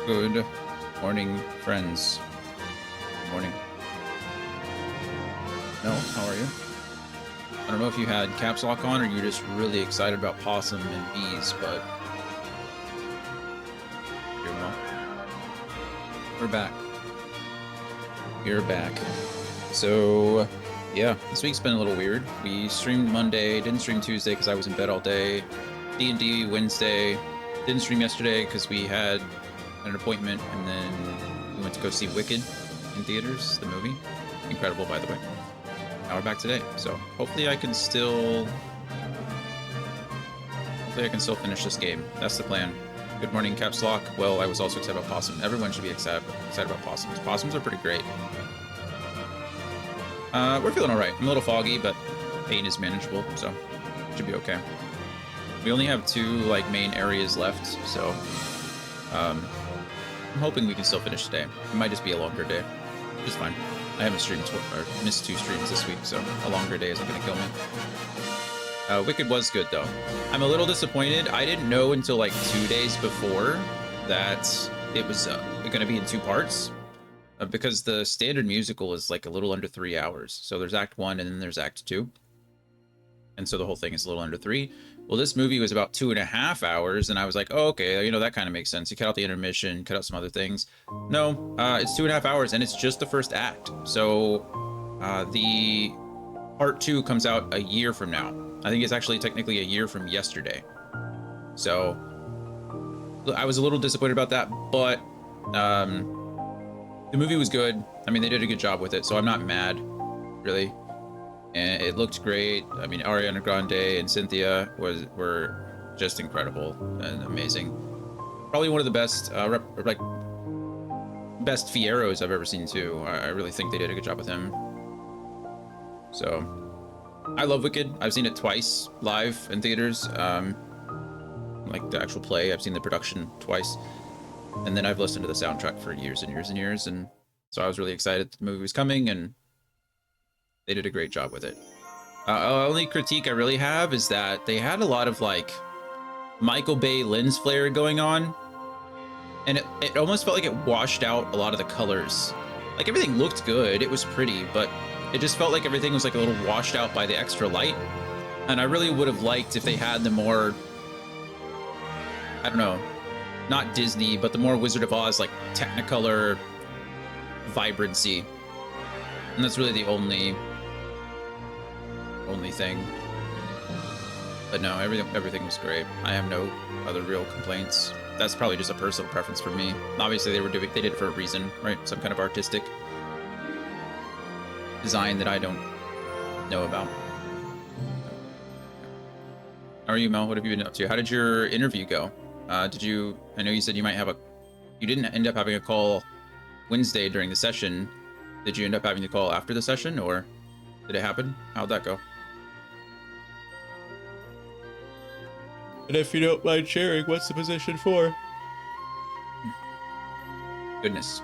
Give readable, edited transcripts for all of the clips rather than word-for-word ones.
Good morning, friends. Good morning. No, how are you? I don't know if you had caps lock on or you're just really excited about possum and bees, but you're well. We're back. We're back. So, yeah, this week's been a little weird. We streamed Monday, didn't stream Tuesday because I was in bed all day. D&D Wednesday, didn't stream yesterday because we had an appointment, and then we went to go see Wicked in theaters, the movie. Incredible, by the way. Now we're back today, so hopefully I can still finish this game. That's the plan. Good morning, Caps Lock. Well, I was also excited about Possum. Everyone should be excited about Possums. Possums are pretty great. We're feeling alright. I'm a little foggy, but pain is manageable, so it should be okay. We only have 2 main areas left, so I'm hoping we can still finish today. It might just be a longer day, which is fine. I haven't streamed or missed 2 streams this week, so a longer day isn't going to kill me. Wicked was good, though. I'm a little disappointed. I didn't know until 2 days before that it was going to be in 2 parts, because the standard musical is a little under 3 hours. So there's Act 1 and then there's Act 2. And so the whole thing is a little under 3. Well, this movie was about 2.5 hours, and I was like, oh, okay, that kind of makes sense. You cut out the intermission, cut out some other things. No, it's 2.5 hours, and it's just the first act. So the part 2 comes out a year from now. I think it's actually technically a year from yesterday. So I was a little disappointed about that, but the movie was good. I mean, they did a good job with it, so I'm not mad, really. And it looked great. I mean, Ariana Grande and Cynthia were just incredible and amazing. Probably one of the best best Fieros I've ever seen too. I really think they did a good job with him. So I love Wicked. I've seen it twice live in theaters. Like the actual play, I've seen the production twice, and then I've listened to the soundtrack for years and years and years. And so I was really excited the movie was coming, and they did a great job with it. Only critique I really have is that they had a lot of Michael Bay lens flare going on, and it almost felt like it washed out a lot of the colors. Everything looked good, it was pretty, but it just felt like everything was a little washed out by the extra light. And I really would have liked if they had the more, I don't know, not Disney, but the more Wizard of Oz Technicolor vibrancy. And that's really the only thing. But no, everything was great. I have no other real complaints. That's probably just a personal preference for me. Obviously they did it for a reason, right? Some kind of artistic design that I don't know about. How are you, Mel? What have you been up to? How did your interview go? I know you said you didn't end up having a call Wednesday during the session. Did you end up having the call after the session, or did it happen? How'd that go? And if you don't mind sharing, what's the position for? Goodness.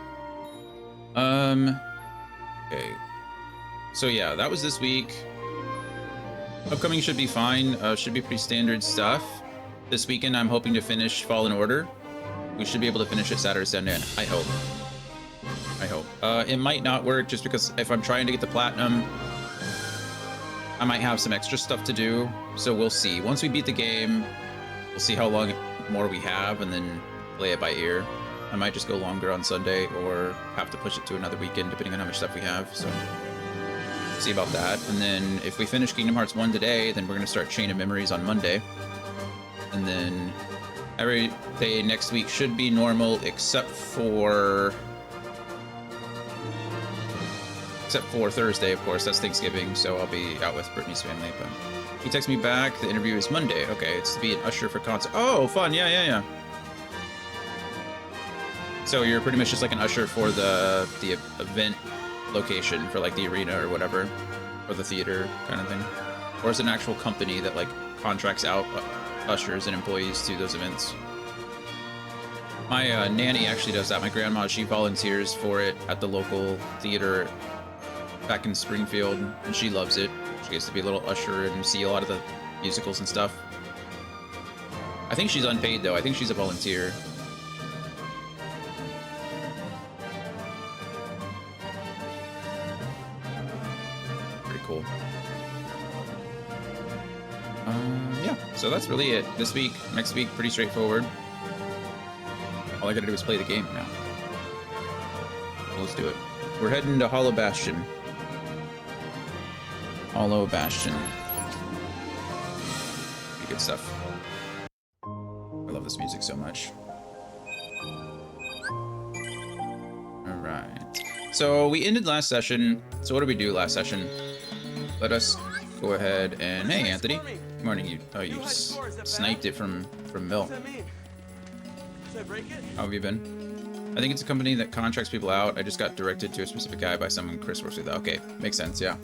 Okay. So yeah, that was this week. Upcoming should be fine. Should be pretty standard stuff. This weekend, I'm hoping to finish Fallen Order. We should be able to finish it Saturday, Sunday. I hope. It might not work just because if I'm trying to get the platinum, I might have some extra stuff to do. So we'll see. Once we beat the game, we'll see how long more we have and then play it by ear. I might just go longer on Sunday or have to push it to another weekend depending on how much stuff we have. So see about that. And then if we finish Kingdom Hearts 1 today, then we're going to start Chain of Memories on Monday. And then every day next week should be normal except for Thursday, of course. That's Thanksgiving, so I'll be out with Brittany's family. But he texted me back. The interview is Monday. Okay, it's to be an usher for concert. Oh, fun. Yeah. So you're pretty much just an usher for the event location for the arena or whatever, or the theater kind of thing, or is it an actual company that contracts out ushers and employees to those events? My nanny actually does that. My grandma, she volunteers for it at the local theater back in Springfield, and she loves it. She gets to be a little usher and see a lot of the musicals and stuff. I think she's unpaid though. I think she's a volunteer. Yeah, so that's really it. This week, next week, pretty straightforward. All I gotta do is play the game now. Let's do it. We're heading to Hollow Bastion. Hollow Bastion. Pretty good stuff. I love this music so much. Alright. So we ended last session. So what did we do last session? Let us go ahead and... Hey, Anthony. Good morning. You sniped it from Mill. How have you been? I think it's a company that contracts people out. I just got directed to a specific guy by someone Chris works with. Okay, makes sense, yeah.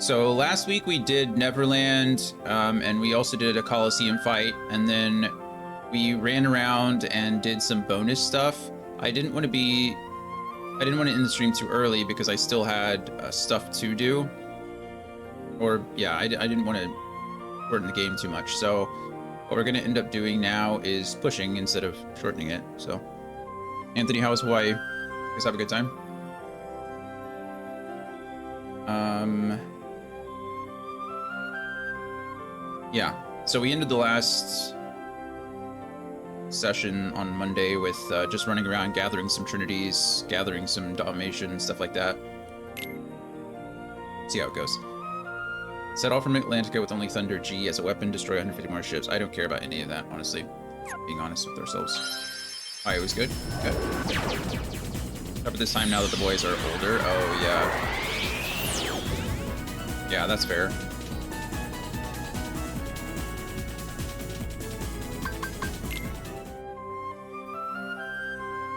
So last week we did Neverland, and we also did a Coliseum fight, and then we ran around and did some bonus stuff. I didn't want to end the stream too early because I still had stuff to do. Or, yeah, I didn't want to shorten the game too much. So what we're going to end up doing now is pushing instead of shortening it. So, Anthony, how was Hawaii? You guys have a good time? Yeah, so we ended the last session on Monday with just running around, gathering some Trinities, gathering some Dalmatian, stuff like that. See how it goes. Set off from Atlantica with only Thunder G as a weapon, destroy 150 more ships. I don't care about any of that, honestly. Being honest with ourselves. Hawaii was good? Good. Except for this time now that the boys are older. Oh, yeah. Yeah, that's fair.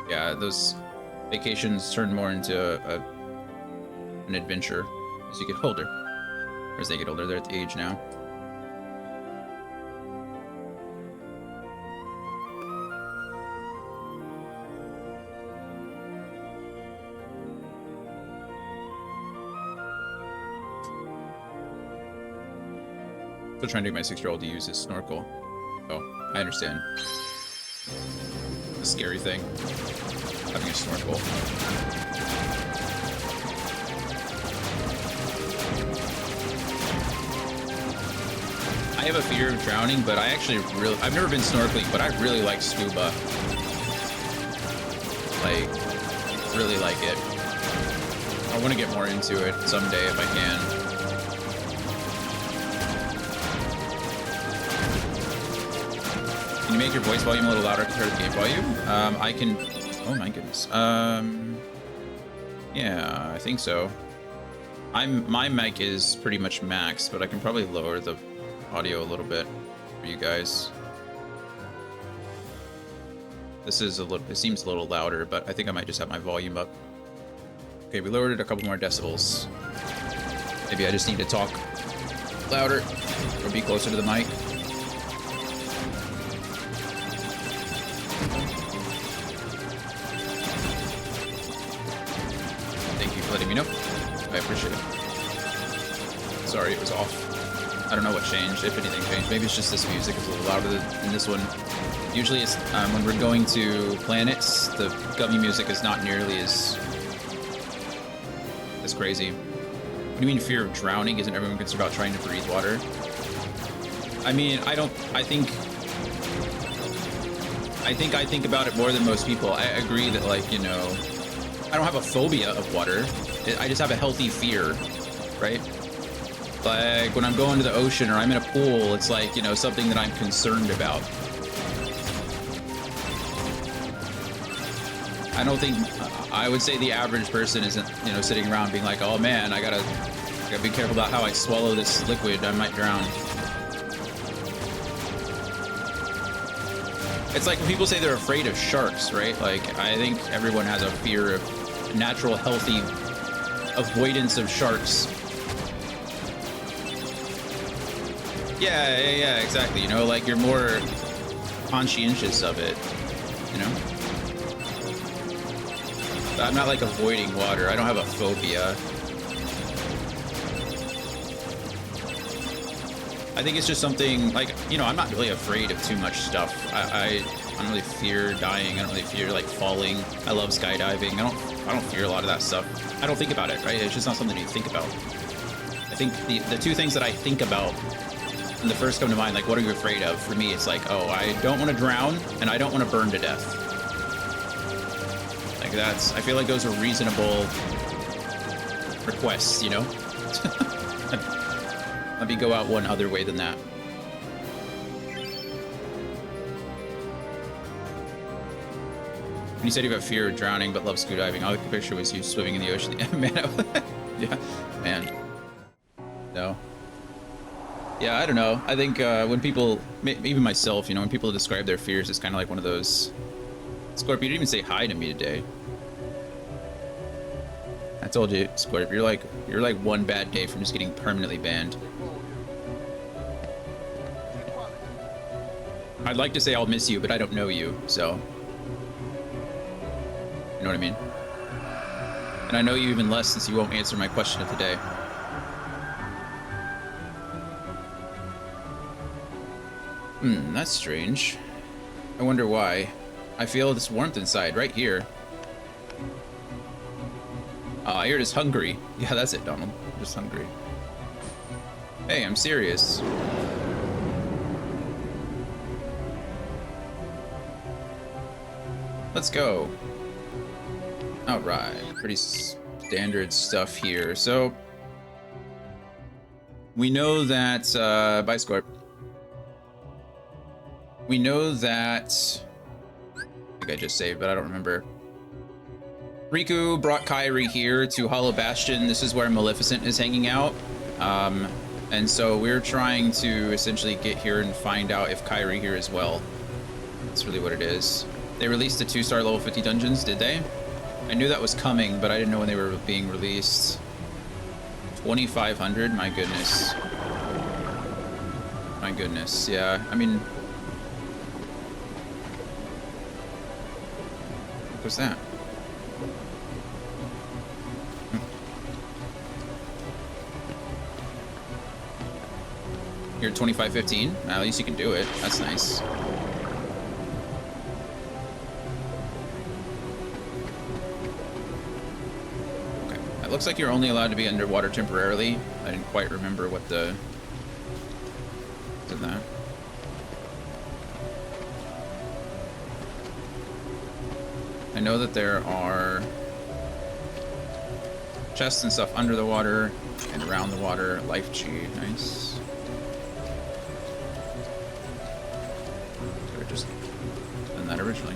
Yeah, those vacations turn more into an adventure as you get older. Or as they get older, they're at the age now. Still trying to get my 6-year-old to use his snorkel. Oh, I understand. A scary thing. Having a snorkel. I have a fear of drowning, but I've never been snorkeling, but I really like scuba. Like, really like it. I want to get more into it someday if I can. Can you make your voice volume a little louder compared to the game volume? I can... Oh my goodness. Yeah, I think so. My mic is pretty much max, but I can probably lower the audio a little bit for you guys. It seems a little louder, but I think I might just have my volume up. Okay, we lowered it a couple more decibels. Maybe I just need to talk louder or be closer to the mic. Letting me know. I appreciate it. Sorry, it was off. I don't know what changed, if anything changed. Maybe it's just this music is a little louder than this one. Usually it's when we're going to planets, the gummy music is not nearly as crazy. What do you mean fear of drowning? Isn't everyone concerned about trying to breathe water? I mean, I think about it more than most people. I agree that, like, you know, I don't have a phobia of water. I just have a healthy fear, right? Like, when I'm going to the ocean or I'm in a pool, it's like, you know, something that I'm concerned about. I don't think... I would say the average person isn't, you know, sitting around being like, oh man, I gotta be careful about how I swallow this liquid. I might drown. It's like when people say they're afraid of sharks, right? Like, I think everyone has a fear of natural, healthy avoidance of sharks. Yeah, exactly. You know, like, you're more conscientious of it, you know? I'm not, like, avoiding water. I don't have a phobia. I think it's just something, like, you know, I'm not really afraid of too much stuff. I don't really fear dying. I don't really fear like falling. I love skydiving. I don't fear a lot of that stuff. I don't think about it, right? It's just not something you think about. I think the two things that I think about when the first come to mind, like what are you afraid of? For me, it's like, oh, I don't want to drown and I don't want to burn to death. Like I feel like those are reasonable requests, you know? Let me go out one other way than that. When you said you have fear of drowning but love scuba diving, all I could picture was you swimming in the ocean. Man, yeah, man. No. Yeah, I don't know. I think when people, even myself, you know, when people describe their fears, it's kind of like one of those. Scorpio, you didn't even say hi to me today. I told you, Scorpio, you're like one bad day from just getting permanently banned. I'd like to say I'll miss you, but I don't know you, so. You know what I mean? And I know you even less since you won't answer my question of the day. That's strange. I wonder why. I feel this warmth inside, right here. You're just hungry. Yeah, that's it, Donald. Just hungry. Hey, I'm serious. Let's go. Alright, pretty standard stuff here. So, we know that, bye Scorp. We know that, I think I just saved, but I don't remember. Riku brought Kairi here to Hollow Bastion. This is where Maleficent is hanging out. And so we're trying to essentially get here and find out if Kairi here as well. That's really what it is. They released the 2-star level 50 dungeons, did they? I knew that was coming, but I didn't know when they were being released. 2,500? My goodness. My goodness, yeah. I mean... What's that? You're 2515? At least you can do it. That's nice. Looks like you're only allowed to be underwater temporarily. I didn't quite remember what the... What's in that? I know that there are chests and stuff under the water and around the water. Life G, nice. Could have just done that originally.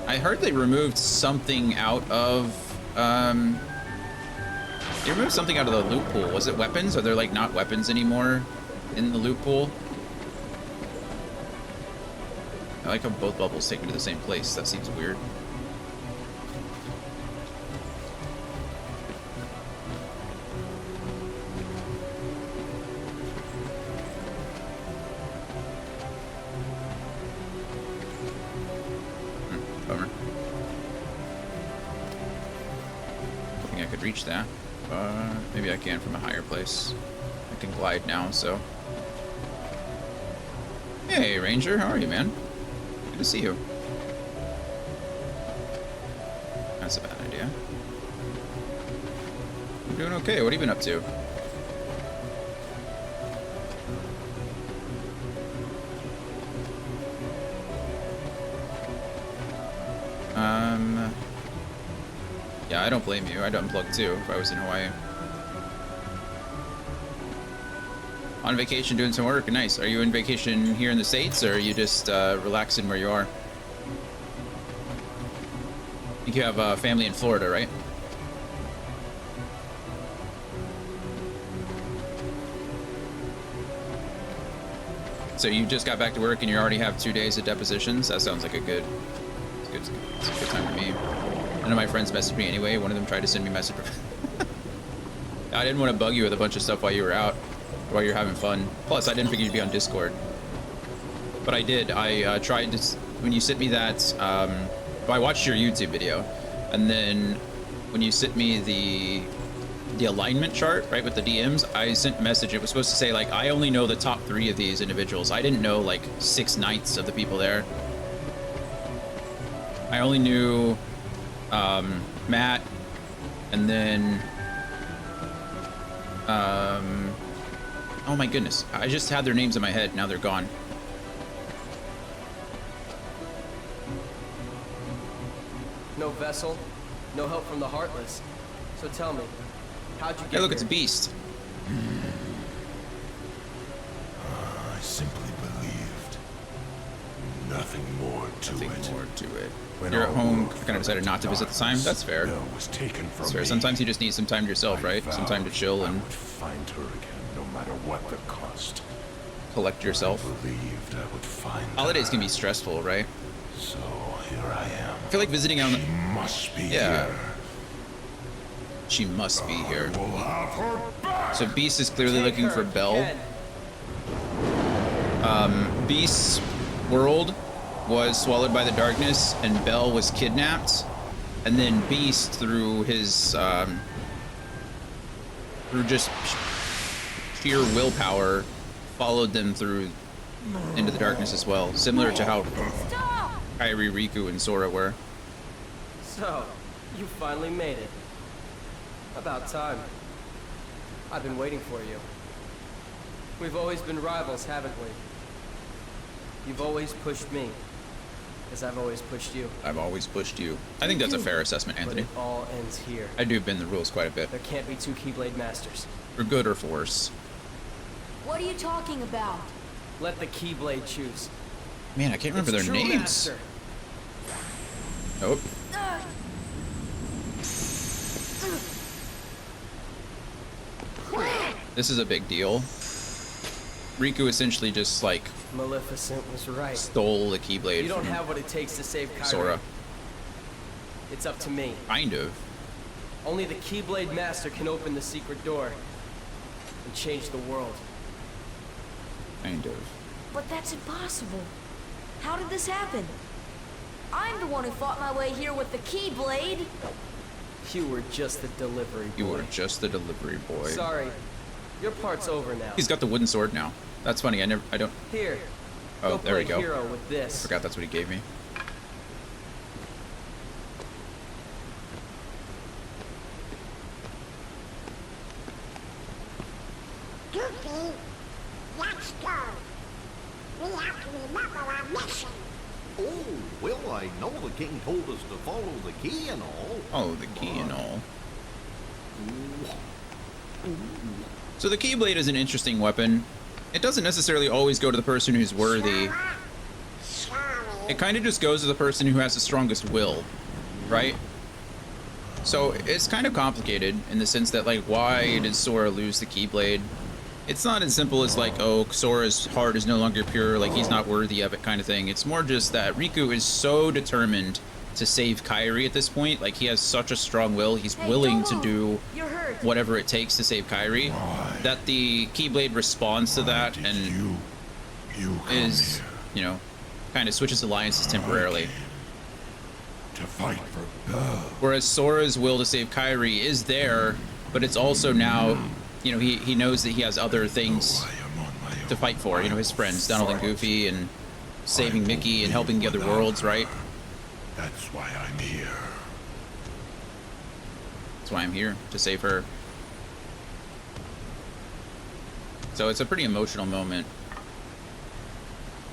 I heard they removed something out of, they removed something out of the loot pool. Was it weapons? Are there, like, not weapons anymore in the loot pool? I like how both bubbles take me to the same place. That seems weird. Bummer. Hoping I could reach that. Maybe I can from a higher place. I can glide now, so. Hey, Ranger, how are you, man? Good to see you. That's a bad idea. I'm doing okay. What have you been up to? Yeah, I don't blame you. I'd unplug too if I was in Hawaii. On vacation doing some work? Nice. Are you in vacation here in the States, or are you just relaxing where you are? I think you have family in Florida, right? So you just got back to work and you already have 2 days of depositions? That sounds like a good time for me. None of my friends messaged me anyway. One of them tried to send me a message. I didn't want to bug you with a bunch of stuff while you were out, while you're having fun. Plus, I didn't figure you'd be on Discord. But I did. I tried to, when you sent me that, well, I watched your YouTube video, and then when you sent me the the alignment chart, right, with the DMs, I sent a message. It was supposed to say, like, I only know the top 3 of these individuals. I didn't know, like, 6/9 of the people there. I only knew Matt, and then oh my goodness, I just had their names in my head. Now they're gone. No vessel, no help from the Heartless. So tell me, how'd you get Hey, look, here? it's a beast. I simply believed. Nothing more to Nothing it. more to it. When You're at all home, hope kind of decided not to visit the time. That's fair. Belle was taken from That's fair. me. Sometimes you just need some time to yourself, I right? Some time to vowed chill I and would find her again, no matter what the cost. collect yourself. I believed I would find Holidays her. can be stressful, right? So here I am. I feel like visiting on. She must be Yeah. here. She must be here. I will have her back. So Beast is clearly Take looking her for if you Belle. can. Beast's world was swallowed by the darkness, and Belle was kidnapped. And then Beast, through his through just sheer willpower, followed them through into the darkness as well, similar to how Stop! Kairi, Riku, and Sora were. So, you finally made it. About time. I've been waiting for you. We've always been rivals, haven't we? You've always pushed me, as I've always pushed you. I've always pushed you. I think that's a fair assessment, But Anthony. it all ends here. I do bend the rules quite a bit, There can't be 2 Keyblade Masters. for good or for worse. What are you talking about? Let the Keyblade choose. Man, I can't remember Its their true names. master. Nope. This is a big deal. Riku essentially just like Maleficent was right. stole the Keyblade You don't from have what it takes to save Kairi. Sora. It's up to me. Kind of. Only the Keyblade Master can open the secret door and change the world. Kind of. But that's impossible. How did this happen? I'm the one who fought my way here with the Keyblade. You were just the delivery boy. You were just the delivery boy. Sorry. Your part's over now. He's got the wooden sword now. That's funny. I don't. Here. Oh, Go there we play go. hero with this. Forgot that's what he gave me. Goofy, let's go. We have to remember our mission. Oh, well, I know the king told us to follow the key and all. Oh, the key and all. So the Keyblade is an interesting weapon. It doesn't necessarily always go to the person who's worthy. Sorry. It kind of just goes to the person who has the strongest will, right? So it's kind of complicated in the sense that, like, why did Sora lose the Keyblade? It's not as simple as like, oh, Sora's heart is no longer pure, like he's not worthy of it kind of thing. It's more just that Riku is so determined to save Kairi at this point. Like, he has such a strong will. He's Hey, willing don't to move. do You're hurt. whatever it takes to save Kairi. Why? That the Keyblade responds to that Did and you come is, here you know, kind of switches alliances temporarily. to fight for Belle. Whereas Sora's will to save Kairi is there, but it's also now, you know, he knows that he has other things I am on my own. to fight for. You know, his friends, Donald and Goofy, and saving Mickey and helping the other worlds, right? That's why I'm here. That's why I'm here, to save her. So it's a pretty emotional moment.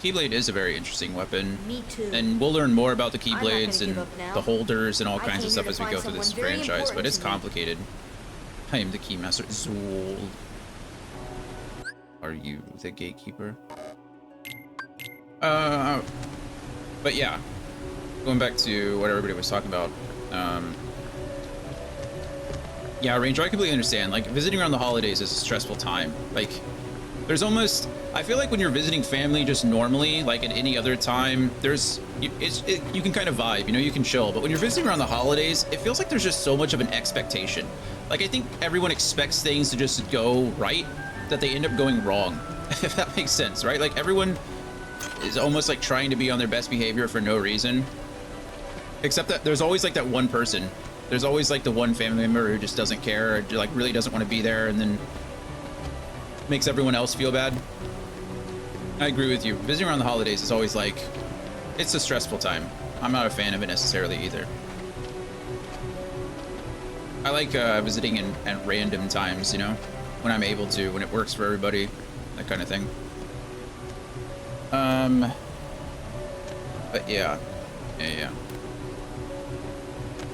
Keyblade is a very interesting weapon. Me too. And we'll learn more about the not gonna Keyblades give and up now. the holders and all I kinds came of stuff here as to we go find through this someone very franchise, but important it's to me. complicated. I am the Keymaster. Zool. Are you the gatekeeper? But yeah, going back to what everybody was talking about. Yeah, Ranger, I completely understand. Like, visiting around the holidays is a stressful time. Like, there's almost, I feel like when you're visiting family just normally, like at any other time, there's, you can kind of vibe, you know, you can chill. But when you're visiting around the holidays, it feels like there's just so much of an expectation. Like, I think everyone expects things to just go right, that they end up going wrong, if that makes sense, right? Like, everyone is almost like trying to be on their best behavior for no reason. Except that there's always like that one person There's always like the one family member who just doesn't care, or like really doesn't want to be there, and then makes everyone else feel bad. I agree with you. Visiting around the holidays is always like, it's a stressful time. I'm not a fan of it necessarily either. I like visiting at random times, you know, when I'm able to, when it works for everybody, that kind of thing. But yeah.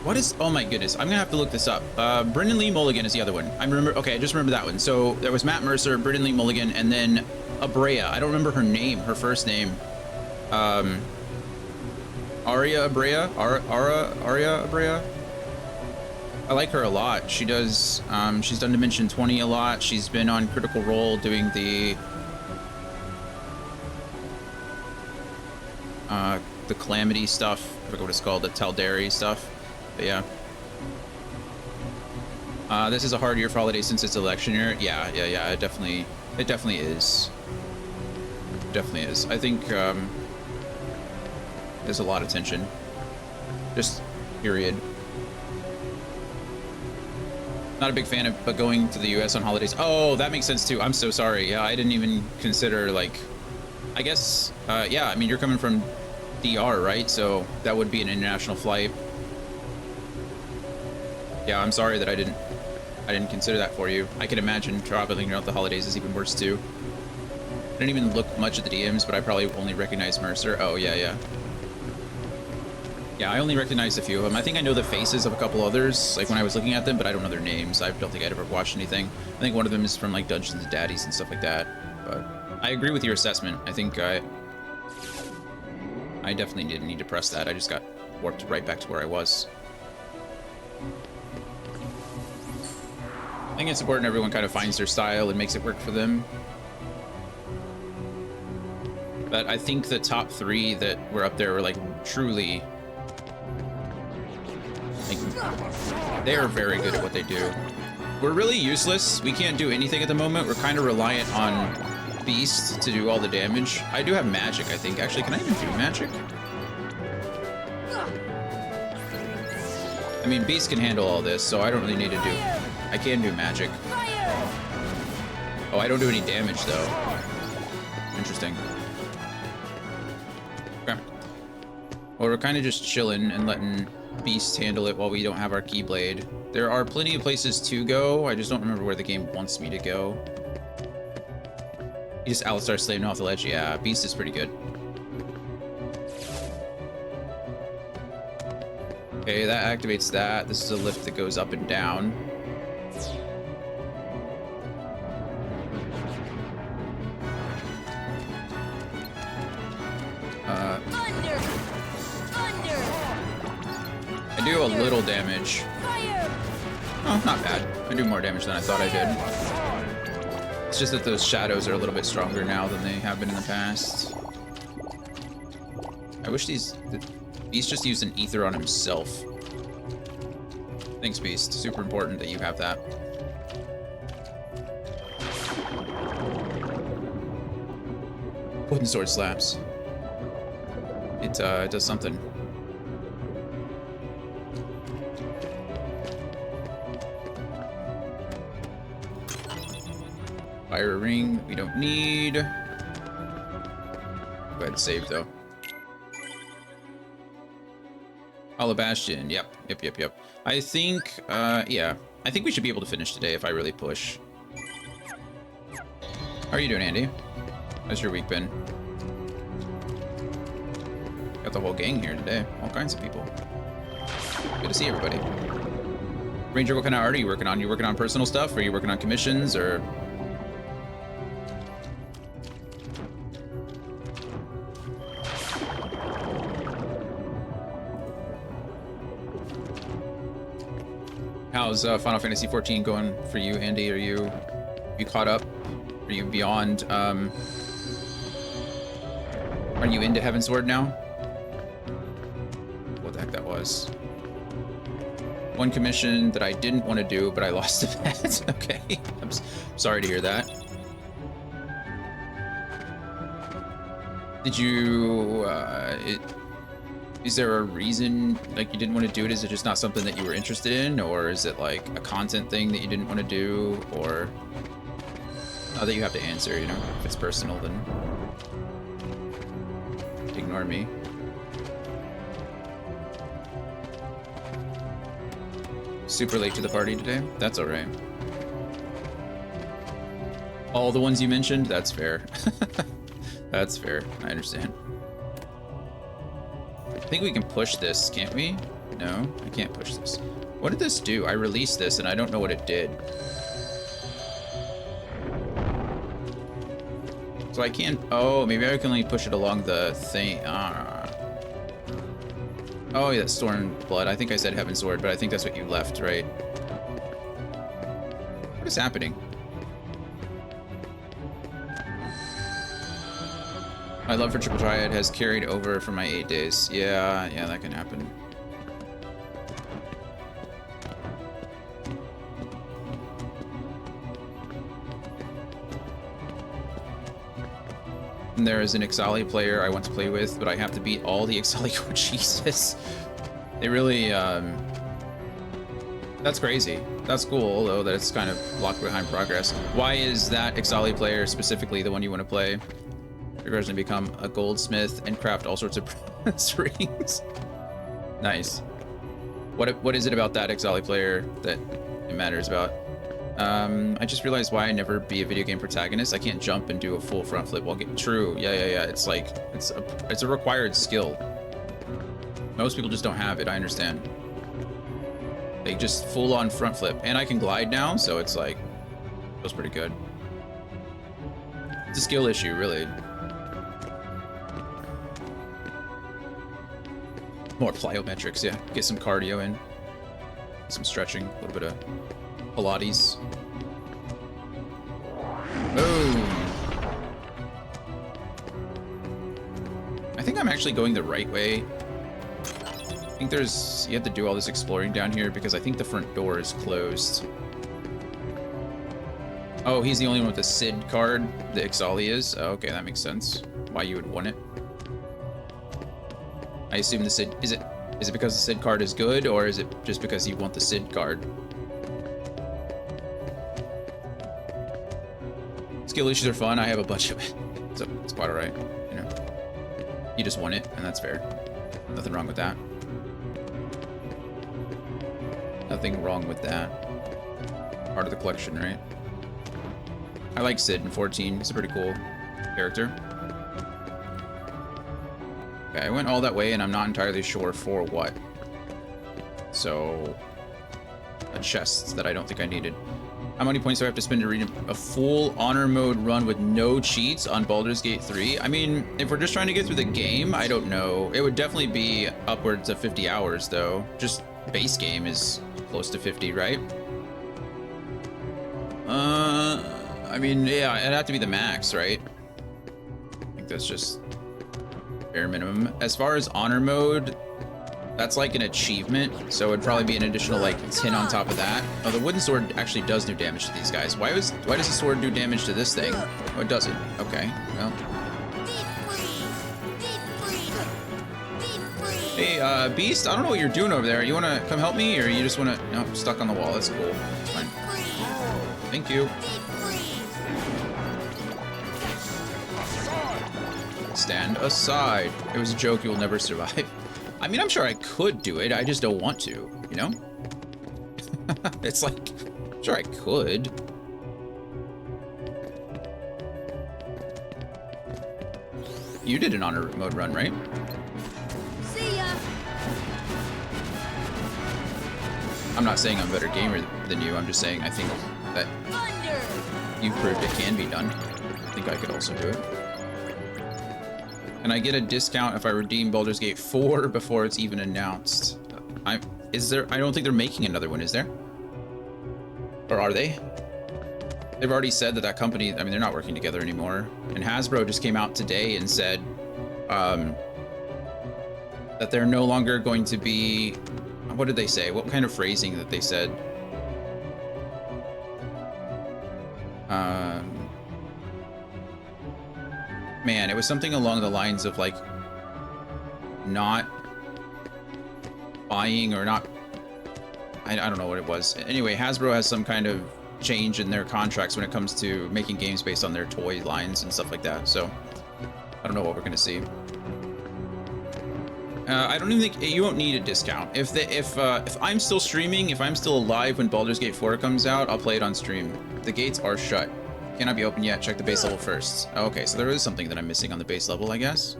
What is, oh my goodness, I'm gonna have to look this up. Brendan Lee Mulligan is the other one. Okay, I just remember that one. So there was Matt Mercer, Brendan Lee Mulligan, and then Abrea. I don't remember her name, her first name. Aria Abrea? Aria Abrea? I like her a lot. She does, she's done Dimension 20 a lot. She's been on Critical Role doing the Calamity stuff. I forget what it's called, the Taldari stuff. But yeah. This is a hard year for holidays since it's election year. Yeah, it definitely is. It definitely is. I think there's a lot of tension. Just period. Not a big fan of going to the US on holidays. Oh, that makes sense too. I'm so sorry. Yeah, I didn't even consider, like, I guess, yeah, I mean, you're coming from DR, right? So that would be an international flight. Yeah, I'm sorry that I didn't consider that for you. I can imagine traveling around the holidays is even worse too. I didn't even look much at the DMs, but I probably only recognized Mercer. Oh, yeah. Yeah, I only recognized a few of them. I think I know the faces of a couple others, like when I was looking at them, but I don't know their names. I don't think I'd ever watched anything. I think one of them is from like Dungeons and Daddies and stuff like that. But I agree with your assessment. I think I definitely didn't need to press that. I just got warped right back to where I was. I think it's important everyone kind of finds their style and makes it work for them. But I think the top 3 that were up there were like truly, like, they are very good at what they do. We're really useless. We can't do anything at the moment. We're kind of reliant on Beast to do all the damage. I do have magic, I think. Actually, can I even do magic? I mean, Beast can handle all this, so I don't really need to do... I can do magic. Oh, I don't do any damage, though. Interesting. Okay. Well, we're kind of just chilling and letting Beast handle it while we don't have our Keyblade. There are plenty of places to go. I just don't remember where the game wants me to go. You just Alistar slammed off the ledge. Yeah, Beast is pretty good. Okay, that activates that. This is a lift that goes up and down. I do a little damage. Oh, not bad. I do more damage than I thought I did. It's just that those shadows are a little bit stronger now than they have been in the past. I wish the Beast just used an ether on himself. Thanks, Beast. Super important that you have that. Wooden sword slaps. It does something. Fire ring, we don't need. Go ahead and save though. Hollow Bastion, yep. I think, yeah. I think we should be able to finish today if I really push. How are you doing, Andy? How's your week been? Got the whole gang here today. All kinds of people. Good to see everybody. Ranger, what kind of art are you working on? You working on personal stuff? Or are you working on commissions? Or... How's Final Fantasy XIV going for you, Andy? Are you caught up? Are you beyond, are you into Heavensward now? What the heck that was. One commission that I didn't want to do, but I lost a bet. Okay, I'm sorry to hear that. Did you, Is there a reason like you didn't want to do it? Is it just not something that you were interested in, or is it like a content thing that you didn't want to do, or not that you have to answer, you know? If it's personal, then ignore me. Super late to the party today? That's alright. All the ones you mentioned? That's fair. That's fair. I understand. I think we can push this, can't we? No, I can't push this. What did this do? I released this and I don't know what it did. So I can't... Oh, maybe I can only push it along the thing. Oh, yeah, Storm Blood. I think I said Heaven Sword, but I think that's what you left, right? What is happening? My love for Triple Triad has carried over from my 8 days. Yeah, that can happen. And there is an Ixali player I want to play with, but I have to beat all the Ixali. Oh, Jesus. They really, that's crazy. That's cool, though, that it's kind of locked behind progress. Why is that Ixali player specifically the one you want to play? You're going to become a goldsmith and craft all sorts of rings. Nice. What is it about that Ixali player that it matters about? I just realized why I never be a video game protagonist. I can't jump and do a full front flip while getting true. Yeah. It's like it's a required skill. Most people just don't have it. I understand. They just full on front flip, and I can glide now, so it's like feels pretty good. It's a skill issue, really. More plyometrics, yeah. Get some cardio in, some stretching, a little bit of Pilates. Boom. I think I'm actually going the right way. I think you have to do all this exploring down here because I think the front door is closed. Oh, he's the only one with the Sid card. The Ixali is. Oh, okay, that makes sense. Why you would want it. I assume the Sid... Is it because the Sid card is good, or is it just because you want the Sid card? Skill issues are fun. I have a bunch of it. So it's quite alright, you know. You just want it, and that's fair. Nothing wrong with that. Nothing wrong with that. Part of the collection, right? I like Sid in 14. He's a pretty cool character. Okay, I went all that way and I'm not entirely sure for what. So, a chest that I don't think I needed. How many points do I have to spend to read a full honor mode run with no cheats on Baldur's Gate 3? I mean, if we're just trying to get through the game, I don't know. It would definitely be upwards of 50 hours though. Just base game is close to 50, right? I mean, yeah, it'd have to be the max, right? I think that's just bare minimum. As far as honor mode, that's like an achievement, so it'd probably be an additional like 10 on top of that. Oh, the wooden sword actually does do damage to these guys. Why does the sword do damage to this thing? Oh, it doesn't. Okay, well. Hey, Beast, I don't know what you're doing over there. You want to come help me, or you just want to... No, I'm stuck on the wall. That's cool. It's fine. Thank you. Stand aside. It was a joke. You will never survive. I mean, I'm sure I could do it. I just don't want to, you know? It's like, I'm sure I could. You did an honor mode run, right? See ya. I'm not saying I'm a better gamer than you. I'm just saying I think that you've proved it can be done. I think I could also do it. Can I get a discount if I redeem Baldur's Gate 4 before it's even announced? I don't think they're making another one, is there? Or are they? They've already said that company, I mean, they're not working together anymore. And Hasbro just came out today and said that they're no longer going to be, what did they say? What kind of phrasing that they said? Man, it was something along the lines of like not buying or not. I don't know what it was. Anyway, Hasbro has some kind of change in their contracts when it comes to making games based on their toy lines and stuff like that. So I don't know what we're gonna see. I don't even think you won't need a discount. If I'm still streaming, if I'm still alive when Baldur's Gate 4 comes out, I'll play it on stream. The gates are shut. Cannot be open yet. Check the base level first. Okay, so there is something that I'm missing on the base level, I guess.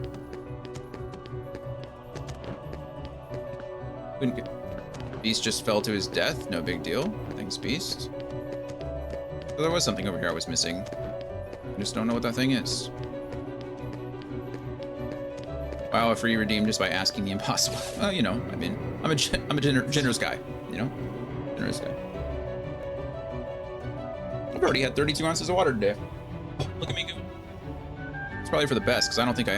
Beast just fell to his death. No big deal. Thanks, Beast. So there was something over here I was missing. I just don't know what that thing is. Wow, a free redeem just by asking the impossible. Well, you know, I mean, I'm a generous guy, you know? Generous guy. I've already had 32 ounces of water today. Oh, look at me go. It's probably for the best, because I don't think I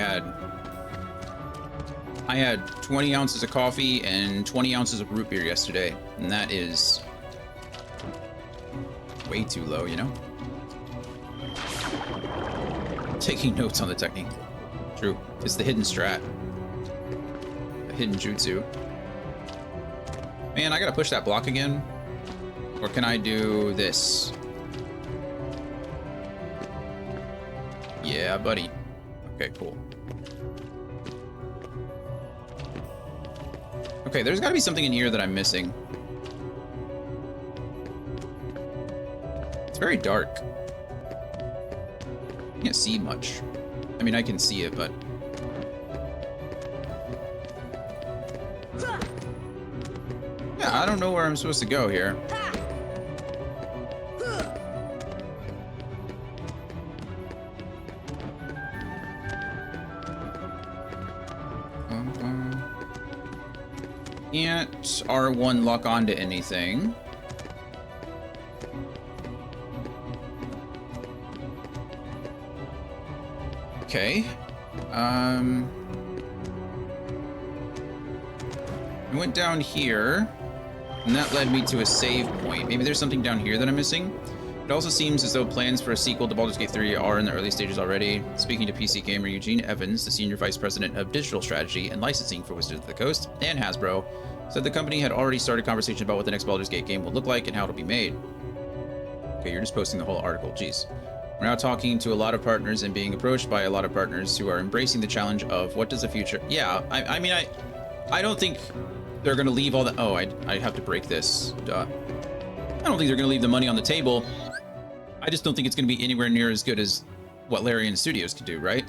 had 20 ounces of coffee and 20 ounces of root beer yesterday, and that is way too low, you know? Taking notes on the technique. True. It's the hidden strat. The hidden jutsu. Man, I gotta push that block again. Or can I do this? Yeah, buddy. Okay, cool. Okay, there's gotta be something in here that I'm missing. It's very dark. I can't see much. I mean, I can see it, but... Yeah, I don't know where I'm supposed to go here. Can't R1 lock onto anything. Okay. I went down here, and that led me to a save point. Maybe there's something down here that I'm missing. It also seems as though plans for a sequel to Baldur's Gate 3 are in the early stages already. Speaking to PC gamer Eugene Evans, the Senior Vice President of Digital Strategy and Licensing for Wizards of the Coast, and Hasbro, said the company had already started conversation about what the next Baldur's Gate game will look like and how it'll be made. Okay, you're just posting the whole article. Jeez. We're now talking to a lot of partners and being approached by a lot of partners who are embracing the challenge of what does the future... Yeah, I mean, I don't think they're going to leave all the... Oh, I have to break this. Duh. I don't think they're going to leave the money on the table. I just don't think it's going to be anywhere near as good as what Larian Studios could do, right?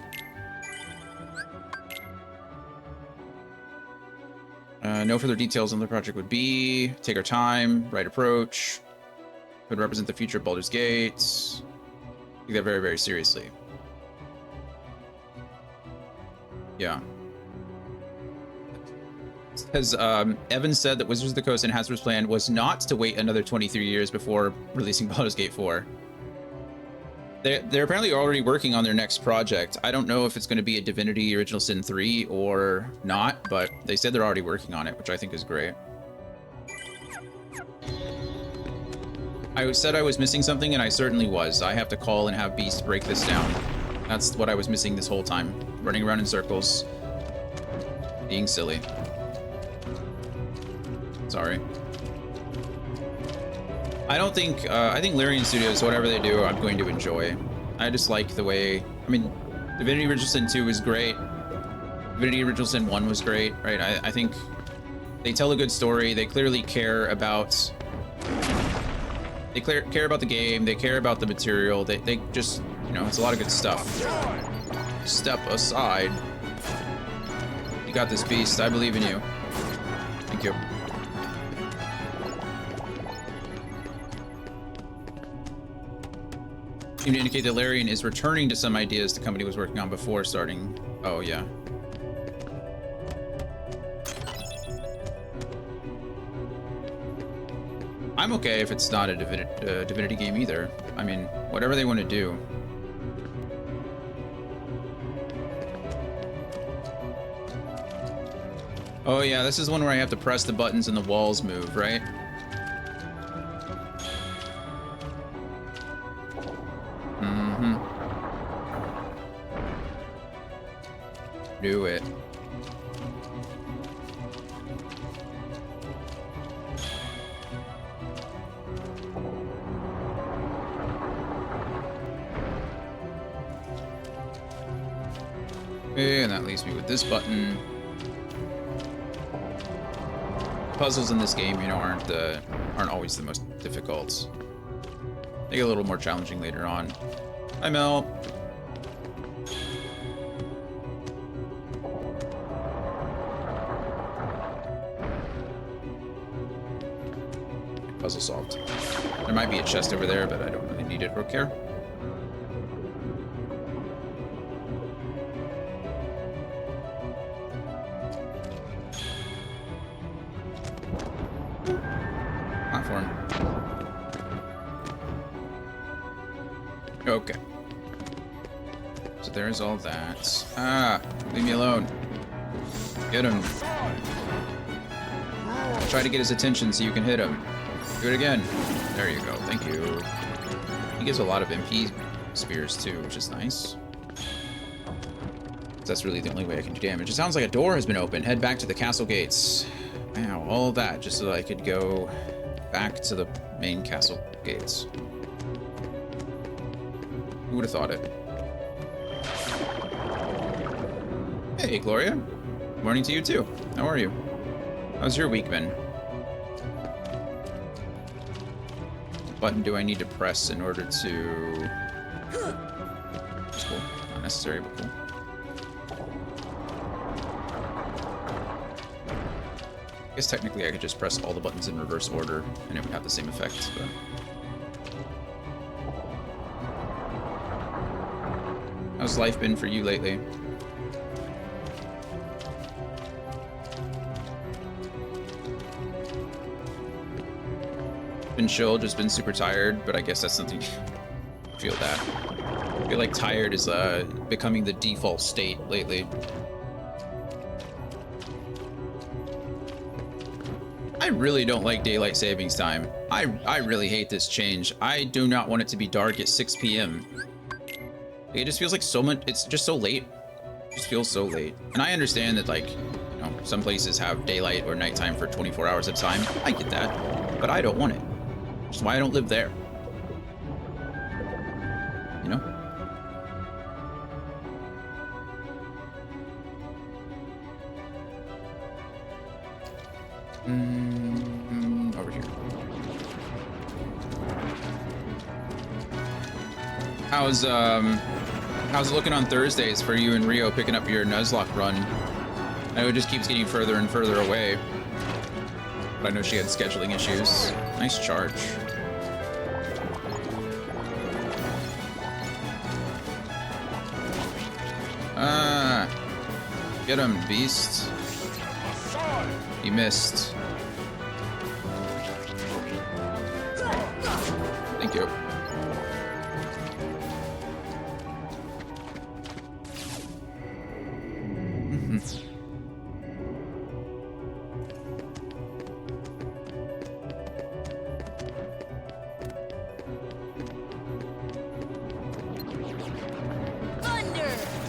No further details on the project would be. Take our time, right approach. Could represent the future of Baldur's Gate. Take that very, very seriously. Yeah. As Evan said that Wizards of the Coast and Hasbro's plan was not to wait another 23 years before releasing Baldur's Gate 4. They're apparently already working on their next project. I don't know if it's going to be a Divinity Original Sin 3 or not, but they said they're already working on it, which I think is great. I said I was missing something, and I certainly was. I have to call and have Beast break this down. That's what I was missing this whole time. Running around in circles. Being silly. Sorry. I don't think, I think Larian Studios, whatever they do, I'm going to enjoy. I just like the way, I mean, Divinity Original Sin 2 was great. Divinity Original Sin 1 was great, right? I think they tell a good story. They clearly care about, care about the game. They care about the material. They just, you know, it's a lot of good stuff. Step aside. You got this, Beast. I believe in you. Thank you. Seem to indicate that Larian is returning to some ideas the company was working on before starting. Oh, yeah. I'm okay if it's not a Divinity game either. I mean, whatever they want to do. Oh, yeah, this is one where I have to press the buttons and the walls move, right? Do it. And that leaves me with this button. Puzzles in this game, you know, aren't always the most difficult. They get a little more challenging later on. Hi, Mel. Puzzle solved. There might be a chest over there, but I don't really need it or care. Platform. Okay. So there's all that. Ah, leave me alone. Get him. Try to get his attention so you can hit him. Do it again. There you go. Thank you. He gives a lot of MP spears too, which is nice. That's really the only way I can do damage. It sounds like a door has been opened. Head back to the castle gates. Wow, all that just so that I could go back to the main castle gates. Who would have thought it? Hey, Gloria. Morning to you too. How are you? How's your week been? What button do I need to press in order to... That's cool. Not necessary, but cool. I guess technically I could just press all the buttons in reverse order and it would have the same effect, but... How's life been for you lately? Been chill, just been super tired, but I guess that's something... I feel that. I feel like tired is becoming the default state lately. I really don't like daylight savings time. I really hate this change. I do not want it to be dark at 6 p.m. It just feels like so much, it's just so late. It just feels so late. And I understand that, like, you know, some places have daylight or nighttime for 24 hours at a time. I get that, but I don't want it. Which is why I don't live there. You know? Over here. How's it looking on Thursdays for you and Rio picking up your Nuzlocke run? I know it just keeps getting further and further away. But I know she had scheduling issues. Nice charge. Ah, get him, beast. He missed. Thank you.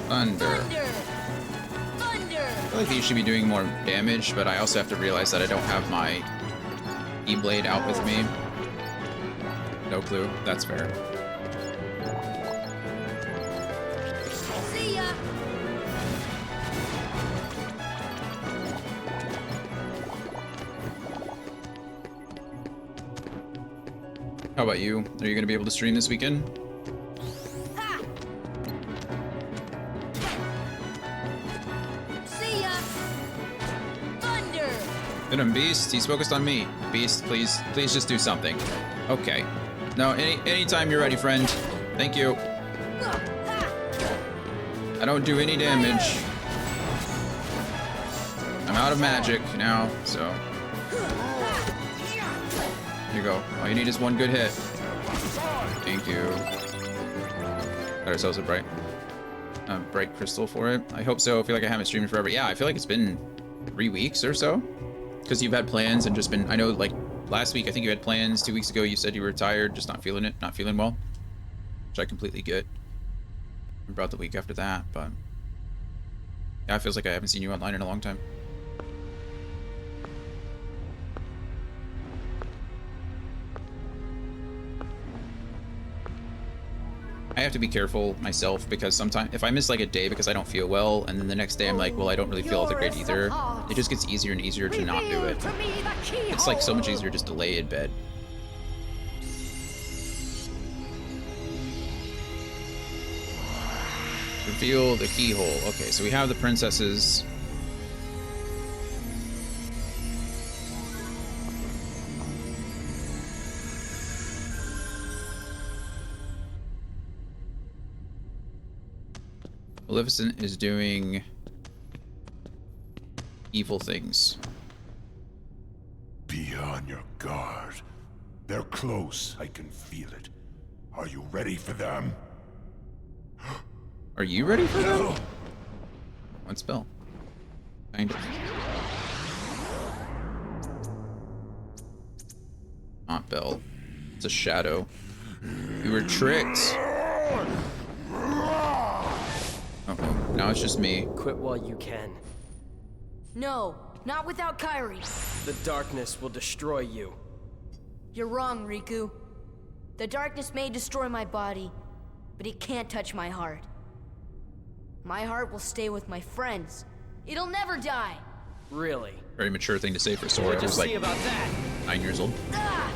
Thunder. I feel like these should be doing more damage, but I also have to realize that I don't have my E-Blade out with me. No clue. That's fair. See ya. How about you? Are you going to be able to stream this weekend? Hit him, Beast. He's focused on me. Beast, please just do something. Okay. No, anytime you're ready, friend. Thank you. I don't do any damage. I'm out of magic now, so. Here you go. All you need is one good hit. Thank you. Got ourselves a bright crystal for it. I hope so. I feel like I haven't streamed forever. Yeah, I feel like it's been 3 weeks or so. Because you've had plans and just been, I know, like, last week, I think you had plans. 2 weeks ago, you said you were tired, just not feeling it, not feeling well. Which I completely get. About the week after that, but... Yeah, it feels like I haven't seen you online in a long time. I have to be careful myself because sometimes if I miss like a day because I don't feel well, and then the next day I'm like, well, I don't really feel all that great either, it just gets easier and easier to not do it. It's like so much easier just to lay in bed. Reveal the keyhole. Okay, so we have the princesses. Maleficent is doing evil things. Be on your guard. They're close. I can feel it. Are you ready for them? Are you ready for that? What spell? Kind of. Not Bell. It's a shadow. You were tricked. Uh-oh. Now it's just me. Quit while you can. No, not without Kairi. The darkness will destroy you. You're wrong, Riku. The darkness may destroy my body, but it can't touch my heart. My heart will stay with my friends. It'll never die. Really? Very mature thing to say for Sora. What'd He you was like see about that? 9 years old. Ah!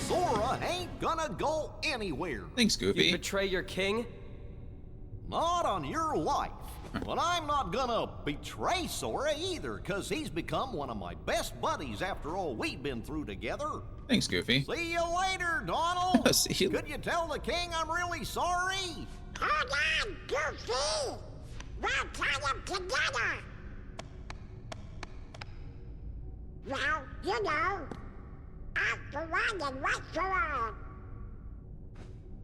Sora ain't gonna go anywhere. Thanks, You Goofy. betray your king? Not on your life. But I'm not gonna betray Sora either, because he's become one of my best buddies after all we've been through together. Thanks, Goofy. See you later, Donald. See you. Could you tell the king I'm really sorry? Hold on, Goofy! We'll tie them together! Well, you know, out for one and right for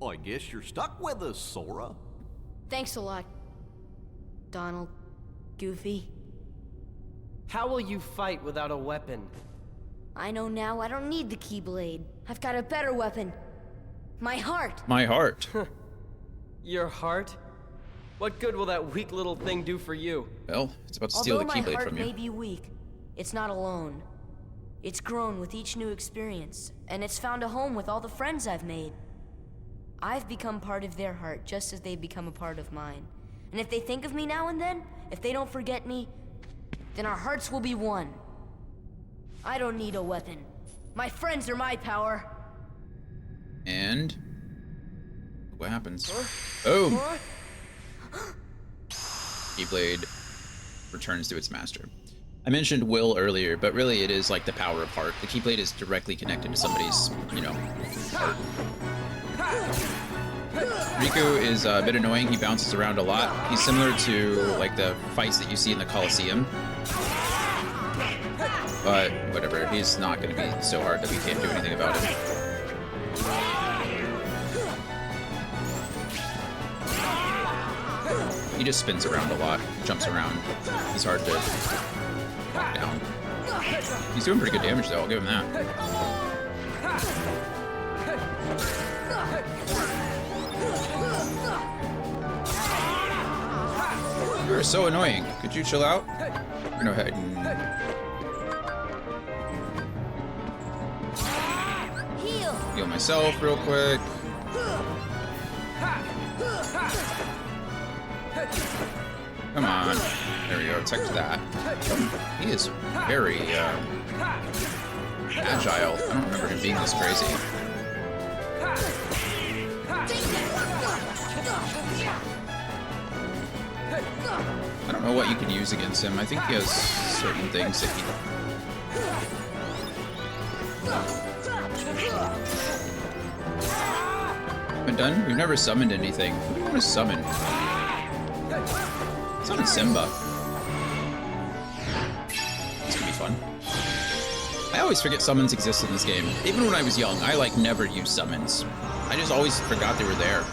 all. I guess you're stuck with us, Sora. Thanks a lot, Donald, Goofy. How will you fight without a weapon? I know now I don't need the Keyblade. I've got a better weapon. My heart. My heart. Your heart? What good will that weak little thing do for you? Well, it's about to steal Although the my Keyblade heart from may you. be weak, it's not alone. It's grown with each new experience, and it's found a home with all the friends I've made. I've become part of their heart just as they've become a part of mine. And if they think of me now and then, if they don't forget me, then our hearts will be one. I don't need a weapon. My friends are my power. And what happens? Boom! Keyblade returns to its master. I mentioned will earlier, but really it is like the power of heart. The Keyblade is directly connected to somebody's, you know, heart. Riku is a bit annoying. He bounces around a lot. He's similar to like the fights that you see in the Colosseum. But whatever, he's not going to be so hard that we can't do anything about it. He just spins around a lot, jumps around. He's hard to knock down. He's doing pretty good damage though, I'll give him that. You're so annoying. Could you chill out? Go ahead and... heal myself real quick. Come on. There we go. Tech to that. He is very agile. I don't remember him being this crazy. I don't know what you can use against him. I think he has certain things that he... Been done? We've never summoned anything. What do you want to summon? Summon Simba. It's gonna be fun. I always forget summons exist in this game. Even when I was young, I like never used summons. I just always forgot they were there.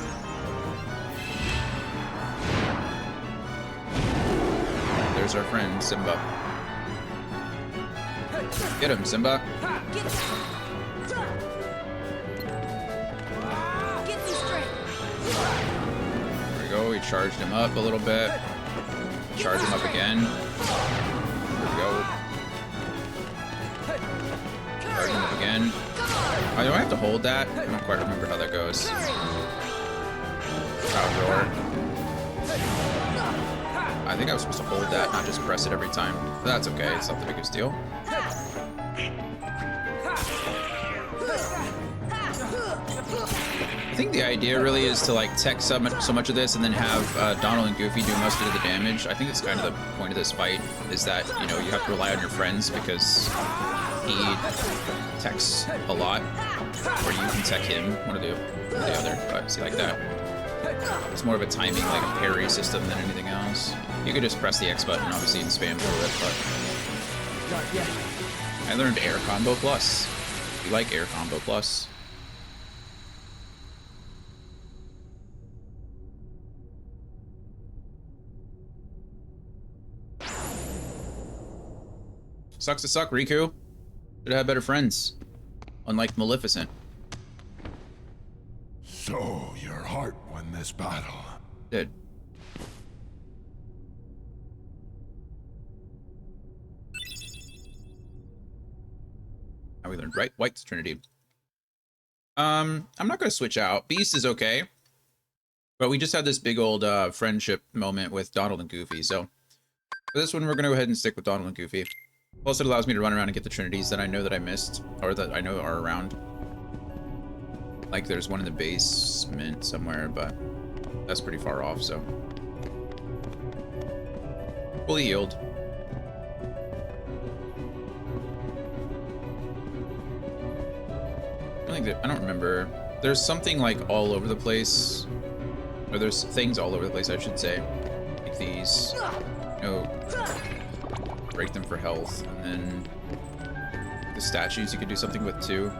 There's our friend, Simba. Get him, Simba. There we go, we charged him up a little bit. Charge him up again. There we go. Charge him up again. Oh, do I have to hold that? I don't quite remember how that goes. Power roar. I think I was supposed to hold that, not just press it every time. But that's okay, it's not the biggest deal. I think the idea really is to like tech so much of this and then have Donald and Goofy do most of the damage. I think it's kind of the point of this fight, is that, you know, you have to rely on your friends because he techs a lot, or you can tech him, one or the other. But see, like that. It's more of a timing, like a parry system than anything else. You could just press the X button, obviously, and spam through it, but... Not yet. I learned Air Combo Plus. You like Air Combo Plus? Sucks to suck, Riku. Should have better friends. Unlike Maleficent. So, your heart won this battle. Did. Now we learned right White's Trinity. I'm not gonna switch out. Beast is okay. But we just had this big old friendship moment with Donald and Goofy, so for this one we're gonna go ahead and stick with Donald and Goofy. Plus it allows me to run around and get the Trinities that I know that I missed, or that I know are around. Like there's one in the basement somewhere, but that's pretty far off, so. Fully healed. I don't remember. There's something like all over the place. Or there's things all over the place, I should say. Like these. You know, break them for health. And then the statues you could do something with too.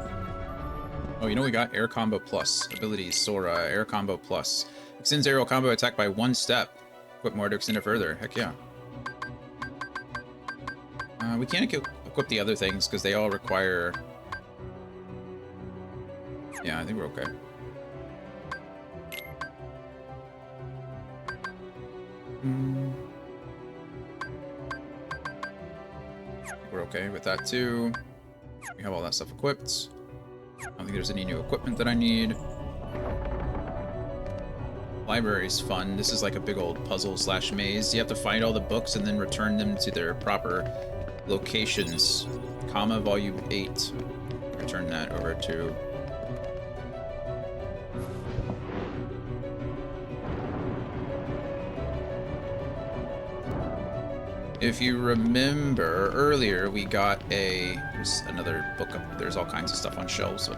Oh, you know we got Air Combo Plus. Abilities, Sora, Air Combo Plus. Extends aerial combo attack by 1 step. Equip more to extend it further. Heck yeah. We can't equip the other things because they all require... Yeah, I think we're okay. We're okay with that too. We have all that stuff equipped. I don't think there's any new equipment that I need. Library's fun. This is like a big old puzzle slash maze. You have to find all the books and then return them to their proper locations. Comma volume 8. Return that over to... If you remember earlier, we got there's another book up. There's all kinds of stuff on shelves. So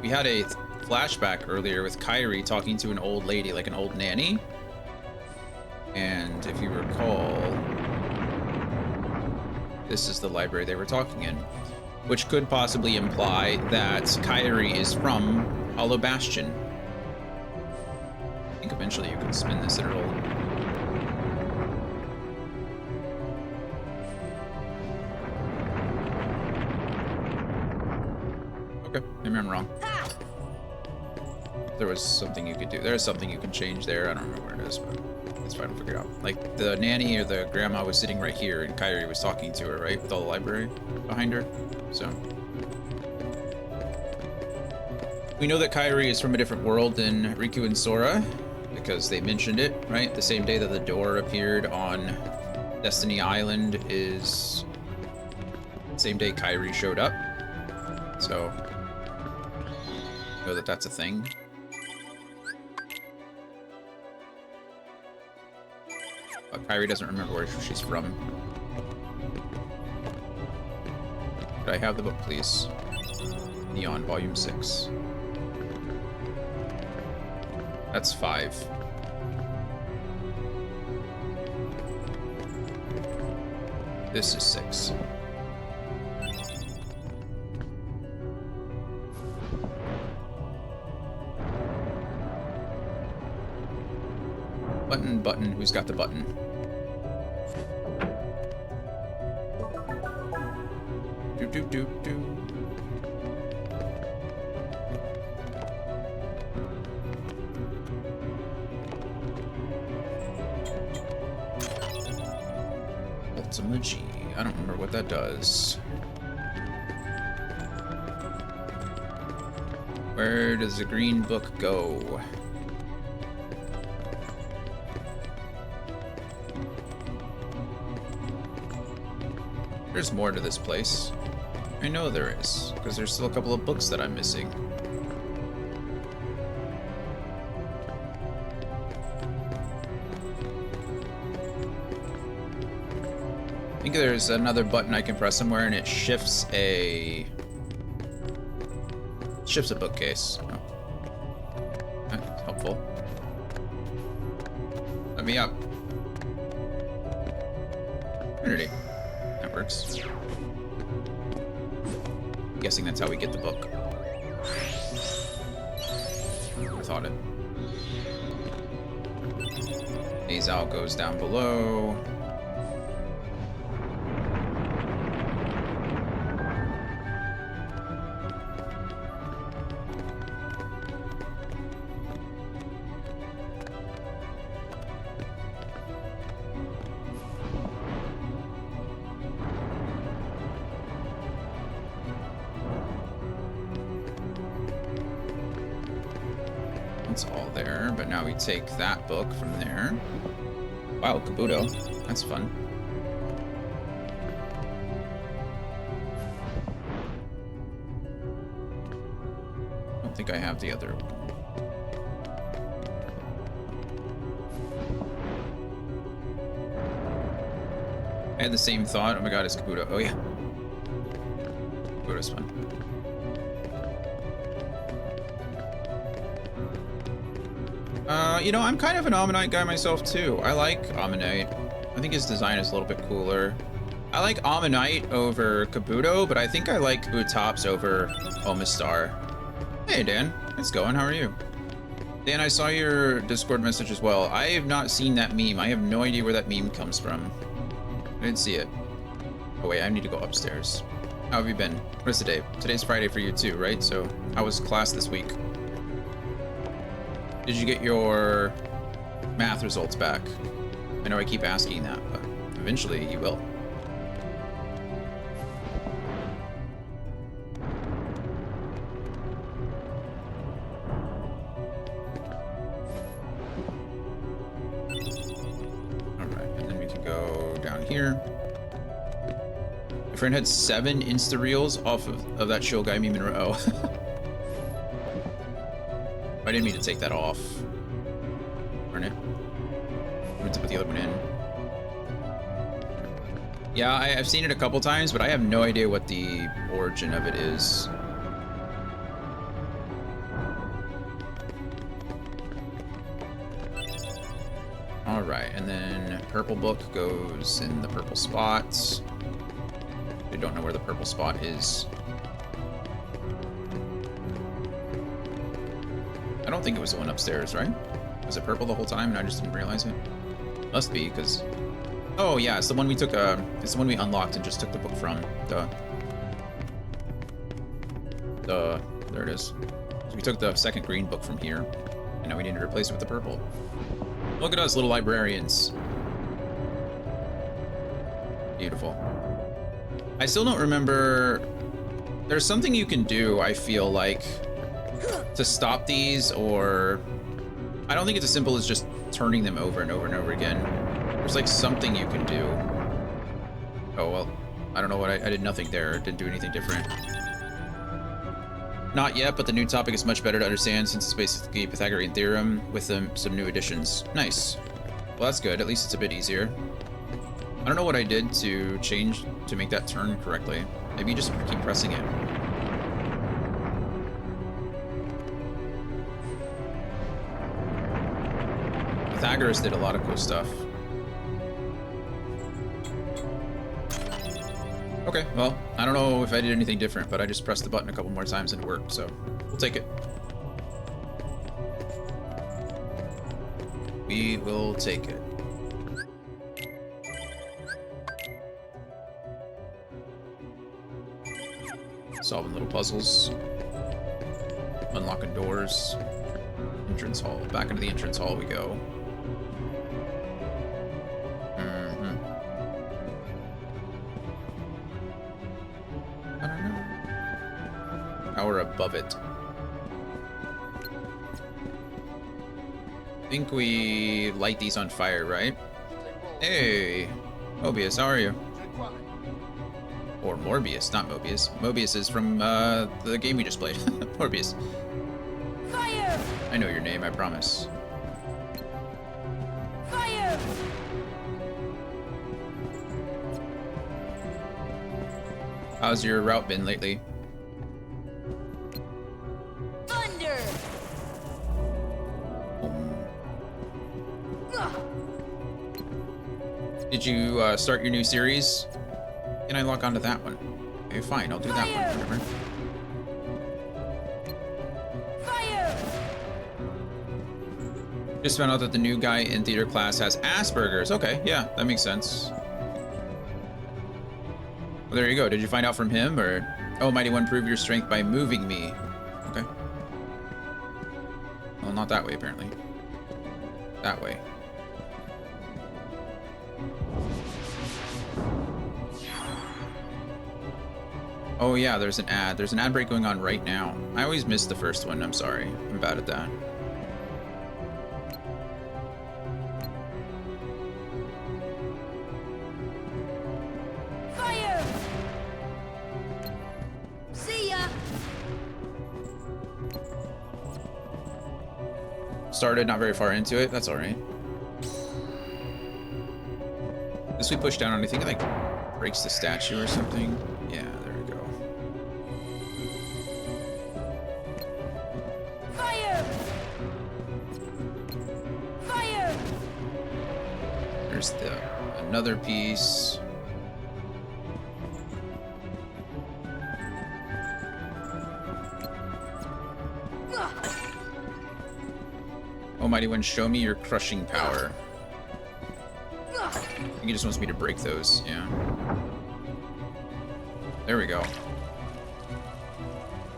we had a flashback earlier with Kairi talking to an old lady, like an old nanny. And if you recall, this is the library they were talking in, which could possibly imply that Kairi is from Hollow Bastion. I think eventually you can spin this and it'll... Okay, maybe I'm wrong. There was something you could do. There's something you can change there. I don't remember where it is, but it's fine. We'll figure it out. Like, the nanny or the grandma was sitting right here, and Kairi was talking to her, right? With all the library behind her. So. We know that Kairi is from a different world than Riku and Sora, because they mentioned it, right? The same day that the door appeared on Destiny Island is the same day Kairi showed up. So, know that that's a thing. But Kairi doesn't remember where she's from. Could I have the book, please? Neon, Volume 6. That's 5. This is 6. Button, who's got the button? Do. Ultima G. I don't remember what that does. Where does the green book go? There's more to this place. I know there is, because there's still a couple of books that I'm missing. I think there's another button I can press somewhere and it shifts a bookcase. Oh. That's helpful. Let me up. Trinity. That works. Guessing that's how we get the book. I thought it. Phase out goes down below. It's all there, but now we take that book from there. Wow, Kabuto. That's fun. I don't think I have the other one. I had the same thought. Oh my god, it's Kabuto. Oh yeah. Kabuto's fun. You know, I'm kind of an Ammonite guy myself, too. I like Ammonite. I think his design is a little bit cooler. I like Ammonite over Kabuto, but I think I like Kabutops over Omastar. Hey, Dan. It's going. How are you? Dan, I saw your Discord message as well. I have not seen that meme. I have no idea where that meme comes from. I didn't see it. Oh, wait. I need to go upstairs. How have you been? What is today? Today's Friday for you, too, right? So, how was class this week? Did you get your math results back? I know I keep asking that, but eventually you will. Alright, and then we can go down here. My friend had 7 Insta-reels off of that Shield Guy meme in a row. I didn't mean to take that off. Burn it. I meant to put the other one in. Yeah, I've seen it a couple times, but I have no idea what the origin of it is. Alright, and then purple book goes in the purple spots. I don't know where the purple spot is. I don't think it was the one upstairs, right? Was it purple the whole time and I just didn't realize it? Must be, because... Oh, yeah, it's the one we took, it's the one we unlocked and just took the book from. There it is. So we took the second green book from here, and now we need to replace it with the purple. Look at us, little librarians. Beautiful. I still don't remember... There's something you can do, I feel like, to stop these, or... I don't think it's as simple as just turning them over and over and over again. There's like something you can do. Oh, well, I don't know what I did nothing there. Didn't do anything different. Not yet, but the new topic is much better to understand since it's basically Pythagorean theorem with some new additions. Nice. Well, that's good. At least it's a bit easier. I don't know what I did to change to make that turn correctly. Maybe you just keep pressing it. Pythagoras did a lot of cool stuff. Okay, well, I don't know if I did anything different, but I just pressed the button a couple more times and it worked, so we'll take it. We will take it. Solving little puzzles. Unlocking doors. Entrance hall. Back into the entrance hall we go. I don't know. Now we're above it. think we light these on fire, right? Hey, Mobius, how are you? Or Morbius, not Mobius. Mobius is from the game we just played. Morbius. Fire! I know your name, I promise. Fire! How's your route been lately? Thunder! Did you start your new series? Can I log on to that one? Okay, fine, I'll do that one. Whatever. Fire! Just found out that the new guy in theater class has Asperger's. Okay, yeah, that makes sense. Well, there you go. Did you find out from him, or... Oh, Mighty One, prove your strength by moving me. Okay. Well, not that way, apparently. That way. Oh yeah, there's an ad. There's an ad break going on right now. I always miss the first one. I'm sorry. I'm bad at that. Fire! See ya! Started not very far into it. That's all right. This we push down on, I think it like breaks the statue or something. Yeah, there we go. Fire! Fire! There's another piece. Oh, Mighty One, show me your crushing power. I think he just wants me to break those, yeah. There we go.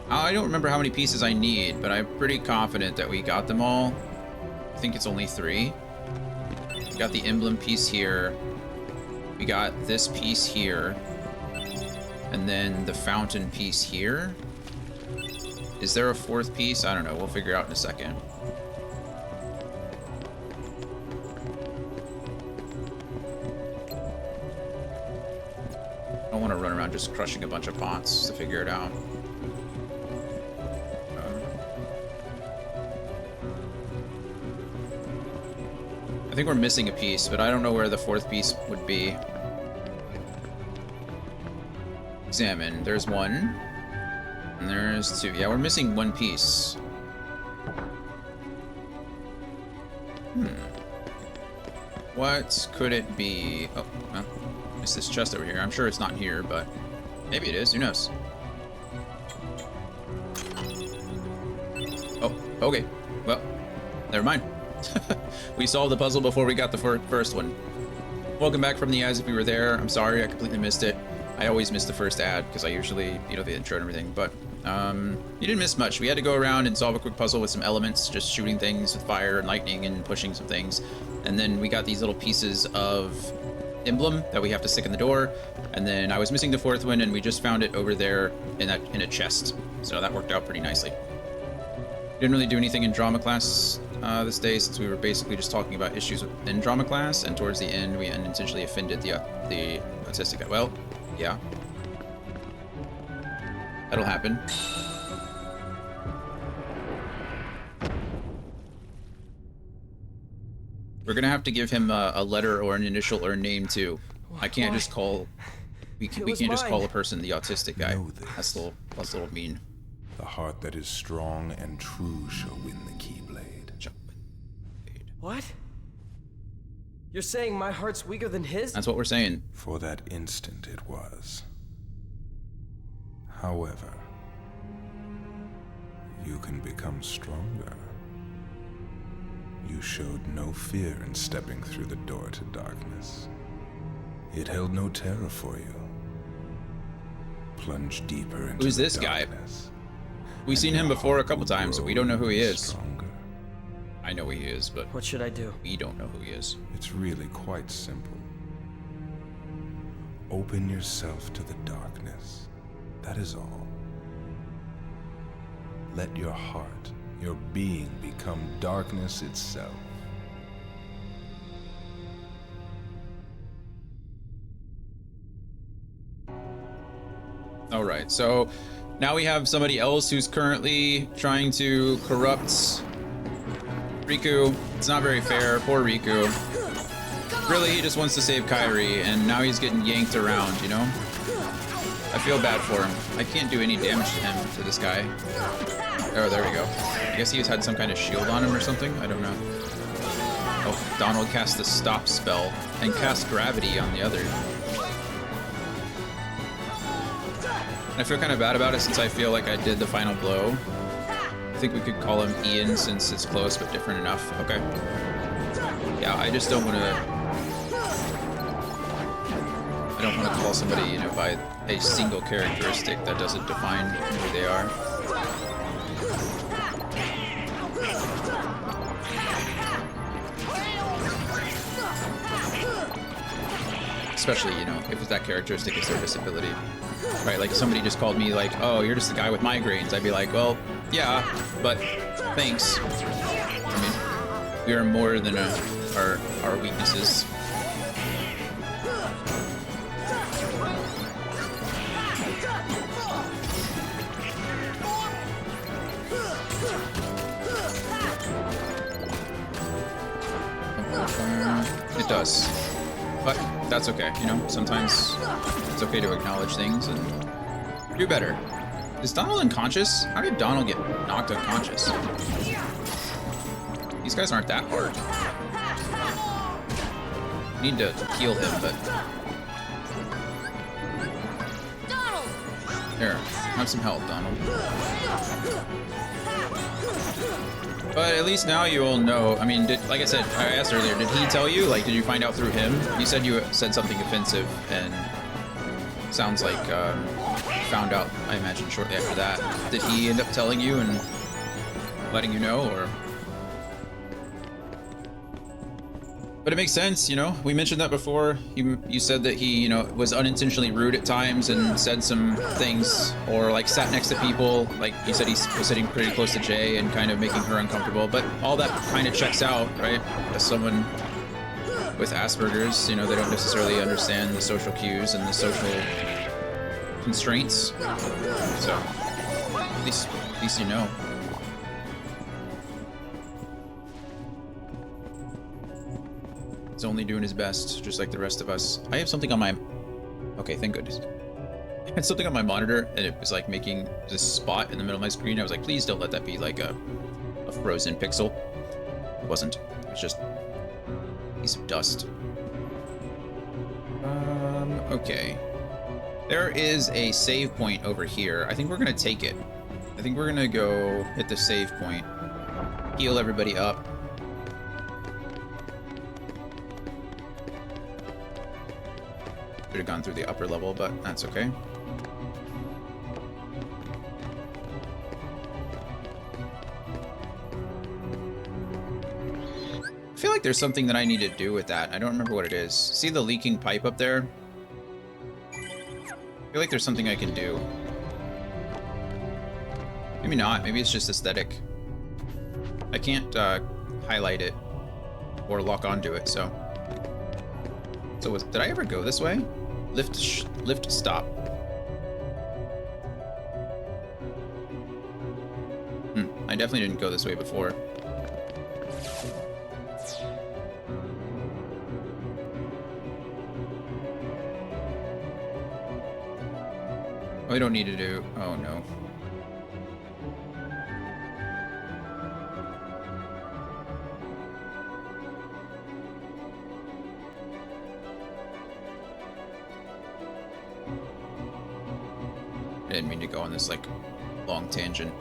I don't remember how many pieces I need, but I'm pretty confident that we got them all. I think it's only 3. We got the emblem piece here. We got this piece here. And then the fountain piece here. Is there a 4th piece? I don't know. We'll figure out in a second. I don't want to run around just crushing a bunch of pots to figure it out. I think we're missing a piece, but I don't know where the 4th piece would be. Examine. There's 1. And there's 2. Yeah, we're missing 1 piece. What could it be? Oh, well, it's this chest over here. I'm sure it's not here, but maybe it is. Who knows? Oh, okay. Well, never mind. We solved the puzzle before we got the first one. Welcome back from the As If We Were There. I'm sorry, I completely missed it. I always miss the first ad because I usually, the intro and everything, but you didn't miss much. We had to go around and solve a quick puzzle with some elements, just shooting things with fire and lightning and pushing some things. And then we got these little pieces of emblem that we have to stick in the door. And then I was missing the 4th one, and we just found it over there in a chest. So that worked out pretty nicely. Didn't really do anything in drama class this day, since we were basically just talking about issues in drama class, and towards the end we unintentionally offended the autistic guy. Well, yeah. That'll happen. We're gonna have to give him a letter or an initial or a name too. I can't just call. We can't just call a person the autistic guy. That's a little mean. The heart that is strong and true shall win the Keyblade. What? You're saying my heart's weaker than his? That's what we're saying. For that instant it was. However, you can become stronger. You showed no fear in stepping through the door to darkness. It held no terror for you. Plunge deeper into Who's the this guy? darkness, We've seen him before a couple times, but we don't know who he is. Stronger. I know who he is, but What should I do? we don't know who he is. It's really quite simple. Open yourself to the darkness. That is all. Let your heart, your being, become darkness itself. All right, so now we have somebody else who's currently trying to corrupt Riku. It's not very fair. Poor Riku. Really, he just wants to save Kairi, and now he's getting yanked around, you know? I feel bad for him. I can't do any damage to him, to this guy. Oh, there we go. I guess he's had some kind of shield on him or something. I don't know. Oh, Donald cast the stop spell and cast gravity on the other. And I feel kind of bad about it since I feel like I did the final blow. I think we could call him Ian since it's close but different enough. Okay. Yeah, I just don't want to... I don't want to call somebody, you know, by a single characteristic that doesn't define who they are. Especially, you know, if that characteristic is their disability. Right, like if somebody just called me like, oh, you're just the guy with migraines, I'd be like, well, yeah, but thanks. I mean, we are more than our weaknesses. It does. But that's okay, you know, sometimes it's okay to acknowledge things and do better. Is Donald unconscious? How did Donald get knocked unconscious? These guys aren't that hard. Need to heal him, but... Here, have some help, Donald. But at least now you all know. I mean, like I said, I asked earlier, did he tell you? Like, did you find out through him? You said you said something offensive, and sounds like found out, I imagine, shortly after that. Did he end up telling you and letting you know, or? But it makes sense, you know. We mentioned that before. You said that he, you know, was unintentionally rude at times and said some things, or like sat next to people. Like you said, he was sitting pretty close to Jay and kind of making her uncomfortable. But all that kind of checks out, right? As someone with Asperger's, you know, they don't necessarily understand the social cues and the social constraints. So at least you know. He's only doing his best, just like the rest of us. I have something on my... Okay, thank goodness. I had something on my monitor, and it was like making this spot in the middle of my screen. I was like, please don't let that be like a frozen pixel. It wasn't. It was just a piece of dust. Okay. There is a save point over here. I think we're gonna take it. I think we're gonna go hit the save point. Heal everybody up. Should have gone through the upper level, but that's okay. I feel like there's something that I need to do with that. I don't remember what it is. See the leaking pipe up there? I feel like there's something I can do. Maybe not. Maybe it's just aesthetic. I can't highlight it or lock onto it, so... So did I ever go this way? Lift stop. I definitely didn't go this way before. Oh, we don't need to do... Oh, no. I didn't mean to go on this, like, long tangent.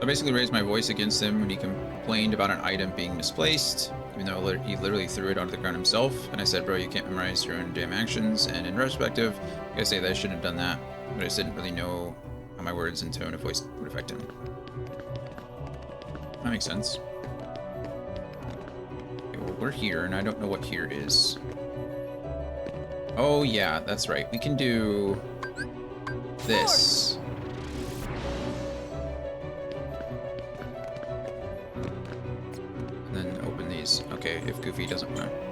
I basically raised my voice against him when he complained about an item being misplaced, even though he literally threw it onto the ground himself. And I said, bro, you can't memorize your own damn actions. And in retrospective, I gotta say that I shouldn't have done that. But I just didn't really know how my words and tone of voice would affect him. That makes sense. Okay, well, we're here, and I don't know what here is. Oh, yeah, that's right. We can do this. And then open these. Okay, if Goofy doesn't want to.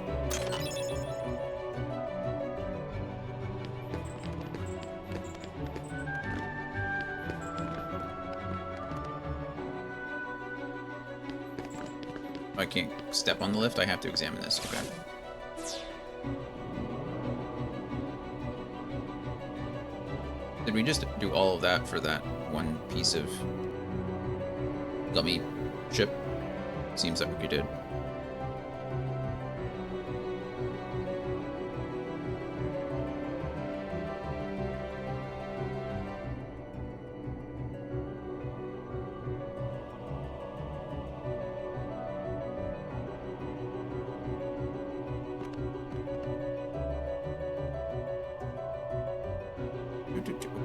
I can't step on the lift. I have to examine this. Okay. Did we just do all of that for that one piece of gummy ship? Seems like we did.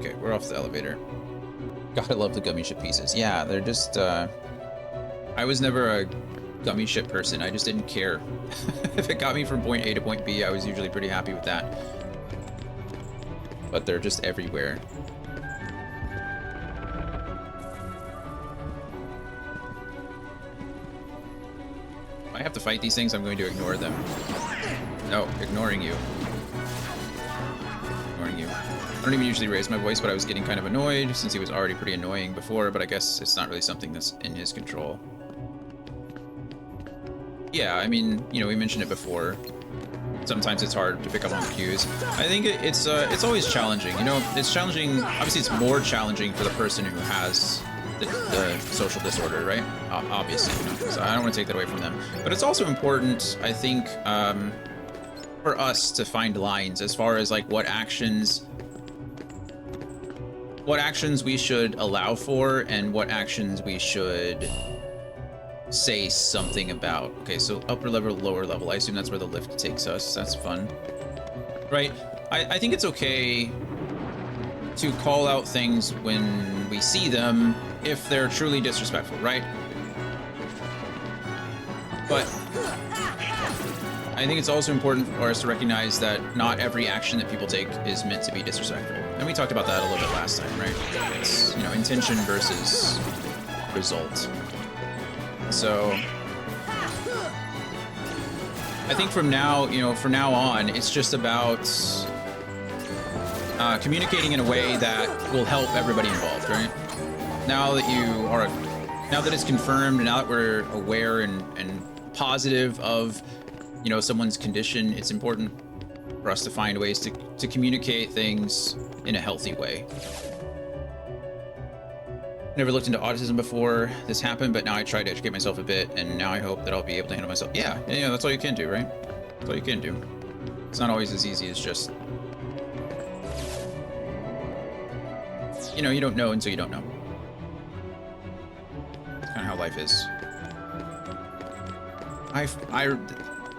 Okay, we're off the elevator. Gotta love the gummy ship pieces. Yeah, they're just, I was never a gummy ship person. I just didn't care. If it got me from point A to point B, I was usually pretty happy with that. But they're just everywhere. If I have to fight these things, I'm going to ignore them. No, ignoring you. Ignoring you. I don't even usually raise my voice, but I was getting kind of annoyed since he was already pretty annoying before, but I guess it's not really something that's in his control. Yeah, I mean, you know, we mentioned it before. Sometimes it's hard to pick up on cues. I think it's always challenging. You know, it's challenging. Obviously, it's more challenging for the person who has the social disorder, right? Obviously, you know, so I don't want to take that away from them. But it's also important, I think, for us to find lines as far as like what actions we should allow for and what actions we should say something about. Okay, so upper level, lower level. I assume that's where the lift takes us. That's fun. Right? I think it's okay to call out things when we see them if they're truly disrespectful, right? But I think it's also important for us to recognize that not every action that people take is meant to be disrespectful. And we talked about that a little bit last time, right? It's, you know, intention versus result. So I think from now, you know, from now on, it's just about communicating in a way that will help everybody involved, right? Now that it's confirmed, and now that we're aware and positive of, you know, someone's condition, it's important for us to find ways to communicate things in a healthy way. Never looked into autism before this happened, but now I try to educate myself a bit, and now I hope that I'll be able to handle myself. Yeah, that's all you can do, right? That's all you can do. It's not always as easy as just, you know, you don't know until you don't know. It's kind of how life is.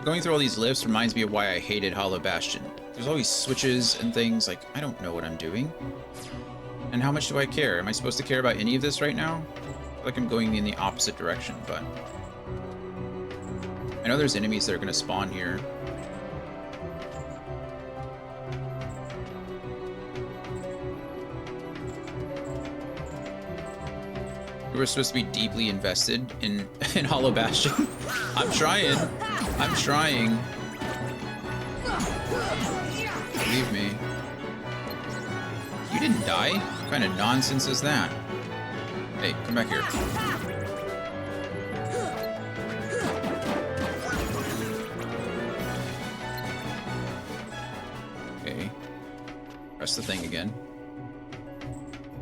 Going through all these lifts reminds me of why I hated Hollow Bastion. There's always switches and things, like, I don't know what I'm doing. And how much do I care? Am I supposed to care about any of this right now? I feel like I'm going in the opposite direction, but I know there's enemies that are going to spawn here. You were supposed to be deeply invested in Hollow Bastion. I'm trying. I'm trying. Believe me. You didn't die? What kind of nonsense is that? Hey, come back here. Okay. Press the thing again.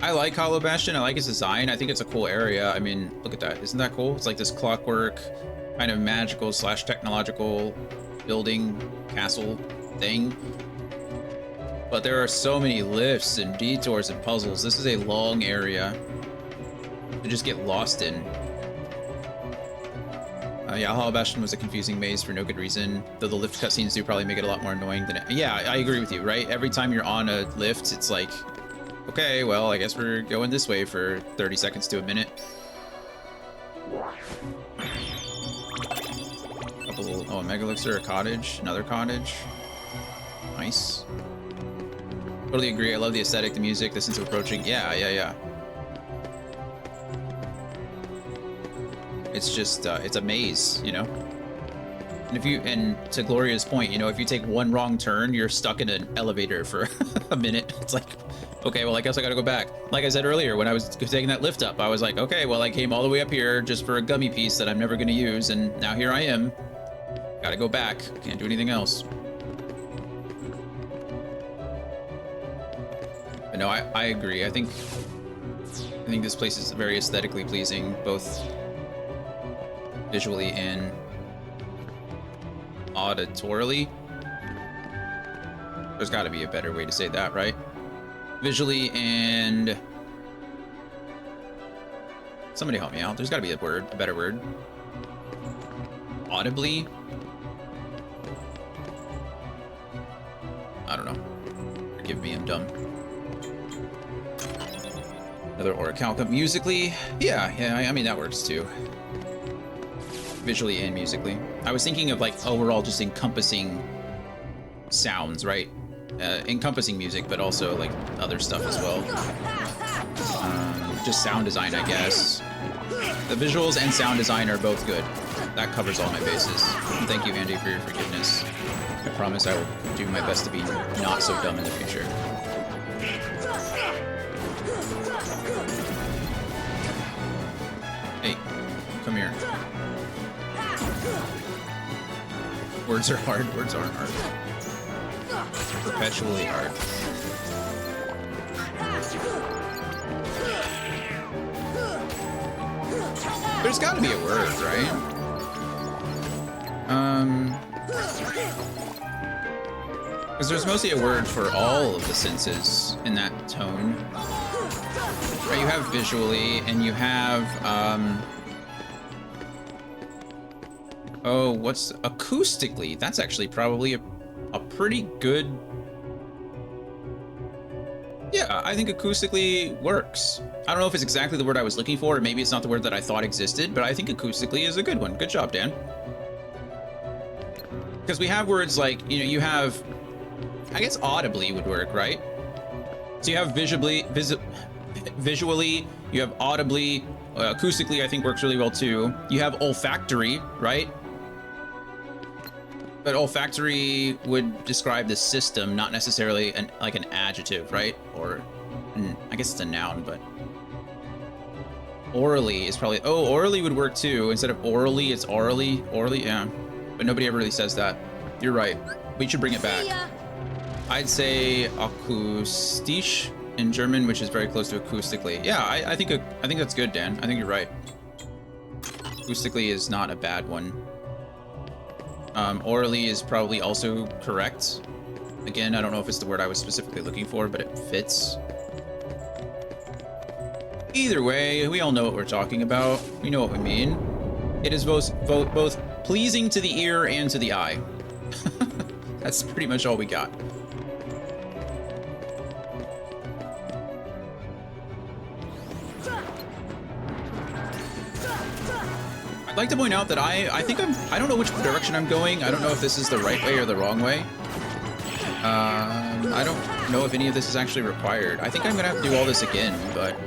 I like Hollow Bastion. I like its design. I think it's a cool area. I mean, look at that. Isn't that cool? It's like this clockwork, kind of magical / technological building castle thing. But there are so many lifts and detours and puzzles. This is a long area to just get lost in. Yeah, Hollow Bastion was a confusing maze for no good reason, though the lift cutscenes do probably make it a lot more annoying than it. Yeah, I agree with you, right? Every time you're on a lift, it's like, okay, well, I guess we're going this way for 30 seconds to a minute. Oh, a Mega Elixir, a cottage, another cottage. Nice. Totally agree. I love the aesthetic, the music, the sense of approaching. Yeah. It's just, it's a maze, you know? And to Gloria's point, you know, if you take one wrong turn, you're stuck in an elevator for a minute. It's like, Okay, well, I guess I gotta go back. Like I said earlier, when I was taking that lift up, I was like, okay, well, I came all the way up here just for a gummy piece that I'm never gonna use, and now here I am. Gotta go back. Can't do anything else. But no, I agree. I think this place is very aesthetically pleasing, both visually and auditorily. There's got to be a better way to say that, right? Visually and... Somebody help me out. There's got to be a better word. Audibly? I don't know. Forgive me, I'm dumb. Another orichalcum. Musically? Yeah, I mean, that works too. Visually and musically. I was thinking of like overall just encompassing sounds, right? Encompassing music, but also like other stuff as well. Just sound design, I guess. The visuals and sound design are both good. That covers all my bases. And thank you, Andy, for your forgiveness. I promise I will do my best to be not so dumb in the future. Hey, come here. Words are hard, words aren't hard. Perpetually hard. There's gotta be a word, right? Because there's mostly a word for all of the senses in that tone. Right, you have visually, and you have, oh, what's acoustically? That's actually probably a pretty good... Yeah, I think acoustically works. I don't know if it's exactly the word I was looking for, or maybe it's not the word that I thought existed, but I think acoustically is a good one. Good job, Dan. Because we have words like, you know, you have... I guess audibly would work, right? So you have visually, you have audibly, acoustically I think works really well too. You have olfactory, right? But olfactory would describe the system, not necessarily like an adjective, right? Or, I guess it's a noun, but... Orally is probably... Oh, orally would work too. Instead of orally, it's orally. Orally, yeah. But nobody ever really says that. You're right. We should bring it back. I'd say akustisch in German, which is very close to acoustically. Yeah, I think that's good, Dan. I think you're right. Acoustically is not a bad one. Orally is probably also correct. Again, I don't know if it's the word I was specifically looking for, but it fits. Either way, we all know what we're talking about. We know what we mean. It is both pleasing to the ear and to the eye. That's pretty much all we got. I'd like to point out that I don't know which direction I'm going. I don't know if this is the right way or the wrong way. I don't know if any of this is actually required. I think I'm gonna have to do all this again, but...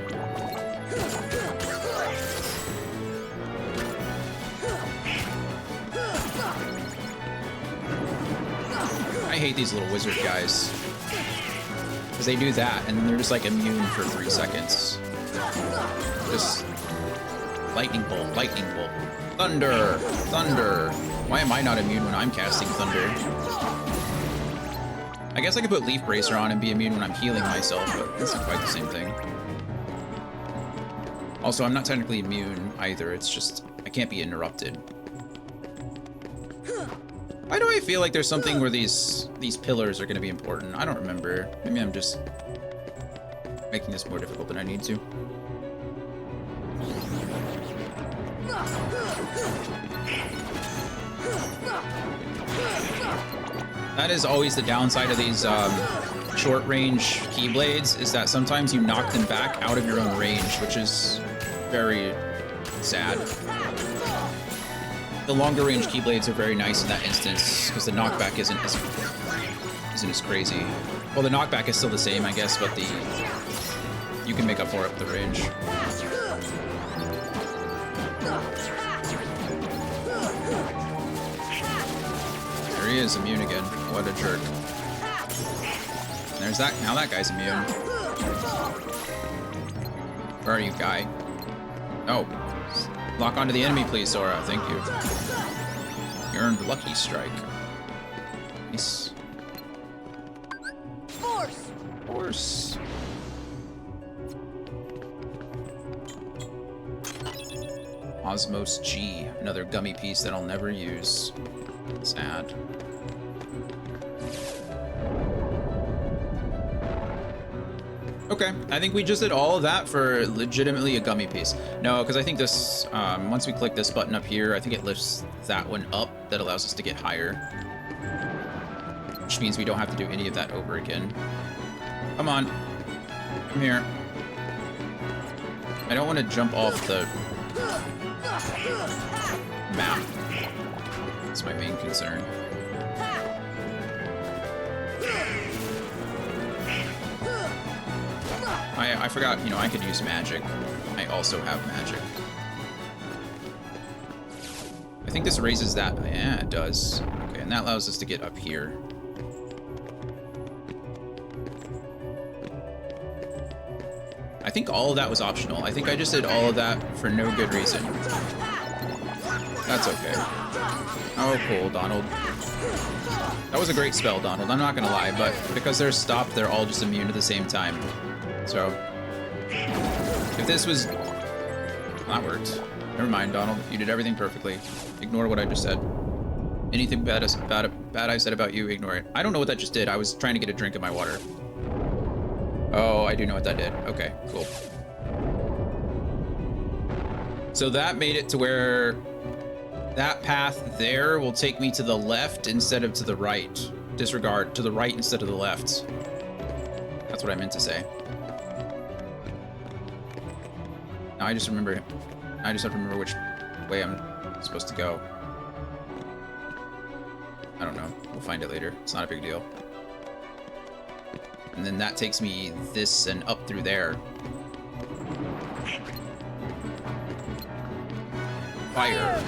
I hate these little wizard guys. Because they do that, and then they're just like immune for 3 seconds. Just... lightning bolt, lightning bolt. Thunder! Thunder! Why am I not immune when I'm casting thunder? I guess I could put Leaf Bracer on and be immune when I'm healing myself, but that's not quite the same thing. Also, I'm not technically immune either, it's just I can't be interrupted. Why do I feel like there's something where these pillars are going to be important? I don't remember. Maybe I'm just making this more difficult than I need to. That is always the downside of these short-range Keyblades, is that sometimes you knock them back out of your own range, which is very sad. The longer-range Keyblades are very nice in that instance, because the knockback isn't as crazy. Well, the knockback is still the same, I guess, but you can make up for it with the range. There he is, immune again. What a jerk. There's that. Now that guy's immune. Where are you, guy? Oh. Lock onto the enemy, please, Sora. Thank you. You earned Lucky Strike. Nice. Force! Force. Osmos G. Another gummy piece that I'll never use. Sad. Okay, I think we just did all of that for legitimately a gummy piece. No, because I think this, once we click this button up here, I think it lifts that one up. That allows us to get higher. Which means we don't have to do any of that over again. Come on. Come here. I don't want to jump off the map. That's my main concern. I forgot, you know, I could use magic. I also have magic. I think this raises that. Yeah, it does. Okay, and that allows us to get up here. I think all of that was optional. I think I just did all of that for no good reason. That's okay. Oh, cool, Donald. That was a great spell, Donald. I'm not gonna lie, but because they're stopped, they're all just immune at the same time. So, if this was... That worked. Never mind, Donald. You did everything perfectly. Ignore what I just said. Anything bad I said about you, ignore it. I don't know what that just did. I was trying to get a drink of my water. Oh, I do know what that did. Okay, cool. So that made it to where that path there will take me to the left instead of to the right. Disregard, to the right instead of the left. That's what I meant to say. Now I just remember, I just have to remember which way I'm supposed to go. I don't know. We'll find it later. It's not a big deal. And then that takes me this and up through there. Fire.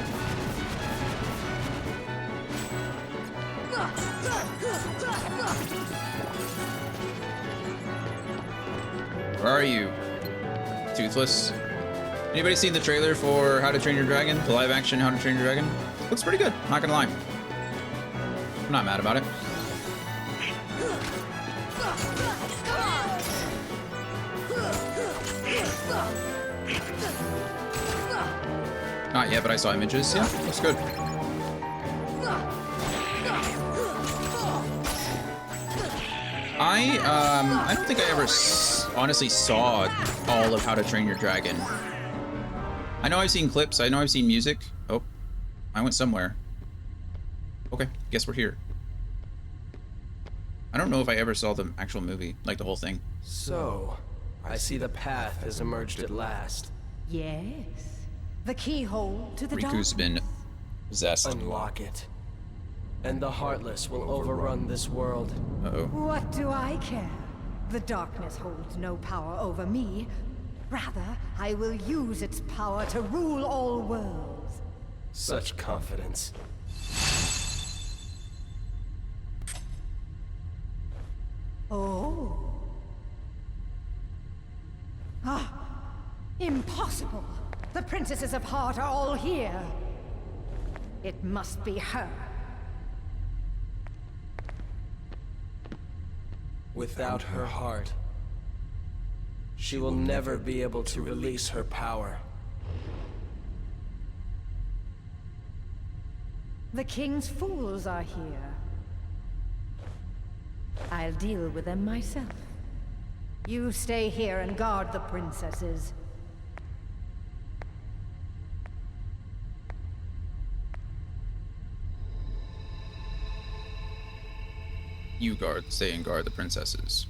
Where are you? Toothless? Anybody seen the trailer for How to Train Your Dragon? The live action How to Train Your Dragon? Looks pretty good, not gonna lie. I'm not mad about it. Not yet, but I saw images. Yeah, looks good. I don't think I ever honestly saw all of How to Train Your Dragon. I know I've seen clips. I know I've seen music. Oh, I went somewhere. Okay, guess we're here. I don't know if I ever saw the actual movie, like the whole thing. So, I see the path has emerged at last. Yes. The keyhole to the Riku's been possessed. Unlock it, and the Heartless will overrun this world. Uh-oh. What do I care? The darkness holds no power over me. Rather, I will use its power to rule all worlds. Such confidence. Oh. Ah, impossible. The princesses of Heart are all here. It must be her. Without her heart, she will never be able to release her power. The king's fools are here. I'll deal with them myself. You stay here and guard the princesses. You stay and guard the princesses.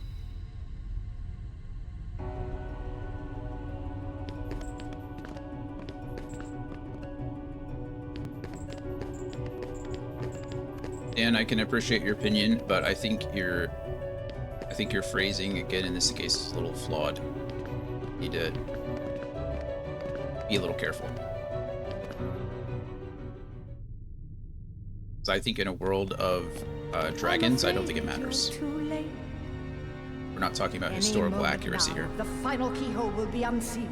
Dan, I can appreciate your opinion, but I think your phrasing again in this case is a little flawed. You need to be a little careful. So I think in a world of dragons, I don't think it matters. Too late. We're not talking about Any historical moment accuracy now, here. The final keyhole will be unsealed.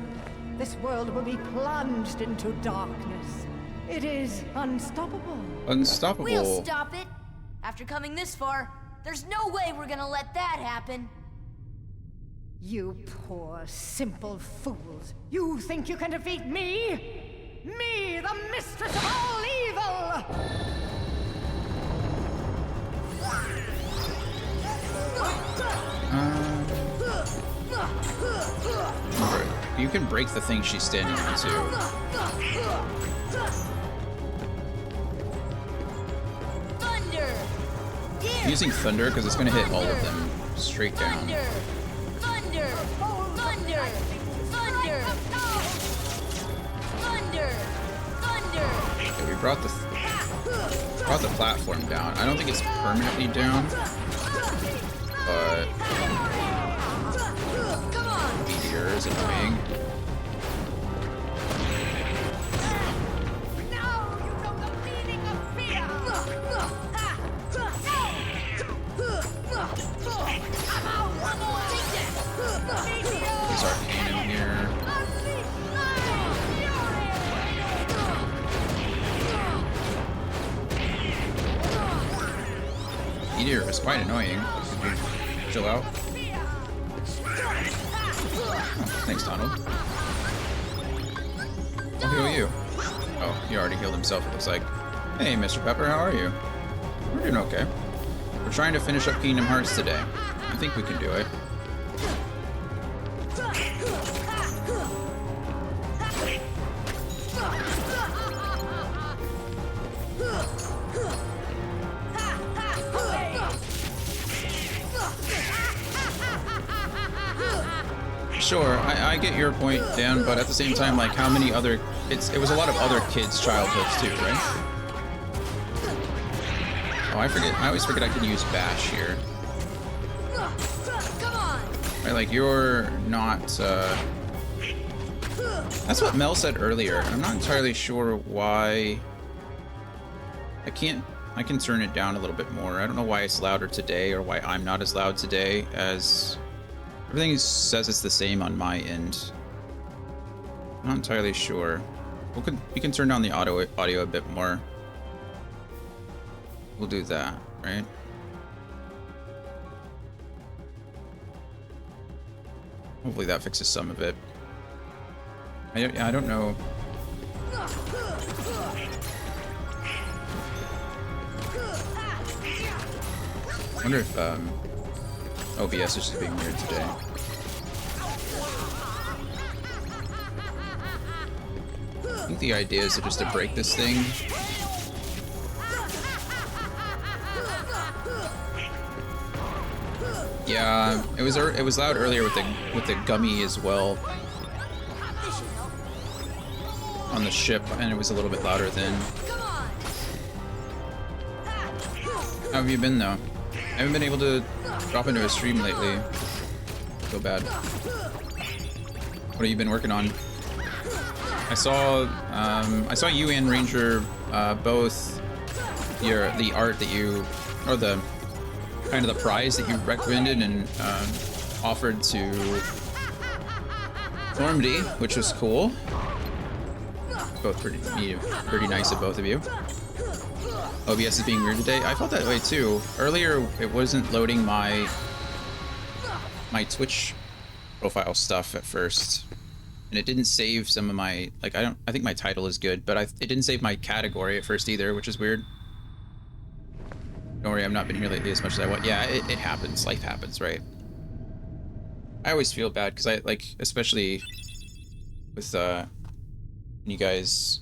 This world will be plunged into darkness. It is unstoppable. Unstoppable. We'll stop it. After coming this far, there's no way we're gonna let that happen. You poor, simple fools. You think you can defeat me? Me, the mistress of all evil! You can break the thing she's standing on too. Thunder! I'm using thunder because it's going to hit all of them straight down. Thunder! Thunder! Thunder! Thunder! Thunder! Thunder! Okay, we brought the platform down. I don't think it's permanently down, but meteor is annoying. There's arcane in here. Meteor is quite annoying. Could you chill out? Oh, thanks, Donald. I'll heal you. Oh, he already healed himself, it looks like. Hey, Mr. Pepper, how are you? We're doing okay. We're trying to finish up Kingdom Hearts today. I think we can do it. Sure, I get your point, Dan, but at the same time, like, how many other... It was a lot of other kids' childhoods, too, right? Oh, I forget. I always forget I can use Bash here. Right, like, you're not, That's what Mel said earlier. I'm not entirely sure why... I can turn it down a little bit more. I don't know why it's louder today, or why I'm not as loud today as... Everything says it's the same on my end. I'm not entirely sure. We can turn down the audio a bit more. We'll do that, right? Hopefully that fixes some of it. I don't know. I wonder if OBS is just being weird today. I think the idea is just to break this thing. Yeah, it was loud earlier with the gummy as well on the ship, and it was a little bit louder then. How have you been though? I haven't been able to drop into a stream lately. I feel bad. What have you been working on? I saw you and Ranger both the art that you, or the kind of the prize that you recommended and offered to Normandy, which was cool. Both pretty nice of both of you. OBS is being weird today. I felt that way too. Earlier, it wasn't loading my Twitch profile stuff at first, and it didn't save some of my, like, I think my title is good, but it didn't save my category at first either, which is weird. Don't worry, I've not been here lately as much as I want. Yeah, it happens. Life happens, right? I always feel bad because I, like, especially with you guys,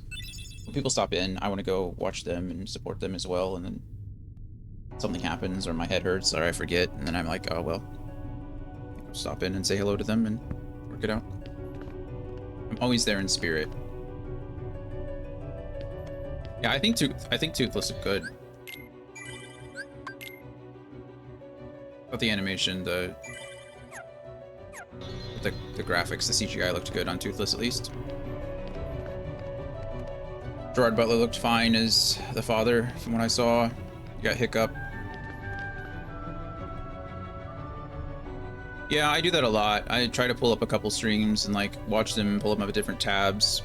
when people stop in, I want to go watch them and support them as well, and then something happens or my head hurts or I forget, and then I'm like, oh well, I'll stop in and say hello to them and work it out. I'm always there in spirit. Yeah, I think Toothless looked good. But the animation, the graphics, the CGI looked good on Toothless at least. Gerard Butler looked fine as the father from what I saw. You got Hiccup. Yeah, I do that a lot. I try to pull up a couple streams and like watch them pull up different tabs.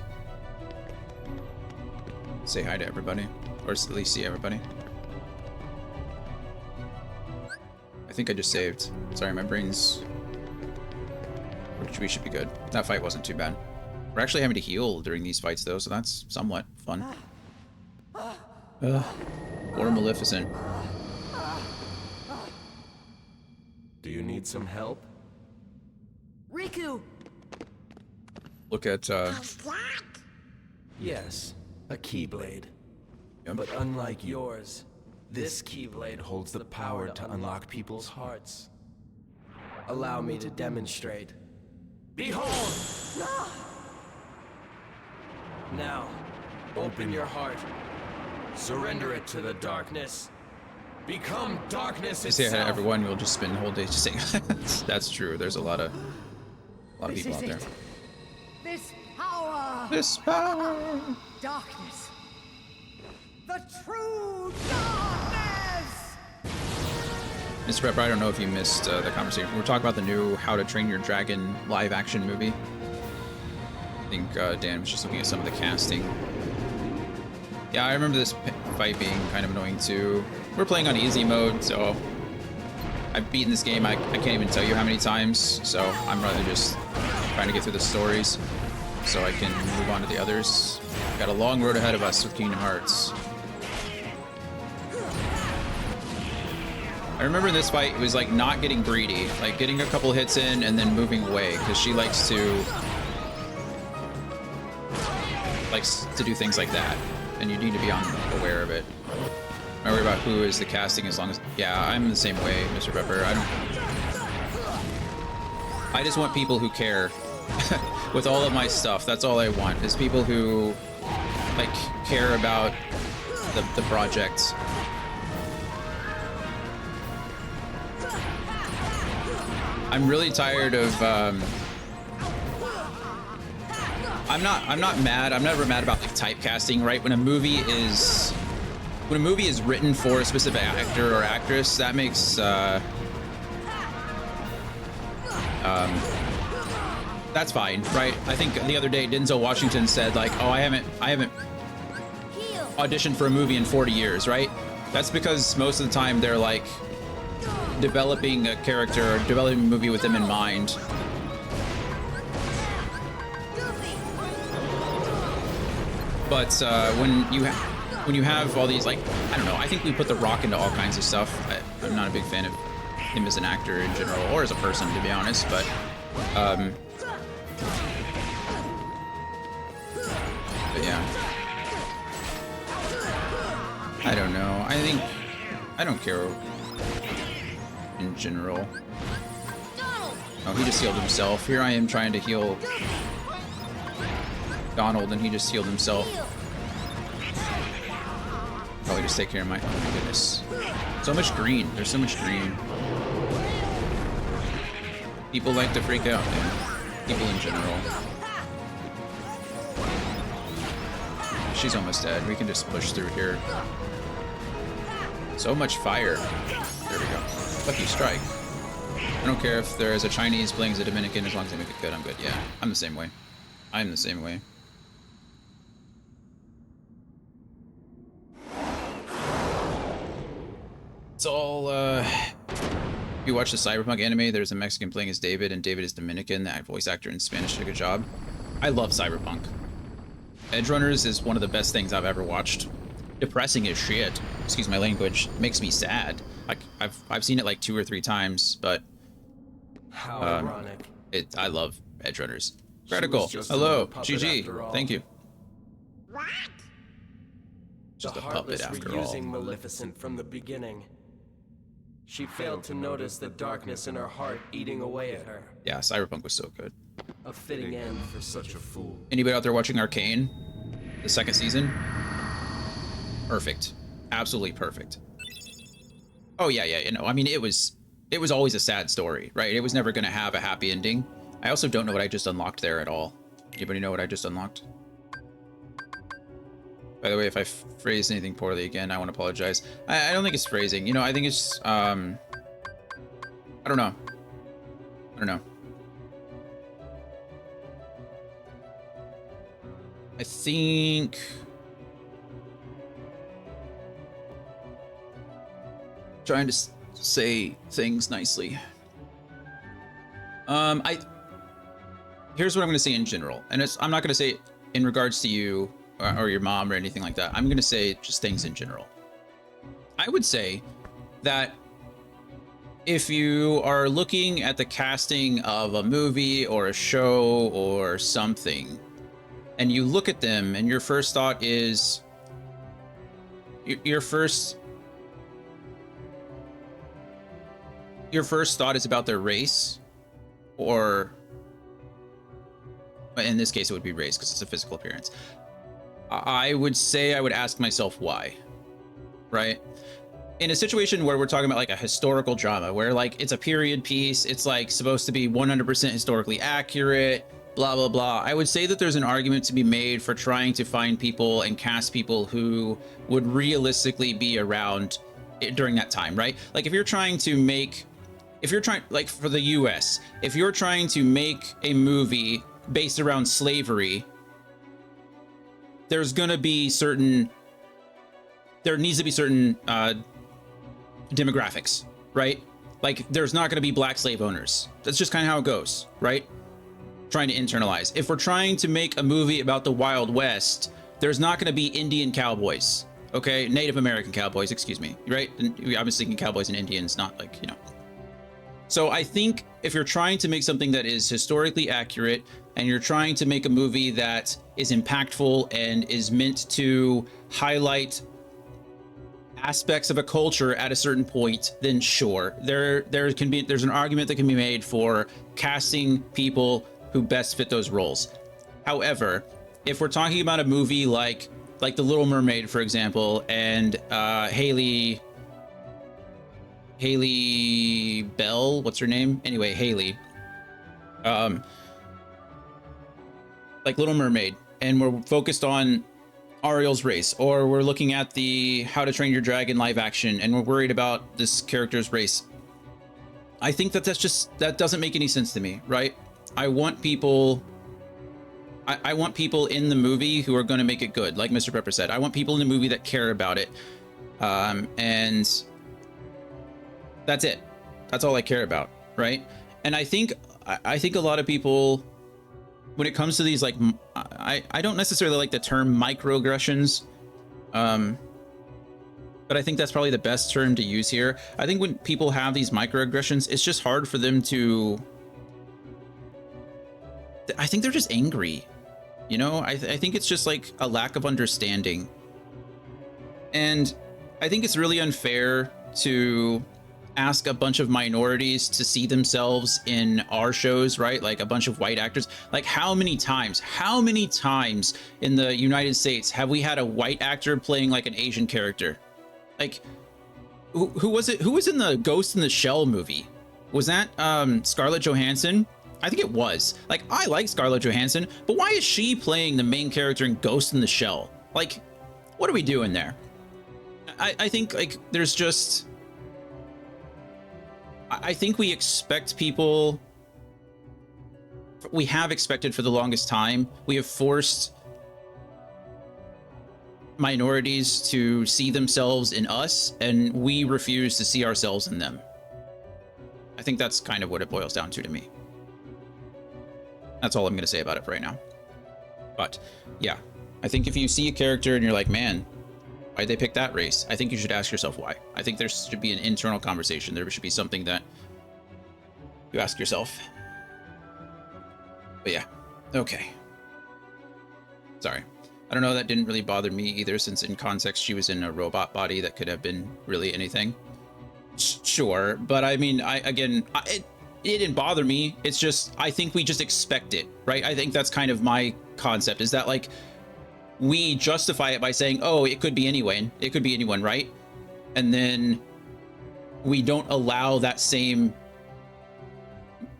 Say hi to everybody, or at least see everybody. I think I just saved. Sorry, my brain's... We should be good. That fight wasn't too bad. We're actually having to heal during these fights though, so that's somewhat fun. Poor Maleficent. Do you need some help? Riku! Look at, What's that? Yes, a Keyblade. Yep. But unlike yours, this Keyblade holds the power to unlock people's hearts. Allow me to demonstrate. Behold! Now, open your heart. Surrender it to the darkness. Become darkness say hi to itself! everyone, we'll just spend the whole day just saying that's true. There's a lot of This people is out there. it. This power. This power. Darkness. The true darkness! Mr. Pepper, I don't know if you missed the conversation. We're talking about the new How to Train Your Dragon live action movie. I think Dan was just looking at some of the casting. Yeah, I remember this fight being kind of annoying too. We're playing on easy mode, so I've beaten this game, I can't even tell you how many times, so I'm rather just trying to get through the stories so I can move on to the others. Got a long road ahead of us with Kingdom Hearts. I remember in this fight, it was like not getting greedy, like getting a couple hits in and then moving away, because she likes to do things like that, and you need to be aware of it. I worry about who is the casting as long as... Yeah, I'm the same way, Mr. Pepper. I just want people who care with all of my stuff. That's all I want, is people who like care about the project. I'm really tired of I'm not mad. I'm never mad about like typecasting, right? When a movie is written for a specific actor or actress, that makes that's fine, right? I think the other day Denzel Washington said like, "Oh, I haven't auditioned for a movie in 40 years," right? That's because most of the time they're like developing a character or developing a movie with them in mind. But when you have all these, like, I don't know, I think we put The Rock into all kinds of stuff. I'm not a big fan of him as an actor in general, or as a person, to be honest, but yeah. I don't know. I don't care in general. Oh, he just healed himself. Here I am trying to heal Donald, and he just healed himself. Probably just take care of my... Oh my goodness. So much green. There's so much green. People like to freak out, man. People in general. She's almost dead. We can just push through here. So much fire. There we go. Lucky strike. I don't care if there is a Chinese playing as a Dominican, as long as they make it good, I'm good. Yeah, I'm the same way. I'm the same way. It's all, if you watch the Cyberpunk anime, there's a Mexican playing as David, and David is Dominican. That voice actor in Spanish did a good job. I love Cyberpunk. Edgerunners is one of the best things I've ever watched. Depressing as shit. Excuse my language. Makes me sad. Like, I've seen it like 2 or 3 times, but How ironic. I love Edgerunners. Critical. Hello. GG. Thank you. What? Just The a puppet Heartless after were all. using Maleficent from the beginning. She failed to notice the darkness in her heart eating away at her. Yeah, Cyberpunk was so good. A fitting end for such a fool. Anybody out there watching Arcane? The 2nd season? Perfect. Absolutely perfect. Oh yeah, you know, I mean, it was always a sad story, right? It was never gonna have a happy ending. I also don't know what I just unlocked there at all. Anybody know what I just unlocked? By the way, if I phrased anything poorly again, I want to apologize. I don't think it's phrasing. You know, I think it's, I don't know. I don't know. I think trying to say things nicely. Here's what I'm going to say in general, and I'm not going to say it in regards to you or your mom or anything like that. I'm going to say just things in general. I would say that if you are looking at the casting of a movie or a show or something, and you look at them and your first thought is your first thought is about their race, or in this case it would be race because it's a physical appearance, I would say I would ask myself why, right? In a situation where we're talking about like a historical drama where like it's a period piece, it's like supposed to be 100% historically accurate, blah blah blah, I would say that there's an argument to be made for trying to find people and cast people who would realistically be around during that time, right? Like if you're trying like for the US, if you're trying to make a movie based around slavery, there needs to be certain demographics, right? Like there's not going to be black slave owners. That's just kind of how it goes, right? Trying to internalize. If we're trying to make a movie about the Wild West, there's not going to be Indian cowboys, okay? Native American cowboys, excuse me, right? And I was thinking cowboys and Indians, not like, you know. So I think if you're trying to make something that is historically accurate and you're trying to make a movie that is impactful and is meant to highlight aspects of a culture at a certain point, then sure, there's an argument that can be made for casting people who best fit those roles. However, if we're talking about a movie like The Little Mermaid, for example, and Haley Bell, what's her name? Anyway, Haley. Like Little Mermaid, and we're focused on Ariel's race, or we're looking at the How to Train Your Dragon live action, and we're worried about this character's race. I think that that doesn't make any sense to me, right? I want people in the movie who are going to make it good, like Mr. Pepper said. I want people in the movie that care about it, and that's it. That's all I care about, right? And I think a lot of people, when it comes to these, like, I don't necessarily like the term microaggressions, but I think that's probably the best term to use here. I think when people have these microaggressions, it's just hard for them to, I think they're just angry, you know? I think it's just like a lack of understanding. And I think it's really unfair to ask a bunch of minorities to see themselves in our shows, right? Like a bunch of white actors. Like how many times in the United States have we had a white actor playing like an Asian character? Like who was it? Who was in the Ghost in the Shell movie? Was that Scarlett Johansson? I think it was. Like, I like Scarlett Johansson, but why is she playing the main character in Ghost in the Shell? Like, what are we doing there? I think like there's just, I think we expect people, we have expected for the longest time, we have forced minorities to see themselves in us, and we refuse to see ourselves in them. I think that's kind of what it boils down to me. That's all I'm going to say about it for right now. But yeah, I think if you see a character and you're like, man, why'd they pick that race? I think you should ask yourself why. I think there should be an internal conversation. There should be something that you ask yourself. But yeah, okay. Sorry. I don't know, that didn't really bother me either, since in context she was in a robot body that could have been really anything. Sure, but I mean, it didn't bother me. It's just, I think we just expect it, right? I think that's kind of my concept, is that like, we justify it by saying, oh, it could be anyone. It could be anyone, right? And then we don't allow that same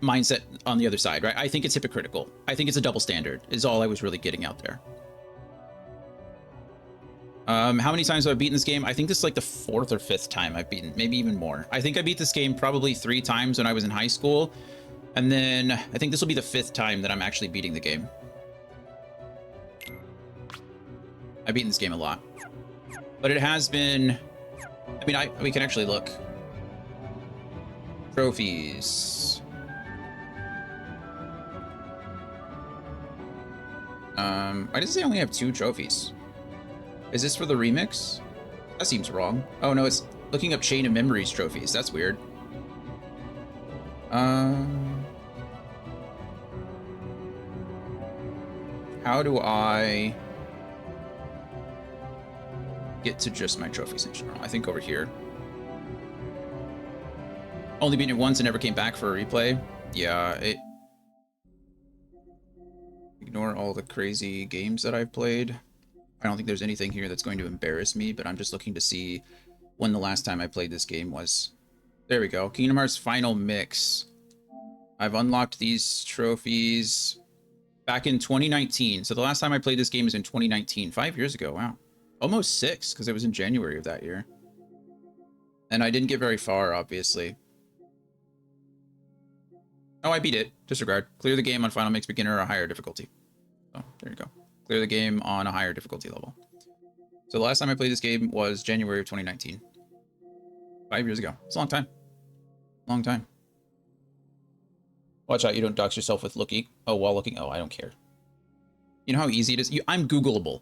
mindset on the other side, right? I think it's hypocritical. I think it's a double standard, is all I was really getting out there. How many times have I beaten this game? I think this is like the 4th or 5th time I've beaten, maybe even more. I think I beat this game probably 3 times when I was in high school. And then I think this will be the 5th time that I'm actually beating the game. I've beaten this game a lot. But it has been... I mean, we can actually look. Trophies. Why does it say I only have 2 trophies? Is this for the remix? That seems wrong. Oh no, it's looking up Chain of Memories trophies. That's weird. How do I get to just my trophies in general? I think over here. Only beaten it once and never came back for a replay. Yeah, ignore all the crazy games that I've played. I don't think there's anything here that's going to embarrass me, but I'm just looking to see when the last time I played this game was. There we go. Kingdom Hearts Final Mix. I've unlocked these trophies back in 2019. So the last time I played this game was in 2019, 5 years ago. Wow. Almost 6, because it was in January of that year. And I didn't get very far, obviously. Oh, I beat it. Disregard. Clear the game on Final Mix Beginner or a higher difficulty. Oh, there you go. Clear the game on a higher difficulty level. So the last time I played this game was January of 2019. 5 years ago. It's a long time. Long time. Watch out, you don't dox yourself with looking. Oh, while looking. Oh, I don't care. You know how easy it is? I'm Googleable.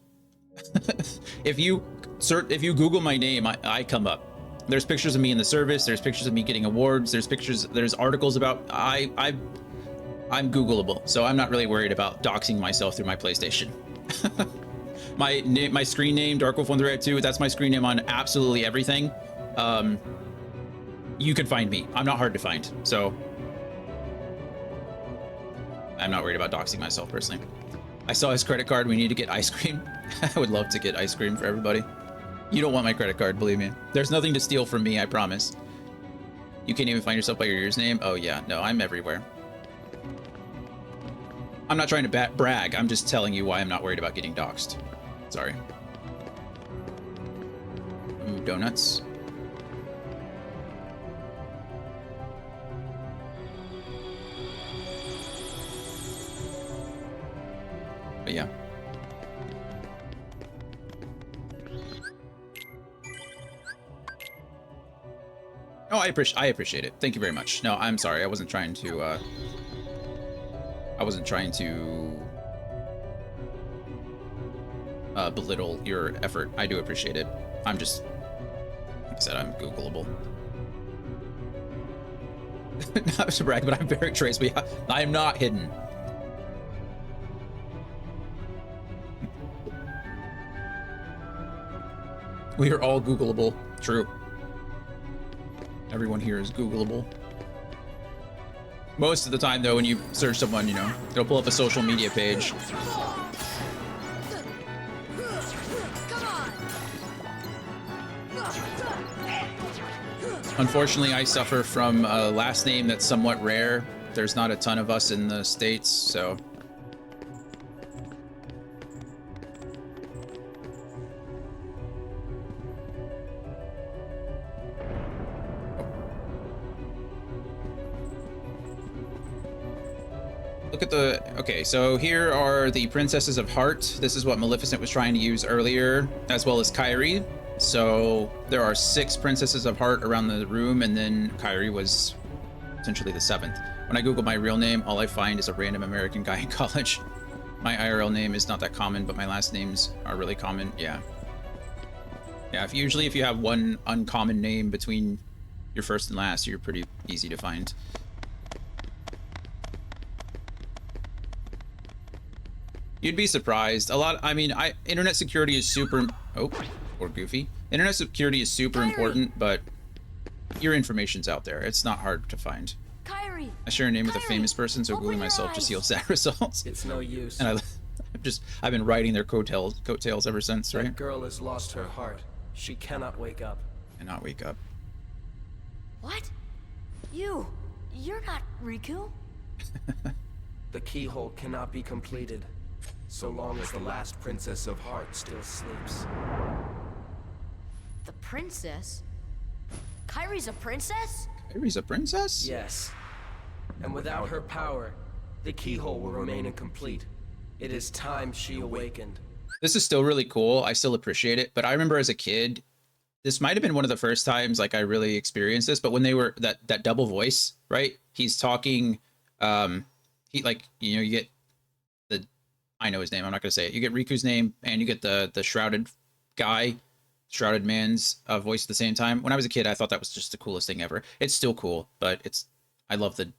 If you Google my name, I come up. There's pictures of me in the service. There's pictures of me getting awards. There's articles about. I'm Googleable, so I'm not really worried about doxing myself through my PlayStation. My screen name, Dark Wolf 1382. That's my screen name on absolutely everything. You can find me. I'm not hard to find, so I'm not worried about doxing myself personally. I saw his credit card. We need to get ice cream. I would love to get ice cream for everybody. You don't want my credit card, believe me. There's nothing to steal from me, I promise. You can't even find yourself by your username? Oh yeah, no, I'm everywhere. I'm not trying to brag. I'm just telling you why I'm not worried about getting doxxed. Sorry. Ooh, donuts. But yeah. Oh, I appreciate it. Thank you very much. No, I'm sorry. I wasn't trying to belittle your effort. I do appreciate it. I'm just, like I said, I'm Googleable. Not to brag, but I'm very traceable. I am not hidden. We are all Googleable. True. Everyone here is Googleable. Most of the time, though, when you search someone, you know, it'll pull up a social media page. Unfortunately, I suffer from a last name that's somewhat rare. There's not a ton of us in the States, so... Look at the... Okay, so here are the Princesses of Heart. This is what Maleficent was trying to use earlier, as well as Kairi. So there are 6 Princesses of Heart around the room, and then Kairi was essentially the 7th. When I Google my real name, all I find is a random American guy in college. My IRL name is not that common, but my last names are really common. Yeah. Yeah, usually if you have one uncommon name between your first and last, you're pretty easy to find. You'd be surprised. I mean, internet security is super... Oh, or goofy. Internet security is super important, but your information's out there. It's not hard to find. Kairi! I share a name with a famous person, so Googling myself just yields sad results. It's no use. And I've been riding their coattails ever since, right? That girl has lost her heart. She cannot wake up. Cannot wake up. What? You're not Riku? The keyhole cannot be completed so long as the last Princess of Heart still sleeps. The princess? Kairi's a princess? Kairi's a princess? Yes. And without her power, the keyhole will remain incomplete. It is time she awakened. This is still really cool. I still appreciate it. But I remember as a kid, this might have been one of the first times like I really experienced this. But when they were that double voice, right? He's talking. He like, you know, you get the, I know his name. I'm not gonna say it. You get Riku's name and you get the shrouded guy, shrouded man's voice at the same time. When I was a kid, I thought that was just the coolest thing ever. It's still cool, but I love the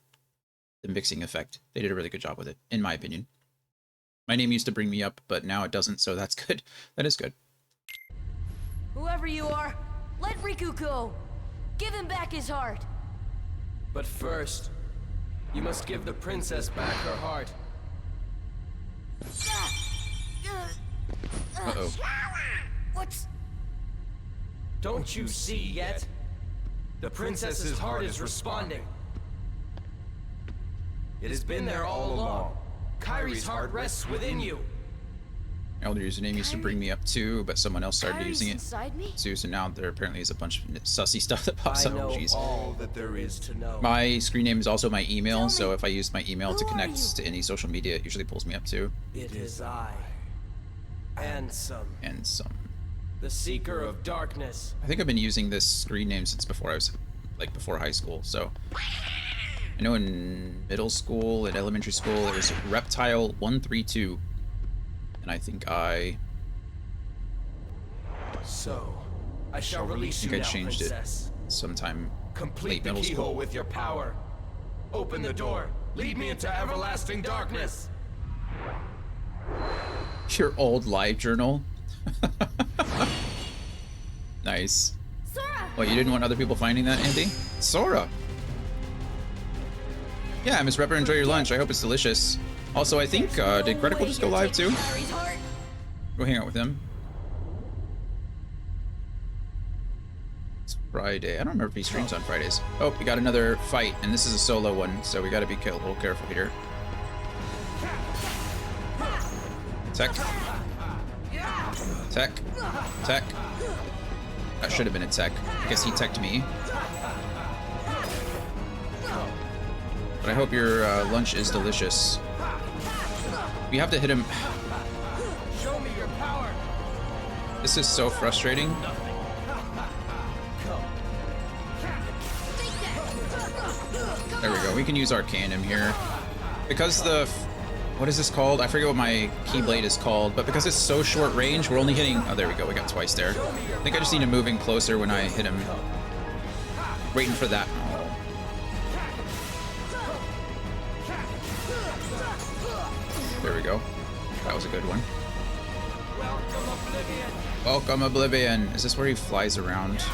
mixing effect. They did a really good job with it, in my opinion. My name used to bring me up, but now it doesn't, so that's good. That is good. Whoever you are, let Riku go. Give him back his heart. But first, you must give the princess back her heart. Uh-oh. What's... Don't you see yet? The princess's heart is responding. It has been there all along. Kairi's heart rests within you. Elder username used to bring me up too, but someone else started Kairi's using it inside me? too, so now there apparently is a bunch of sussy stuff that pops I up. know Jeez. all that there is to know. My screen name is also my email, Tell so me, if I use my email to who are connect you? to any social media, it usually pulls me up too. It is I, Ansem, And some. the Seeker of Darkness. I think I've been using this screen name since before I was, like, before high school, so. I know in middle school and elementary school it was Reptile132. And I think So, I shall release you I now, changed princess. it sometime Complete late the middle keyhole school. with your power. Open the door. Lead me into everlasting darkness. Your old live journal. Nice. Sora! What, you didn't want other people finding that, Andy? Sora! Yeah, Miss Repper, enjoy your lunch. I hope it's delicious. Also, I think, did Critical just go live too? Kairi's heart. Go hang out with him. It's Friday. I don't remember if he streams on Fridays. Oh, we got another fight, and this is a solo one, so we gotta be a little careful here. Tech. Tech. Tech. That should have been a tech. I guess he teched me. But I hope your lunch is delicious. We have to hit him. Show me your power. This is so frustrating. There we go. We can use Arcanum here. Because the... What is this called? I forget what my Keyblade is called, but because it's so short range, we're only hitting... Oh, there we go. We got twice there. I think I just need to move in closer when I hit him. Waiting for that. Oh. There we go. That was a good one. Welcome, Oblivion. Welcome, Oblivion. Is this where he flies around?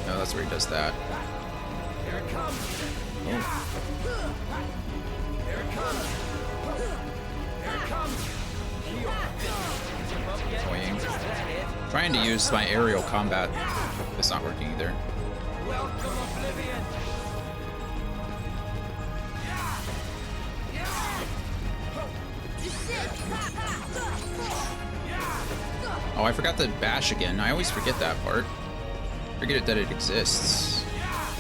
No, that's where he does that. Here it comes. Oh. Here it comes. Here it comes. Annoying. Trying to use my aerial combat. It's not working either. Welcome, Oblivion. Oh, I forgot the bash again. I always forget that part. Forget that it exists.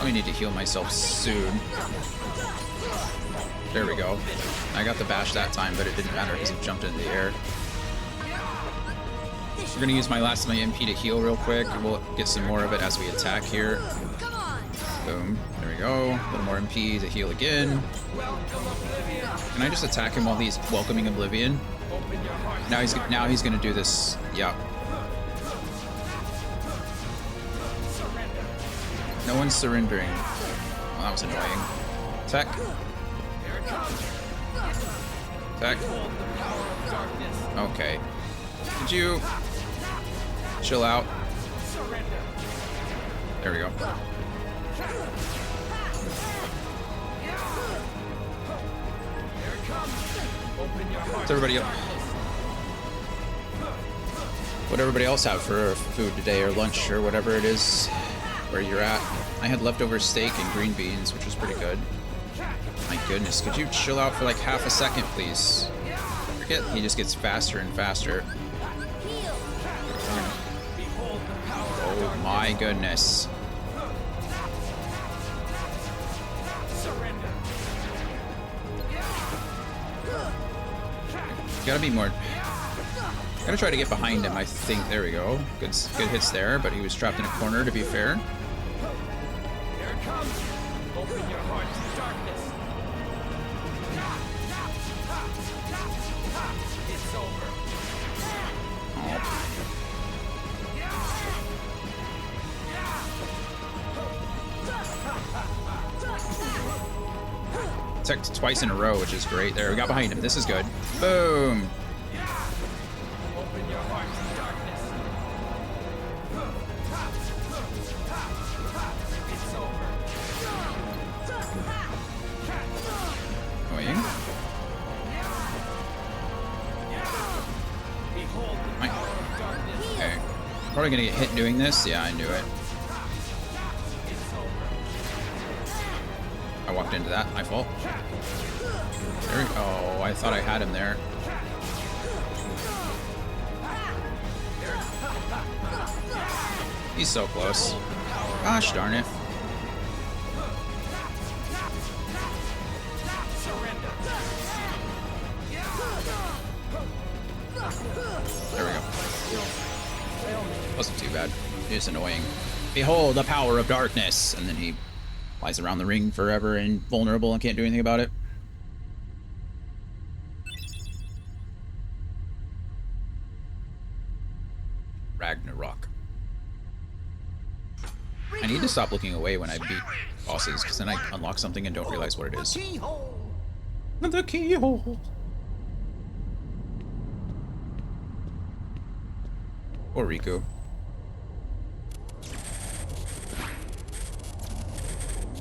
I need to heal myself soon. There we go. I got the bash that time, but it didn't matter because it jumped into the air. We're gonna use my last of my MP to heal real quick. We'll get some more of it as we attack here. Boom. There we go. A little more MP to heal again. Can I just attack him while he's welcoming Oblivion? Now he's gonna do this. Yeah. No one's surrendering. Well, that was annoying. Tech. Tech. Okay. Could you chill out? There we go. What's everybody else? What everybody else have for food today or lunch or whatever it is where you're at? I had leftover steak and green beans, which was pretty good. My goodness, could you chill out for like half a second, please? Forget he just gets faster and faster. Oh my goodness. Gotta be more. Gotta try to get behind him. I think. There we go. Good hits there, but he was trapped in a corner. To be fair. Here it comes. Open your heart to darkness. It's over. Attacked twice in a row, which is great. There, we got behind him. This is good. Boom. Open your heart to darkness. It's over. Annoying. Behold the power of darkness. Okay. Probably gonna get hit doing this. Yeah, I knew it. I walked into that. My fault. There we go. Oh, I thought I had him there. He's so close. Gosh darn it. There we go. Wasn't too bad. It's annoying. Behold the power of darkness. And then he flies around the ring forever and vulnerable and can't do anything about it. Ragnarok. I need to stop looking away when I beat bosses, because then I unlock something and don't realize what it is. Keyhole. The keyhole. Or Riku.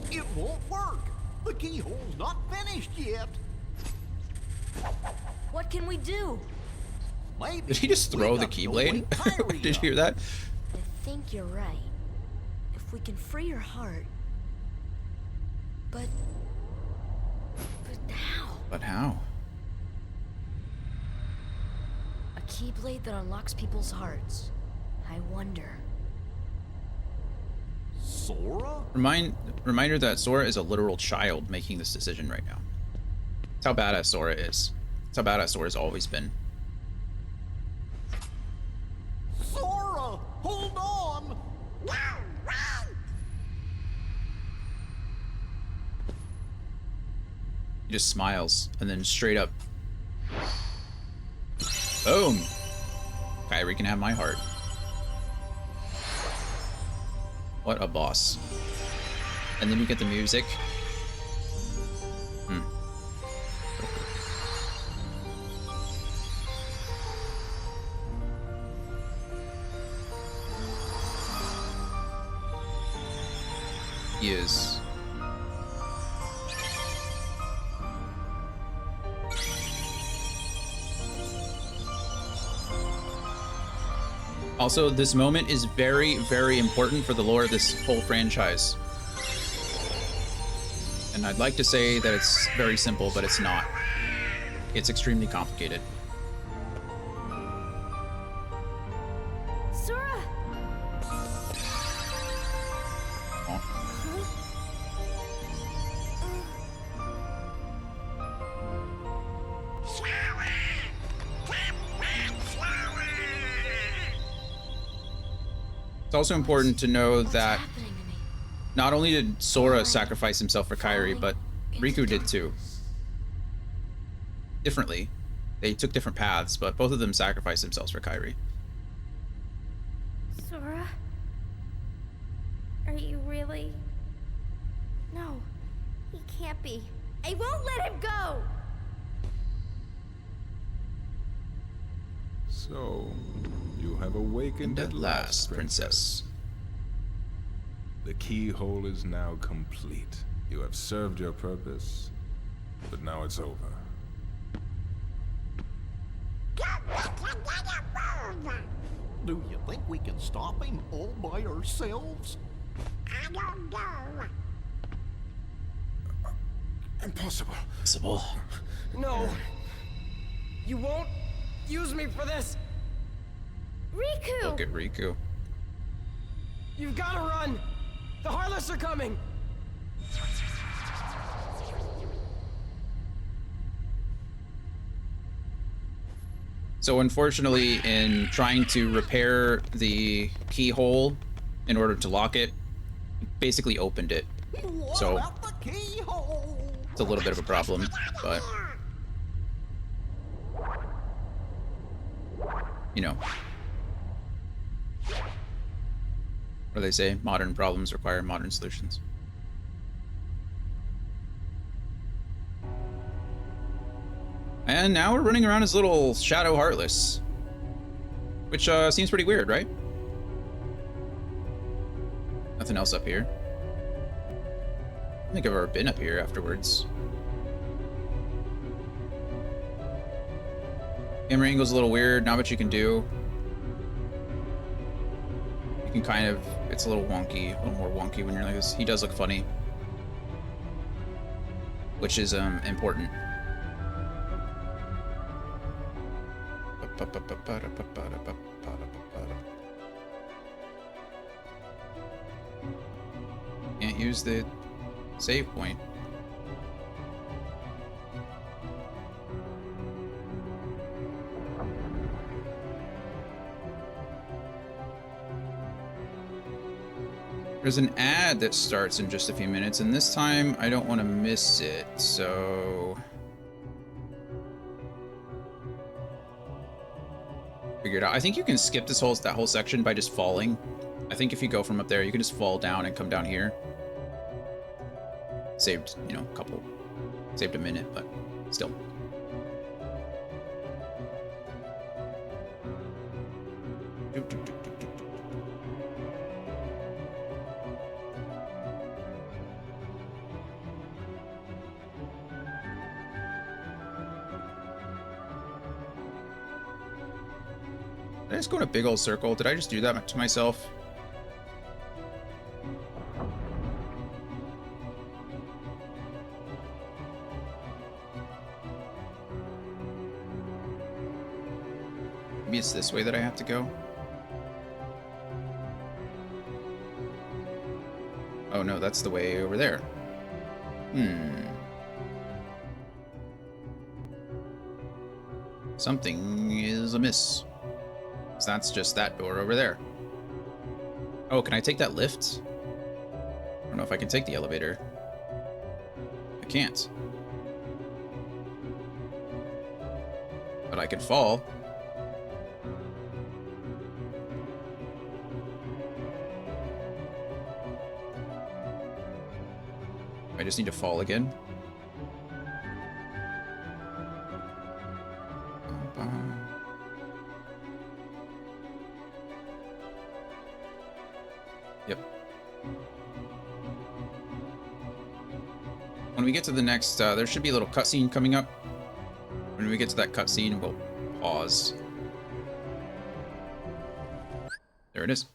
It won't work. The keyhole's not finished yet. What can we do? Maybe Did he just throw we the got to Keyblade? wake Kairi Did you up. hear that? I think you're right. If we can free her heart. But how? But how? A keyblade that unlocks people's hearts. I wonder. Sora? Reminder that Sora is a literal child making this decision right now. That's how badass Sora is. That's how badass Sora's always been. Sora! Hold on! No, run! He just smiles and then straight up. Boom! Kairi can have my heart. What a boss. And then you get the music. He is. Also, this moment is very, very important for the lore of this whole franchise. And I'd like to say that it's very simple, but it's not. It's extremely complicated. Sora! Oh. It's also important to know that Happening to me. not only did Sora sacrifice himself for Kairi, but Riku did too. Differently. They took different paths, but both of them sacrificed themselves for Kairi. Sora? Are you really? No, he can't be. I won't let him go! So, you have awakened And at last, Princess. The keyhole is now complete. You have served your purpose, but now it's over. Don't make another move! Do you think we can stop him all by ourselves? I don't know. Impossible. Possible. No. You won't use me for this. Riku! Look at Riku. You've got to run. The Heartless are coming. So unfortunately, in trying to repair the keyhole in order to lock it, basically opened it. So it's a little bit of a problem, but you know, what do they say? Modern problems require modern solutions. And now we're running around as little Shadow Heartless, which seems pretty weird, right? Nothing else up here. I don't think I've ever been up here afterwards. Camera angle's a little weird, not much you can do. You can kind of, it's a little wonky, a little more wonky when you're like this. He does look funny, which is important. Can't use the save point. There's an ad that starts in just a few minutes, and this time I don't want to miss it, so... Figure it out. I think you can skip this that whole section by just falling. I think if you go from up there, you can just fall down and come down here. Saved, you know, saved a minute, but still. Did I just go in a big old circle? Did I just do that to myself? Maybe it's this way that I have to go. Oh no, that's the way over there. Something is amiss. So that's just that door over there. Oh, can I take that lift? I don't know if I can take the elevator. I can't. But I can fall. I just need to fall again. Yep. When we get to the next, there should be a little cutscene coming up. When we get to that cutscene, we'll pause. There it is.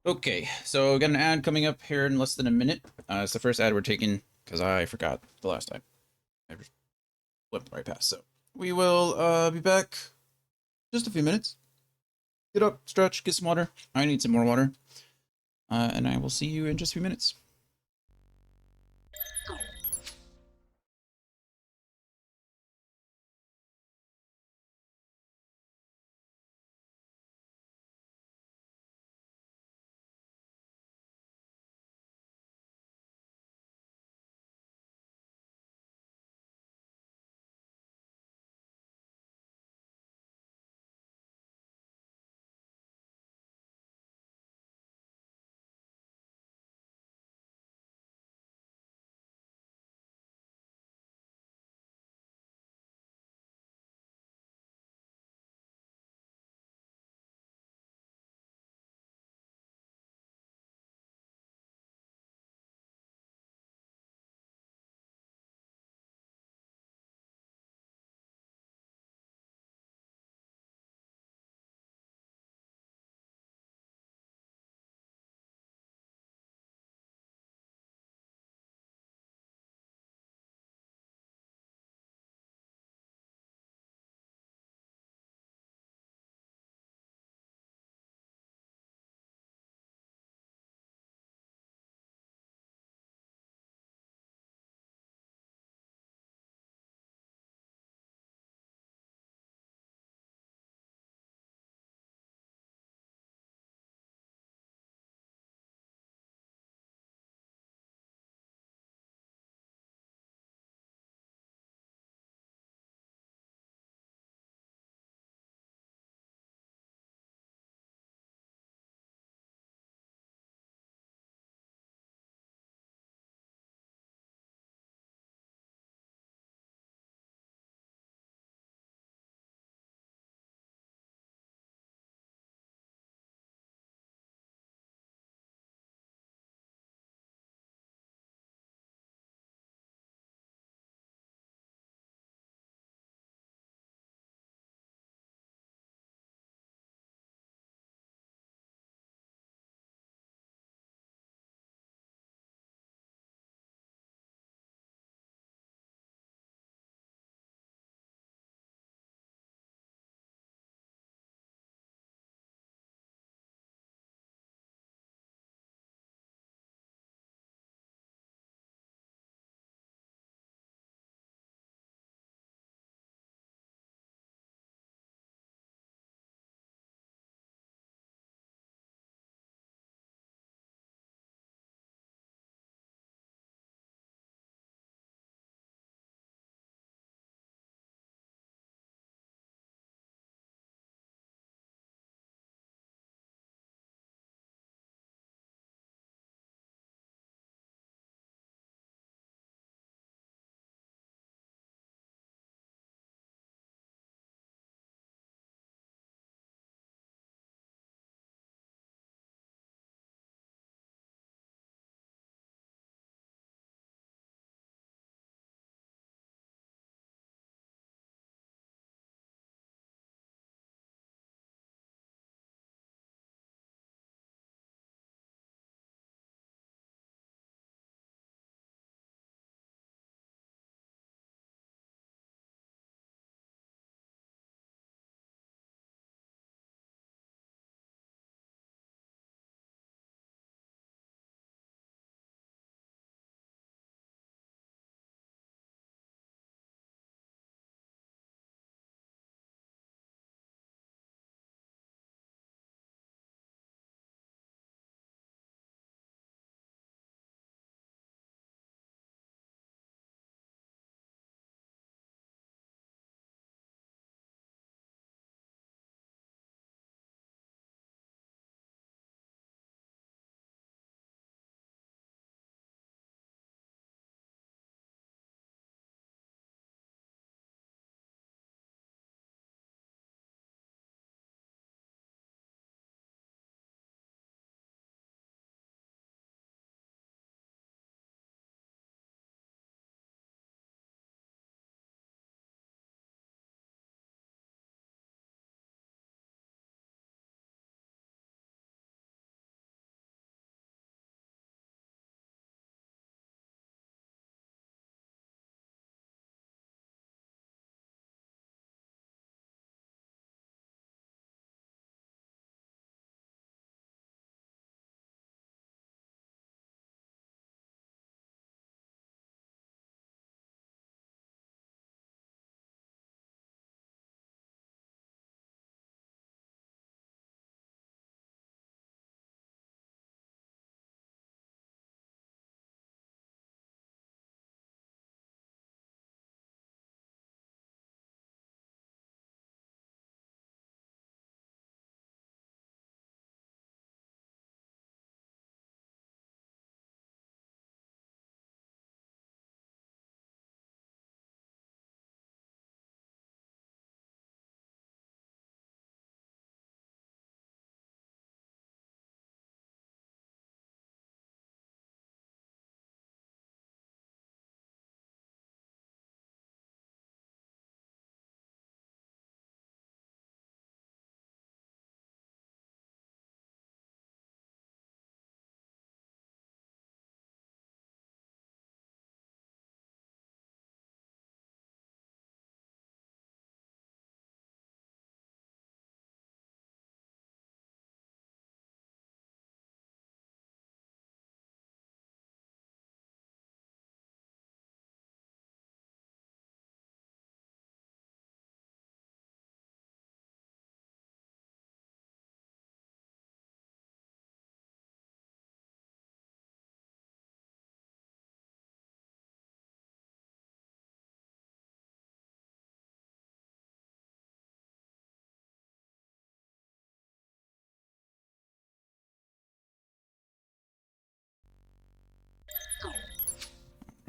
Okay, so we got an ad coming up here in less than a minute. It's the first ad we're taking because I forgot the last time. I just flipped right past. So we will be back just a few minutes. Get up, stretch, get some water. I need some more water. And I will see you in just a few minutes.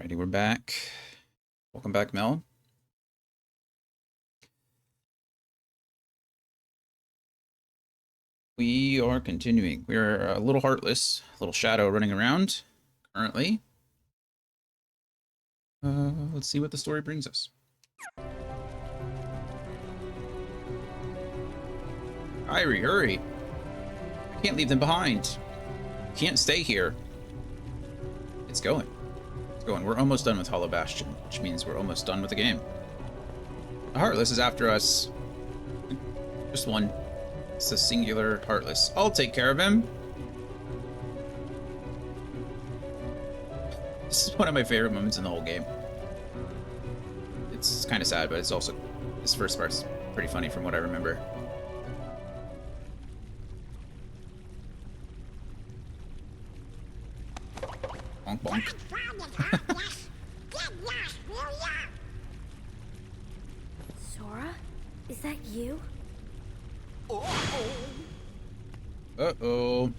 Alrighty, we're back. Welcome back, Mel. We are continuing. We're a little heartless, a little shadow running around currently. Let's see what the story brings us. Kairi, hurry! I can't leave them behind. Can't stay here. It's going. It's going. We're almost done with Hollow Bastion, which means we're almost done with the game. The Heartless is after us. Just one. It's a singular Heartless. I'll take care of him. This is one of my favorite moments in the whole game. It's kind of sad, but it's also, this first part's pretty funny from what I remember. Bonk bonk. Sora? Is that you? Uh-oh.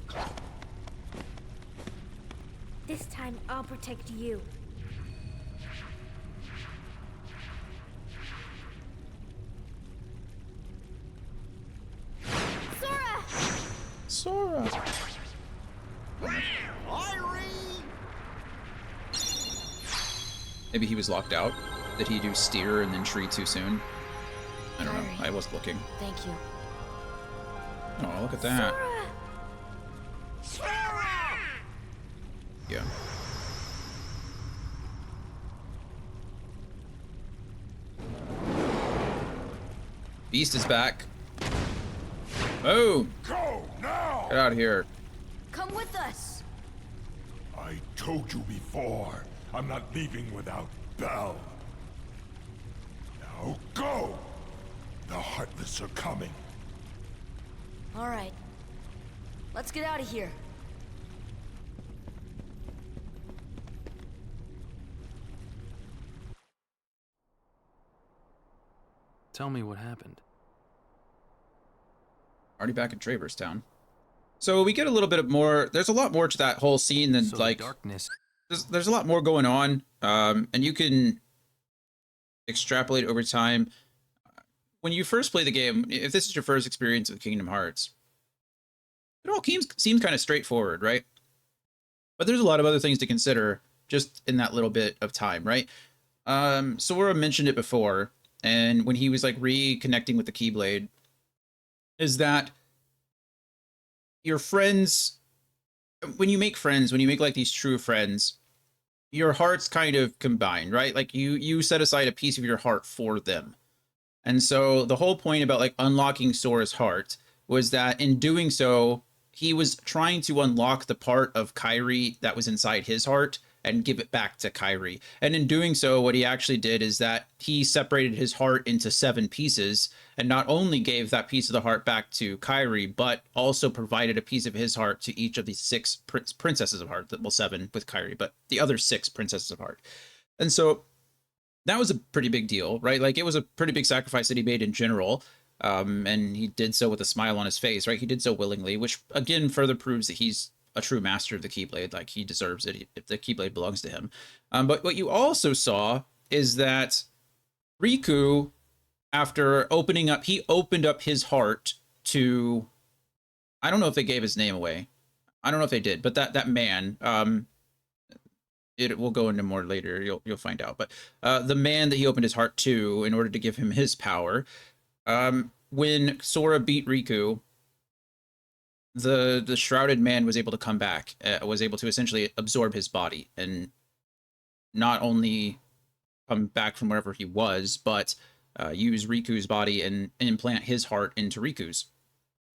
This time I'll protect you. Sora! Sora. Kairi! Maybe he was locked out. Did he do steer and then tree too soon? I don't know. Kairi. I was looking. Thank you. Oh, look at that. Sora! Yeah. Beast is back. Oh! Go now! Get out of here. Come with us. I told you before, I'm not leaving without Belle. Now go! The Heartless are coming. All right. Let's get out of here. Tell me what happened. Already back in Traverse Town. So we get a little bit of more. There's a lot more to that whole scene than So like. the darkness. There's a lot more going on, and you can extrapolate over time. When you first play the game, if this is your first experience with Kingdom Hearts, it all seems kind of straightforward, right? But there's a lot of other things to consider just in that little bit of time, right? Sora mentioned it before, and when he was like reconnecting with the Keyblade, is that your friends, when you make friends, when you make like these true friends, your hearts kind of combine, right? Like you set aside a piece of your heart for them. And so the whole point about like unlocking Sora's heart was that in doing so, he was trying to unlock the part of Kairi that was inside his heart and give it back to Kairi. And in doing so, what he actually did is that he separated his heart into 7 pieces and not only gave that piece of the heart back to Kairi, but also provided a piece of his heart to each of the 6 princesses of heart. Well, 7 with Kairi, but the other 6 princesses of heart. And so that was a pretty big deal, right? Like it was a pretty big sacrifice that he made in general. And he did so with a smile on his face, right? He did so willingly, which again further proves that he's a true master of the Keyblade. Like he deserves it. If the Keyblade belongs to him. But what you also saw is that Riku, after opening up, he opened up his heart to, I don't know if they gave his name away. I don't know if they did, but that man, it will go into more later. You'll find out. But the man that he opened his heart to in order to give him his power, when Sora beat Riku, the shrouded man was able to come back, was able to essentially absorb his body and not only come back from wherever he was, but use Riku's body and implant his heart into Riku's.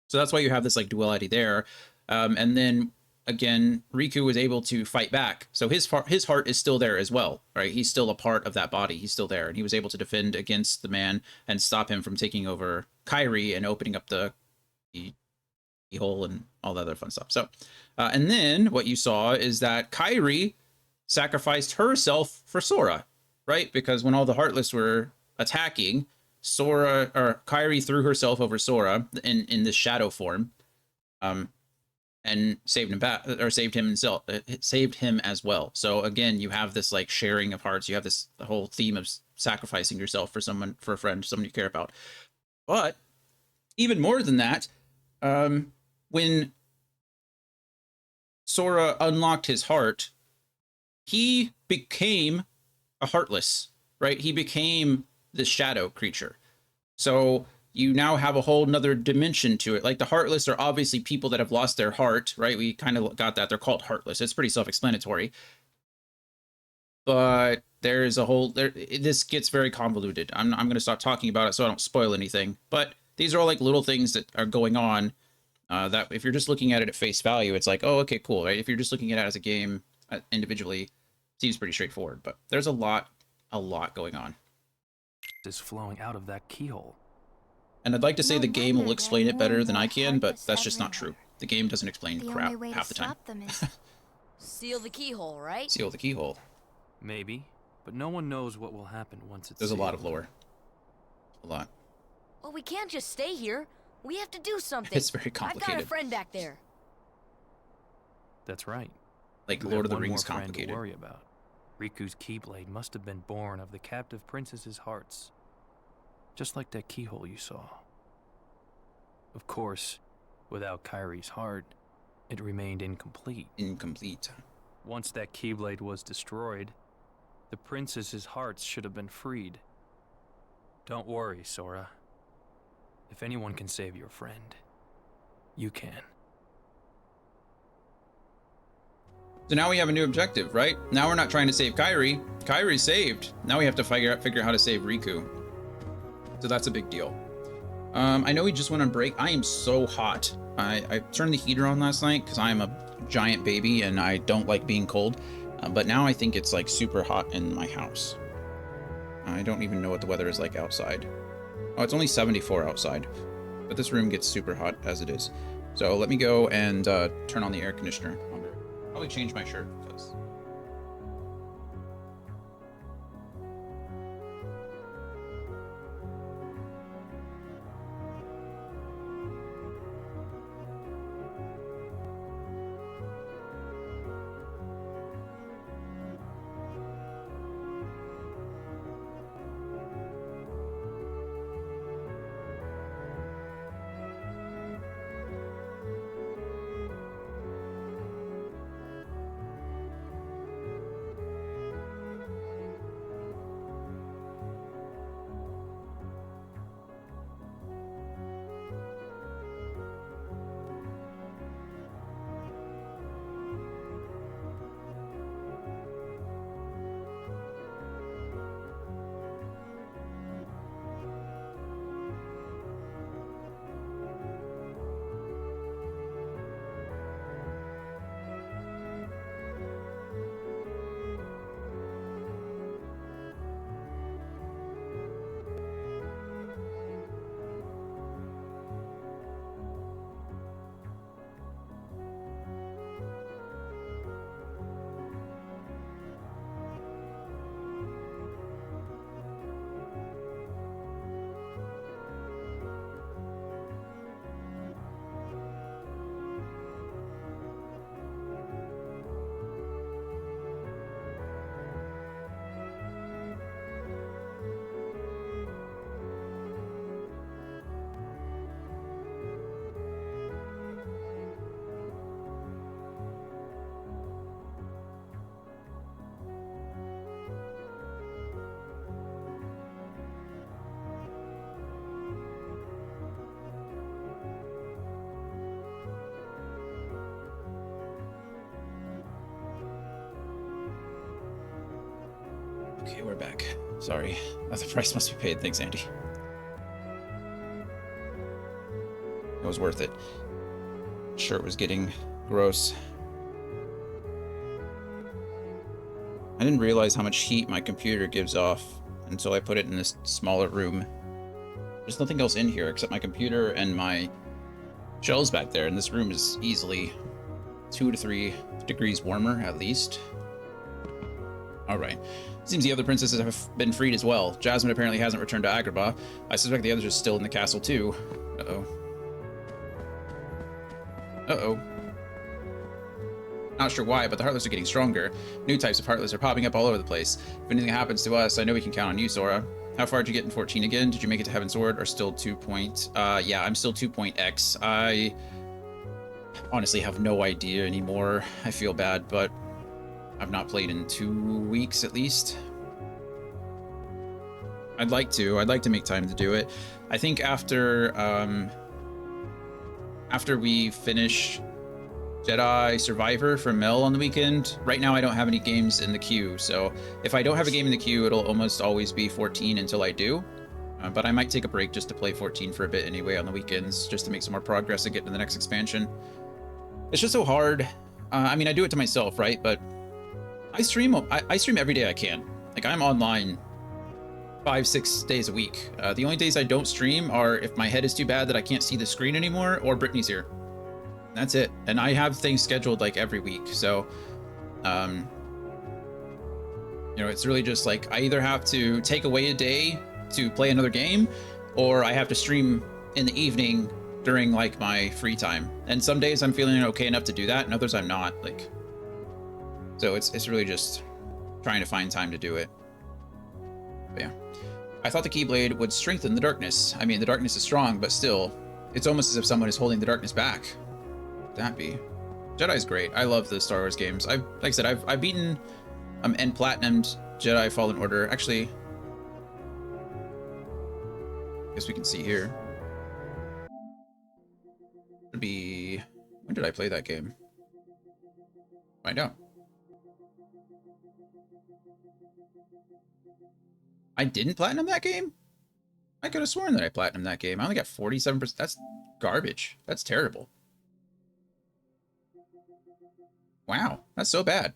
So that's why you have this like duality there. And then again, Riku was able to fight back. So his heart is still there as well, right? He's still a part of that body. He's still there. And he was able to defend against the man and stop him from taking over Kairi and opening up the hole and all the other fun stuff. So, and then what you saw is that Kairi sacrificed herself for Sora, right? Because when all the Heartless were attacking, Kairi threw herself over Sora in this shadow form. and saved him back, or saved him himself, saved him as well. So again, you have this like sharing of hearts. You have this whole theme of sacrificing yourself for someone, for a friend, someone you care about. But even more than that, when Sora unlocked his heart, he became a Heartless, right? He became this shadow creature. So you now have a whole nother dimension to it. Like the Heartless are obviously people that have lost their heart, right? We kind of got that. They're called Heartless. It's pretty self-explanatory. But there's a whole, this gets very convoluted. I'm going to stop talking about it so I don't spoil anything. But these are all like little things that are going on that if you're just looking at it at face value, it's like, oh, okay, cool, right? If you're just looking at it as a game individually, seems pretty straightforward. But there's a lot going on. Is flowing out of that keyhole. And I'd like to say the game will explain it better than I can, but that's just not true. The game doesn't explain crap half the time. Seal the keyhole, right? Seal the keyhole. Maybe, but no one knows what will happen once it's There's sealed. a lot of lore. A lot. Well, we can't just stay here. We have to do something. It's very I've complicated. got a friend back there. That's right. Like You Lord have of the one Rings more friend to complicated. worry about. Riku's Keyblade must have been born of the captive princess's hearts. Just like that keyhole you saw. Of course, without Kairi's heart, it remained incomplete. Incomplete. Once that Keyblade was destroyed, the princess's hearts should have been freed. Don't worry, Sora. If anyone can save your friend, you can. So now we have a new objective, right? Now we're not trying to save Kairi. Kairi's saved. Now we have to figure out how to save Riku. So that's a big deal. I know we just went on break. I am so hot. I turned the heater on last night because I am a giant baby and I don't like being cold. But now I think it's like super hot in my house. I don't even know what the weather is like outside. Oh, it's only 74 outside. But this room gets super hot as it is. So let me go and turn on the air conditioner. I'll probably change my shirt because... Okay, we're back. Sorry. The price must be paid. Thanks, Andy. It was worth it. Shirt was getting gross. I didn't realize how much heat my computer gives off until I put it in this smaller room. There's nothing else in here except my computer and my shelves back there, and this room is easily 2 to 3 degrees warmer, at least. Alright. Seems the other princesses have been freed as well. Jasmine apparently hasn't returned to Agrabah. I suspect the others are still in the castle too. Uh-oh. Uh-oh. Not sure why, but the Heartless are getting stronger. New types of Heartless are popping up all over the place. If anything happens to us, I know we can count on you, Sora. How far did you get in 14 again? Did you make it to Heaven's Sword or still 2 point? Yeah, I'm still 2.x. I honestly have no idea anymore. I feel bad, but I've not played in 2 weeks at least. I'd like to make time to do it. I think after we finish Jedi Survivor for Mel on the weekend. Right now I don't have any games in the queue, so if I don't have a game in the queue, it'll almost always be 14 until I do. But I might take a break just to play 14 for a bit anyway on the weekends, just to make some more progress and get to the next expansion. It's just so hard. I mean, I do it to myself, right? But I stream every day I can. Like, I'm online 5-6 days a week. The only days I don't stream are if my head is too bad that I can't see the screen anymore, or Brittany's here. That's it. And I have things scheduled like every week. So, you know, it's really just like I either have to take away a day to play another game, or I have to stream in the evening during like my free time. And some days I'm feeling okay enough to do that, and others I'm not. Like, so it's really just trying to find time to do it. But yeah, I thought the Keyblade would strengthen the darkness. I mean, the darkness is strong, but still, it's almost as if someone is holding the darkness back. That be Jedi's great. I love the Star Wars games. Like I said, I've beaten and platinumed Jedi Fallen Order. Actually, I guess we can see here. Should be, when did I play that game? Find out. I didn't platinum that game? I could have sworn that I platinumed that game. I only got 47%. That's garbage. That's terrible. Wow, that's so bad.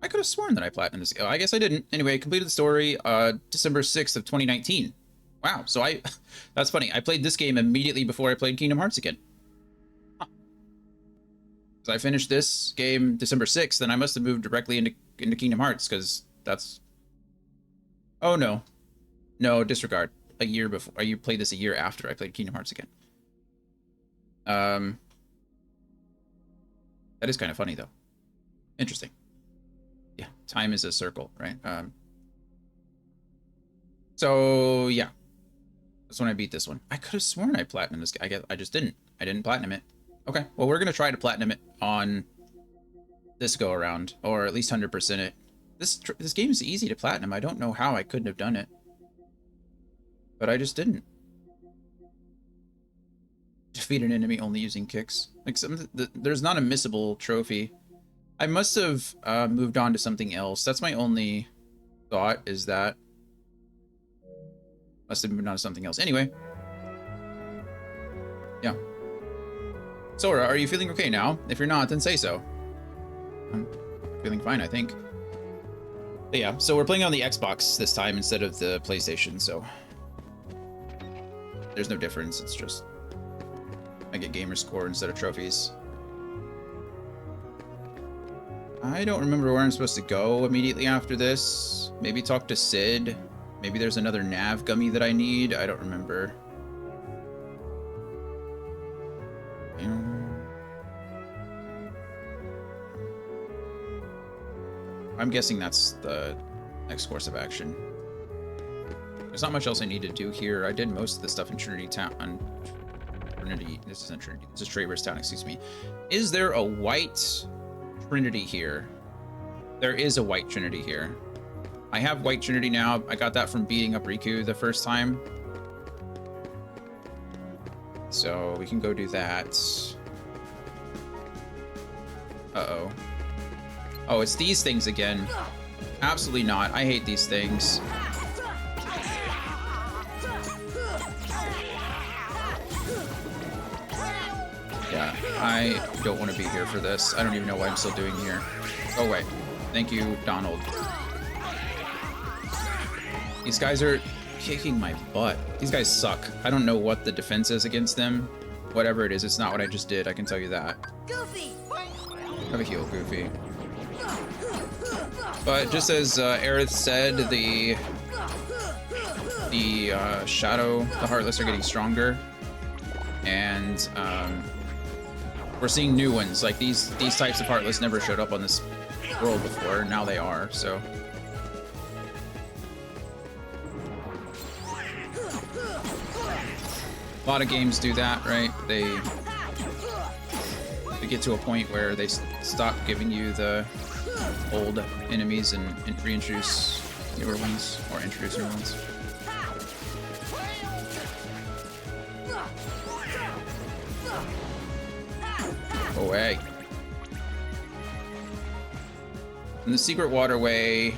I could have sworn that I platinumed this. Oh, I guess I didn't. Anyway, I completed the story December 6th of 2019. Wow, so that's funny. I played this game immediately before I played Kingdom Hearts again. Huh. So I finished this game December 6th, then I must have moved directly into Kingdom Hearts, because that's... Oh, no. No, disregard. A year before. You played this a year after I played Kingdom Hearts again. That is kind of funny, though. Interesting. Yeah, time is a circle, right? So, yeah. That's when I beat this one. I could have sworn I platinumed this. I guess I just didn't. I didn't platinum it. Okay, well, we're going to try to platinum it on this go-around, or at least 100% it. This game is easy to platinum. I don't know how I couldn't have done it. But I just didn't. Defeat an enemy only using kicks. Like, there's not a missable trophy. I must have moved on to something else. That's my only thought, is that must have moved on to something else. Anyway. Yeah. Sora, are you feeling okay now? If you're not, then say so. I'm feeling fine, I think. But yeah, so we're playing on the Xbox this time instead of the PlayStation, so there's no difference. It's just I get gamer score instead of trophies. I don't remember where I'm supposed to go immediately after this. Maybe talk to Sid. Maybe there's another nav gummy that I need. I don't remember. I'm guessing that's the next course of action. There's not much else I need to do here. I did most of the stuff in Trinity Town. This isn't Trinity. This is Traverse Town, excuse me. Is there a white Trinity here? There is a white Trinity here. I have white Trinity now. I got that from beating up Riku the first time. So we can go do that. Uh-oh. Oh, it's these things again. Absolutely not. I hate these things. Yeah, I don't want to be here for this. I don't even know what I'm still doing here. Go away. Thank you, Donald. These guys are kicking my butt. These guys suck. I don't know what the defense is against them. Whatever it is, it's not what I just did. I can tell you that. Goofy! Have a heal, Goofy. But just as Aerith said, the Shadow, the Heartless are getting stronger. And we're seeing new ones. Like these types of Heartless never showed up on this world before. Now they are, so. A lot of games do that, right? They get to a point where they stop giving you the old enemies and reintroduce newer ones, or introduce new ones. Away. And the secret waterway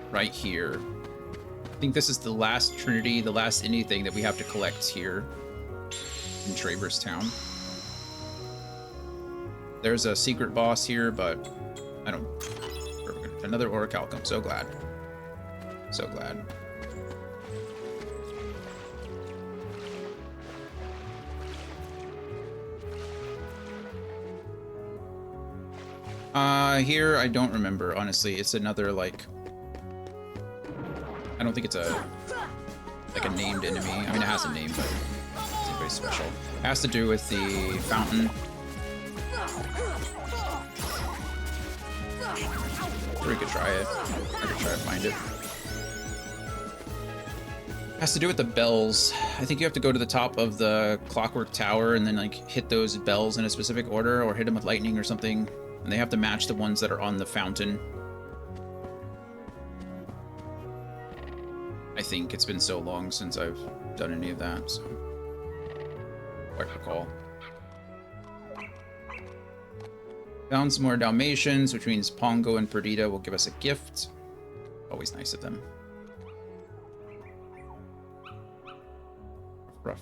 right here. I think this is the last Trinity, the last anything that we have to collect here in Traverse Town. There's a secret boss here, but I don't... Another Orichalcum. So glad. So glad. Here, I don't remember, honestly. It's another, like... I don't think it's a... like a named enemy. I mean, it has a name, but it's very special. It has to do with the fountain. Or we could try it. I could try to find it. It has to do with the bells. I think you have to go to the top of the clockwork tower and then like hit those bells in a specific order, or hit them with lightning or something. And they have to match the ones that are on the fountain. I think it's been so long since I've done any of that, so quite recall. Found some more Dalmatians, which means Pongo and Perdita will give us a gift. Always nice of them. Rough.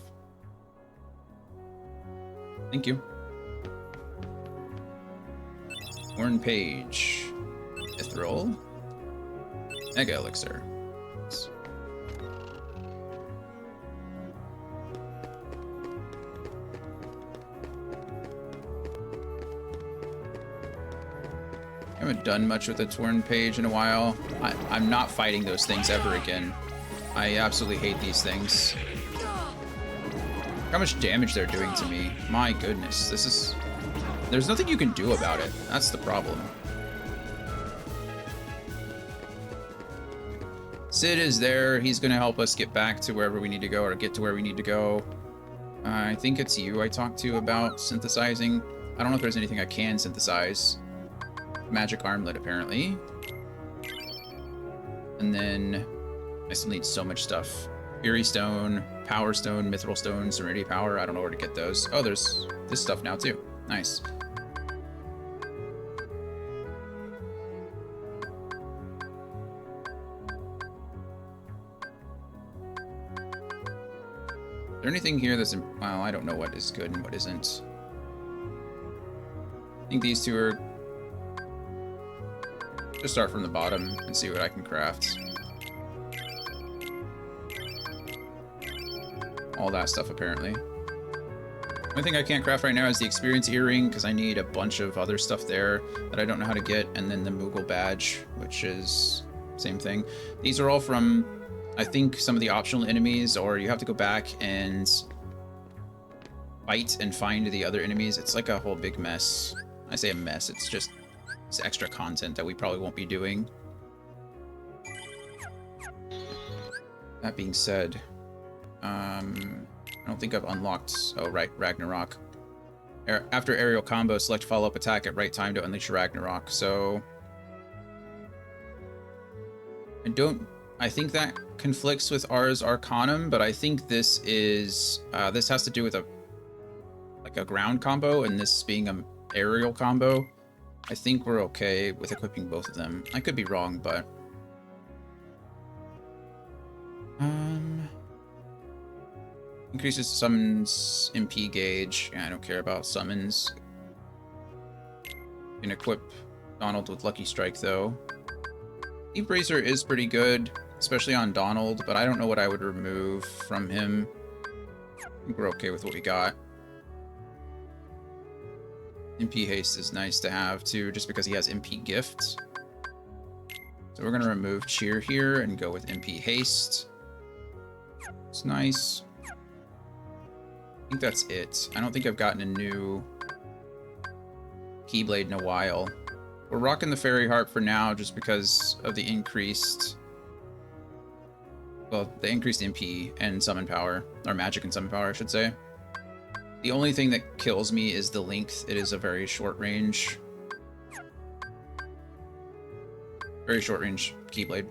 Thank you. Horn Page. Mithril. Mega Elixir. Nice. I haven't done much with the Torn Page in a while. I'm not fighting those things ever again. I absolutely hate these things. How much damage they're doing to me. My goodness, this is... There's nothing you can do about it. That's the problem. Sid is there. He's going to help us get back to wherever we need to go, or get to where we need to go. I think it's you I talked to about synthesizing. I don't know if there's anything I can synthesize. Magic armlet, apparently. And then I still need so much stuff. Fury Stone, Power Stone, Mithril Stone, Serenity Power. I don't know where to get those. Oh, there's this stuff now too. Nice. Is there anything here that's... Well, I don't know what is good and what isn't. I think these two are... Just start from the bottom and see what I can craft. All that stuff, apparently. The only thing I can't craft right now is the Experience Earring, because I need a bunch of other stuff there that I don't know how to get, and then the Moogle Badge, which is same thing. These are all from, I think, some of the optional enemies, or you have to go back and fight and find the other enemies. It's like a whole big mess. I say a mess, it's just it's extra content that we probably won't be doing. That being said, I don't think I've unlocked... Oh, right, Ragnarok. After aerial combo, select follow-up attack at right time to unleash Ragnarok. So... I think that conflicts with Ars Arcanum, but I think this is... this has to do with a ground combo, and this being an aerial combo. I think we're okay with equipping both of them. I could be wrong, but... Increases summons MP gauge. Yeah, I don't care about summons. Can equip Donald with Lucky Strike, though. Eve Bracer is pretty good, especially on Donald, but I don't know what I would remove from him. I think we're okay with what we got. MP Haste is nice to have, too, just because he has MP Gift. So we're going to remove Cheer here and go with MP Haste. It's nice. think that's it. I don't think I've gotten a new Keyblade in a while. We're rocking the Fairy Harp for now just because of the increased... Well, the increased MP and summon power. Or magic and summon power, I should say. The only thing that kills me is the length. It is a very short range. Very short range Keyblade.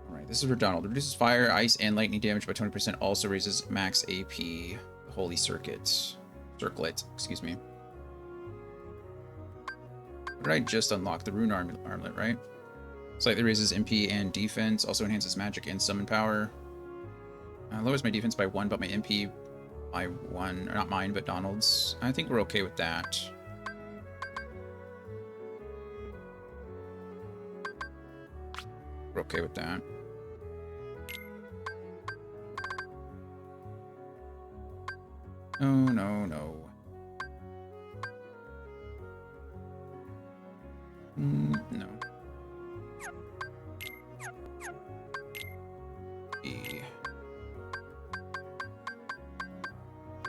Alright, this is for Donald. Reduces fire, ice, and lightning damage by 20%. Also raises max AP. The Holy Circuit. Circlet, excuse me. What did I just unlock? The Rune Armlet, right? Slightly raises MP and defense. Also enhances magic and summon power. Lowers my defense by 1, but my MP by 1. Or not mine, but Donald's. I think we're okay with that. We're okay with that. No, no, no. No. E.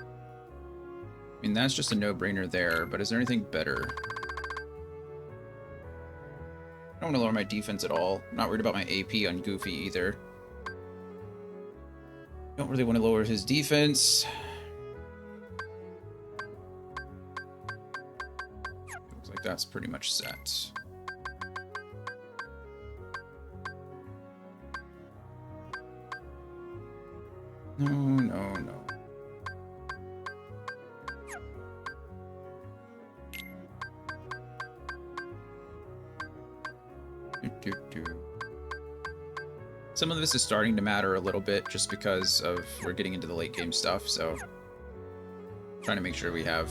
I mean, that's just a no-brainer there, but is there anything better? I don't want to lower my defense at all. I'm not worried about my AP on Goofy either. Don't really want to lower his defense. Looks like that's pretty much set. No, no, no. Some of this is starting to matter a little bit just because of we're getting into the late game stuff, so trying to make sure we have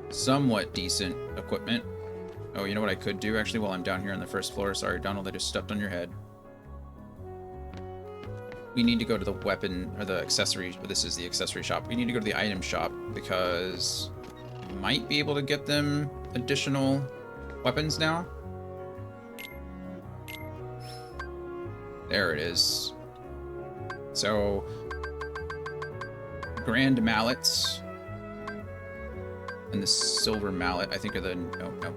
somewhat decent equipment. Oh, you know what I could do actually while I'm down here on the first floor? Sorry, Donald, I just stepped on your head. We need to go to the weapon or the accessory. This is the accessory shop. We need to go to the item shop because we might be able to get them additional weapons now. There it is. So, Grand Mallets and the Silver Mallet, I think, are the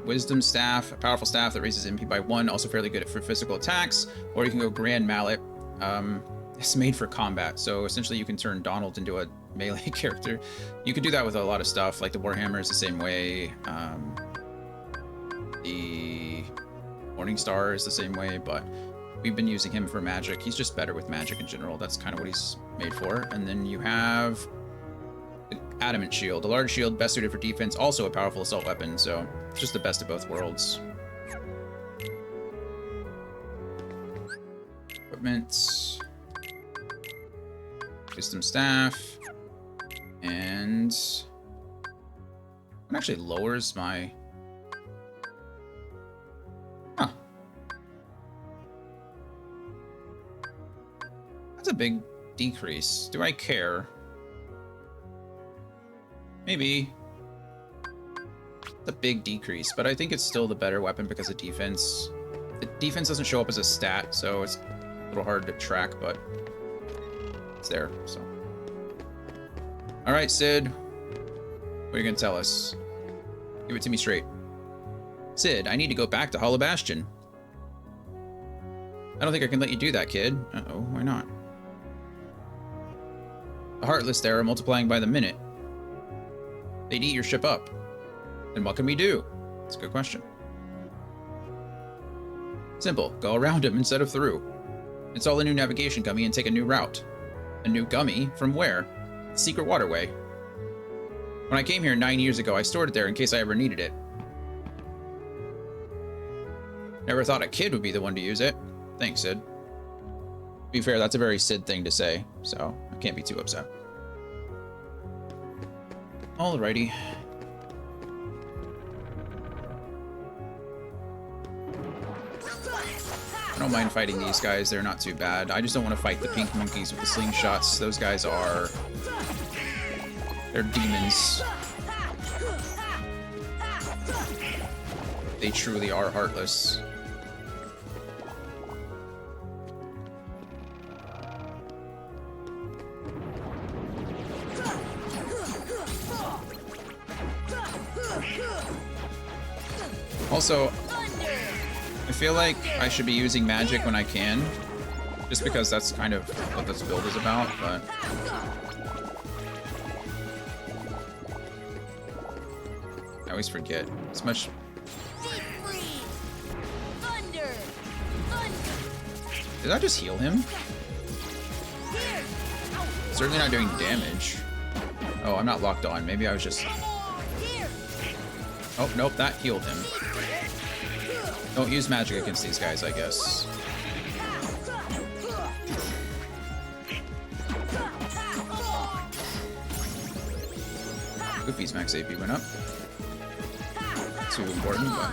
Wisdom Staff, a powerful staff that raises MP by 1, also fairly good for physical attacks. Or you can go Grand Mallet. It's made for combat, so essentially you can turn Donald into a melee character. You can do that with a lot of stuff, like the Warhammer is the same way. The Morningstar is the same way, but we've been using him for magic. He's just better with magic in general. That's kind of what he's made for. And then you have the Adamant Shield. A large shield, best suited for defense, also a powerful assault weapon, so it's just the best of both worlds. Equipment. Wisdom Staff. And it actually lowers my... Huh. That's a big decrease. Do I care? Maybe. It's a big decrease, but I think it's still the better weapon because of defense. The defense doesn't show up as a stat, so it's a little hard to track, but it's there, so. All right, Sid. What are you gonna tell us? Give it to me straight. Sid, I need to go back to Hollow Bastion. I don't think I can let you do that, kid. Uh-oh, why not? The Heartless there are multiplying by the minute. They'd eat your ship up. Then what can we do? That's a good question. Simple. Go around him instead of through. Install a new navigation gummy and take a new route. A new gummy? From where? The secret waterway. When I came here 9 years ago, I stored it there in case I ever needed it. Never thought a kid would be the one to use it. Thanks, Sid. To be fair, that's a very Sid thing to say, so I can't be too upset. Alrighty. I don't mind fighting these guys, they're not too bad. I just don't want to fight the pink monkeys with the slingshots. Those guys are... they're demons. They truly are heartless. Also, I feel like I should be using magic when I can, just because that's kind of what this build is about, but... I always forget. It's much... Did I just heal him? Certainly not doing damage. Oh, I'm not locked on. Maybe I was just... Oh, nope, that healed him. Don't use magic against these guys, I guess. Goofy's max AP went up. Too important, but...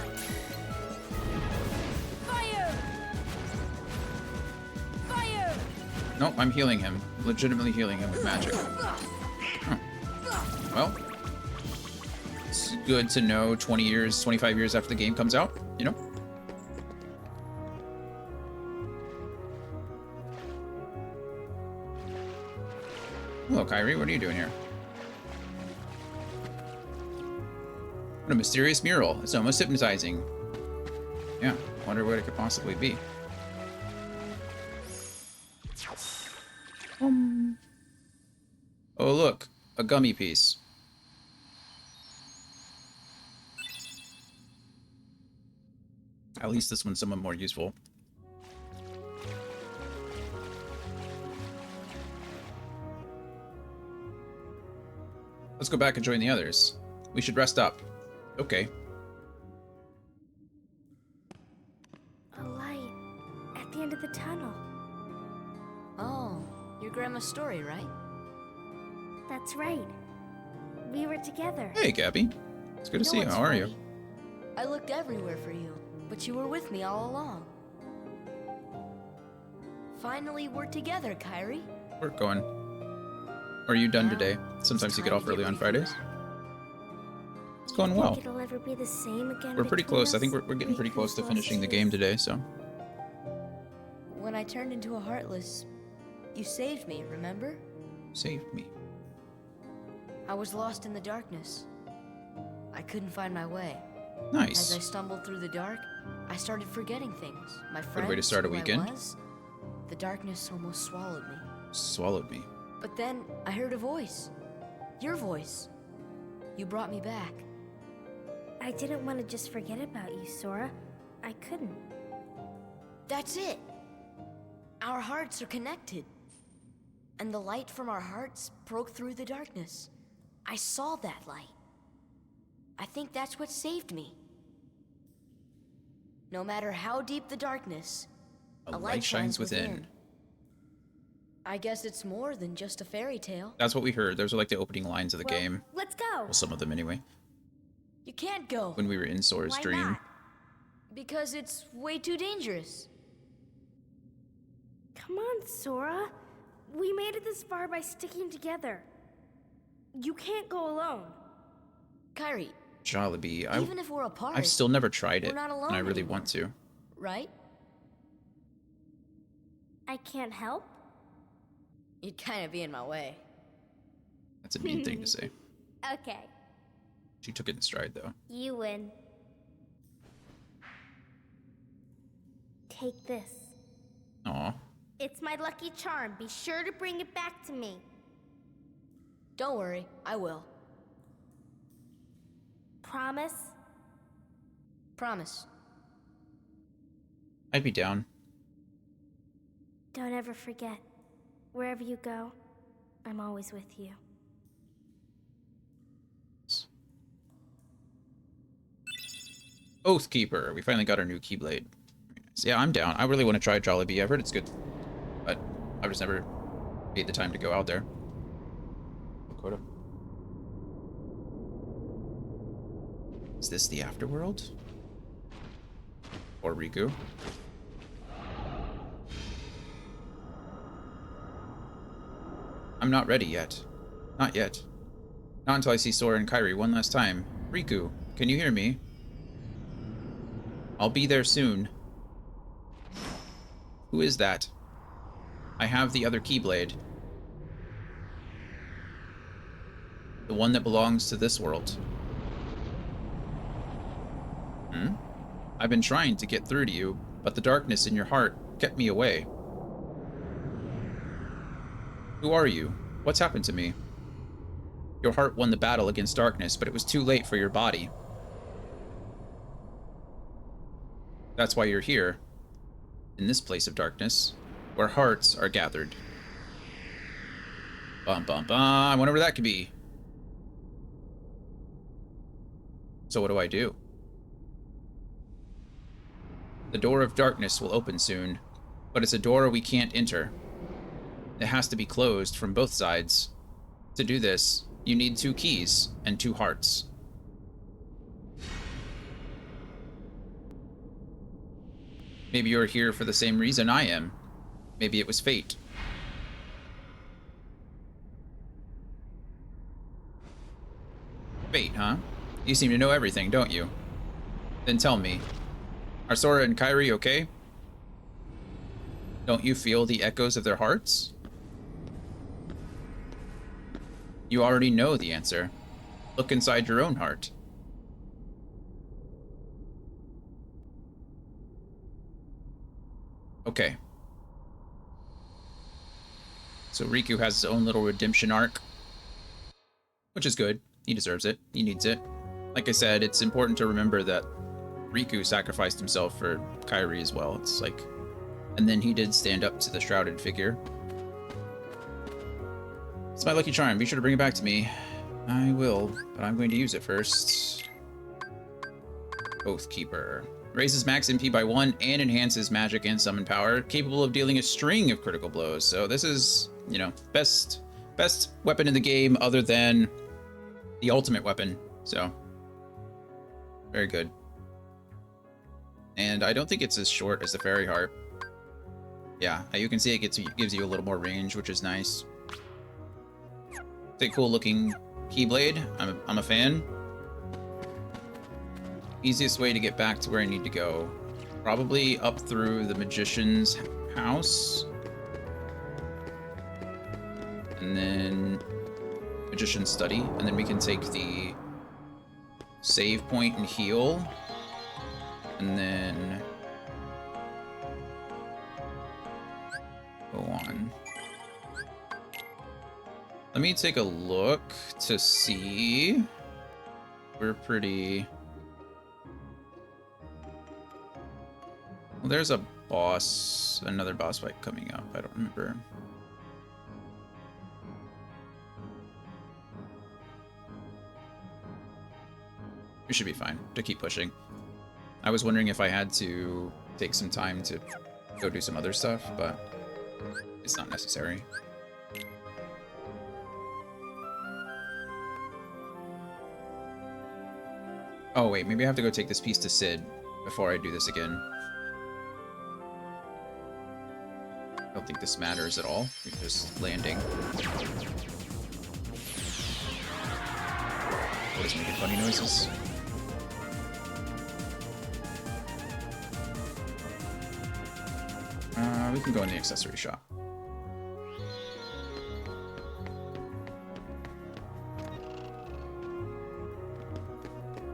Nope, I'm healing him. Legitimately healing him with magic. Huh. Well, it's good to know 20 years, 25 years after the game comes out, you know? Hello, Kairi. What are you doing here? What a mysterious mural. It's almost hypnotizing. Yeah, wonder what it could possibly be. Oh, look. A gummy piece. At least this one's somewhat more useful. Let's go back and join the others. We should rest up. Okay. A light at the end of the tunnel. Oh, your grandma's story, right? That's right. We were together. Hey, Gabby. It's good to see you. what's How are you? funny? I looked everywhere for you, but you were with me all along. Finally, we're together, Kairi. We're going. Are you done Now, today? Sometimes you get time off to early on ready for Fridays. that. It's going Think well. it'll ever be the same again. We're pretty between close. I think us? we're getting pretty close to Riku's finishing the lost game too. today, so. When I turned into a Heartless, you saved me, remember? Saved me. I was lost in the darkness. I couldn't find my way. As I Nice. stumbled through the dark, I started forgetting things. My friends, Good way to start a who I weekend. was. The darkness almost swallowed me. Swallowed me. But then I heard a voice. Your voice. You brought me back. I didn't want to just forget about you, Sora. I couldn't. That's it. Our hearts are connected. And the light from our hearts broke through the darkness. I saw that light. I think that's what saved me. No matter how deep the darkness, A light shines within. I guess it's more than just a fairy tale. That's what we heard. Those are like the opening lines of the Well, game. Let's go. Well, some of them anyway. You can't go. When we were in Sora's Why dream. not? Because it's way too dangerous. Come on, Sora. We made it this far by sticking together. You can't go alone. Kairi, Jollibee. even if we're apart, I've still never tried we're it, not and alone I really anymore. want to. right? I can't help. You'd kind of be in my way. That's a mean thing to say. Okay, She took it in stride, though. you win. Take this. Aw. It's my lucky charm. Be sure to bring it back to me. Don't worry, I will. Promise? Promise. I'd be down. Don't ever forget. Wherever you go, I'm always with you. Oathkeeper. We finally got our new Keyblade. So yeah, I'm down. I really want to try Jollibee. I've heard it's good. But I've just never made the time to go out there. Dakota. Is this the afterworld? Or Riku? I'm not ready yet. Not yet. Not until I see Sora and Kairi one last time. Riku, can you hear me? I'll be there soon. Who is that? I have the other Keyblade. The one that belongs to this world. Hmm? I've been trying to get through to you, but the darkness in your heart kept me away. Who are you? What's happened to me? Your heart won the battle against darkness, but it was too late for your body. That's why you're here, in this place of darkness, where hearts are gathered. Bum bum bum. I wonder where that could be. So what do I do? The door of darkness will open soon, but it's a door we can't enter. It has to be closed from both sides. To do this, you need 2 keys and 2 hearts. Maybe you're here for the same reason I am. Maybe it was fate. Fate, huh? You seem to know everything, don't you? Then tell me, are Sora and Kairi okay? Don't you feel the echoes of their hearts? You already know the answer. Look inside your own heart. Okay. So Riku has his own little redemption arc, which is good. He deserves it. He needs it. Like I said, it's important to remember that Riku sacrificed himself for Kairi as well. It's like, and then he did stand up to the shrouded figure. It's my lucky charm. Be sure to bring it back to me. I will, but I'm going to use it first. Oathkeeper. Raises max MP by 1 and enhances magic and summon power, capable of dealing a string of critical blows. So this is, you know, best weapon in the game other than the ultimate weapon. So very good. And I don't think it's as short as the fairy heart. Yeah, you can see it gives you a little more range, which is nice. It's a cool looking keyblade. I'm a fan. Easiest way to get back to where I need to go. Probably up through the magician's house. And then magician's study. And then we can take the save point and heal. And then go on. Let me take a look to see. We're pretty... Well, there's a boss, another boss fight coming up. I don't remember. We should be fine to keep pushing. I was wondering if I had to take some time to go do some other stuff, but it's not necessary. Oh wait, maybe I have to go take this piece to Sid before I do this again. I don't think this matters at all. We're just landing. What is making funny noises? We can go in the accessory shop.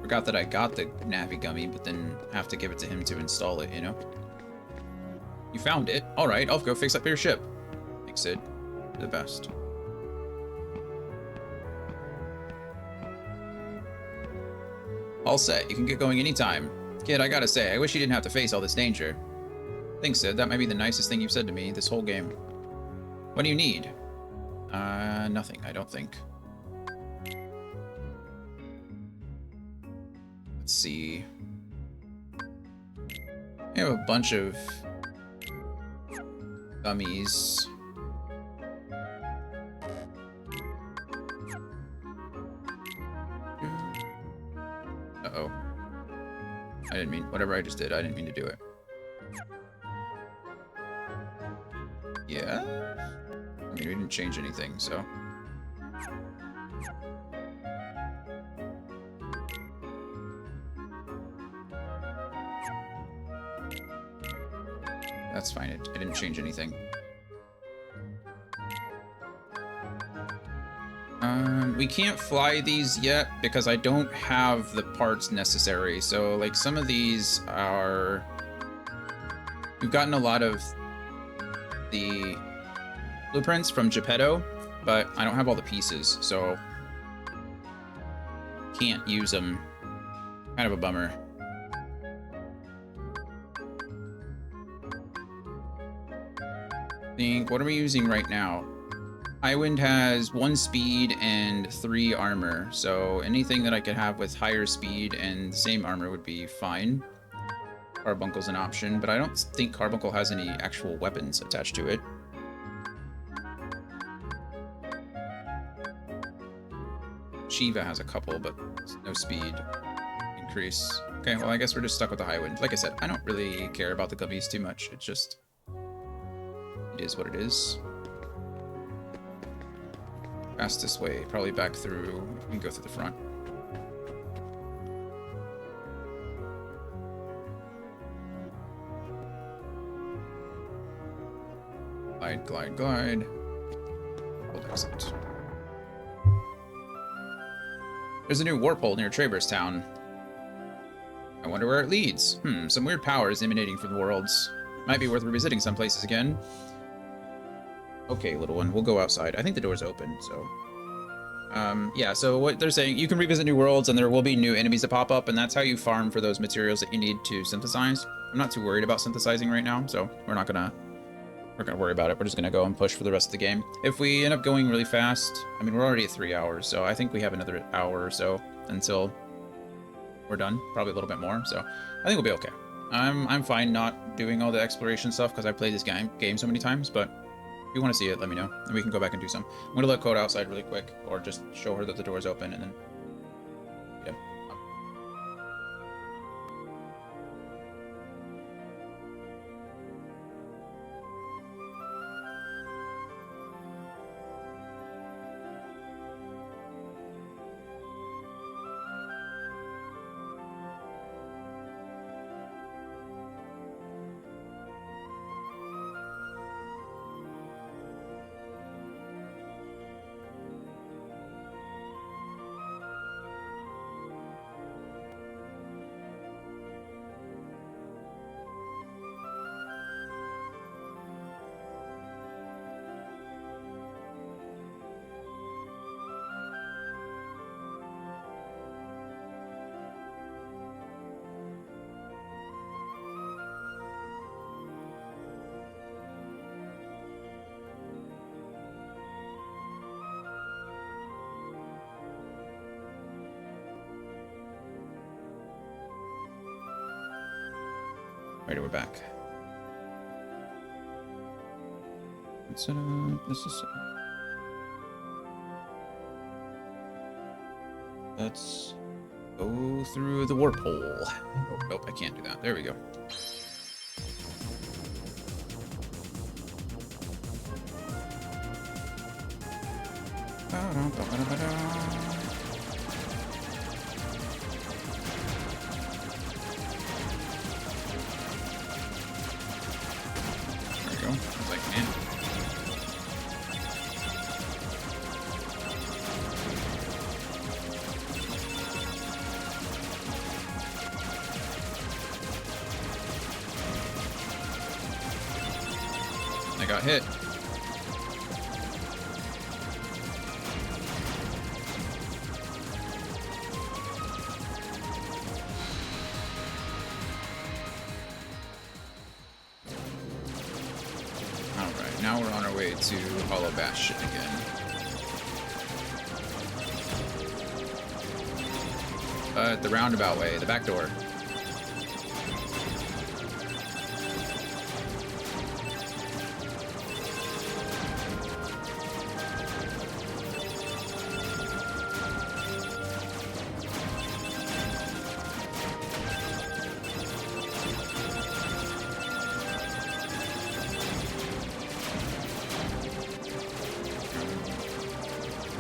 Forgot that I got the Navi Gummy, but then have to give it to him to install it, you know? You found it? Alright, I'll go fix up your ship. Thanks, Sid. You're the best. All set. You can get going anytime. Kid, I gotta say, I wish you didn't have to face all this danger. Thanks, Sid. That might be the nicest thing you've said to me this whole game. What do you need? Nothing, I don't think. Let's see. I have a bunch of gummies. Uh-oh. I didn't mean, whatever I just did, I didn't mean to do it. Yeah? I mean, we didn't change anything, so... That's fine, it didn't change anything. We can't fly these yet because I don't have the parts necessary. So, like, some of these are... We've gotten a lot of the blueprints from Geppetto, but I don't have all the pieces, so can't use them. Kind of a bummer. What are we using right now? Highwind has 1 speed and 3 armor, so anything that I could have with higher speed and the same armor would be fine. Carbuncle's an option, but I don't think Carbuncle has any actual weapons attached to it. Shiva has a couple, but no speed increase. Okay, well, I guess we're just stuck with the Highwind. Like I said, I don't really care about the gummies too much. It's just... It is what it is. Fastest way, probably back through. We can go through the front. Glide, glide, glide. Hold exit. There's a new warp hole near Traverse Town. I wonder where it leads. Some weird power is emanating from the worlds. Might be worth revisiting some places again. Okay, little one, we'll go outside. I think the door's open, so... yeah, so what they're saying, you can revisit new worlds and there will be new enemies that pop up, and that's how you farm for those materials that you need to synthesize. I'm not too worried about synthesizing right now, so we're not gonna worry about it. We're just gonna go and push for the rest of the game. If we end up going really fast, I mean, we're already at 3 hours, so I think we have another hour or so until we're done. Probably a little bit more, so I think we'll be okay. I'm fine not doing all the exploration stuff because I played this game so many times, but if you want to see it, let me know, and we can go back and do some. I'm gonna let Code outside really quick, or just show her that the door's open, and then... Yep. Alright, we're back. Let's set up. This is. Let's go through the warp hole. Oh, nope, I can't do that. There we go. I got hit. Alright, now we're on our way to Hollow Bastion again. The roundabout way, the back door.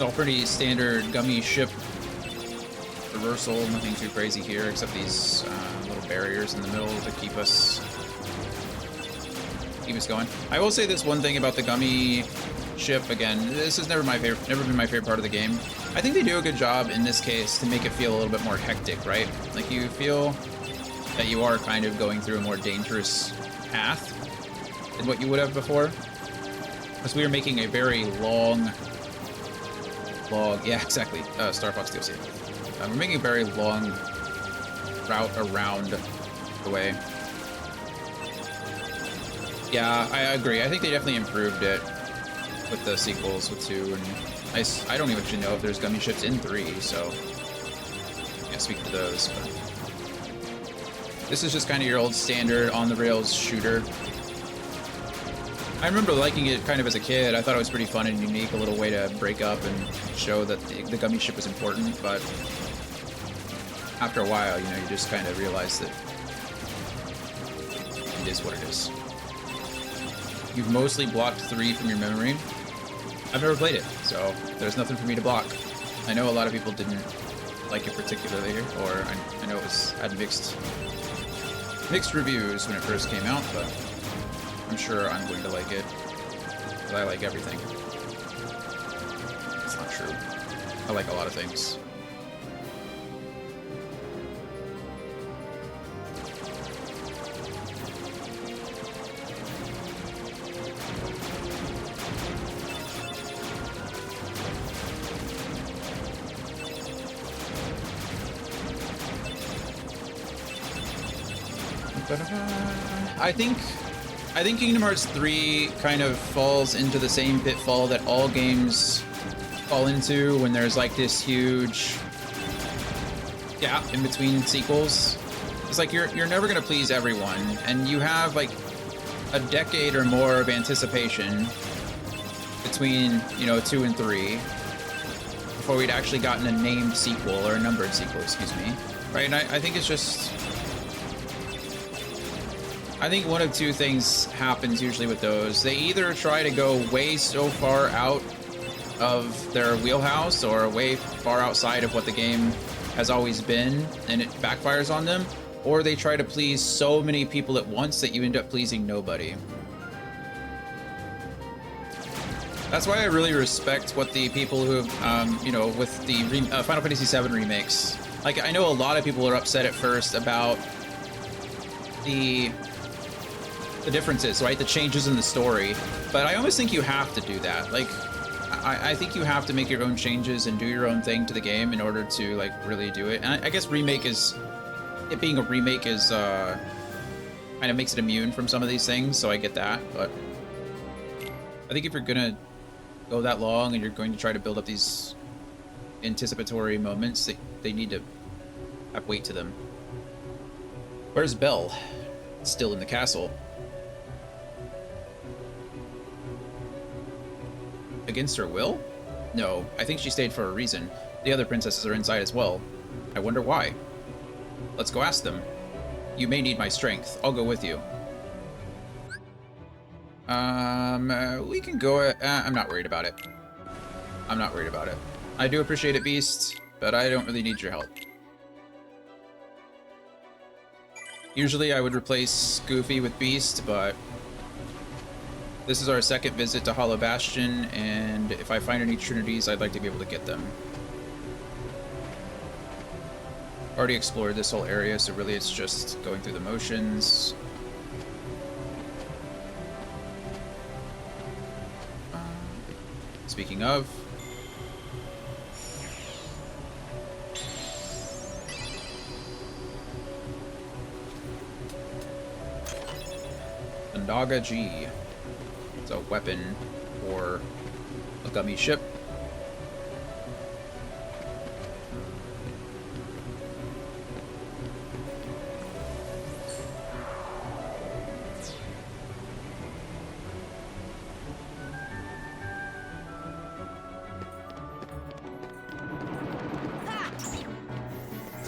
All pretty standard gummy ship reversal, nothing too crazy here except these little barriers in the middle to keep us going. I will say this one thing about the gummy ship, again, this has never been my favorite part of the game. I think they do a good job in this case to make it feel a little bit more hectic, right? Like you feel that you are kind of going through a more dangerous path than what you would have before. Because we are making a very long, yeah, exactly, Star Fox DLC. We're making a very long route around the way. Yeah, I agree. I think they definitely improved it with the sequels with 2, and I don't even actually know if there's gummy ships in 3, so I can't speak to those. But this is just kind of your old standard on-the-rails shooter. I remember liking it kind of as a kid. I thought it was pretty fun and unique, a little way to break up and show that the gummy ship was important, but after a while, you know, you just kind of realize that it is what it is. You've mostly blocked 3 from your memory. I've never played it, so there's nothing for me to block. I know a lot of people didn't like it particularly, or I know it had mixed reviews when it first came out, but I'm sure I'm going to like it, because I like everything. It's not true. I like a lot of things. I think Kingdom Hearts 3 kind of falls into the same pitfall that all games fall into when there's like this huge gap in between sequels. It's like you're never gonna please everyone, and you have like a decade or more of anticipation between, you know, 2 and 3 before we'd actually gotten a named sequel, or a numbered sequel, excuse me. Right, and I think it's just... I think one of 2 things happens usually with those. They either try to go way so far out of their wheelhouse or way far outside of what the game has always been, and it backfires on them, or they try to please so many people at once that you end up pleasing nobody. That's why I really respect what the people who have, you know, with the Final Fantasy VII remakes. Like, I know a lot of people are upset at first about the differences, right? The changes in the story. But I almost think you have to do that. Like, I think you have to make your own changes and do your own thing to the game in order to, like, really do it. And I guess remake is... It being a remake is, kind of makes it immune from some of these things, so I get that. But I think if you're gonna go that long and you're going to try to build up these anticipatory moments, they need to have weight to them. Where's Belle? Still in the castle. Against her will? No, I think she stayed for a reason. The other princesses are inside as well. I wonder why. Let's go ask them. You may need my strength. I'll go with you. We can go... I'm not worried about it. I'm not worried about it. I do appreciate it, Beast, but I don't really need your help. Usually I would replace Goofy with Beast, but this is our second visit to Hollow Bastion, and if I find any Trinities, I'd like to be able to get them. Already explored this whole area, so really it's just going through the motions. Speaking of... Naga G. It's a weapon for a gummy ship.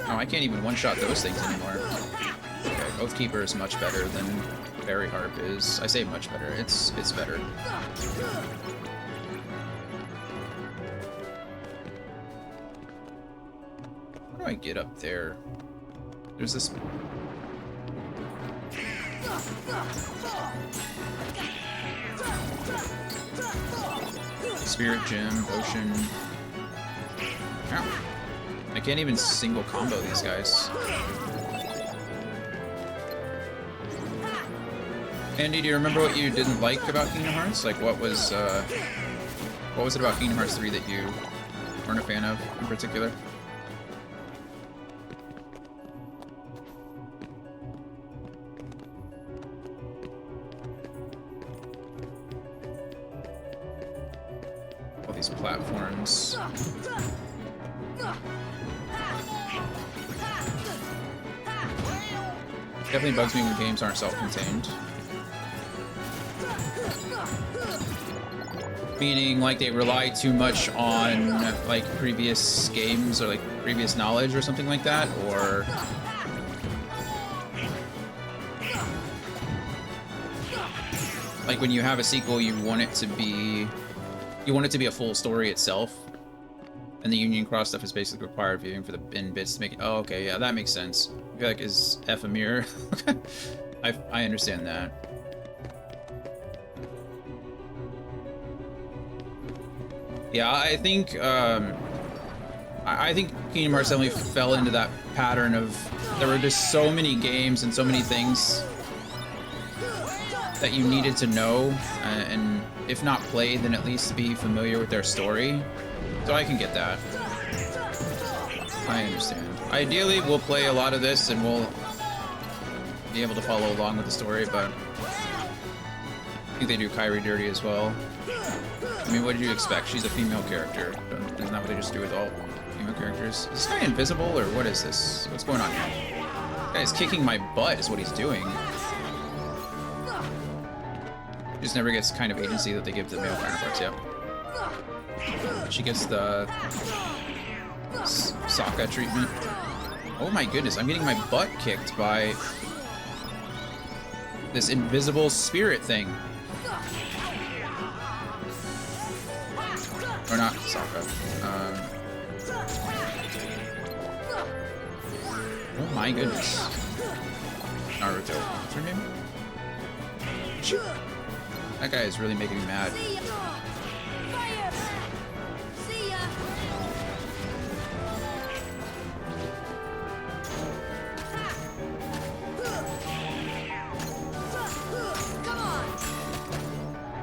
Oh, I can't even one-shot those things anymore. Okay, Oathkeeper is much better than Fairy Harp is. I say much better. It's better. How do I get up there? There's this... Spirit Gem, Potion. Ow. I can't even single combo these guys. Andy, do you remember what you didn't like about Kingdom Hearts? Like, what was it about Kingdom Hearts 3 that you weren't a fan of in particular? All these platforms. Definitely bugs me when games aren't self-contained. Meaning, like, they rely too much on, like, previous games or, like, previous knowledge or something like that, or... Like, when you have a sequel, you want it to be... You want it to be a full story itself. And the Union Cross stuff is basically required viewing for the in bits to make it... Oh, okay, yeah, that makes sense. I feel like, is F a mirror? I understand that. Yeah, I think Kingdom Hearts definitely fell into that pattern of there were just so many games and so many things that you needed to know, and if not play, then at least be familiar with their story. So I can get that. I understand. Ideally, we'll play a lot of this and we'll be able to follow along with the story, but I think they do Kairi dirty as well. I mean, what did you expect? She's a female character. Isn't that what they just do with all female characters? Is this guy invisible, or what is this? What's going on here? This guy is kicking my butt, is what he's doing. He just never gets kind of agency that they give to the male counterparts, yep. She gets the Sokka treatment. Oh my goodness, I'm getting my butt kicked by this invisible spirit thing. Or not Sokka. Oh my goodness. Naruto. What's her name? That guy is really making me mad.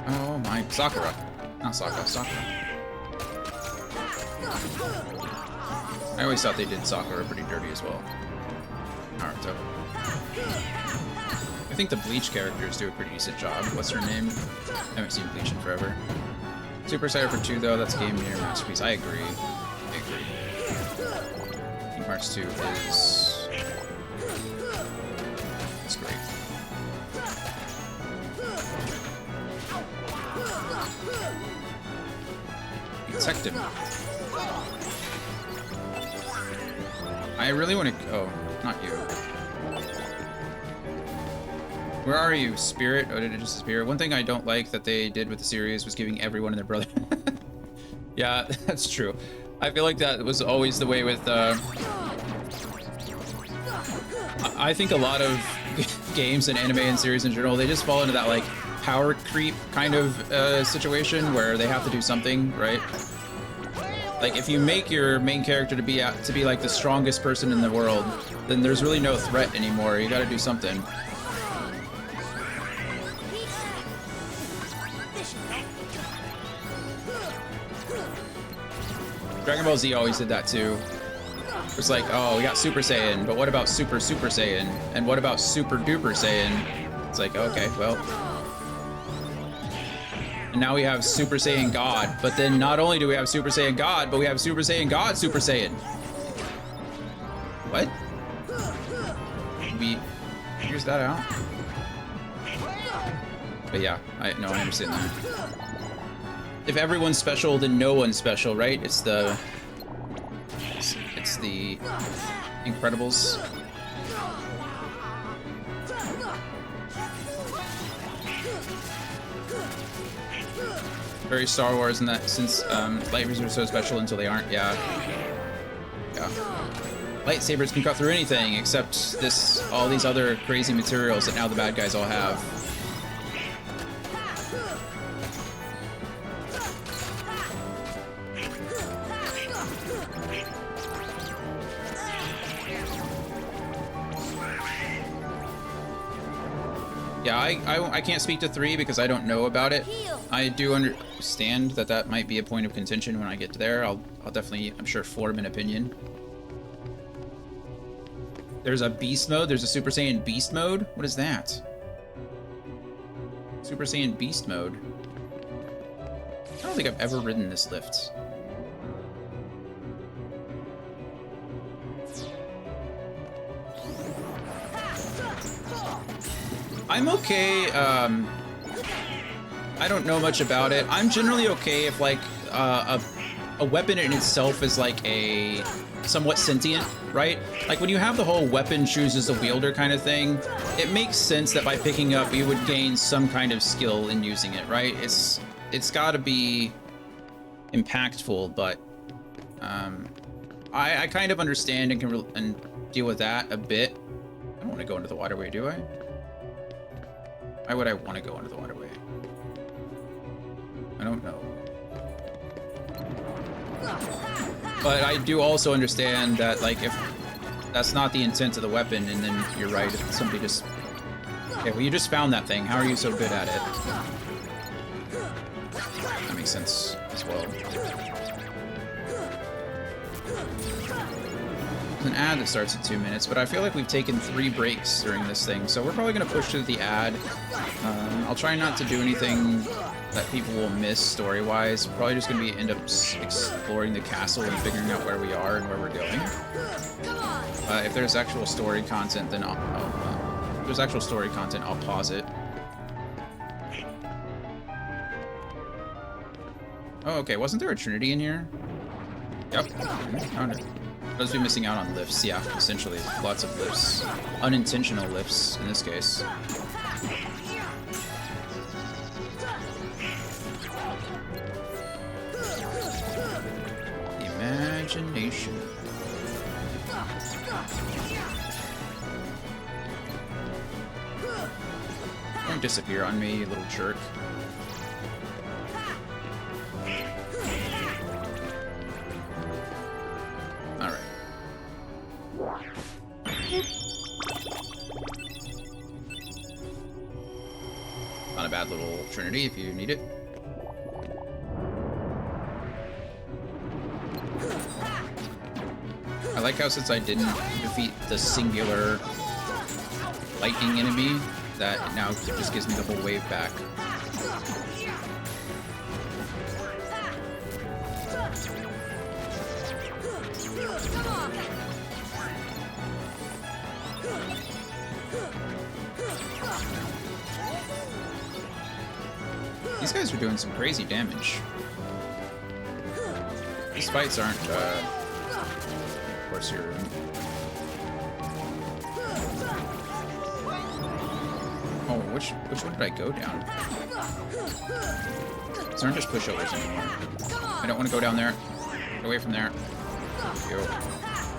Oh my... Sakura. Not Sokka. Sakura. I always thought they did Sakura pretty dirty as well. Naruto. I think the Bleach characters do a pretty decent job. What's her name? I haven't seen Bleach in forever. Super excited for 2 though, that's game near masterpiece. I agree. I agree. Kingdom Hearts 2 is... It's great. Detective. I really want to... Oh, not you. Where are you, Spirit? Oh, did it just disappear? One thing I don't like that they did with the series was giving everyone and their brother. Yeah, that's true. I feel like that was always the way with... I think a lot of games and anime and series in general, they just fall into that, like, power creep kind of situation where they have to do something, right? Like, if you make your main character to be like the strongest person in the world, then there's really no threat anymore. You gotta do something. Dragon Ball Z always did that too. It's like, oh, we got Super Saiyan, but what about Super Saiyan? And what about Super Duper Saiyan? It's like, okay, well... And now we have Super Saiyan God, but then not only do we have Super Saiyan God, but we have Super Saiyan God Super Saiyan. What? We figures that out? But yeah, I understand that. If everyone's special, then no one's special, right? It's the Incredibles. Very Star Wars in that, since lightsabers are so special until they aren't. Yeah. Lightsabers can cut through anything except all these other crazy materials that now the bad guys all have. Yeah, I can't speak to 3 because I don't know about it. I do understand that that might be a point of contention when I get there. I'll definitely, I'm sure, form an opinion. There's a beast mode. There's a Super Saiyan beast mode. What is that? Super Saiyan beast mode. I don't think I've ever ridden this lift. I'm okay. I don't know much about it. I'm generally okay if like a weapon in itself is like a somewhat sentient, right? Like when you have the whole weapon chooses the wielder kind of thing, it makes sense that by picking up you would gain some kind of skill in using it, right? It's got to be impactful, but I kind of understand and can deal with that a bit. I don't want to go into the waterway, do I? Why would I want to go into the waterway? I don't know. But I do also understand that, like, if that's not the intent of the weapon, and then you're right, if somebody just... Okay, well, you just found that thing. How are you so good at it? That makes sense as well. There's an ad that starts at 2 minutes, but I feel like we've taken 3 breaks during this thing, so we're probably going to push through the ad. I'll try not to do anything that people will miss story-wise. Probably just going to be end up exploring the castle and figuring out where we are and where we're going. If there's actual story content, then if there's actual story content, I'll pause it. Oh, okay. Wasn't there a Trinity in here? Yep. Found it. Supposed to be missing out on lifts. Yeah, essentially. Lots of lifts. Unintentional lifts, in this case. Imagination. Don't disappear on me, you little jerk. Alright. Not a bad little Trinity if you need it. I like how since I didn't defeat the singular lightning enemy, that now just gives me the whole wave back. These guys are doing some crazy damage. These fights aren't, of course you're... Oh, which one did I go down? These aren't just pushovers anymore. I don't want to go down there. Get away from there. Go.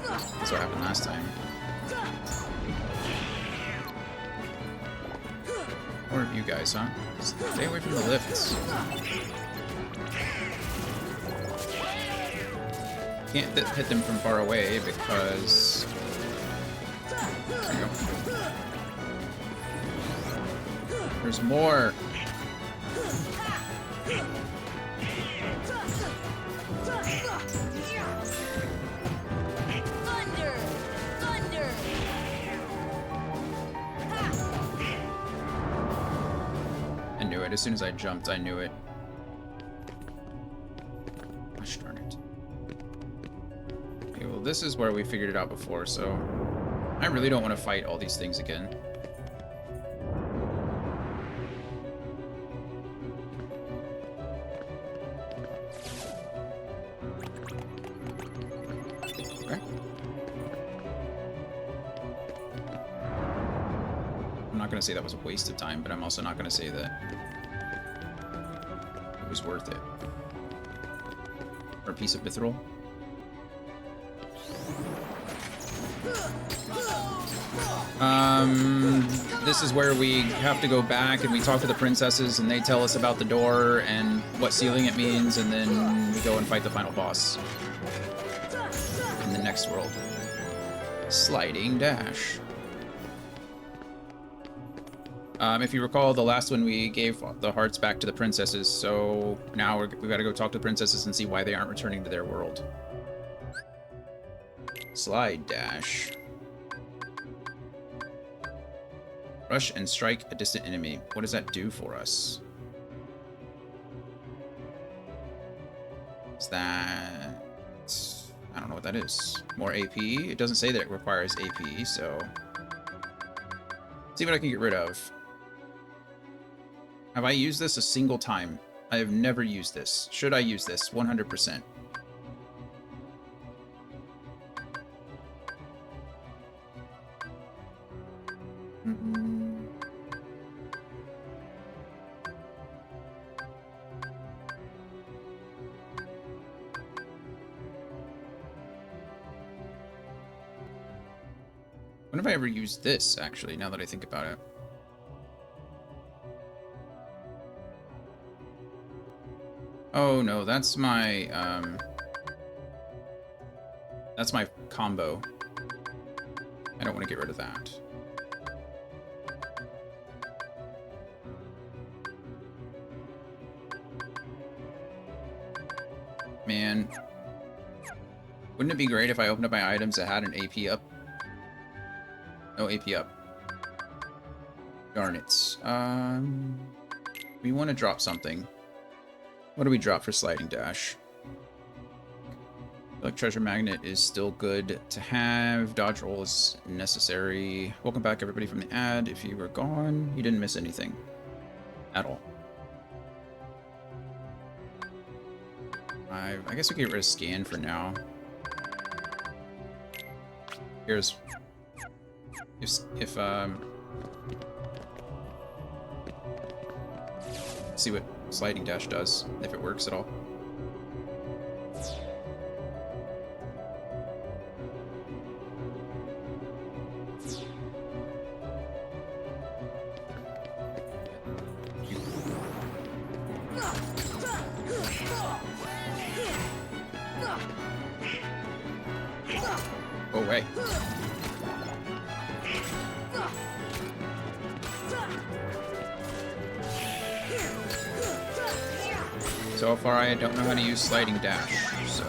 That's what happened last time. Or of you guys, huh? Stay away from the lifts. Can't hit them from far away because... There you go. There's more! Thunder! Thunder! I knew it. As soon as I jumped, I knew it. Gosh darn it. Okay, well, this is where we figured it out before, so... I really don't want to fight all these things again. Okay. I'm not going to say that was a waste of time, but I'm also not going to say that it was worth it. Or a piece of mithril. This is where we have to go back and we talk to the princesses and they tell us about the door and what sealing it means, and then we go and fight the final boss in the next world. Sliding dash. If you recall, the last one we gave the hearts back to the princesses, so now we got to go talk to the princesses and see why they aren't returning to their world. Slide dash. Rush and strike a distant enemy. What does that do for us? Is that... I don't know what that is. More AP? It doesn't say that it requires AP, so... Let's see what I can get rid of. Have I used this a single time? I have never used this. Should I use this? 100%. When have I ever used this, actually, now that I think about it? Oh, no, that's my combo. I don't want to get rid of that. Man. Wouldn't it be great if I opened up my items that had an AP up? No AP up. Darn it. We want to drop something. What do we drop for sliding dash? Like treasure magnet is still good to have. Dodge roll is necessary. Welcome back, everybody, from the ad. If you were gone, you didn't miss anything at all. I guess we can get rid of scan for now. Here's if see what sliding dash does, if it works at all. Oh, hey. So far, I don't know how to use sliding dash, so...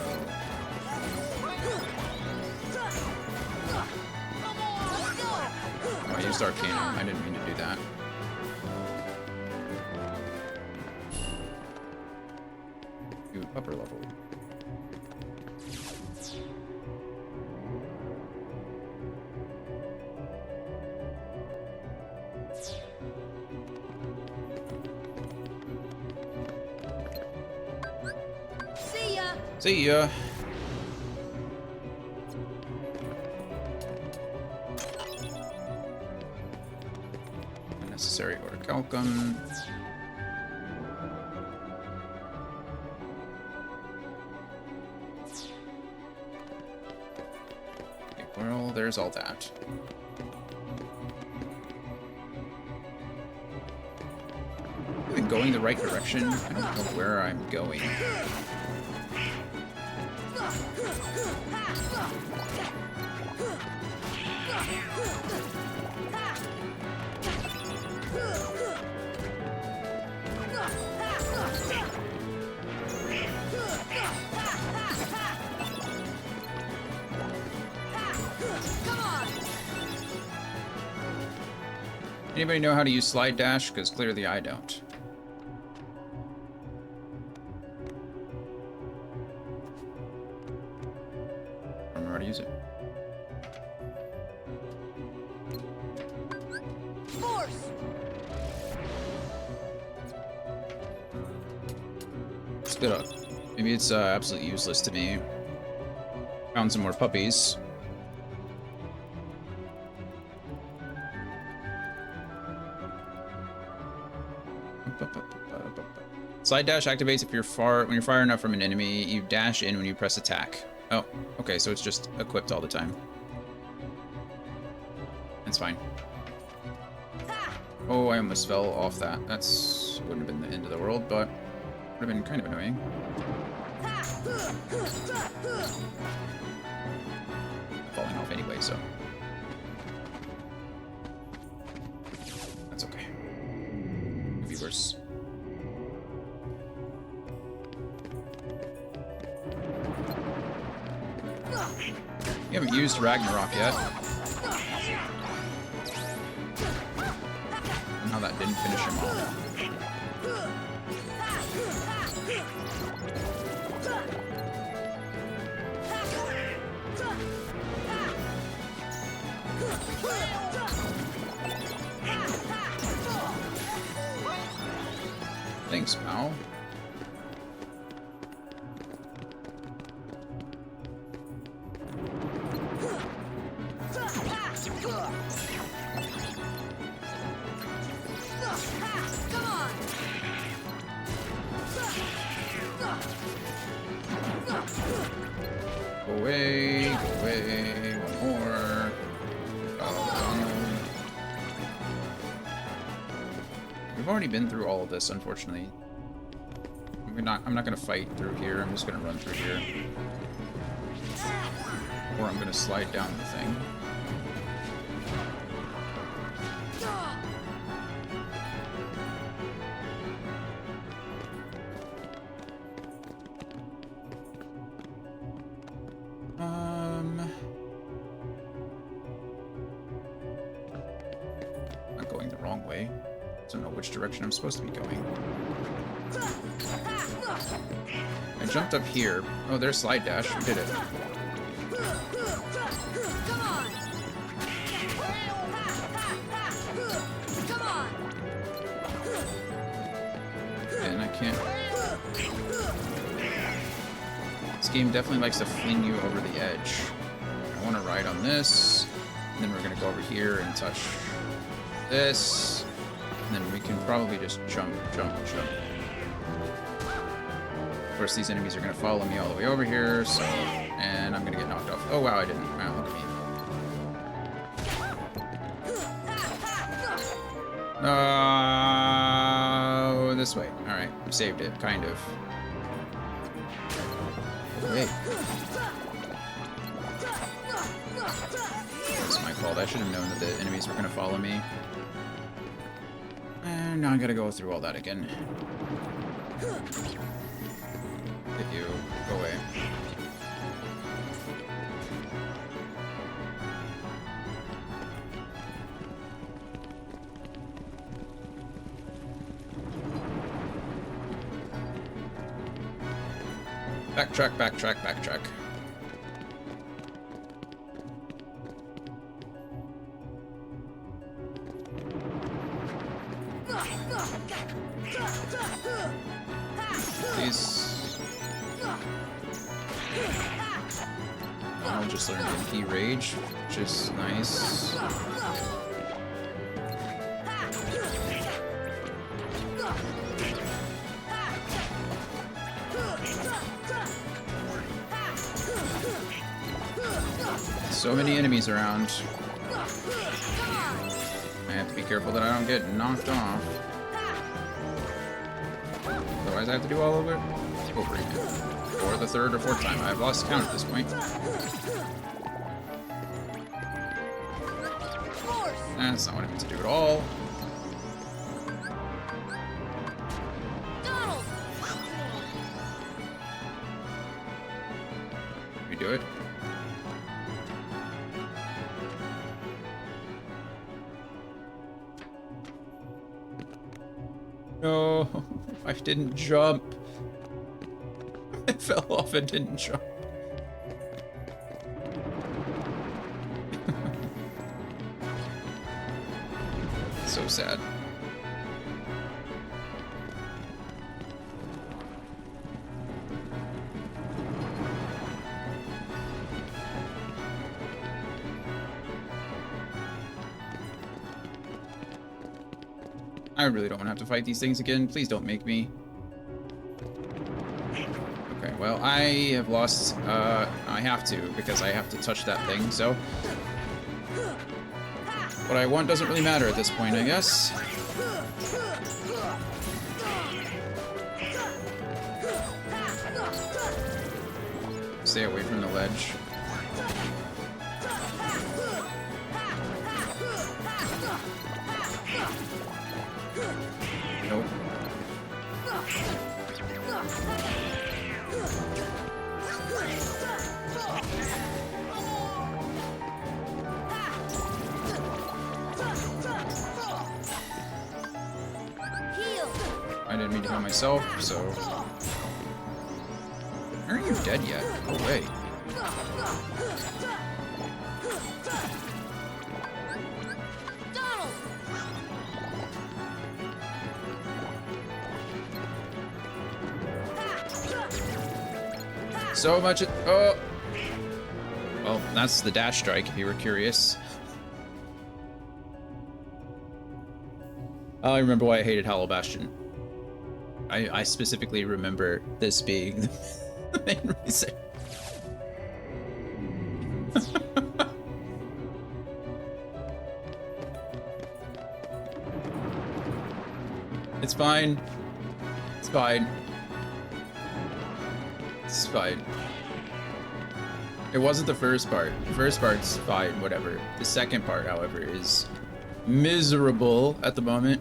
Oh, I used Arcanum. I didn't mean to do that. To upper level. See ya. Unnecessary orichalcum. Okay, well, there's all that. I've been going the right direction. I don't know where I'm going. Anybody know how to use slide dash? Because clearly I don't. I don't know how to use it. Force. Spit up. Maybe it's absolutely useless to me. Found some more puppies. Slide dash activates if when you're far enough from an enemy. You dash in when you press attack. Oh, okay, so it's just equipped all the time. That's fine. Oh, I almost fell off that. That's wouldn't have been the end of the world, but would have been kind of annoying. Falling off anyway, so that's okay. course. We haven't used Ragnarok yet. And how that didn't finish him off. Thanks, pal. Go away, one more. Oh, we've already been through all of this, unfortunately. I'm not gonna fight through here, I'm just gonna run through here. Or I'm gonna slide down the thing. Not going the wrong way. Don't know which direction I'm supposed to be going. I jumped up here. Oh, there's slide dash. We did it. And I can't. This game definitely likes to fling you over the edge. I want to ride on this, and then we're gonna go over here and touch this, and then we can probably just jump. Of course, these enemies are gonna follow me all the way over here, so, and I'm gonna get knocked off. Oh wow, I didn't. Wow, look at me. Oh, this way. All right, I saved it, kind of. Wait. That's my fault. I should have known that the enemies were gonna follow me. And now I gotta go through all that again. Hit you. Go away. Backtrack. Please. I'll just learn MP Rage, which is nice. So many enemies around. I have to be careful that I don't get knocked off. Otherwise I have to do all of it over again. For the third or fourth time. I've lost count at this point. That's not what I meant to do at all. You do it. No, I didn't jump. I fell off and didn't jump. So sad. I really don't want to have to fight these things again. Please don't make me. Okay, well, I have lost, I have to, because I have to touch that thing, so... What I want doesn't really matter at this point, I guess. Stay away from the ledge. Nope. I didn't mean to kill myself, so... Aren't you dead yet? No way. So much... Oh! Well, that's the dash strike, if you were curious. I remember why I hated Hollow Bastion. I specifically remember this being the main reason. It's fine. It's fine. It's fine. It wasn't the first part. The first part's fine, whatever. The second part, however, is miserable at the moment.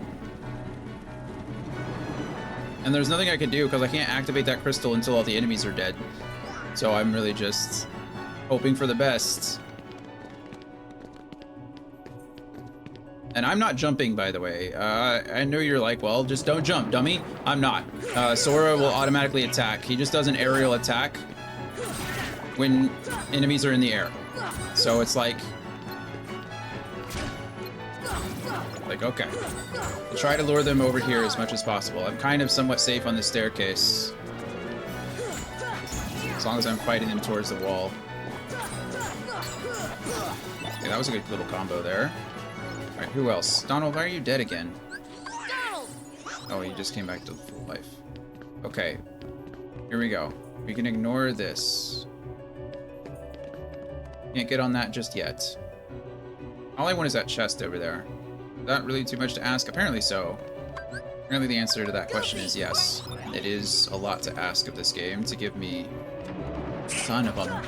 And there's nothing I can do because I can't activate that crystal until all the enemies are dead. So I'm really just hoping for the best. And I'm not jumping, by the way. I know you're like, well, just don't jump, dummy. I'm not. Sora will automatically attack. He just does an aerial attack when enemies are in the air. So it's like, okay. I'll try to lure them over here as much as possible. I'm kind of somewhat safe on the staircase. As long as I'm fighting them towards the wall. Okay, that was a good little combo there. Alright, who else? Donald, why are you dead again? Oh, he just came back to full life. Okay. Here we go. We can ignore this. Can't get on that just yet. All I want is that chest over there. Not really too much to ask? Apparently so. Apparently the answer to that question is yes. It is a lot to ask of this game to give me a ton of them.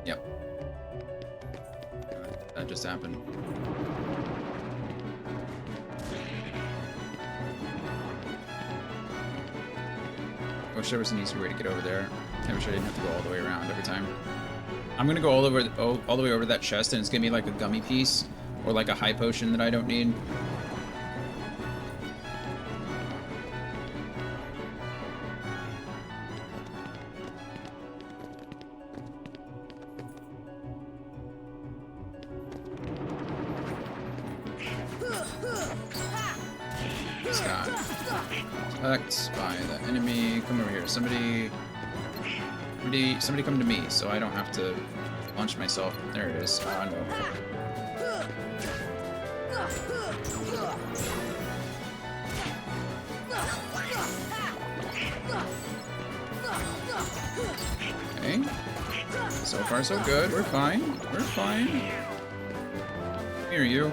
Yep. That just happened. I wish there was an easier way to get over there. I wish I didn't have to go all the way around every time. I'm gonna go all the way over that chest, and it's gonna be like a gummy piece or like a high potion that I don't need. This guy. Attacked by the enemy. Come over here. Somebody come to me, so I don't have to launch myself. There it is. Oh, no. Okay. So far, so good. We're fine. We're fine. Here, you.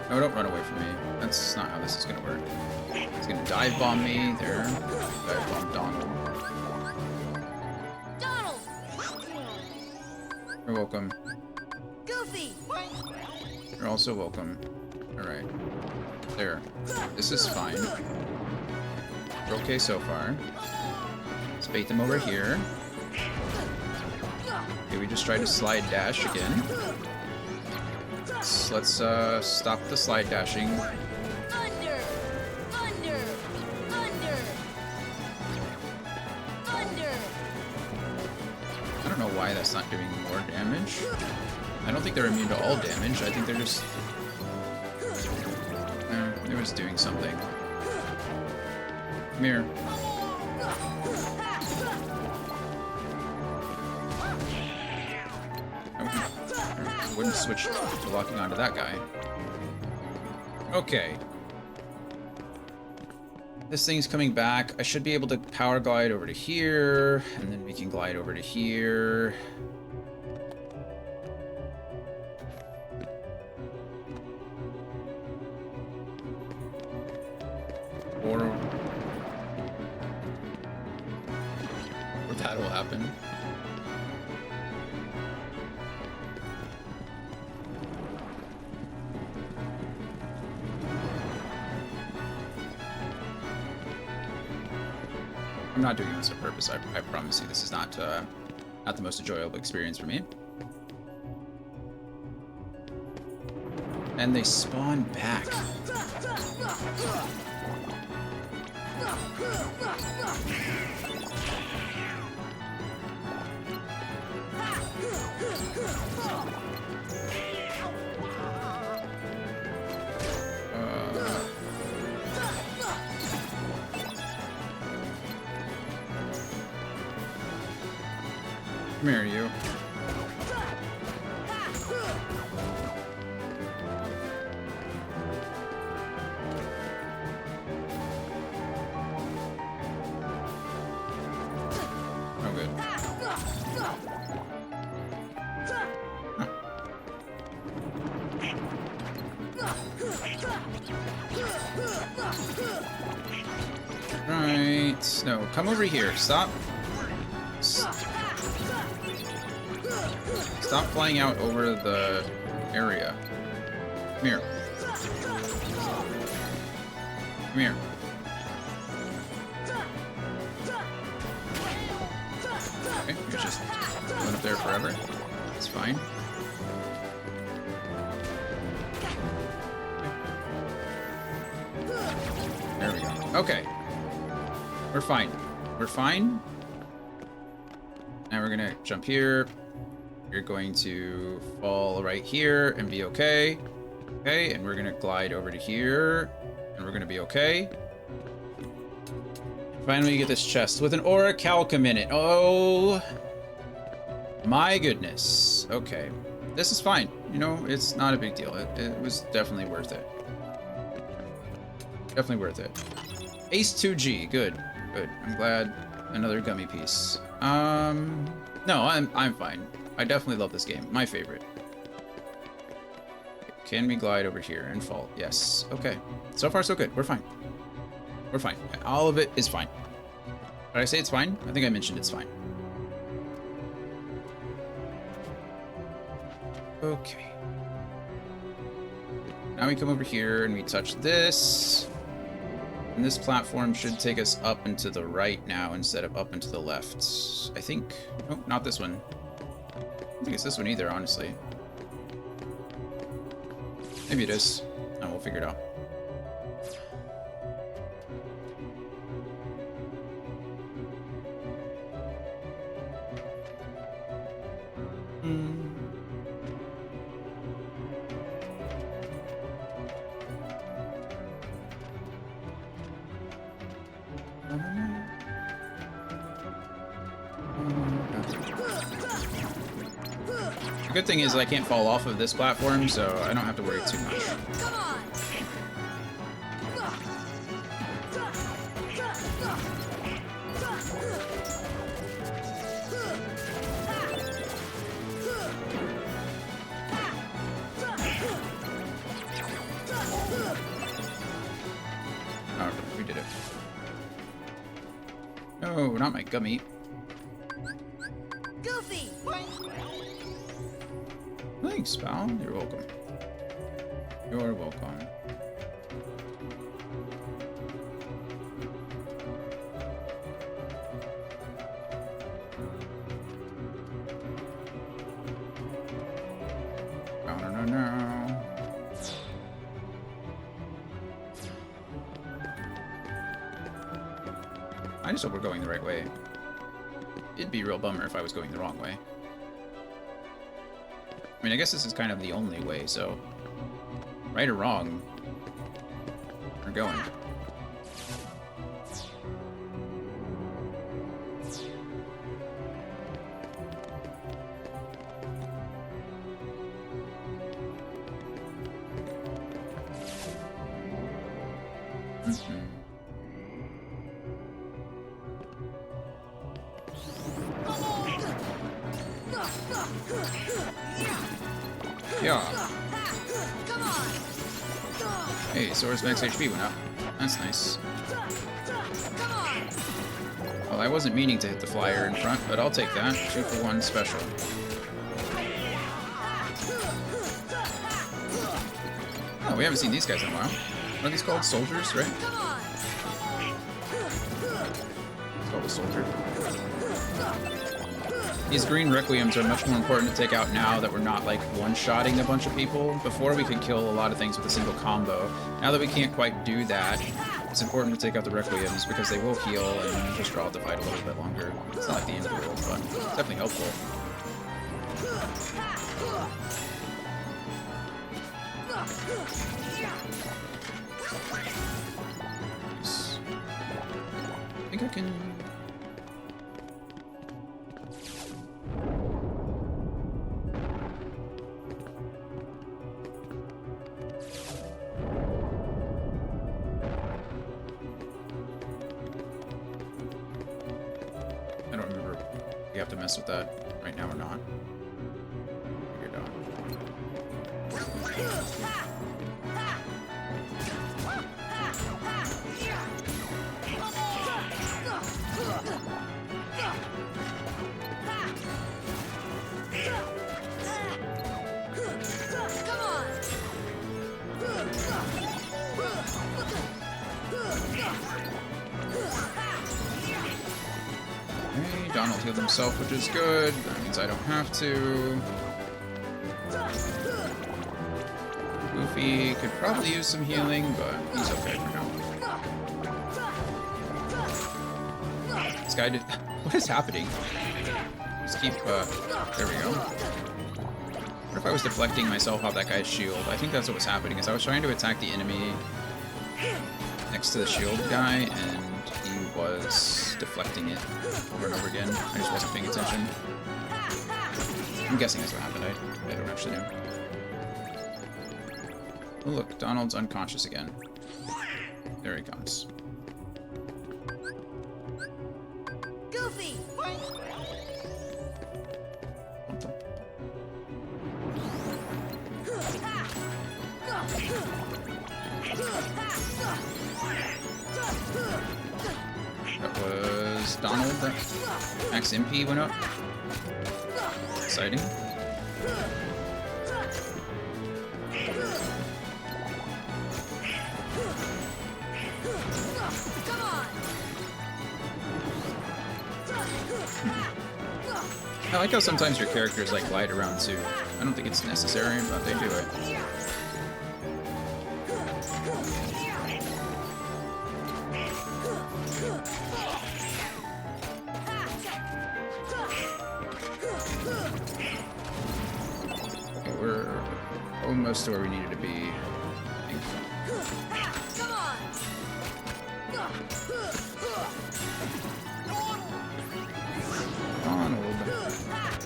No, don't run away from me. That's not how this is gonna work. He's gonna dive bomb me. There. Dive bomb Donald. Donald! You're welcome. Goofy! You're also welcome. Alright. There. This is fine. We're okay so far. Let's bait them over here. Okay, we just tried to slide dash again. Let's stop the slide dashing. Thunder! Thunder! Thunder! Thunder! I don't know why that's not doing more damage. I don't think they're immune to all damage. I think they're just... They're just doing something. Come here. I wouldn't switch to locking onto that guy. Okay. This thing's coming back. I should be able to power glide over to here, and then we can glide over to here. Or that'll happen. I'm not doing this on purpose. I promise you, this is not not the most enjoyable experience for me. And they spawn back. Come here, you. Oh, good. Right. No, come over here. Stop. Stop flying out over the area. Come here. Come here. Okay, you're just going up there forever. It's fine. There we go. Okay. We're fine. We're fine. Now we're gonna jump here. You're going to fall right here and be okay. Okay, and we're gonna glide over to here, and we're gonna be okay. Finally, you get this chest with an orichalcum in it. Oh my goodness. Okay, this is fine. You know, it's not a big deal. It was definitely worth it. Definitely worth it. Ace 2G, good, good. I'm glad. Another gummy piece. No, I'm fine. I definitely love this game. My favorite. Can we glide over here and fall? Yes. Okay. So far, so good. We're fine. We're fine. All of it is fine. Did I say it's fine? I think I mentioned it's fine. Okay. Now we come over here and we touch this. And this platform should take us up and to the right now instead of up and to the left. I think... Oh, not this one. I don't think it's this one either, honestly. Maybe it is. Oh, we'll figure it out. The good thing is I can't fall off of this platform, so I don't have to worry too much. Oh, we did it. No, not my gummy. Thanks, pal. You're welcome. You're welcome. No. I just hope we're going the right way. It'd be a real bummer if I was going the wrong way. I mean, I guess this is kind of the only way, so... Right or wrong, we're going. Yeah. Hey, Sora's max HP went up. That's nice. Well, I wasn't meaning to hit the flyer in front, but I'll take that. 2-for-1 special. Oh, we haven't seen these guys in a while. What are these called? Soldiers, right? kill the soldier. These green requiems are much more important to take out now that we're not like one-shotting a bunch of people. Before we could kill a lot of things with a single combo. Now that we can't quite do that, it's important to take out the requiems because they will heal and just draw out the fight a little bit longer. It's not like the end of the world, but it's definitely helpful. I think I can... I don't remember if we have to mess with that right now or not. Figure it out. Okay, Donald healed himself, which is good. That means I don't have to. Goofy could probably use some healing, but he's okay for now. This guy did... What is happening? Just keep, there we go. What if I was deflecting myself off that guy's shield? I think that's what was happening, is I was trying to attack the enemy next to the shield guy, and he was deflecting it over and over again. I just wasn't paying attention. I'm guessing that's what happened. I don't actually know. Oh look, Donald's unconscious again. There he comes. Goofy! That was Donald. Max MP went up. Exciting. I like how sometimes your characters like glide around too. I don't think it's necessary, but they do it. Okay, we're almost to where we needed to be. I think. Donald.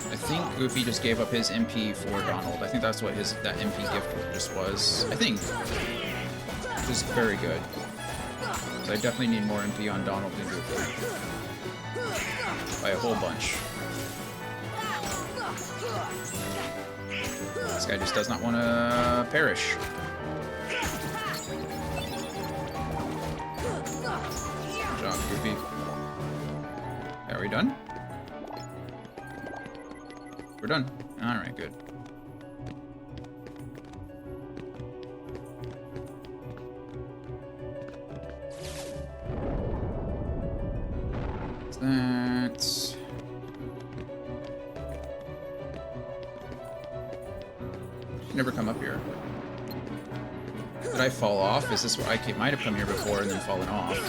I think Goofy just gave up his MP for Donald. I think that's what that MP gift just was. I think. Which is very good. So I definitely need more MP on Donald than Goofy. By a whole bunch. This guy just does not want to perish. Good job, Goofy. Are we done? We're done. Alright, good. That's... Never come up here. Did I fall off? Is this where I might have come here before and then fallen off?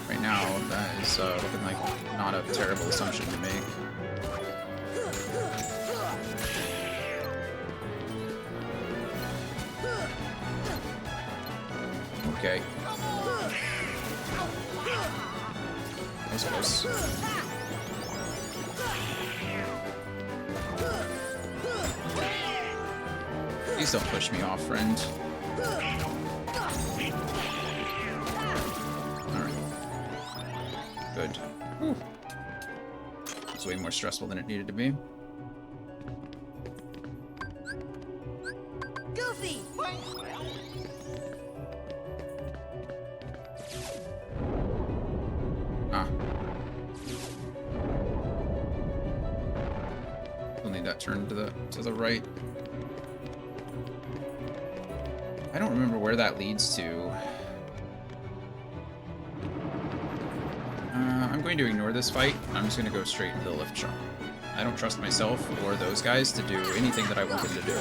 Right now, that is looking like not a terrible assumption to make. Okay. That was close. Please don't push me off, friend. Alright. Good. Whew. It's way more stressful than it needed to be. Goofy! Ah. We'll need that turn to the right. I don't remember where that leads to. I'm going to ignore this fight. I'm just going to go straight into the lift shop. I don't trust myself or those guys to do anything that I want them to do.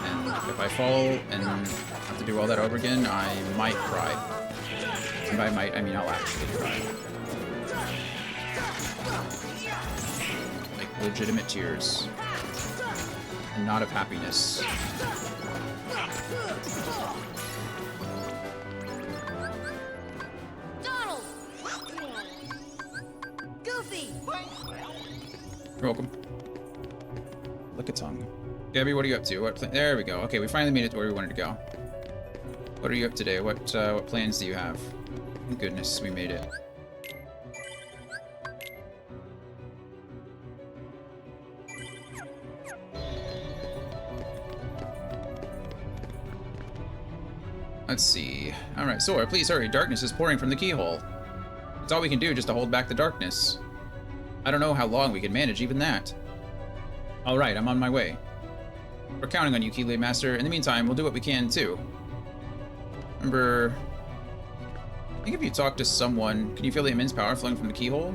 And if I fall and have to do all that over again, I might cry. And by might, I mean I'll actually cry. Like legitimate tears. And not of happiness. Donald! Goofy! You're welcome. Lick a tongue. Gabby, what are you up to? There we go. Okay, we finally made it to where we wanted to go. What are you up to today? What plans do you have? Thank goodness we made it. Let's see. Alright, Sora, please hurry. Darkness is pouring from the keyhole. It's all we can do just to hold back the darkness. I don't know how long we can manage even that. Alright, I'm on my way. We're counting on you, Keyblade Master. In the meantime, we'll do what we can, too. Remember... I think if you talk to someone, can you feel the immense power flowing from the keyhole?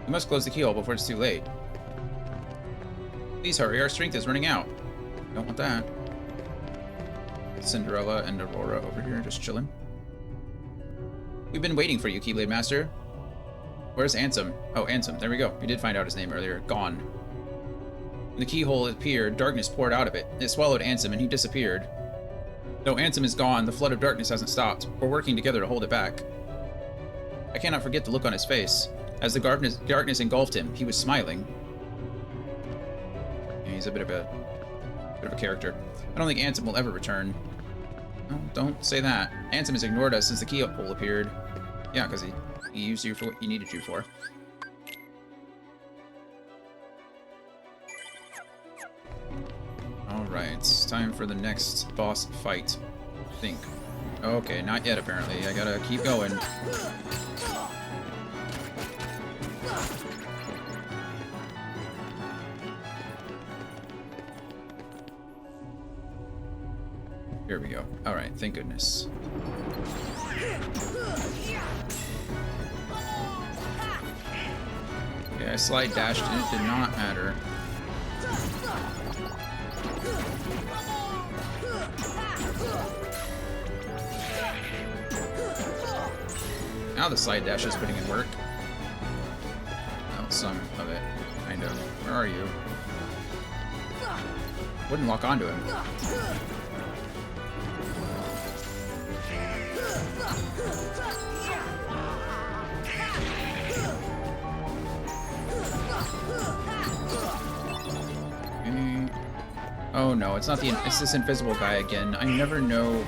We must close the keyhole before it's too late. Please hurry, our strength is running out. Don't want that. Cinderella and Aurora over here, just chilling. We've been waiting for you, Keyblade Master. Where's Ansem? Oh, Ansem. There we go. We did find out his name earlier. Gone. When the keyhole appeared, darkness poured out of it. It swallowed Ansem, and he disappeared. Though Ansem is gone, the flood of darkness hasn't stopped. We're working together to hold it back. I cannot forget the look on his face. As the darkness engulfed him, he was smiling. Yeah, he's a bit of a character. I don't think Ansem will ever return. No, don't say that. Ansem has ignored us since the keyhole appeared. Yeah, because he used you for what he needed you for. Alright, it's time for the next boss fight. I think. Okay, not yet apparently. I gotta keep going. Here we go. Alright, thank goodness. Okay, I slide dashed and it did not matter. Now the slide dash is putting in work. Well, some of it, kind of. Where are you? Wouldn't lock onto him. Oh no, it's not it's this invisible guy again. I never know.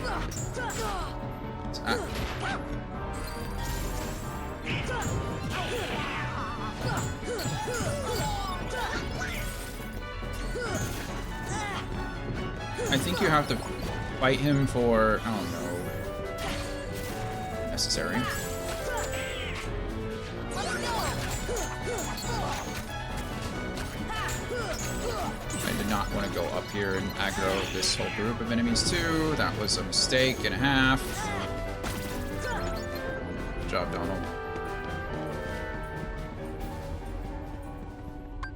I think you have to fight him for, oh no, necessary. I did not want to go up here and aggro this whole group of enemies too. That was a mistake and a half. Good job, Donald.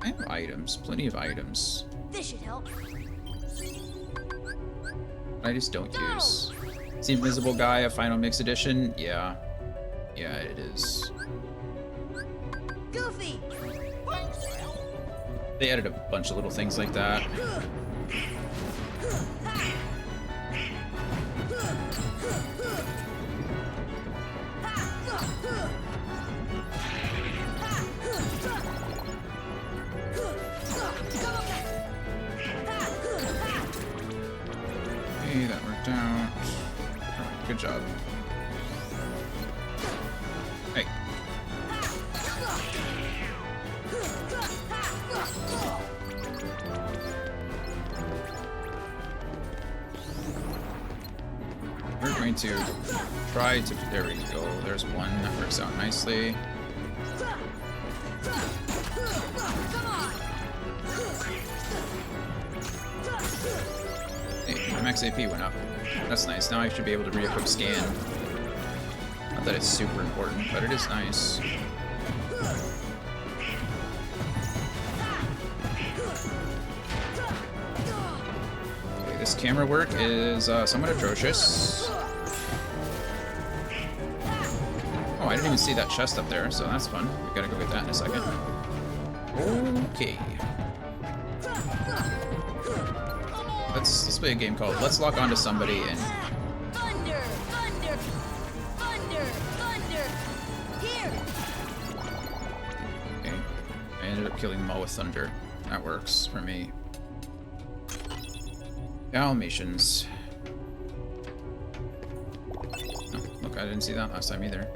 I have items, plenty of items. This should help. I just don't use. Is the invisible guy a final mix edition? Yeah. Yeah, it is. Goofy! They added a bunch of little things like that. Okay, that worked out. Alright, good job. Hey. We're going to try to... There we go. There's one that works out nicely. Hey, my max AP went up. That's nice. Now I should be able to re-equip Scan. Not that it's super important, but it is nice. Okay, this camera work is somewhat atrocious. Oh, I didn't even see that chest up there, so that's fun. We gotta go get that in a second. Okay. Let's play a game called Let's Lock Onto Somebody and... Thunder! Thunder! Thunder! Thunder! Here! Okay. I ended up killing them all with thunder. That works for me. Dalmatians. Oh, look, I didn't see that last time either.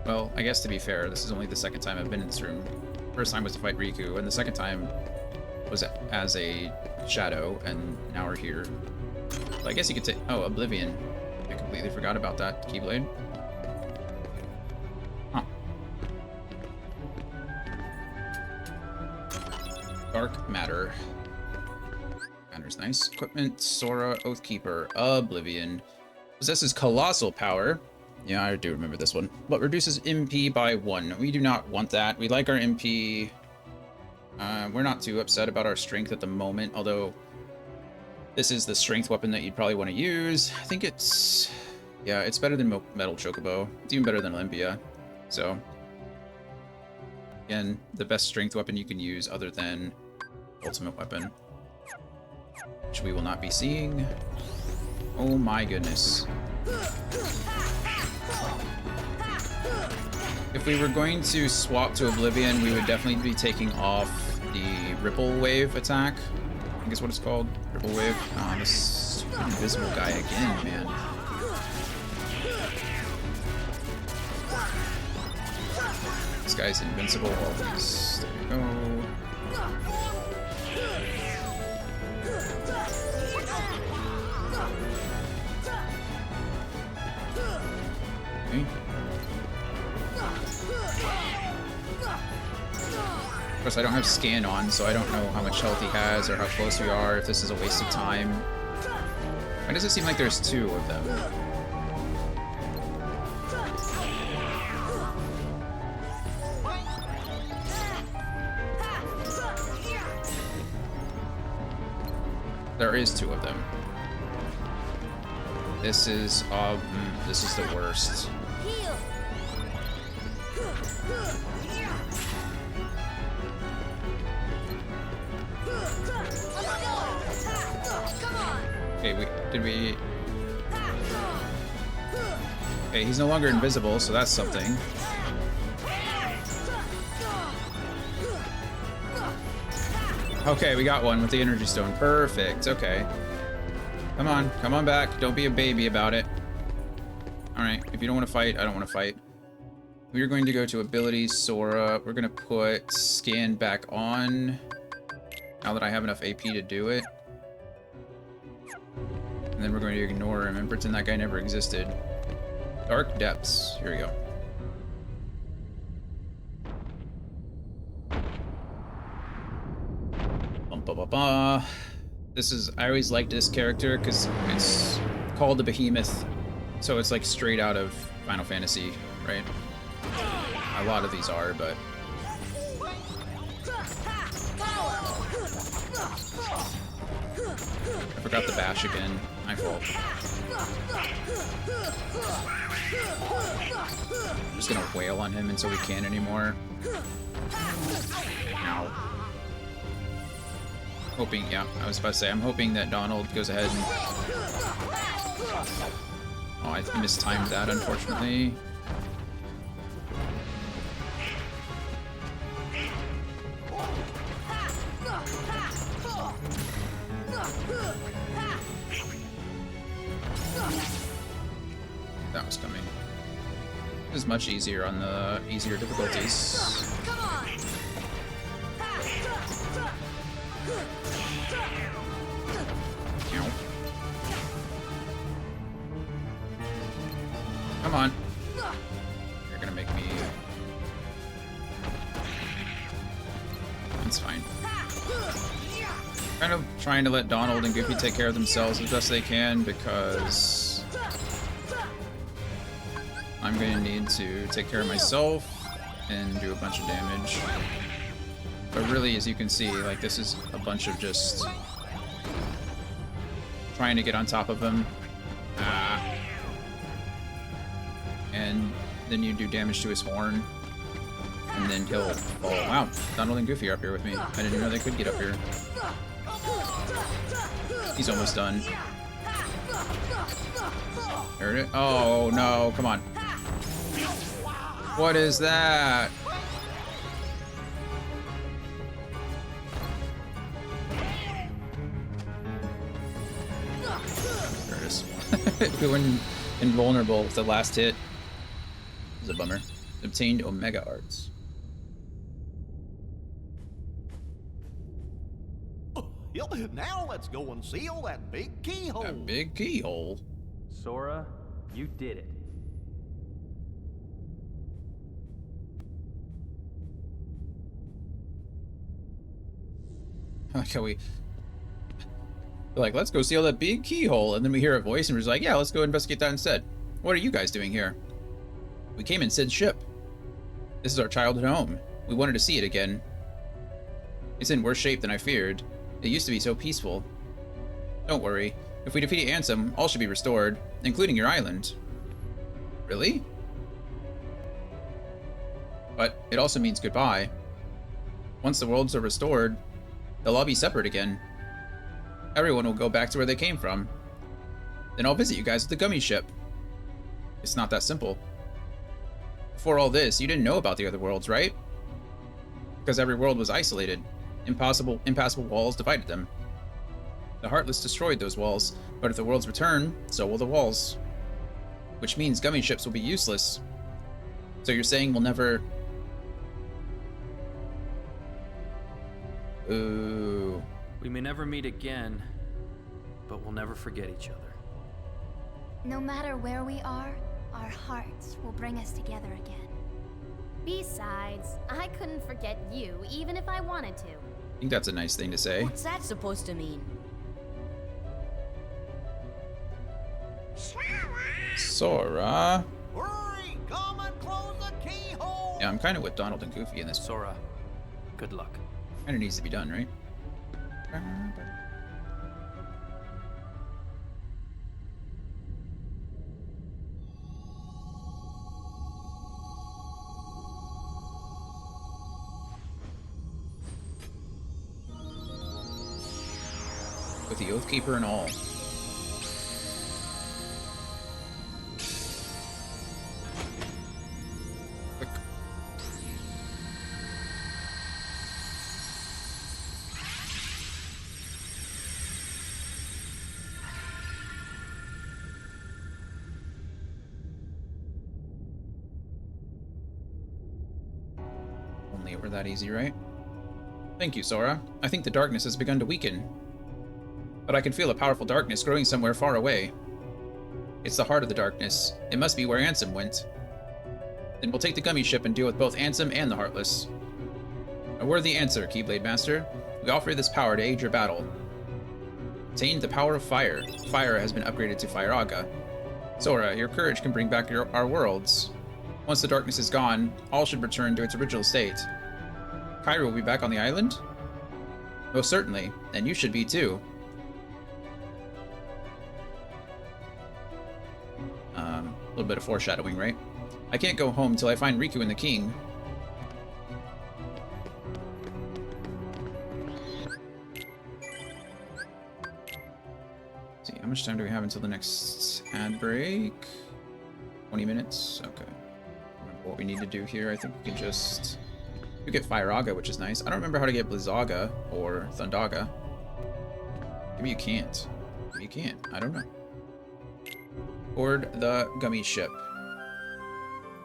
Well, I guess to be fair, this is only the second time I've been in this room. First time was to fight Riku, and the second time was as a shadow, and now we're here. So I guess you could say, oh, Oblivion. I completely forgot about that Keyblade. Huh. Dark Matter. Matter's nice. Equipment, Sora, Oathkeeper, Oblivion. Possesses colossal power. Yeah, I do remember this one. But reduces MP by 1. We do not want that. We like our MP. We're not too upset about our strength at the moment, although this is the strength weapon that you'd probably want to use. I think it's... yeah, it's better than Metal Chocobo. It's even better than Olympia. So, again, the best strength weapon you can use other than Ultimate Weapon, which we will not be seeing. Oh my goodness. If we were going to swap to Oblivion, we would definitely be taking off the Ripple Wave attack. I think is what it's called. Ripple Wave. This stupid invisible guy again, man. This guy's invincible. Always. There we go. Okay. Of course, I don't have scan on, so I don't know how much health he has or how close we are, if this is a waste of time. Why does it seem like there's 2 of them? There is 2 of them. This is the worst. Okay, okay, he's no longer invisible, so that's something. Okay, we got one with the energy stone. Perfect, okay. Come on back. Don't be a baby about it. Alright, if you don't want to fight, I don't want to fight. We're going to go to abilities, Sora. We're going to put scan back on. Now that I have enough AP to do it. And then we're going to ignore him and pretend that guy never existed. Dark Depths. Here we go. This is... I always liked this character because it's called the Behemoth. So it's like straight out of Final Fantasy, right? A lot of these are, but... I forgot the bash again. My fault. I'm just gonna wail on him until we can't anymore. Ow. Hoping, yeah, I was about to say, I'm hoping that Donald goes ahead and... Oh, I mistimed that, unfortunately. That was coming. It was much easier on the easier difficulties. Come on. You're gonna make me... It's fine. Kind of trying to let Donald and Goofy take care of themselves as best they can because... I'm going to need to take care of myself and do a bunch of damage. But really, as you can see, like, this is a bunch of just trying to get on top of him. And then you do damage to his horn. And then he'll... Oh, wow. Donald and Goofy are up here with me. I didn't know they could get up here. He's almost done. There it is. Oh, no. Come on. What is that? There it is. Going invulnerable with the last hit. It was a bummer. Obtained Omega Arts. Now let's go and seal that big keyhole. That big keyhole. Sora, you did it. I like how we're like, let's go seal that big keyhole, and then we hear a voice and we're just like, yeah, let's go investigate that instead. What are you guys doing here? We came in Sid's ship. This is our childhood home. We wanted to see it again. It's in worse shape than I feared. It used to be so peaceful. Don't worry. If we defeat Ansem, all should be restored, including your island. Really? But it also means goodbye. Once the worlds are restored, they'll all be separate again. Everyone will go back to where they came from. Then I'll visit you guys at the gummy ship. It's not that simple. Before all this, you didn't know about the other worlds, right? Because every world was isolated. Impassable walls divided them. The Heartless destroyed those walls, but if the worlds return, so will the walls. Which means gummy ships will be useless. So you're saying we'll never... Ooh. We may never meet again, but we'll never forget each other. No matter where we are, our hearts will bring us together again. Besides, I couldn't forget you, even if I wanted to. I think that's a nice thing to say. What's that supposed to mean? Sora. Hurry! Come and close the keyhole! Yeah, I'm kind of with Donald and Goofy in this. Sora, good luck. Kind of needs to be done, right? With the Oathkeeper and all. Quick. Only it were that easy, right? Thank you, Sora. I think the darkness has begun to weaken. But I can feel a powerful darkness growing somewhere far away. It's the heart of the darkness. It must be where Ansem went. Then we'll take the gummy ship and deal with both Ansem and the Heartless. A worthy answer, Keyblade Master. We offer you this power to aid your battle. Obtained the power of fire. Fire has been upgraded to Fire-Aga. Sora, your courage can bring back our worlds. Once the darkness is gone, all should return to its original state. Kairi will be back on the island? Most certainly, and you should be too. A little bit of foreshadowing, right? I can't go home till I find Riku and the king. Let's see, how much time do we have until the next ad break? 20 minutes? Okay. Remember what we need to do here. I think we can just... We get Fire-Aga, which is nice. I don't remember how to get Blizzaga or Thundaga. Maybe you can't. Maybe you can't. I don't know. Board the gummy ship.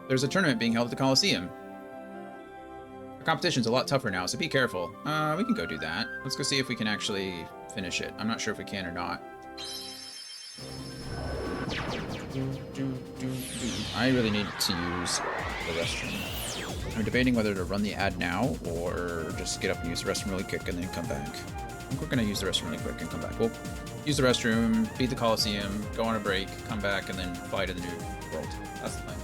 There's a tournament being held at the Coliseum. The competition's a lot tougher now, so be careful. We can go do that. Let's go see if we can actually finish it. I'm not sure if we can or not. I really need to use the restroom. I'm debating whether to run the ad now or just get up and use the restroom really quick and then come back. I think we're gonna use the restroom really quick and come back. We'll use the restroom, beat the Coliseum, go on a break, come back, and then fly to the new world. That's the plan.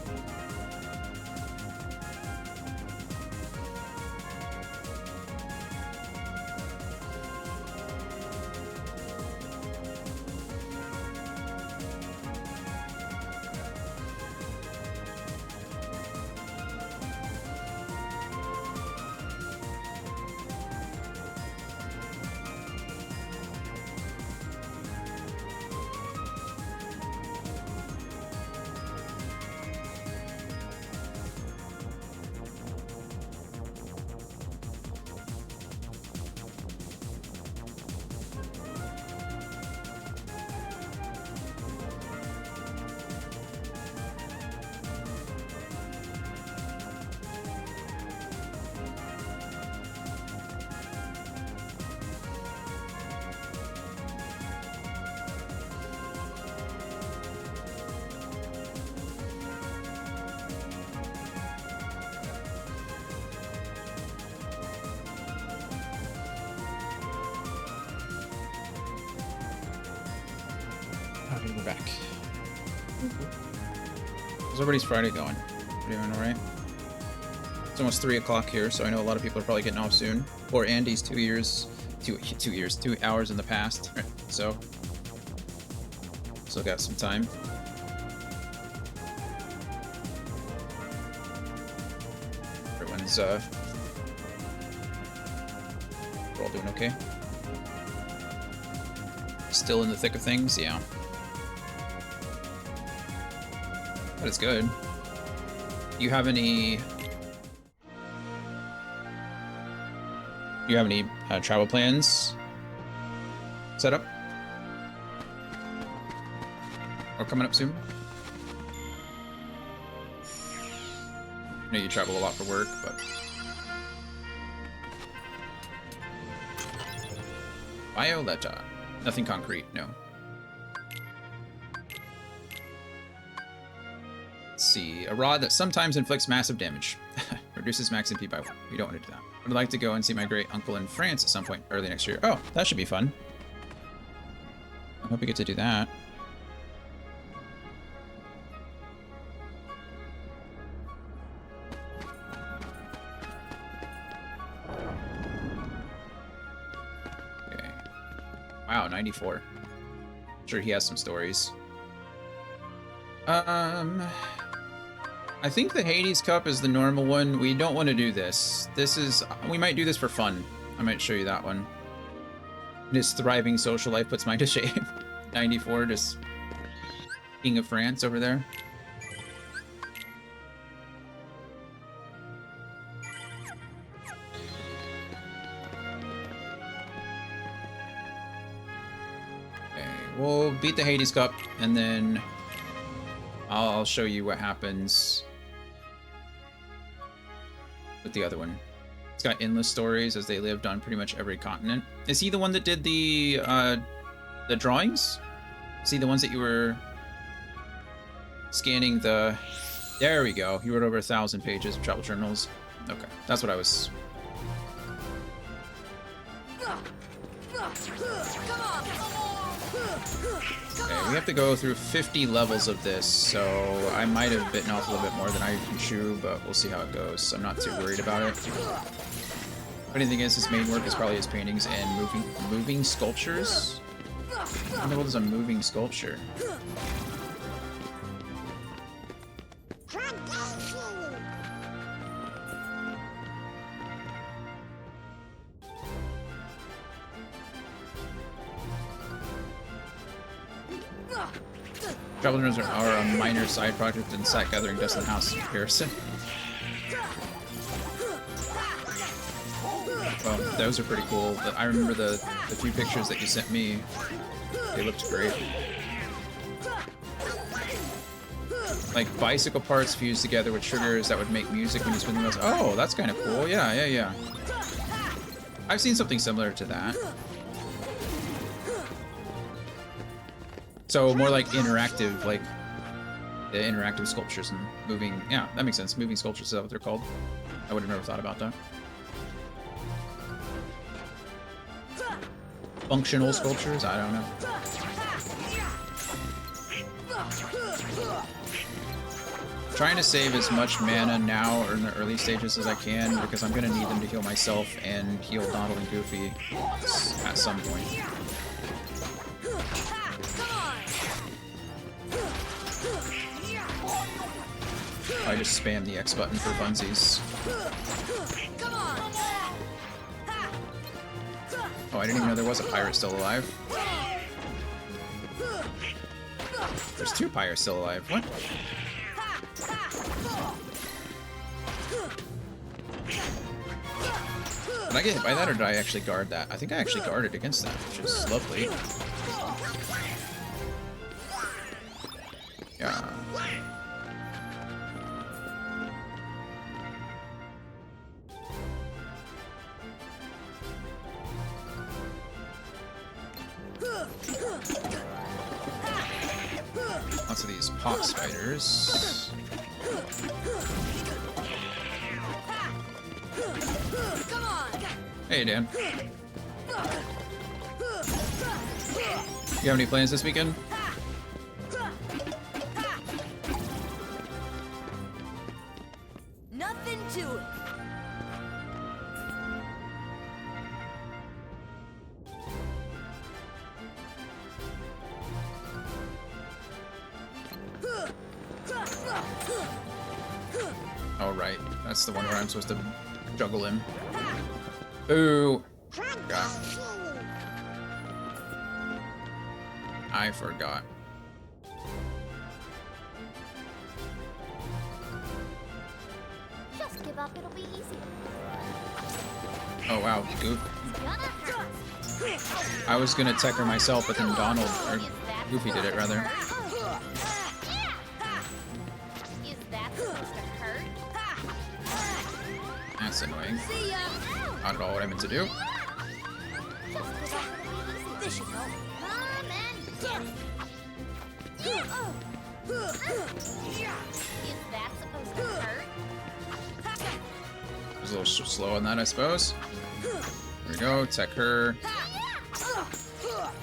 Okay, we're back. How's everybody's Friday going? Doing alright? It's almost 3 o'clock here, so I know a lot of people are probably getting off soon. Or Andy's 2 hours in the past. Right, so, still got some time. Everyone's, we're all doing okay. Still in the thick of things, yeah. But it's good. Do you have any travel plans set up? Or coming up soon? I know you travel a lot for work, but... Violetta. Nothing concrete, no. Let's see. A rod that sometimes inflicts massive damage. Reduces max MP by 1. You don't want to do that. I'd like to go and see my great uncle in France at some point early next year. Oh, that should be fun. I hope we get to do that. Okay. Wow, 94. I'm sure he has some stories. I think the Hades Cup is the normal one. We don't want to do this. We might do this for fun. I might show you that one. His thriving social life puts mine to shame. 94, just King of France over there. Okay, we'll beat the Hades Cup, and then I'll show you what happens with the other one. It's got endless stories as they lived on pretty much every continent. Is he the one that did the drawings? Is he the ones that you were scanning the... There we go. You wrote over 1,000 pages of travel journals. Okay, that's what I was... Okay, we have to go through 50 levels of this, so I might have bitten off a little bit more than I can chew, but we'll see how it goes. I'm not too worried about it. Funny thing is, his main work is probably his paintings and moving sculptures. What in the world is a moving sculpture? Travel journals are a minor side project in sack gathering dust in the house in comparison. Well, those are pretty cool. I remember the few pictures that you sent me. They looked great. Like bicycle parts fused together with triggers that would make music when you spin the wheels. Oh, that's kind of cool. Yeah. I've seen something similar to that. So more like interactive, like the interactive sculptures and moving. Yeah, that makes sense. Moving sculptures, is that what they're called? I would have never thought about that. Functional sculptures? I don't know. Trying to save as much mana now or in the early stages as I can because I'm going to need them to heal myself and heal Donald and Goofy at some point. I just spam the X button for funsies. Oh, I didn't even know there was a pirate still alive. There's 2 pirates still alive. What? Did I get hit by that, or did I actually guard that? I think I actually guarded against that, which is lovely. Yeah. Lots of these pot spiders. Hey, Dan. You have any plans this weekend? Oh, right. That's the one where I'm supposed to juggle him. Ooh. God. I forgot. Just give up, it'll be easy. Oh, wow. Goof. It's gonna hurt. I was gonna tech her myself, but then Donald, or Goofy did it, rather. Is that supposed to hurt? That's annoying. See ya. Not at all what I meant to do. Just give up, it'll be easy. This should help. Come and get it. Is that supposed to hurt? I was a little slow on that, I suppose. There we go. Tech her.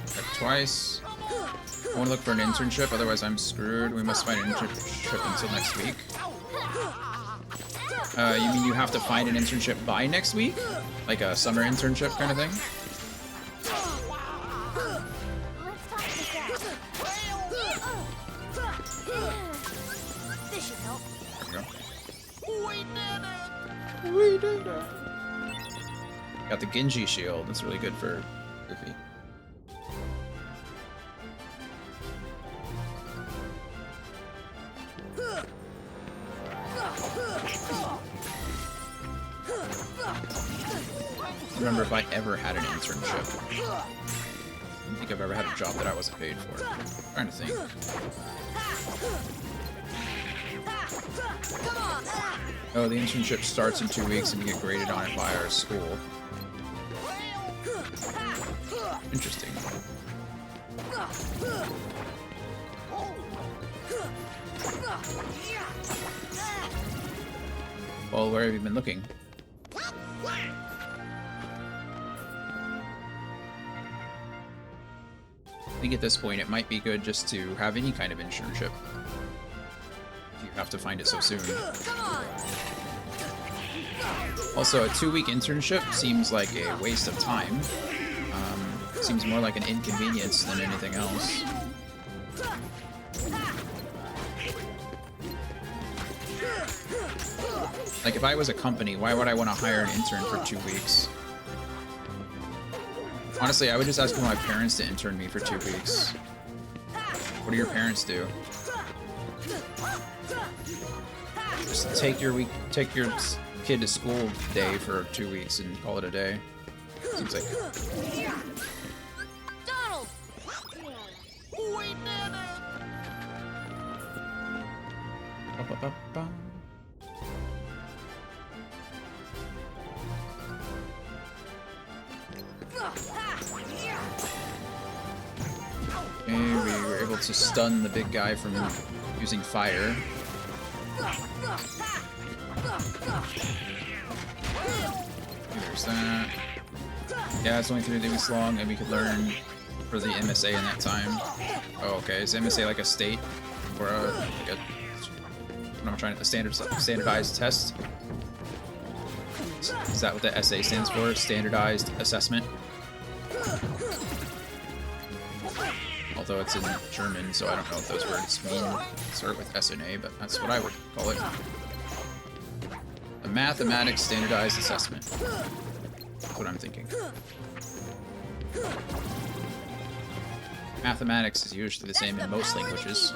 Tech twice. I want to look for an internship, otherwise I'm screwed. We must find an internship until next week. You mean you have to find an internship by next week? Like a summer internship kind of thing? Let's talk this out. This should help. There we go. Got the Genji shield. That's really good for Goofy. I remember if I ever had an internship. I don't think I've ever had a job that I wasn't paid for. I'm trying to think. Oh, the internship starts in 2 weeks and we get graded on it by our school. Interesting. Well, where have you been looking? I think at this point it might be good just to have any kind of internship. If you have to find it so soon. Also, a 2-week internship seems like a waste of time. Seems more like an inconvenience than anything else. Like, if I was a company, why would I want to hire an intern for 2 weeks? Honestly, I would just ask for my parents to intern me for 2 weeks. What do your parents do? Just take your kid to school day for 2 weeks and call it a day. Seems like... Donald! We did it! Ba-ba-ba-ba. Okay, we were able to stun the big guy from using fire. There's that. Yeah, it's only 3 weeks long, and we could learn for the MSA in that time. Oh, okay. Is MSA like a state or like a standardized test? Is that what the SA stands for? Standardized assessment. Although it's in German, so I don't know what those words mean. Start with SNA, but that's what I would call it. A mathematics standardized assessment. That's what I'm thinking. Mathematics is usually the same in most languages.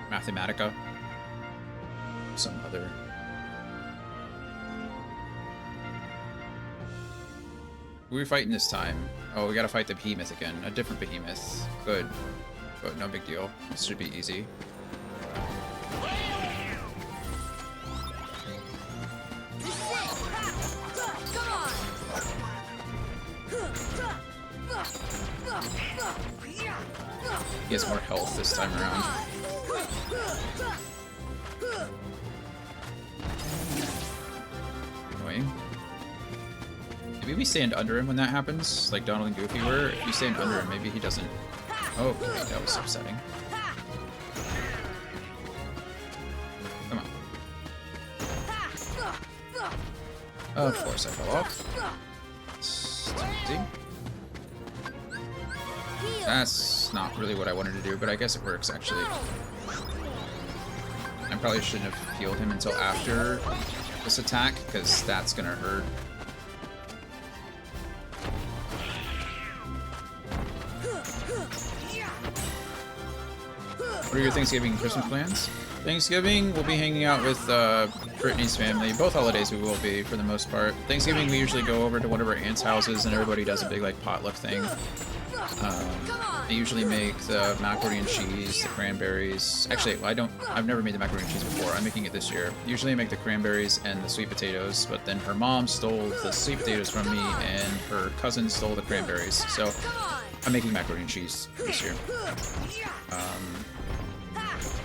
Mathematica. Some other. Who are we fighting this time? Oh, we gotta fight the behemoth again. A different behemoth. Good. But no big deal. This should be easy. He has more health this time around. Annoying. Maybe we stand under him when that happens, like Donald and Goofy were. If you stand under him, maybe he doesn't. Oh, okay, that was upsetting. Come on. Of course I fell off. Stupid. That's not really what I wanted to do, but I guess it works, actually. I probably shouldn't have healed him until after this attack, because that's gonna hurt. What are your Thanksgiving and Christmas plans? Thanksgiving, we'll be hanging out with Brittany's family. Both holidays we will be, for the most part. Thanksgiving, we usually go over to one of our aunt's houses, and everybody does a big, like, potluck thing. I usually make the macaroni and cheese, the cranberries. Actually, I've never made the macaroni and cheese before. I'm making it this year. Usually I make the cranberries and the sweet potatoes, but then her mom stole the sweet potatoes from me, and her cousin stole the cranberries. So I'm making macaroni and cheese this year.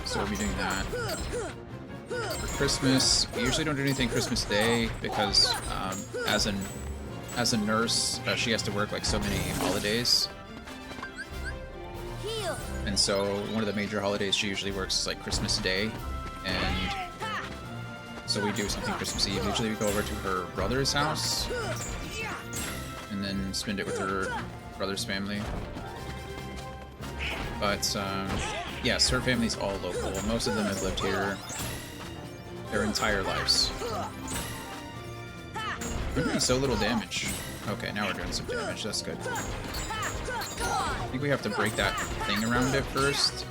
So we'll be doing that. For Christmas, we usually don't do anything Christmas Day because as a nurse, she has to work like so many holidays. And so one of the major holidays she usually works is like Christmas Day, and so we do something Christmas Eve. Usually we go over to her brother's house and then spend it with her brother's family. But yes, her family's all local. Most of them have lived here their entire lives. We're doing so little damage. Okay, now we're doing some damage. That's good. I think we have to break that thing around it first,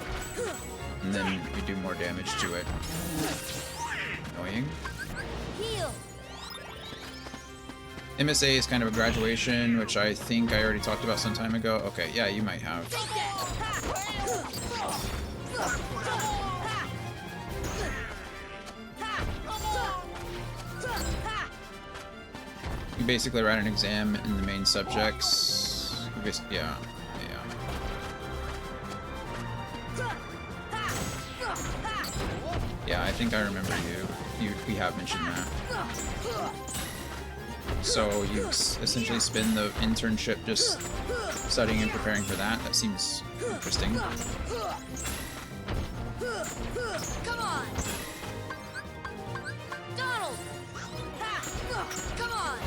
and then we do more damage to it. Annoying. MSA is kind of a graduation, which I think I already talked about some time ago. Okay, yeah, you might have. You basically write an exam in the main subjects. Yeah. Yeah, I think I remember we have mentioned that. So you essentially spend the internship just studying and preparing for that. That seems interesting. Come on! Donald! Come on!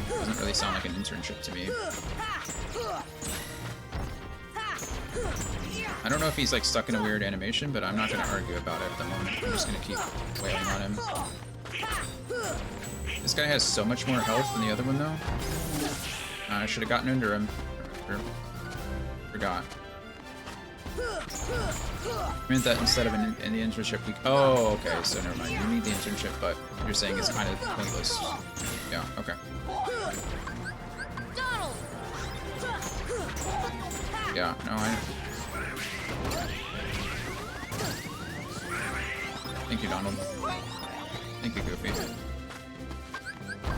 Doesn't really sound like an internship to me. I don't know if he's like stuck in a weird animation, but I'm not going to argue about it at the moment. I'm just going to keep wailing on him. This guy has so much more health than the other one, though. I should have gotten under him. Forgot. I meant that instead of in the internship we... Oh, okay, so never mind. You need the internship, but you're saying it's kind of pointless. Yeah, okay. Yeah, no, Thank you, Donald. Thank you, Goofy.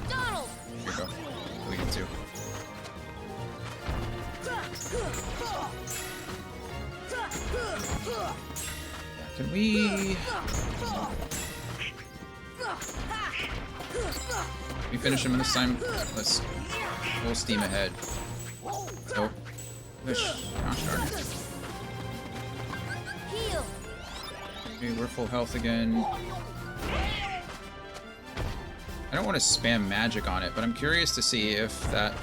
Donald! Here you go. We need to. Can we... We finish him this time? Let's full steam ahead. Nope. Gosh darn it. Okay, we're full health again. I don't want to spam magic on it, but I'm curious to see if that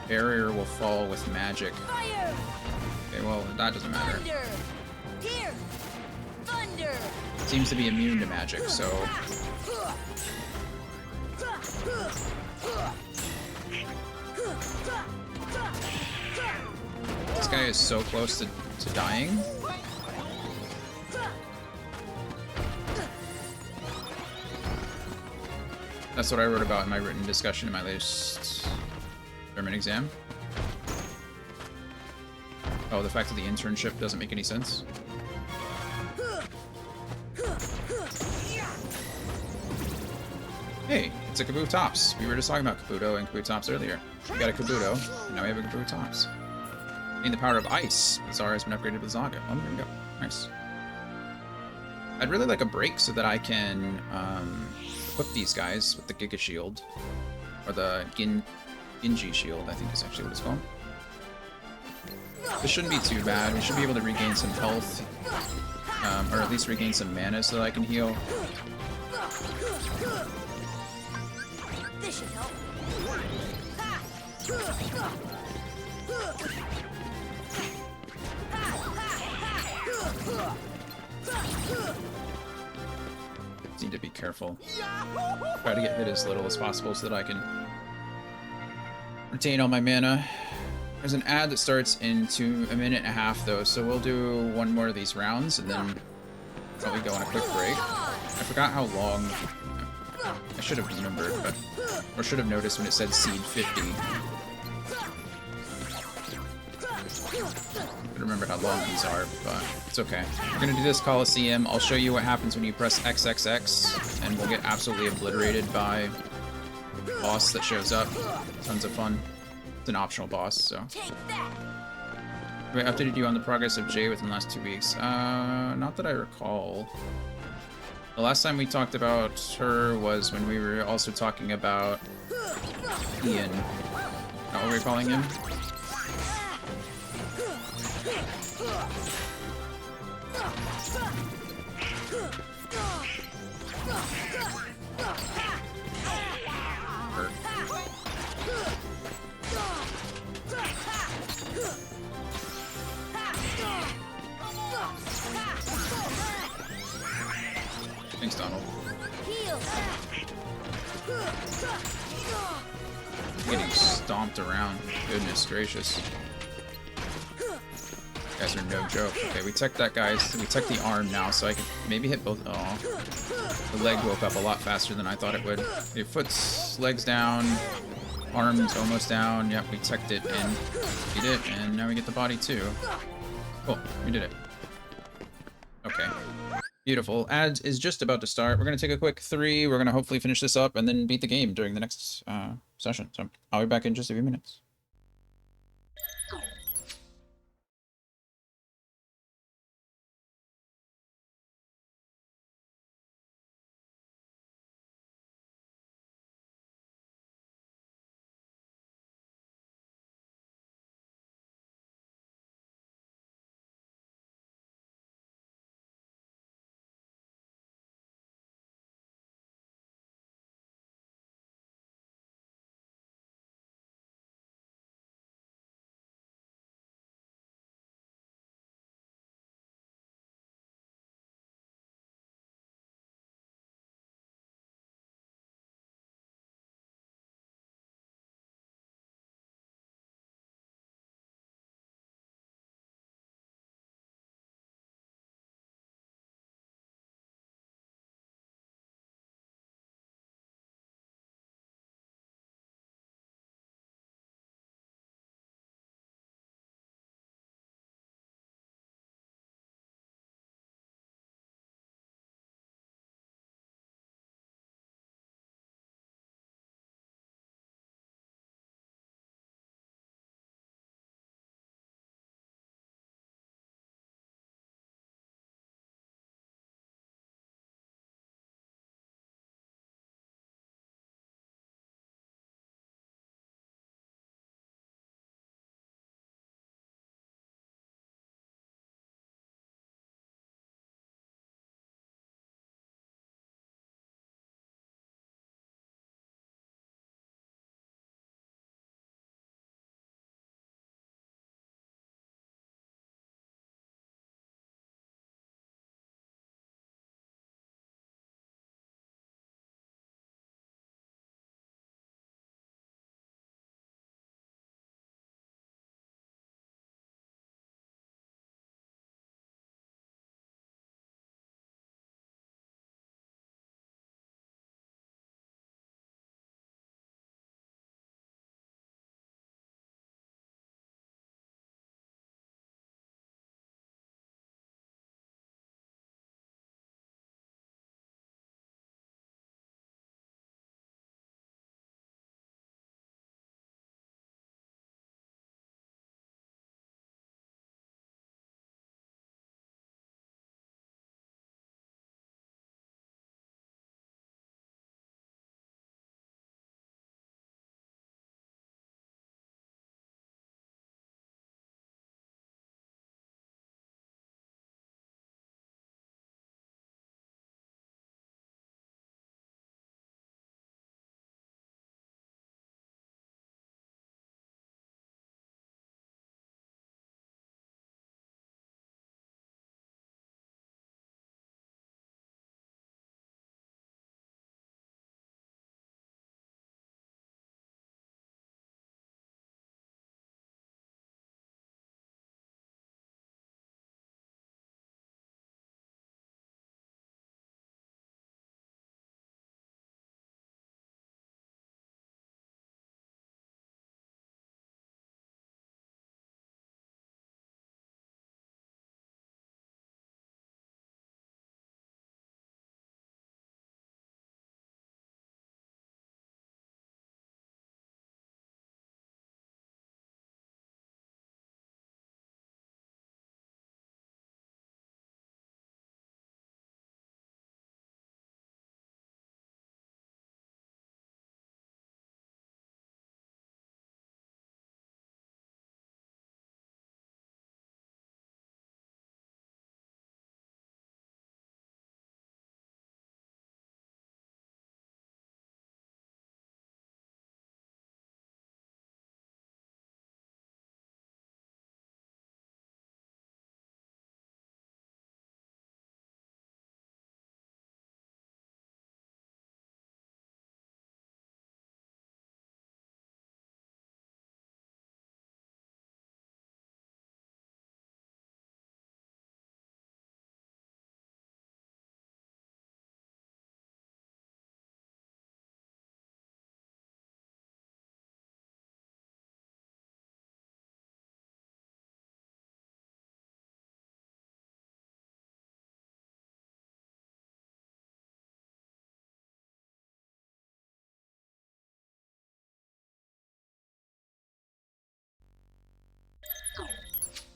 barrier will fall with magic. Fire! Okay, well, that doesn't matter. Thunder! Here! Thunder! It seems to be immune to magic, so... This guy is so close to dying. That's what I wrote about in my written discussion in my latest German exam. Oh, the fact that the internship doesn't make any sense. Hey, it's a Kabutops. We were just talking about Kabuto and Kabutops earlier. We got a Kabuto, and now we have a Kabutops. Gain the power of ice. Zara has been upgraded with Zaga. Oh, there we go. Nice. I'd really like a break so that I can equip these guys with the Giga Shield. Or the Genji Shield, I think is actually what it's called. This shouldn't be too bad. We should be able to regain some health. Or at least regain some mana so that I can heal. This should help. Just need to be careful. Try to get hit as little as possible so that I can retain all my mana. There's an ad that starts in a minute and a half though, so we'll do one more of these rounds and then probably go on a quick break. I forgot how long. I should have remembered, or should have noticed when it said seed 50. I remembered how long these are, but it's okay. We're gonna do this Coliseum. I'll show you what happens when you press XXX, and we'll get absolutely obliterated by the boss that shows up. Tons of fun. It's an optional boss, so. We updated you on the progress of Jay within the last 2 weeks. Not that I recall. The last time we talked about her was when we were also talking about Ian. Is that what we're calling him? Thanks, Donald. Getting stomped around. Goodness gracious. You guys are no joke. Okay, we teched that guy. We teched the arm now, so I can maybe hit both. Oh, the leg woke up a lot faster than I thought it would. Okay, foot's legs down. Arm's almost down. Yep, we teched it and beat it, and now we get the body too. Cool, we did it. Okay. Beautiful. Ads is just about to start. We're going to take a quick 3. We're going to hopefully finish this up and then beat the game during the next session. So I'll be back in just a few minutes.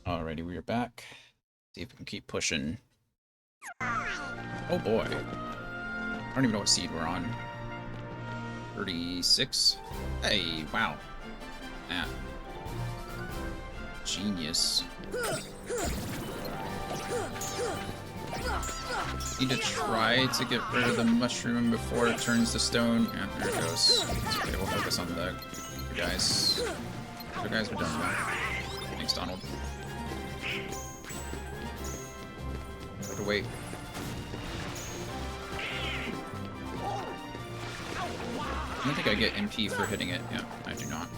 Alrighty, we are back. See if we can keep pushing. Oh boy. I don't even know what seed we're on. 36? Hey, wow. Ah. Genius. Need to try to get rid of the mushroom before it turns to stone. Yeah, there it goes. It's okay, we'll focus on the guys. The guys we're done now. Thanks, Donald. Have to wait. I don't think I get MP for hitting it. Yeah, I do not.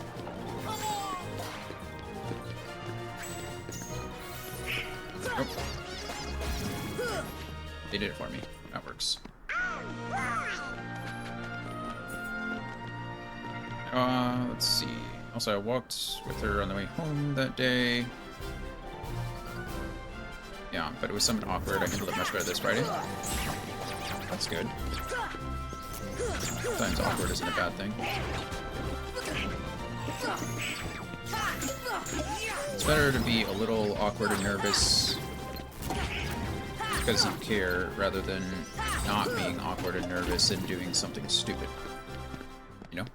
Oh. They did it for me. That works. Let's see. Also, I walked with her on the way home that day. Yeah, but it was something awkward. I handled it much better this Friday. That's good. Sometimes awkward isn't a bad thing. It's better to be a little awkward and nervous because you care, rather than not being awkward and nervous and doing something stupid. You know?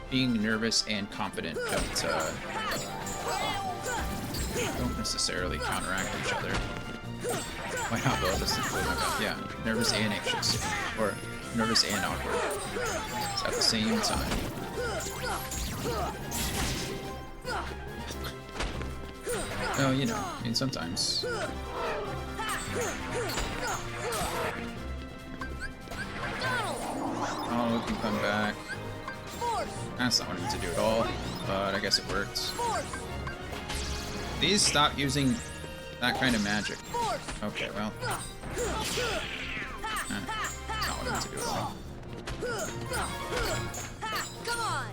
Being nervous and confident don't necessarily counteract each other. Why not both? That's the cool one. Yeah, nervous and anxious. Or nervous and awkward. It's at the same time. Well, you know, I mean, sometimes. Oh, we can come back. That's not what I need to do at all, but I guess it worked. Please stop using that kind of magic. Okay, well. That's not what I need to do at all. Come on.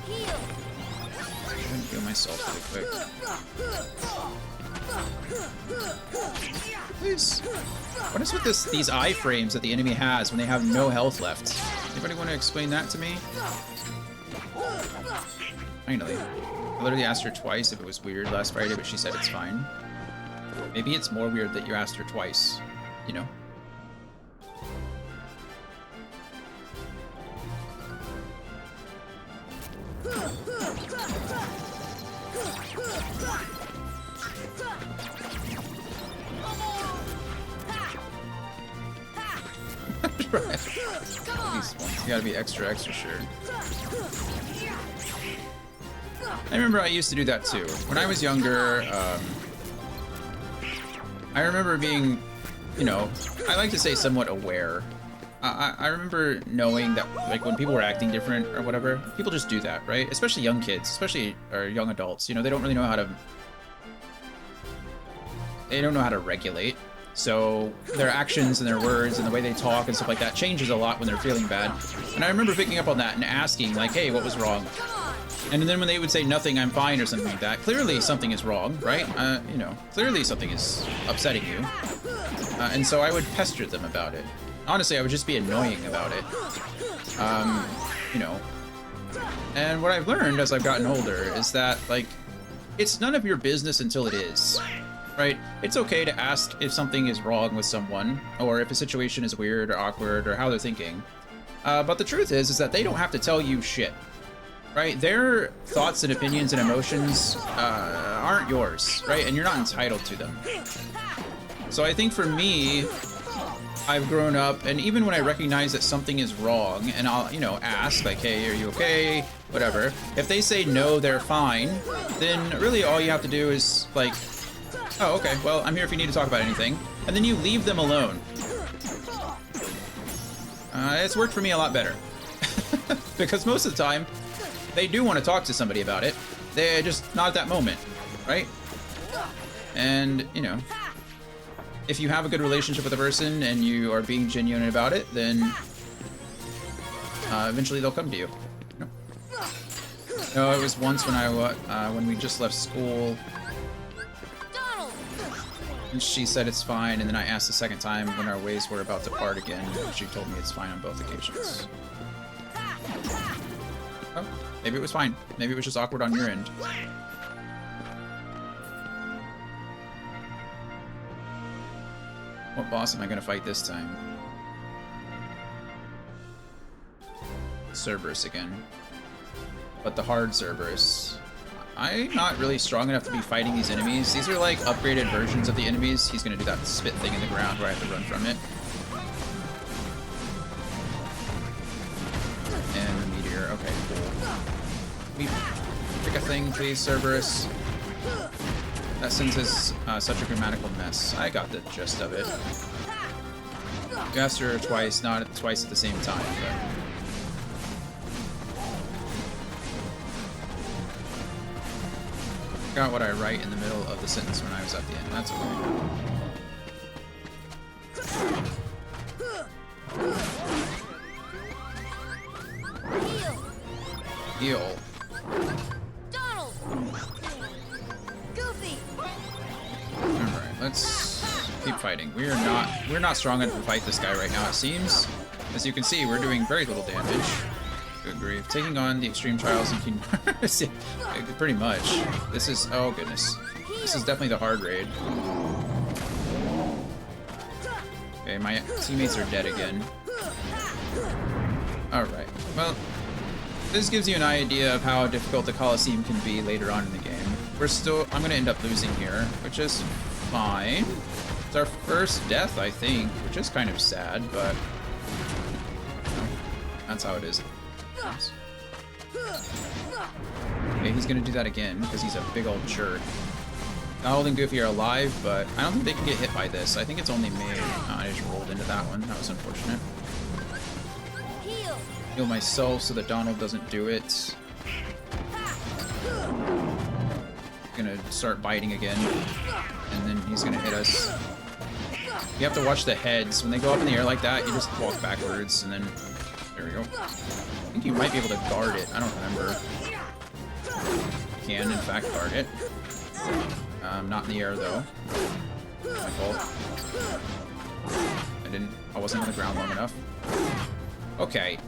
Heal. I'm gonna heal myself really quick. Please. What is with these iframes that the enemy has when they have no health left? Anybody want to explain that to me? Finally. I literally asked her twice if it was weird last Friday, but she said it's fine. Maybe it's more weird that you asked her twice, you know? You gotta be extra sure. I remember I used to do that too. When I was younger, I remember being, you know, I like to say somewhat aware. I remember knowing that, like, when people were acting different or whatever, people just do that, right? Especially young kids, or young adults, you know, they don't really know how to, regulate. So their actions and their words and the way they talk and stuff like that changes a lot when they're feeling bad. And I remember picking up on that and asking, like, hey, what was wrong? And then when they would say nothing, I'm fine, or something like that, clearly something is wrong, right? You know, clearly something is upsetting you. And so I would pester them about it. Honestly, I would just be annoying about it. You know. And what I've learned as I've gotten older is that, like, it's none of your business until it is. Right? It's okay to ask if something is wrong with someone, or if a situation is weird or awkward, or how they're thinking. But the truth is that they don't have to tell you shit. Right? Their thoughts and opinions and emotions aren't yours, right? And you're not entitled to them. So I think for me, I've grown up, and even when I recognize that something is wrong, and I'll, you know, ask, like, hey, are you okay? Whatever. If they say no, they're fine, then really all you have to do is, like, oh, okay, well, I'm here if you need to talk about anything. And then you leave them alone. It's worked for me a lot better. Because most of the time, they do want to talk to somebody about it. They're just not at that moment, right? And, you know, if you have a good relationship with a person and you are being genuine about it, then eventually they'll come to you. No, it was once when when we just left school. And she said it's fine, and then I asked the second time when our ways were about to part again, and she told me it's fine on both occasions. Oh, maybe it was fine. Maybe it was just awkward on your end. What boss am I gonna fight this time? Cerberus again. But the hard Cerberus. I'm not really strong enough to be fighting these enemies. These are like upgraded versions of the enemies. He's gonna do that spit thing in the ground where I have to run from it. And the meteor. Okay, cool. We pick a thing, please, Cerberus. That sends us such a grammatical mess. I got the gist of it. You asked her twice, not twice at the same time, but... I forgot what I write in the middle of the sentence when I was at the end. That's okay. Heal. Donald! Goofy! Alright, let's keep fighting. We're not strong enough to fight this guy right now, it seems. As you can see, we're doing very little damage. Good grief. Taking on the extreme trials in Kingdom Hearts. Pretty much. This is... oh, goodness. This is definitely the hard raid. Okay, my teammates are dead again. Alright. Well, this gives you an idea of how difficult the Colosseum can be later on in the game. I'm going to end up losing here, which is fine. It's our first death, I think, which is kind of sad, but... that's how it is. Okay, he's gonna do that again because he's a big old jerk. Donald and Goofy are alive, but I don't think they can get hit by this. I think it's only me. Oh, I just rolled into that one. That was unfortunate. Heal myself so that Donald doesn't do it. Gonna start biting again, and then he's gonna hit us. You have to watch the heads. When they go up in the air like that, you just walk backwards, and then there we go. I think you might be able to guard it. I don't remember. You can, in fact, guard it. Not in the air, though. My fault. I wasn't on the ground long enough. Okay.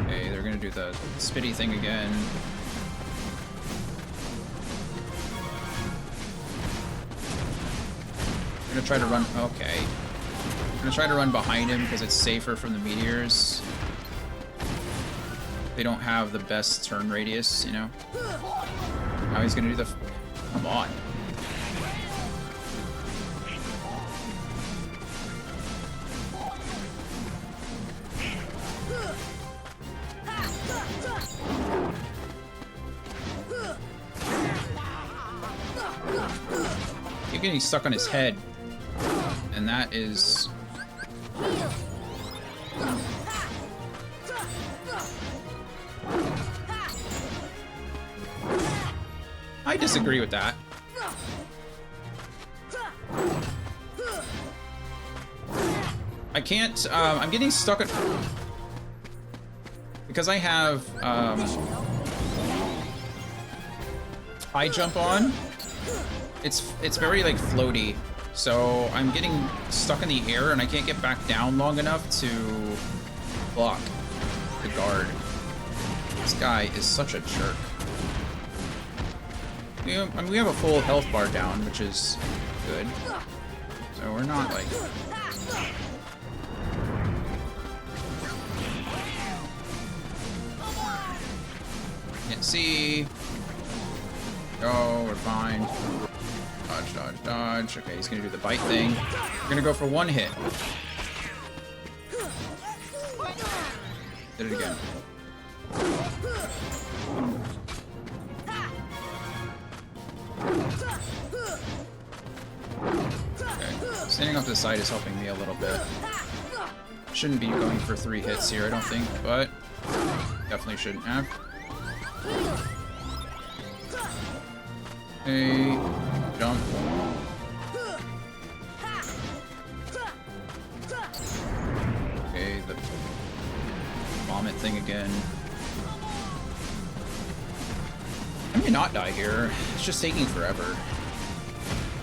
Okay, they're gonna do the spitty thing again. I'm gonna try to run. Okay. I'm gonna try to run behind him because it's safer from the meteors. They don't have the best turn radius, you know? Now he's gonna do the... come on. Keep getting stuck on his head. And that is... I disagree with that. I can't, I'm getting stuck at... because I have, high jump on, it's very, like, floaty. So I'm getting stuck in the air and I can't get back down long enough to block the guard. This guy is such a jerk. I mean, we have a full health bar down, which is good. So we're not like... can't see. Oh, we're fine. Dodge, dodge, dodge. Okay, he's gonna do the bite thing. We're gonna go for one hit. Did it again. Okay, standing off to the side is helping me a little bit. Shouldn't be going for 3 hits here, I don't think, but definitely shouldn't have. Hey, jump. Okay, vomit thing again. I may not die here. It's just taking forever.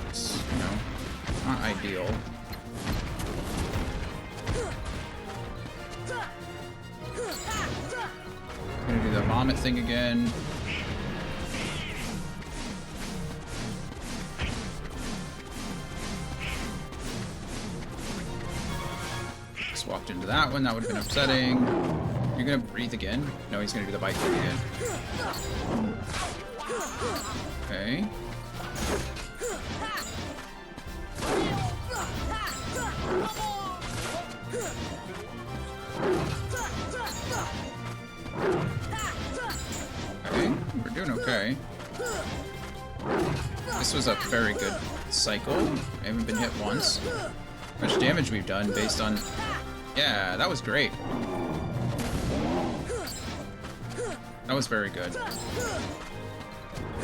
It's, you know, not ideal. I'm gonna do the vomit thing again. Just walked into that one. That would have been upsetting. You're gonna breathe again? No, he's gonna do the bite thing again. Okay. Okay, we're doing okay. This was a very good cycle. I haven't been hit once. How much damage we've done based on... Yeah, that was great. That was very good.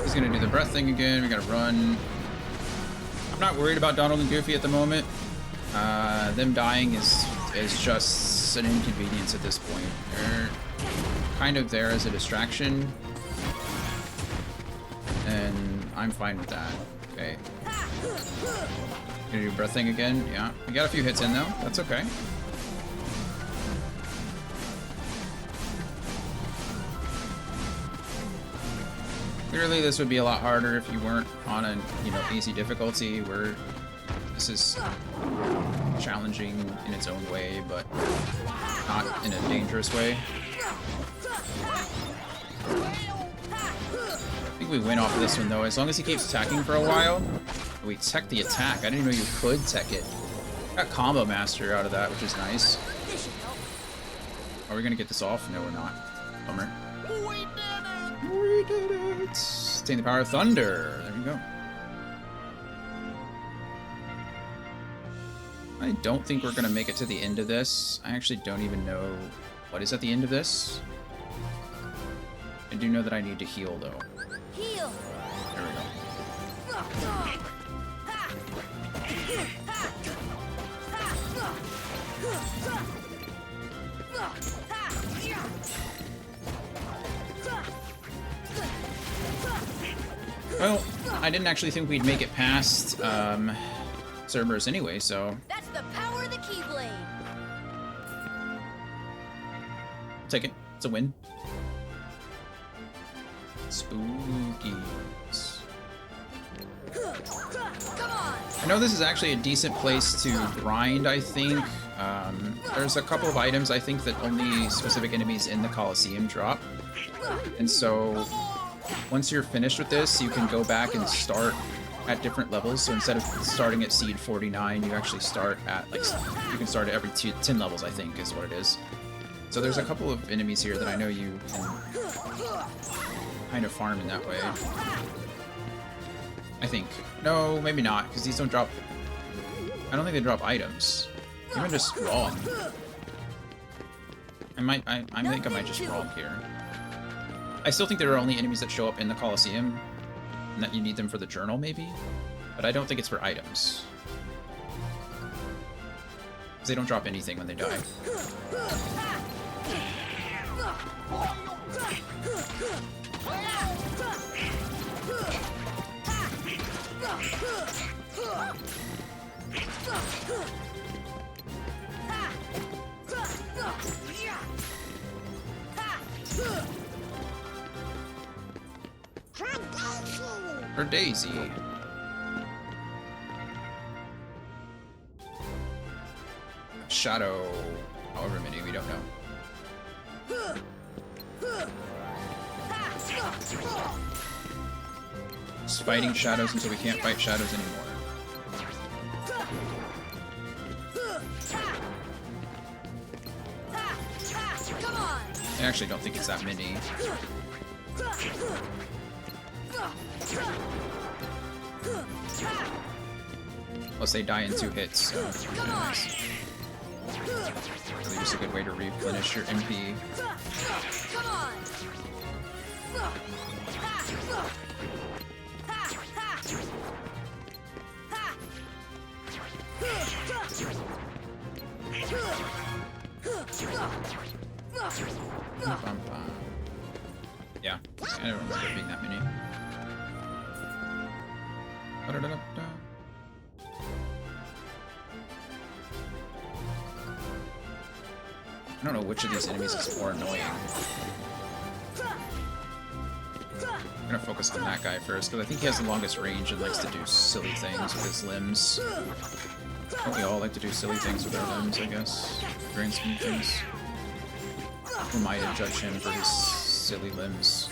He's gonna do the breath thing again. We gotta run. I'm not worried about Donald and Goofy at the moment. Them dying is just an inconvenience at this point. They're kind of there as a distraction. And I'm fine with that. Okay. Gonna do breath thing again. Yeah. We got a few hits in though. That's okay. Clearly this would be a lot harder if you weren't on a, you know, easy difficulty where this is challenging in its own way, but not in a dangerous way. I think we win off of this one though, as long as he keeps attacking for a while. We tech the attack. I didn't know you could tech it. Got Combo Master out of that, which is nice. Are we gonna get this off? No, we're not. Bummer. We did it! Obtain the power of thunder. There we go. I don't think we're gonna make it to the end of this. I actually don't even know what is at the end of this. I do know that I need to heal though. Heal. There we go. Well, I didn't actually think we'd make it past Cerberus anyway, so... That's the power of the Keyblade! Take it. It's a win. Spookies. Come on! I know this is actually a decent place to grind, I think. There's a couple of items, I think, that only specific enemies in the Colosseum drop. And so... once you're finished with this, you can go back and start at different levels. So instead of starting at seed 49, you actually start at, like, you can start at every 10 levels, I think, is what it is. So there's a couple of enemies here that I know you can kind of farm in that way. I think. No, maybe not, because these don't drop... I don't think they drop items. Maybe I'm just wrong. I think I might just wrong here. I still think there are only enemies that show up in the Colosseum, and that you need them for the journal, maybe? But I don't think it's for items. Because they don't drop anything when they die. For Daisy. Shadow, however many, we don't know. Just fighting shadows until we can't fight shadows anymore. I actually don't think it's that many. Unless they die in 2 hits, so nice. Really just a good way to replenish your MP. Bum, bum. Yeah, I don't remember there being that many. Da-da-da-da-da. I don't know which of these enemies is more annoying. I'm gonna focus on that guy first, because I think he has the longest range and likes to do silly things with his limbs. Don't we all like to do silly things with our limbs, I guess? Grand scheme of things. Who am I to judge him for his silly limbs?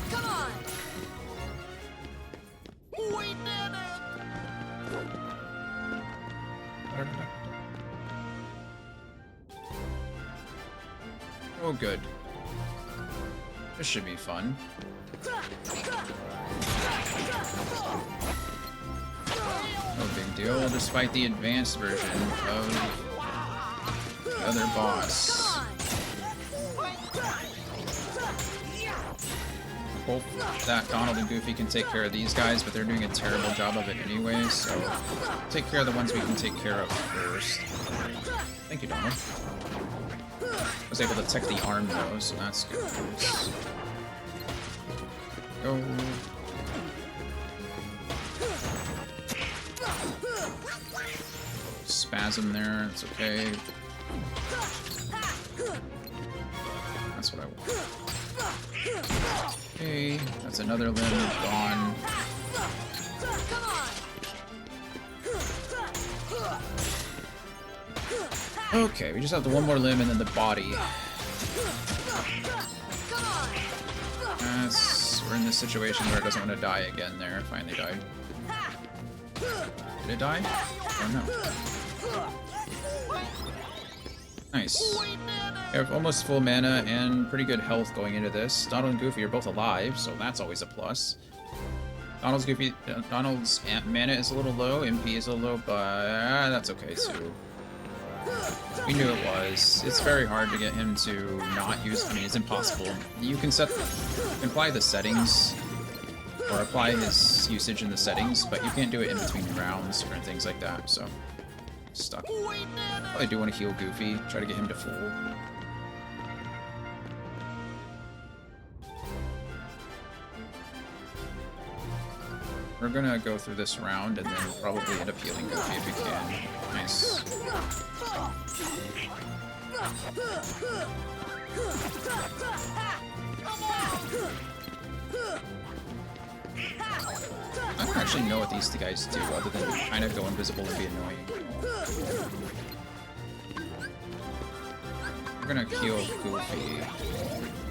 Come on! We did it! Oh, good. This should be fun. No big deal, despite the advanced version of the other boss. Hope that Donald and Goofy can take care of these guys, but they're doing a terrible job of it anyway, so take care of the ones we can take care of first. Thank you, Donald. I was able to tech the arm though, so that's good. Go. Spasm there, it's okay. That's what I want. Okay, that's another limb gone. Okay, we just have the one more limb and then the body. We're in this situation where it doesn't want to die again there. It finally died. Did it die? Oh no. Nice. We have almost full mana and pretty good health going into this. Donald and Goofy are both alive, so that's always a plus. Donald's mana is a little low, MP is a little low, but that's okay too. We knew it was. It's very hard to get him to not use. I mean, it's impossible. You can apply the settings, or apply his usage in the settings, but you can't do it in between rounds or things like that. So, stuck. I do want to heal Goofy. Try to get him to full. We're gonna go through this round and then probably end up healing Goofy if we can. Nice. I don't actually know what these two guys do other than kind of go invisible and be annoying. We're gonna heal Goofy.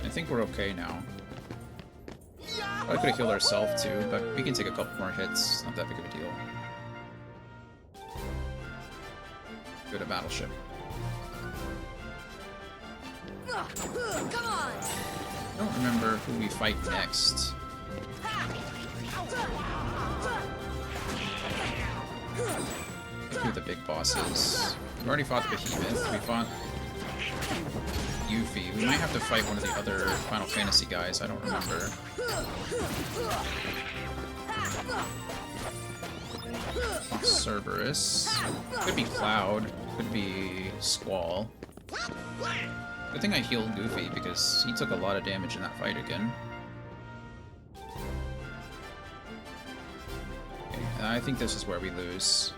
I think we're okay now. I could have healed ourselves too, but we can take a couple more hits. Not that big of a deal. Go to Battleship. Come on! I don't remember who we fight next. Who are the big bosses? We've already fought the Behemoth. We fought Yuffie. We might have to fight one of the other Final Fantasy guys. I don't remember. Cerberus. Could be Cloud. Could be Squall. Good thing I healed Goofy because he took a lot of damage in that fight again. Okay, I think this is where we lose.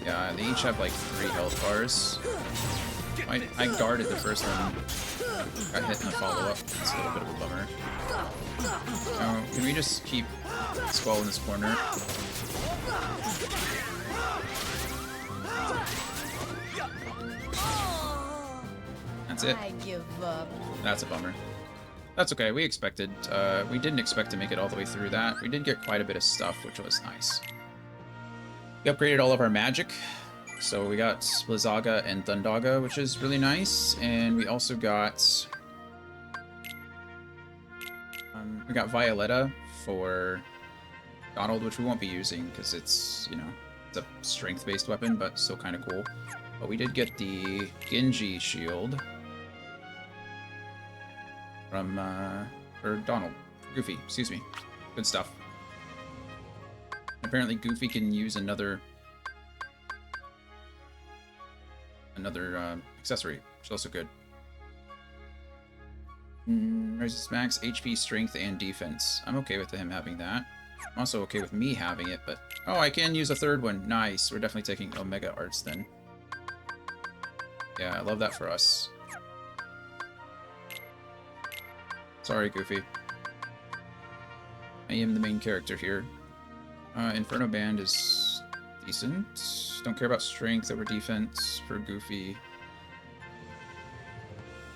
Yeah, they each have like 3 health bars. I guarded the first one. Got hit in the follow-up. That's a little bit of a bummer. Oh, can we just keep Squall in this corner? That's it. I give up. That's a bummer. That's okay, we expected. We didn't expect to make it all the way through that. We did get quite a bit of stuff, which was nice. We upgraded all of our magic. So we got Blizzaga and Thundaga, which is really nice. And we also got... we got Violetta for Donald, which we won't be using because it's, you know, It's a strength-based weapon, but still kind of cool. But we did get the Genji shield from, or Donald. Goofy, excuse me. Good stuff. Apparently Goofy can use another accessory, which is also good. Raises max HP, strength, and defense. I'm okay with him having that. I'm also okay with me having it, but... Oh, I can use a third one. Nice. We're definitely taking Omega Arts then. Yeah, I love that for us. Sorry, Goofy. I am the main character here. Inferno Band is decent. Don't care about strength over defense for Goofy.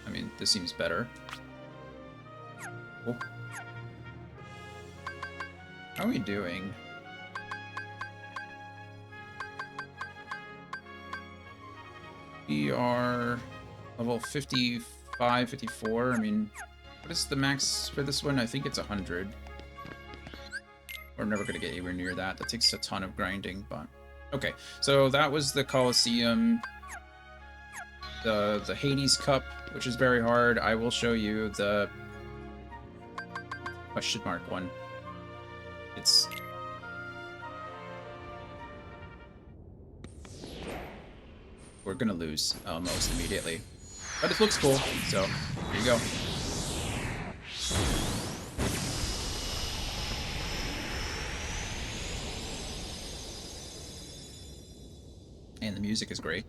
I mean, this seems better. Cool. How are we doing? We are level 55, 54. I mean, what is the max for this one? I think it's 100. We're never going to get anywhere near that. That takes a ton of grinding, but... Okay, so that was the Colosseum. The Hades Cup, which is very hard. I will show you the... question mark one. It's... We're gonna lose almost immediately. But it looks cool, so here you go. And the music is great.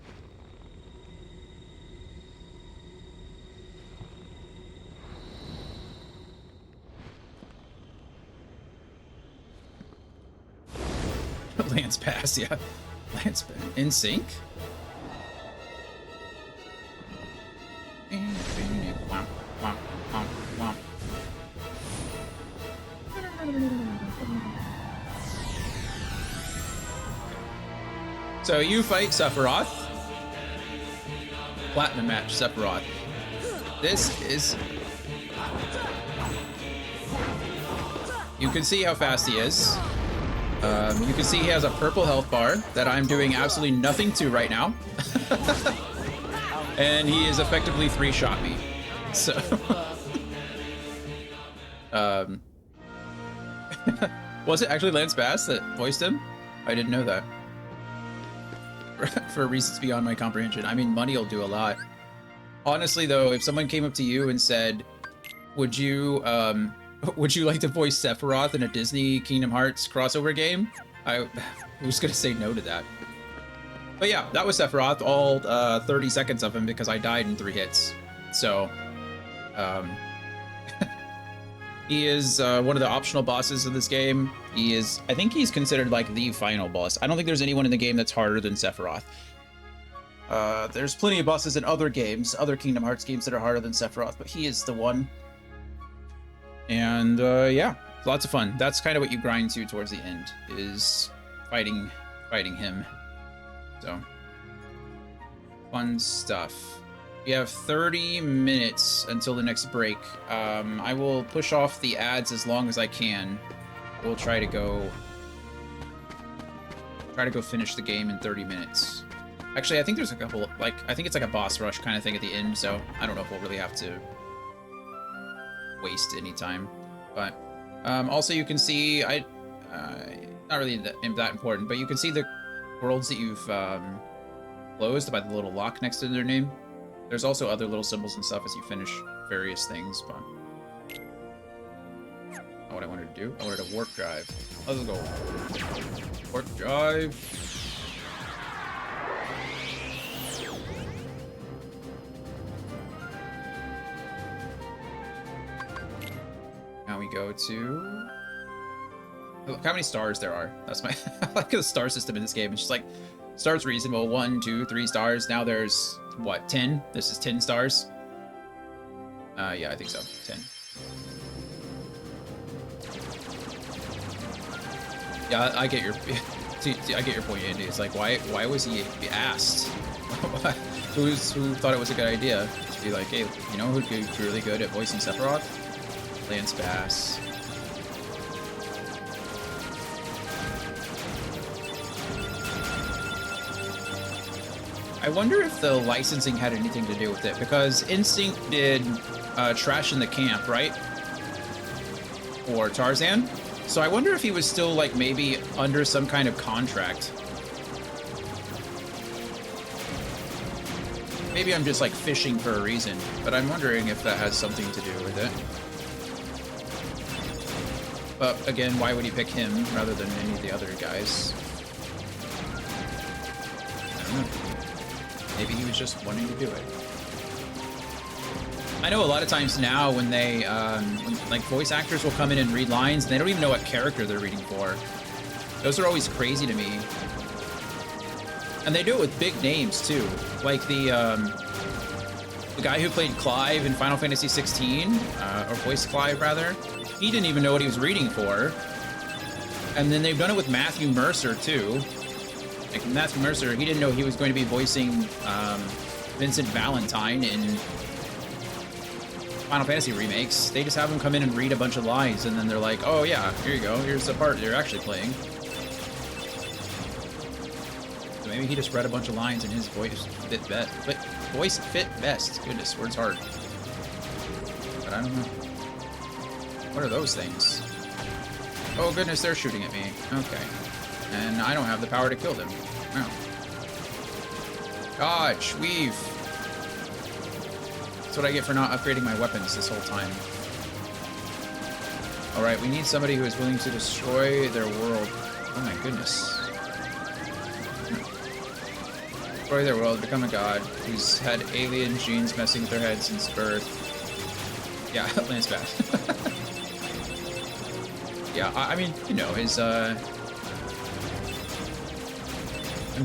Lance Pass, yeah. Lance Pass. In sync? So you fight Sephiroth. Platinum match, Sephiroth. This is... You can see how fast he is. You can see he has a purple health bar that I'm doing absolutely nothing to right now. And he is effectively 3-shot me. So... Was it actually Lance Bass that voiced him? I didn't know that. For reasons beyond my comprehension. I mean, money will do a lot. Honestly, though, if someone came up to you and said, would you like to voice Sephiroth in a Disney Kingdom Hearts crossover game? I was gonna say no to that. But yeah, that was Sephiroth, all 30 seconds of him because I died in 3 hits. So, he is one of the optional bosses of this game. He is, I think he's considered like the final boss. I don't think there's anyone in the game that's harder than Sephiroth. There's plenty of bosses in other games, other Kingdom Hearts games that are harder than Sephiroth, but he is the one. And yeah, lots of fun. That's kind of what you grind to towards the end, is fighting him. So, fun stuff. We have 30 minutes until the next break. I will push off the ads as long as I can. We'll try to go finish the game in 30 minutes. Actually, I think there's a couple, like, I think it's like a boss rush kind of thing at the end, so I don't know if we'll really have to waste any time. But also you can see, not really that important, but you can see the worlds that you've closed by the little lock next to their name. There's also other little symbols and stuff as you finish various things, but... Not what I wanted to do. I wanted a warp drive. Let's go. Warp drive. Now we go to... Look how many stars there are. That's my... I like the star system in this game. It's just like, stars reasonable. 1, 2, 3 stars. Now there's... What, 10? This is 10 stars? Yeah, I think so. 10. Yeah, I get your I get your point, Andy. It's like, why was he asked? Who thought it was a good idea to be like, hey, you know who'd be really good at voicing Sephiroth? Lance Bass. I wonder if the licensing had anything to do with it, because Instinct did Trash in the Camp, right? Or Tarzan. So I wonder if he was still, like, maybe under some kind of contract. Maybe I'm just, like, fishing for a reason, but I'm wondering if that has something to do with it. But, again, why would he pick him rather than any of the other guys? I don't know. Maybe he was just wanting to do it. I know a lot of times now when they, like, voice actors will come in and read lines, and they don't even know what character they're reading for. Those are always crazy to me. And they do it with big names, too. Like the guy who played Clive in Final Fantasy 16, or voiced Clive, rather, he didn't even know what he was reading for. And then they've done it with Matthew Mercer, too. Like, Matthew Mercer, he didn't know he was going to be voicing Vincent Valentine in Final Fantasy remakes. They just have him come in and read a bunch of lines, and then they're like, oh yeah, here you go, here's the part you're actually playing. So maybe he just read a bunch of lines and his voice fit best. But voice fit best. Goodness, word's hard. But I don't know. What are those things? Oh goodness, they're shooting at me. Okay. And I don't have the power to kill them. Oh. Dodge, weave. That's what I get for not upgrading my weapons this whole time. Alright, we need somebody who is willing to destroy their world. Oh my goodness. Destroy their world, become a god, who's had alien genes messing with their head since birth. Yeah, Lance Bass. Yeah, I mean, you know, his, I'm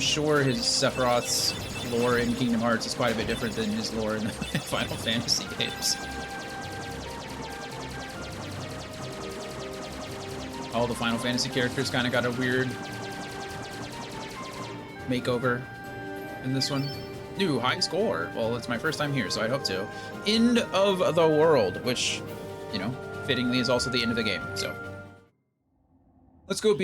sure his Sephiroth's lore in Kingdom Hearts is quite a bit different than his lore in the Final Fantasy games. All the Final Fantasy characters kind of got a weird makeover in this one. New high score. Well, it's my first time here, so I hope to. End of the world, which, you know, fittingly is also the end of the game, so. Let's go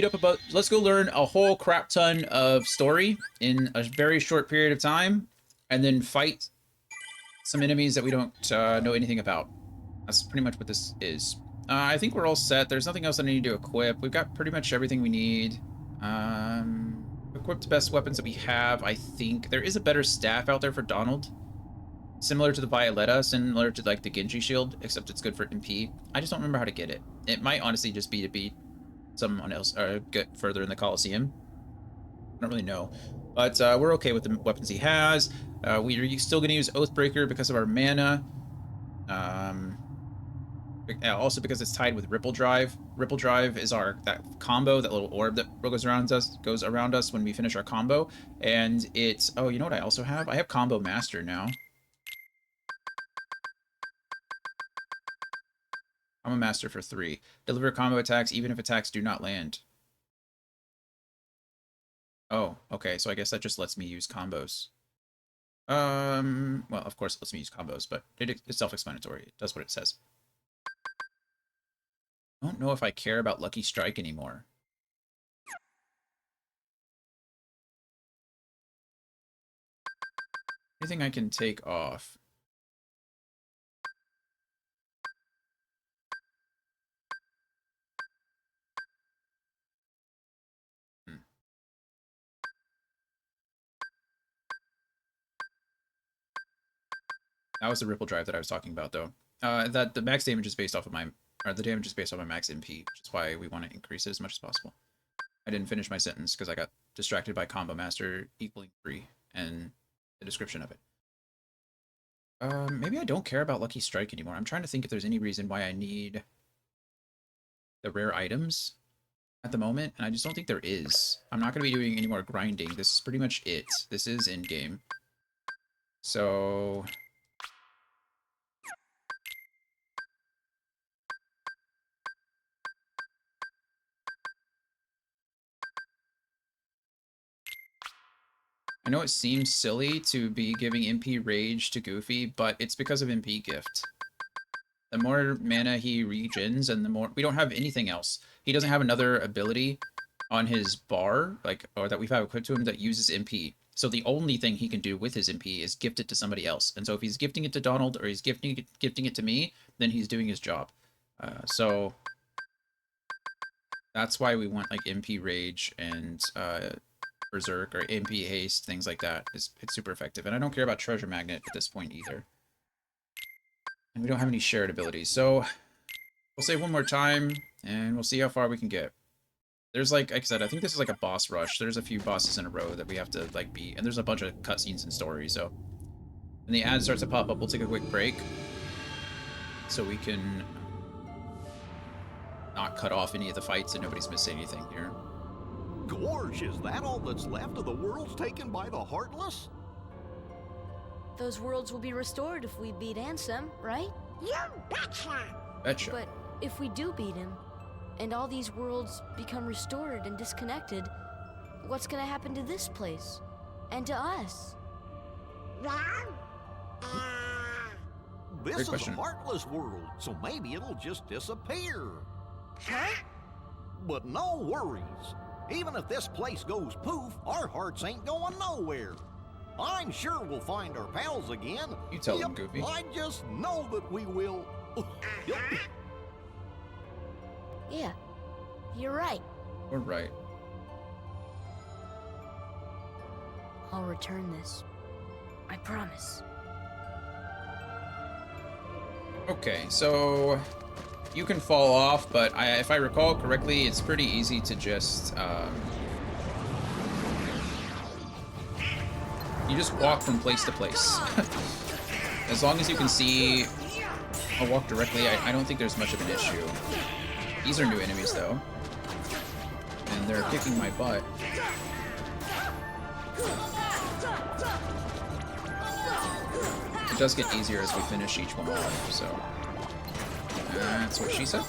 let's go learn a whole crap ton of story in a very short period of time, and then fight some enemies that we don't know anything about. That's pretty much what this is. I think we're all set. There's nothing else I need to equip. We've got pretty much everything we need. Equip the best weapons that we have, I think. There is a better staff out there for Donald. Similar to the Violetta, similar to like the Genji shield, except it's good for MP. I just don't remember how to get it. It might honestly just be to beat someone else, or get further in the Coliseum. I don't really know. But we're okay with the weapons he has. We're still going to use Oathbreaker because of our mana. Also because it's tied with Ripple Drive. Ripple Drive is that combo, that little orb that goes around us when we finish our combo. And it's, oh, you know what I also have? I have Combo Master now. I'm a master for 3. Deliver combo attacks even if attacks do not land. Oh, okay, so I guess that just lets me use combos. Well, of course it lets me use combos, but it's self-explanatory. It does what it says. I don't know if I care about Lucky Strike anymore. Anything I can take off? That was the Ripple Drive that I was talking about, though. That the max damage is based off of the damage is based off my max MP, which is why we want to increase it as much as possible. I didn't finish my sentence because I got distracted by Combo Master equaling 3 and the description of it. Maybe I don't care about Lucky Strike anymore. I'm trying to think if there's any reason why I need the rare items at the moment, and I just don't think there is. I'm not going to be doing any more grinding. This is pretty much it. This is in-game. So I know it seems silly to be giving MP Rage to Goofy, but it's because of MP Gift. The more mana he regens, and the more... We don't have anything else. He doesn't have another ability on his bar, like, or that we've had equipped to him that uses MP. So the only thing he can do with his MP is gift it to somebody else. And so if he's gifting it to Donald or he's gifting it to me, then he's doing his job. So that's why we want like MP Rage and Berserk or MP Haste, things like that. It's super effective. And I don't care about Treasure Magnet at this point either. And we don't have any shared abilities. So we'll save one more time and we'll see how far we can get. There's like I said, I think this is like a boss rush. There's a few bosses in a row that we have to like beat. And there's a bunch of cutscenes and stories. So when the ad starts to pop up, we'll take a quick break. So we can not cut off any of the fights and nobody's missing anything here. Gorge, is that all that's left of the worlds taken by the Heartless? Those worlds will be restored if we beat Ansem, right? You betcha! Betcha. But if we do beat him, and all these worlds become restored and disconnected, what's gonna happen to this place? And to us? Well, This Great is question. a Heartless world, so maybe it'll just disappear. huh? But no worries. Even if this place goes poof, our hearts ain't going nowhere. I'm sure we'll find our pals again. You tell them, Goofy. I just know that we will. Yeah, you're right. We're right. I'll return this. I promise. Okay, so you can fall off, but if I recall correctly, it's pretty easy to just you just walk from place to place. As long as you can see or walk directly, I don't think there's much of an issue. These are new enemies though, and they're kicking my butt. It does get easier as we finish each one off, so that's what she said.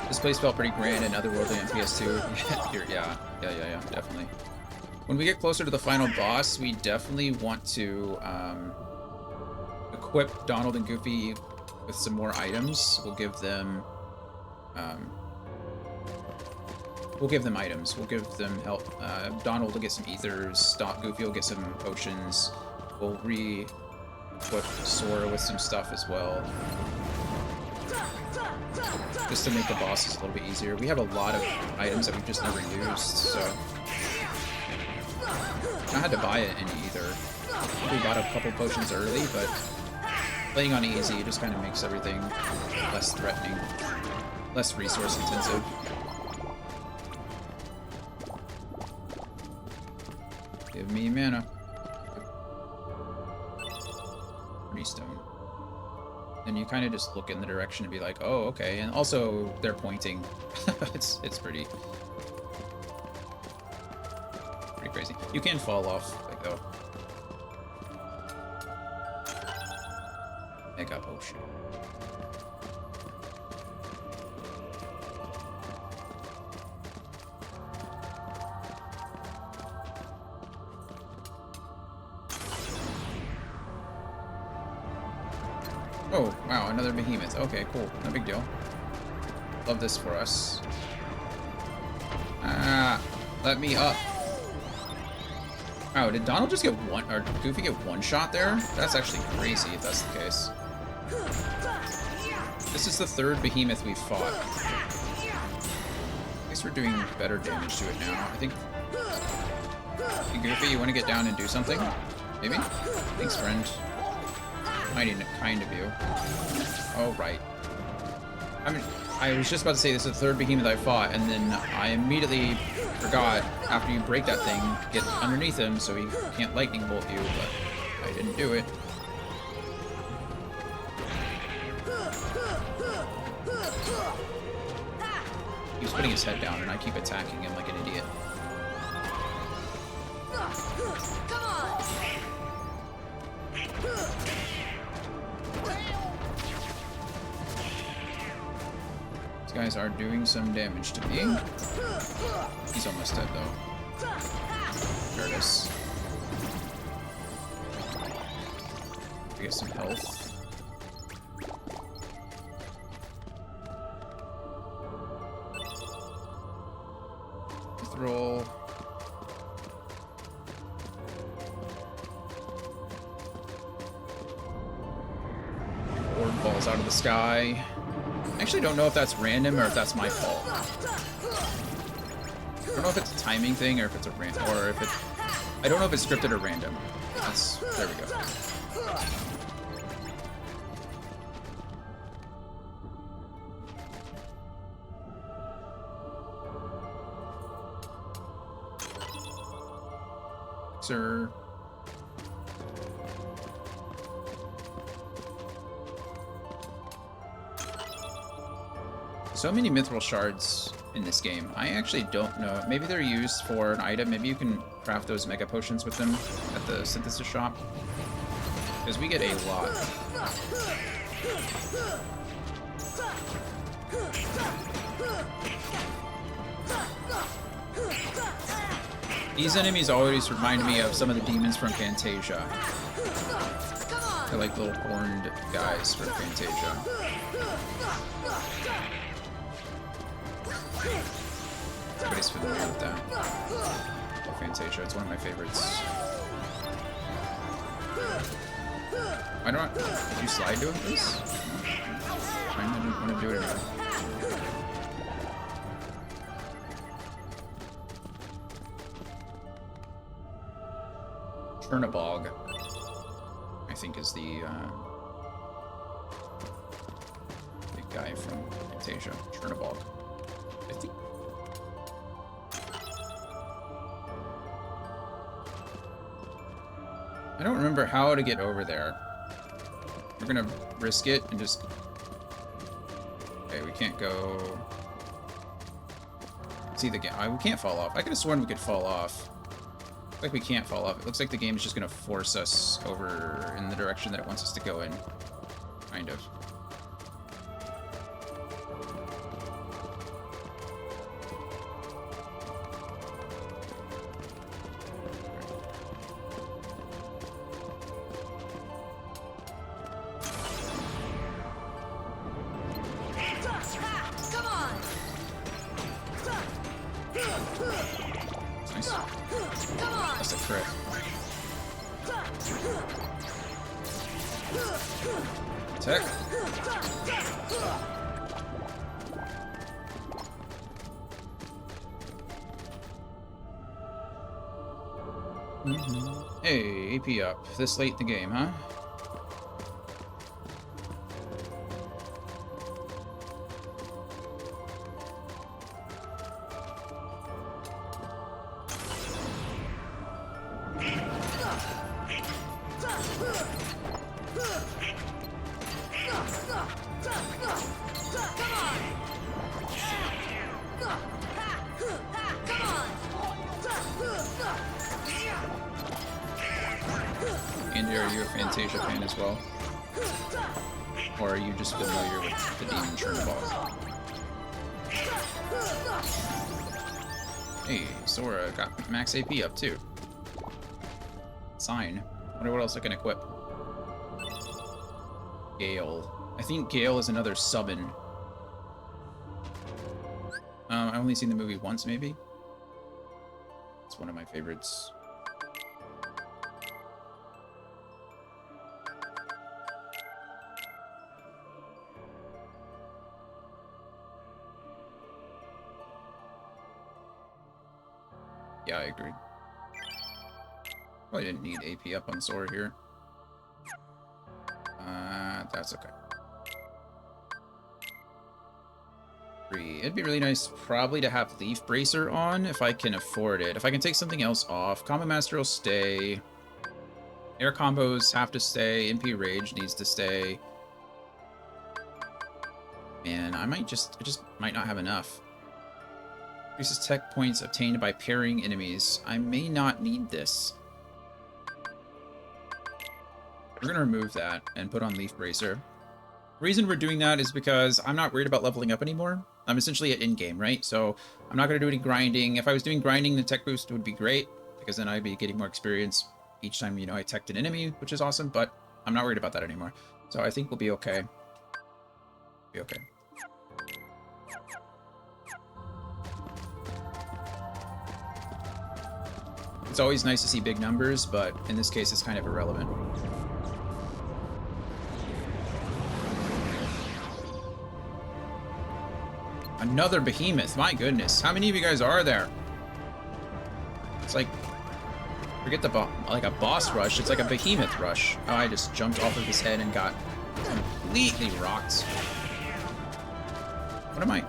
This place felt pretty grand and otherworldly on PS2. yeah, definitely. When we get closer to the final boss, we definitely want to equip Donald and Goofy with some more items. We'll give them items. We'll give them help. Donald will get some ethers. Goofy will get some potions. We'll re-equip Sora with some stuff as well. Just to make the bosses a little bit easier. We have a lot of items that we've just never used, so... I had to buy it any either. We bought a couple potions early, but playing on easy just kind of makes everything less threatening, less resource intensive. Give me mana. Stone. And you kind of just look in the direction and be like, oh, okay. And also, they're pointing. it's pretty crazy. You can fall off, like, though. Mega potion. Oh, wow, another behemoth. Okay, cool. No big deal. Love this for us. Ah, let me up. Oh, did Donald just get one, or Goofy get one shot there? That's actually crazy if that's the case. This is the third behemoth we've fought. I guess we're doing better damage to it now. I think... Hey, Goofy, you want to get down and do something? Maybe? Thanks, friend. Mighty kind of you. Oh, right. I was just about to say this is the third behemoth I fought, and then I immediately forgot, after you break that thing, get underneath him so he can't lightning bolt you, but I didn't do it. He's putting his head down, and I keep attacking him like an idiot. These guys are doing some damage to me. He's almost dead, though. There it is. We get some health. Roll. falls out of the sky. I actually don't know if that's random or if that's my fault. I don't know if it's a timing thing or if it's a I don't know if it's scripted or random. There we go. Sir. So many mithril shards in this game. I actually don't know. Maybe they're used for an item. Maybe you can craft those mega potions with them at the synthesis shop. Because we get a lot. These enemies always remind me of some of the demons from Fantasia. They're like little horned guys from Fantasia. Everybody's familiar with that. Oh, Fantasia, it's one of my favorites. Why don't did you slide doing this? I didn't want to do it anyway. Chernabog, I think, is the big guy from Fantasia. Chernabog, I think. I don't remember how to get over there. We're gonna risk it and just... Okay, we can't go... See the game. We can't fall off. I could have sworn we could fall off. Like we can't fall off. It looks like the game is just gonna force us over in the direction that it wants us to go in. Kind of. Hey, AP up. This late in the game, huh? Andy, are you a Fantasia fan as well? Or are you just familiar with the Demon Chernabog? Hey, Sora got max AP up too. Sign. Wonder what else I can equip. Gale. I think Gale is another summon. I've only seen the movie once, maybe. It's one of my favorites. Yeah, I agree. Probably didn't need AP up on Sora here. That's okay. It'd be really nice probably to have Leaf Bracer on if I can afford it. If I can take something else off, Combo Master will stay. Air combos have to stay. MP Rage needs to stay. Man, I just might not have enough. Increases tech points obtained by parrying enemies. I may not need this. We're gonna remove that and put on Leaf Bracer. The reason we're doing that is because I'm not worried about leveling up anymore. I'm essentially at in-game, right? So I'm not gonna do any grinding. If I was doing grinding, the tech boost would be great, because then I'd be getting more experience each time, you know, I teched an enemy, which is awesome, but I'm not worried about that anymore. So I think we'll be okay. Be okay. It's always nice to see big numbers, but in this case, it's kind of irrelevant. Another behemoth. My goodness. How many of you guys are there? It's like, forget the like a boss rush. It's like a behemoth rush. Oh, I just jumped off of his head and got completely rocked. What am I?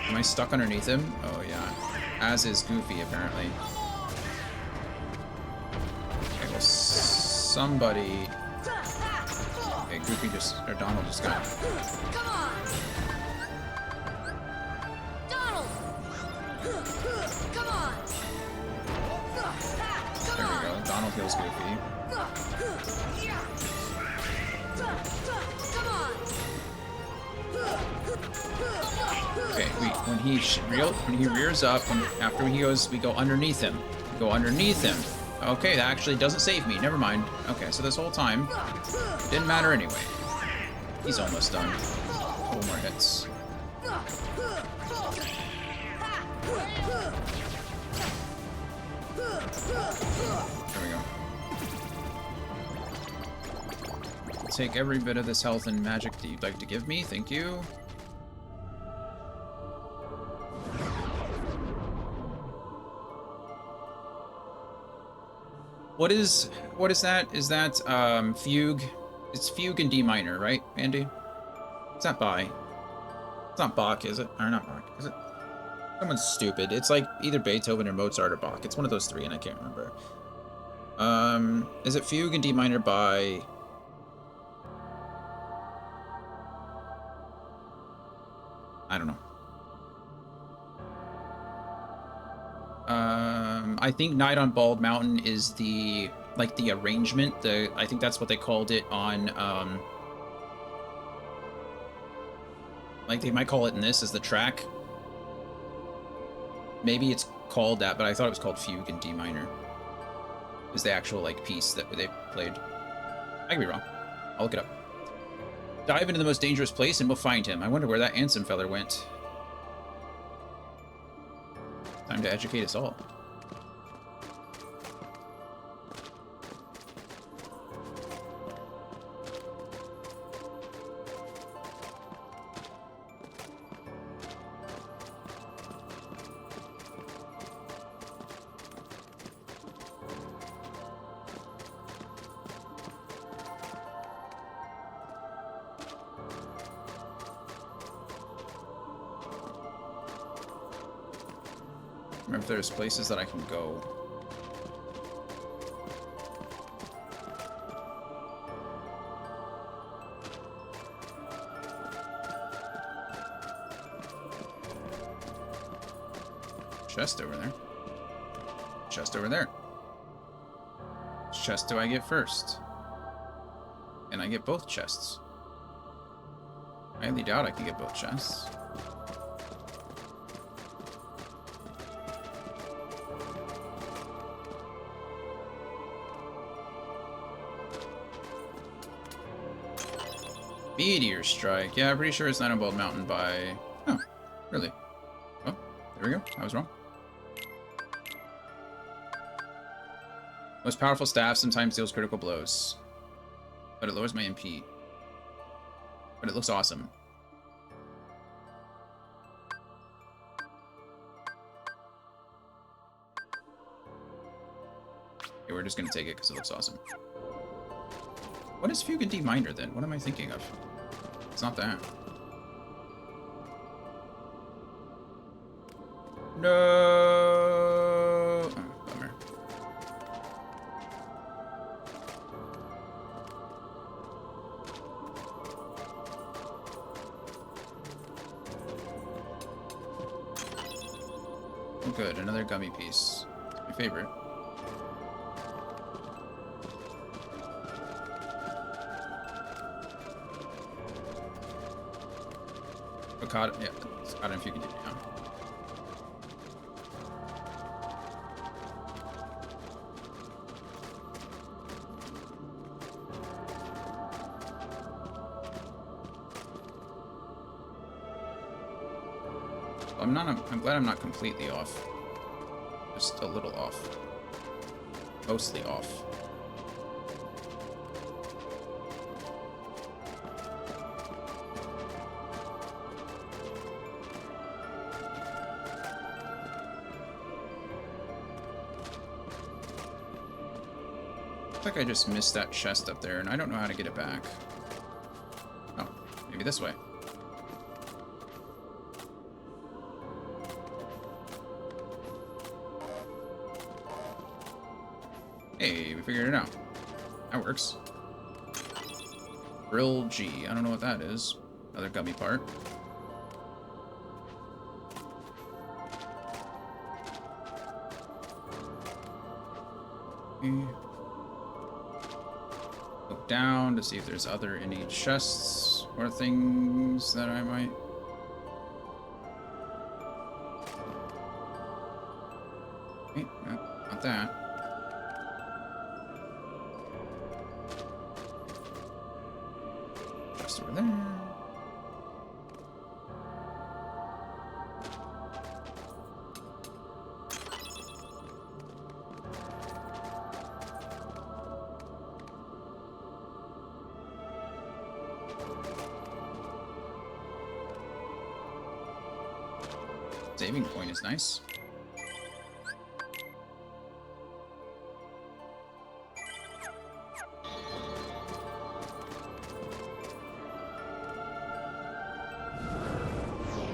Am I stuck underneath him? Oh yeah. As is Goofy apparently. Okay, well somebody. Okay, Goofy just or Donald just got. Come on! Donald! Come on! There we go. Donald heals Goofy. Come on! Okay, when he rears up, after he goes, we go underneath him. We go underneath him. Okay, that actually doesn't save me. Never mind. Okay, so this whole time, it didn't matter anyway. He's almost done. A couple more hits. There we go. Take every bit of this health and magic that you'd like to give me. Thank you. What is that? Is that fugue? It's fugue in D minor, right, Andy? It's not by. It's not Bach, is it? Or not Bach, is it? Someone's stupid. It's like either Beethoven or Mozart or Bach. It's one of those three, and I can't remember. Is it fugue in D minor by? I don't know. I think Night on Bald Mountain is the arrangement. I think that's what they called it on like they might call it in this as the track. Maybe it's called that, but I thought it was called Fugue in D minor. Is the actual like piece that they played. I could be wrong. I'll look it up. Dive into the most dangerous place and we'll find him. I wonder where that Ansem feller went. Time to educate us all. Remember if there's places that I can go. Chest over there. Chest over there. Which chest do I get first? And I get both chests. I highly doubt I can get both chests. Meteor Strike. Yeah, I'm pretty sure it's Night on Bald Mountain by... Oh, really? Oh, there we go. I was wrong. Most powerful staff sometimes deals critical blows. But it lowers my MP. But it looks awesome. Okay, we're just gonna take it because it looks awesome. What is Fugue in D minor then? What am I thinking of? It's not that. No. Oh, bummer. Oh, good. Another gummy piece. It's my favorite. Caught, yeah, it's caught if you can do it now. I'm glad I'm not completely off. Just a little off. Mostly off. Like I just missed that chest up there, and I don't know how to get it back. Oh, maybe this way. Hey, we figured it out. That works. Grill G. I don't know what that is. Another gummy part. Look down to see if there's any chests or things that I might... Okay, no, not that. Just over there. Saving point is nice.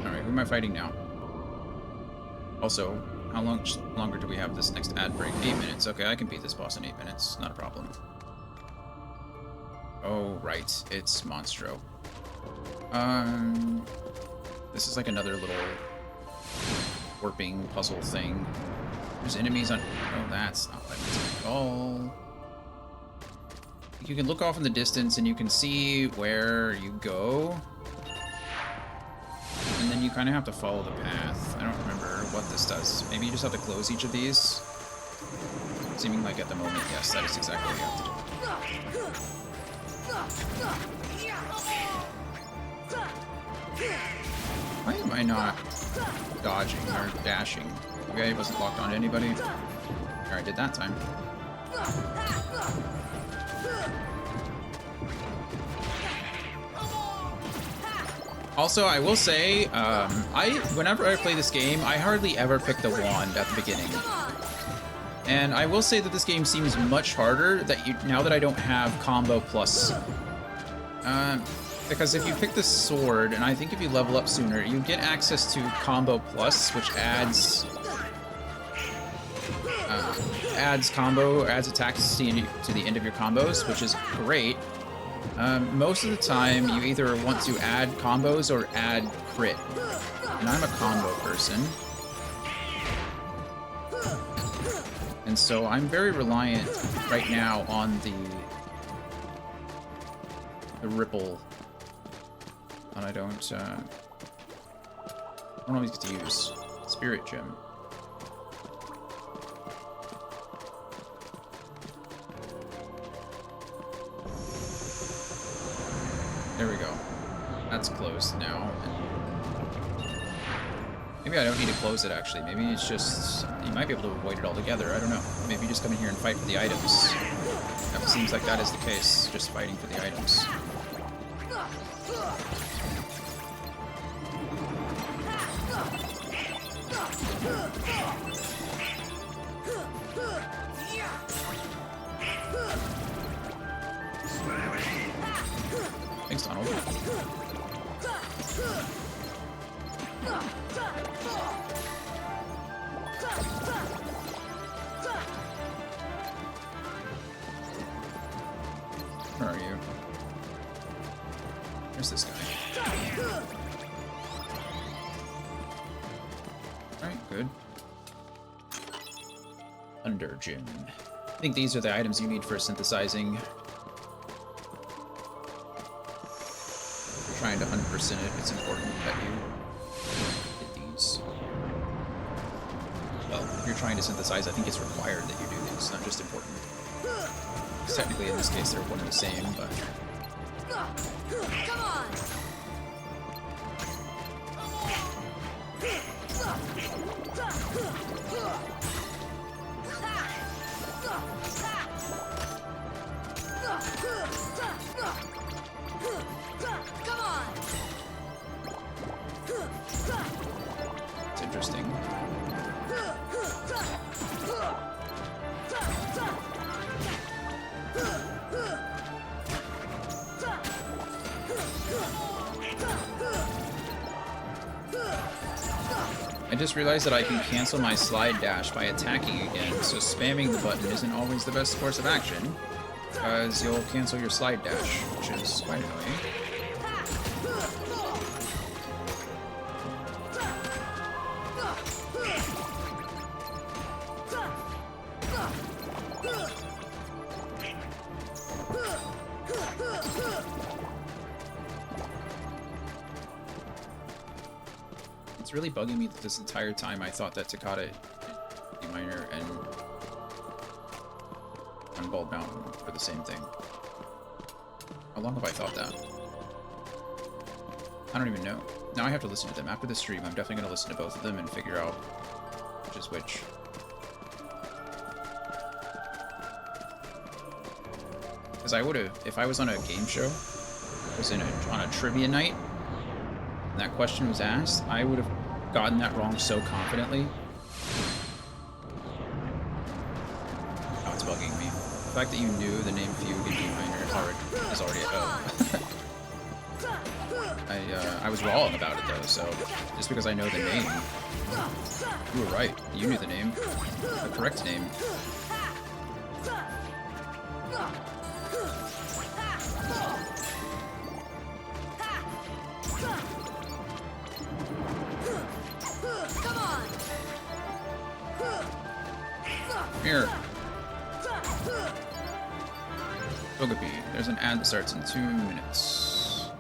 Alright, who am I fighting now? Also, how longer do we have this next ad break? 8 minutes. Okay, I can beat this boss in 8 minutes. Not a problem. Oh, right. It's Monstro. This is like another little warping puzzle thing. There's enemies on... Oh, that's not what I meant at all. You can look off in the distance and you can see where you go. And then you kind of have to follow the path. I don't remember what this does. Maybe you just have to close each of these. Seeming like at the moment, yes, that is exactly what you have to do. Why am I not dodging or dashing? Okay, it wasn't locked on anybody. Or I did that time. Also, I will say, whenever I play this game, I hardly ever pick the wand at the beginning. And I will say that this game seems much harder now that I don't have combo plus. Because if you pick the sword, and I think if you level up sooner, you get access to combo plus, which adds attacks to the end of your combos, which is great. Most of the time, you either want to add combos or add crit. And I'm a combo person. And so I'm very reliant right now on the ripple. And I don't always get to use Spirit Gem. There we go. That's closed now. Maybe I don't need to close it, actually. Maybe it's just... You might be able to avoid it altogether. I don't know. Maybe just come in here and fight for the items. That seems like that is the case. Just fighting for the items. Thanks, Donald. Where are you? Where's this guy? Alright, good. Thunder Gem. I think these are the items you need for synthesizing. Trying to 100% it, it's important that you get these. Well, if you're trying to synthesize, I think it's required that you do these, not just important. Technically, in this case, they're one and the same, but... Come on! It's interesting. I just realized that I can cancel my slide dash by attacking again, so spamming the button isn't always the best course of action, because you'll cancel your slide dash, which is quite annoying. It's really bugging me that this entire time I thought that Takata D minor and Unbald Mountain were the same thing. How long have I thought that? I don't even know. Now I have to listen to them. After the stream, I'm definitely going to listen to both of them and figure out which is which. Because I would have, if I was on a game show, on a trivia night, and that question was asked, I would have gotten that wrong so confidently. Oh, it's bugging me. The fact that you knew the name Fugue in D minor is already a I was wrong about it though, so just because I know the name, you were right. You knew the name, the correct name. Here. Togepi. There's an ad that starts in 2 minutes.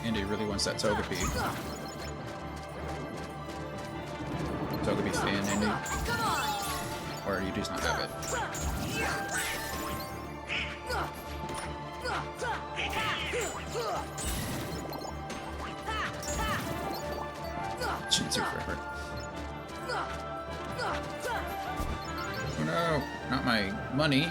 Andy really wants that Togepi. Togepi fan, Andy. Or you just not have it. Shinsu forever. Oh no, not my money.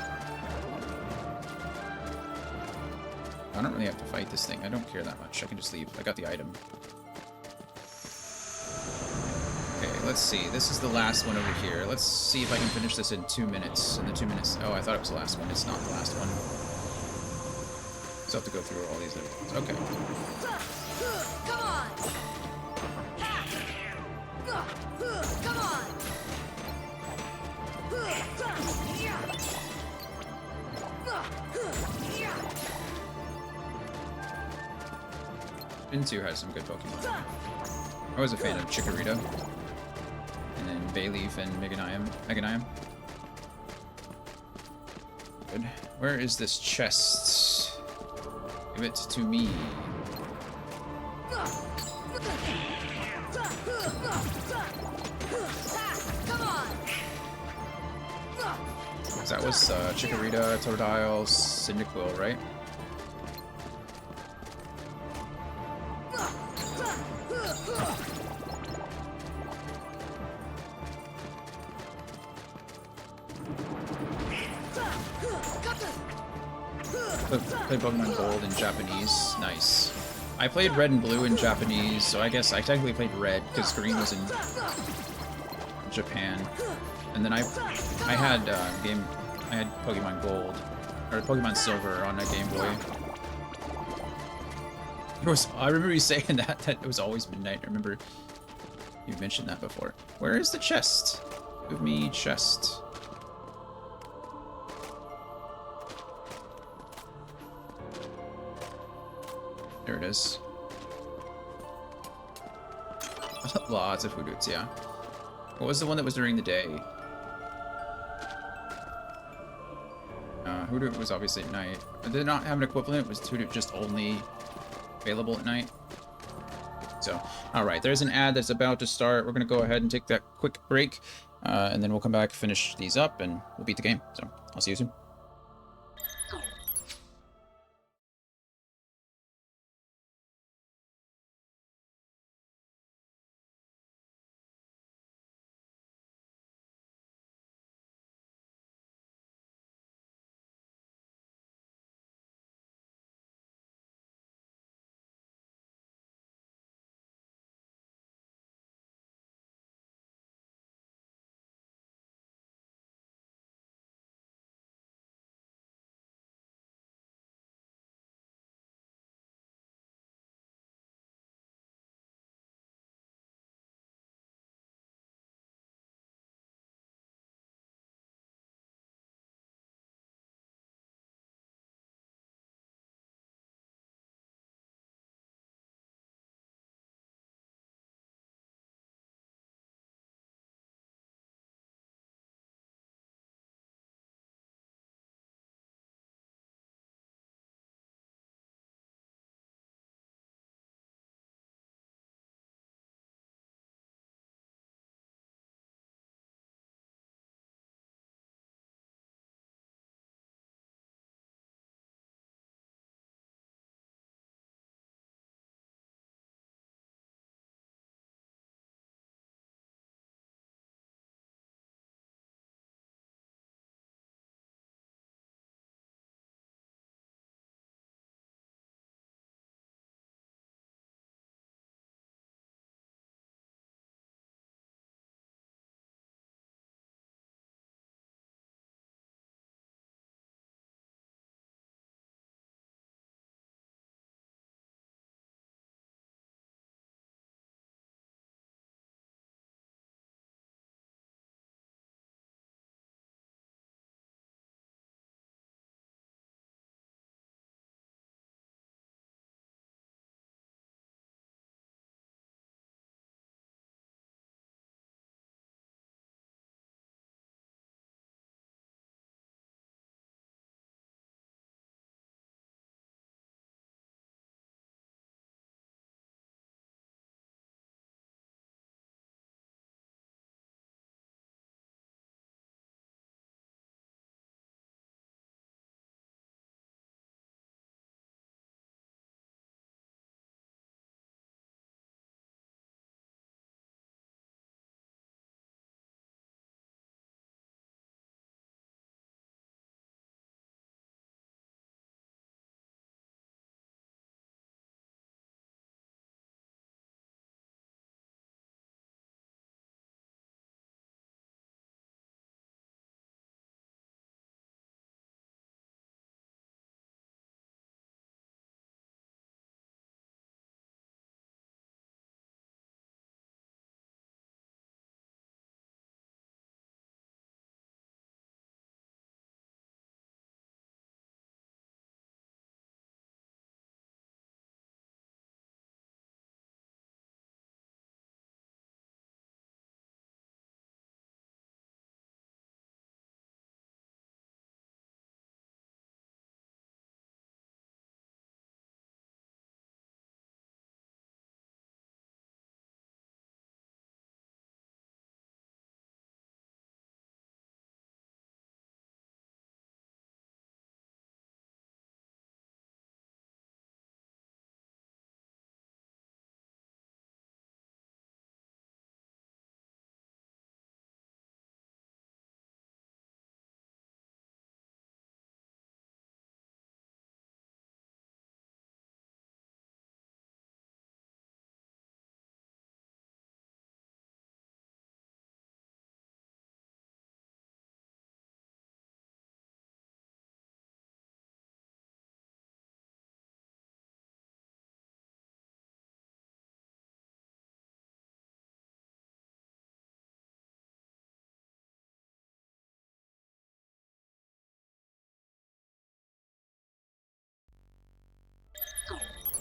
I don't really have to fight this thing. I don't care that much. I can just leave. I got the item. Okay, let's see. This is the last one over here. Let's see if I can finish this in 2 minutes. In the 2 minutes... Oh, I thought it was the last one. It's not the last one. So I have to go through all these other ones. Okay. Come on! Come on! Shinsu has some good Pokemon. I was a fan of Chikorita. And then Bayleaf and Meganium. Good. Where is this chest? Give it to me. That was Chikorita, Totodile, Cyndaquil, right? Play Pokemon Gold in Japanese. Nice. I played Red and Blue in Japanese, so I guess I technically played Red because Green was in Japan. And then I had Pokemon Gold or Pokemon Silver on a Game Boy. I remember you saying that it was always midnight. I remember you mentioned that before. Where is the chest? Give me chest. There it is. Lots of Hoodoos, yeah. What was the one that was during the day? Hoodoo was obviously at night. Did it not have an equivalent? Was Hoodoo just only available at night? So, alright, there's an ad that's about to start. We're going to go ahead and take that quick break, and then we'll come back, finish these up, and we'll beat the game. So, I'll see you soon.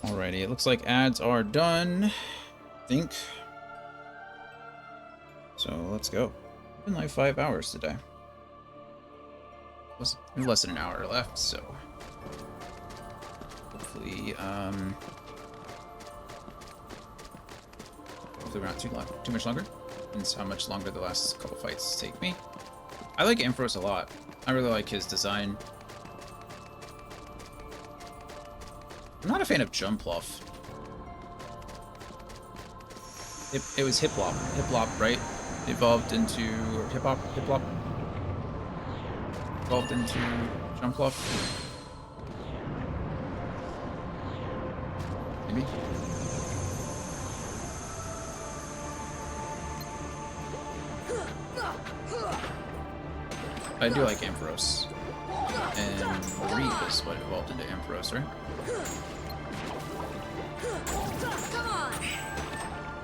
Alrighty, it looks like ads are done. I think. So let's go. It's been like 5 hours today. Less than an hour left, so hopefully, hopefully we're not too much longer. Depends how much longer the last couple fights take me. I like Ampharos a lot. I really like his design. I'm not a fan of Jumpluff. It was Hiplop. Hiplop, right? Evolved into... or Hiplop? Evolved into Jumpluff? Maybe? I do like Ampharos. And Reap is what evolved into Ampharos, right?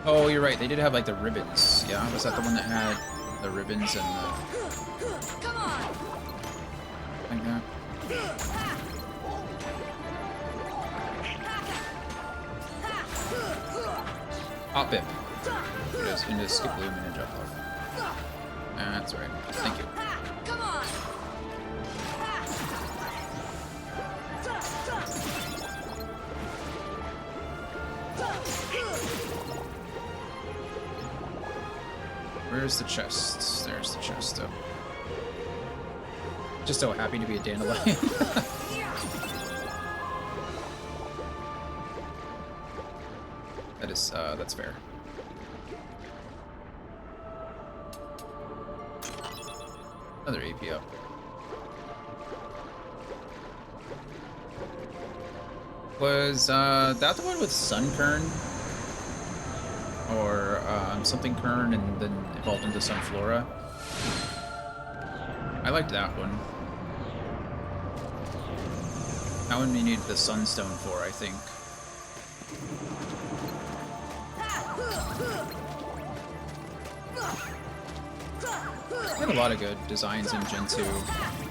Oh, you're right. They did have like the ribbons. Yeah, was that the one that had the ribbons and the... like that? Hop Bip. It is into Skiploom and a Jumpluff. That's right. Thank you. Where's the chest? There's the chest, though. Just so happy to be a dandelion. That's fair. Another AP up. Was, that the one with Sunkern? Or, something Kern and then evolved into Sunflora? I liked that one. That one we needed the Sunstone for, I think. They have a lot of good designs in Gen 2.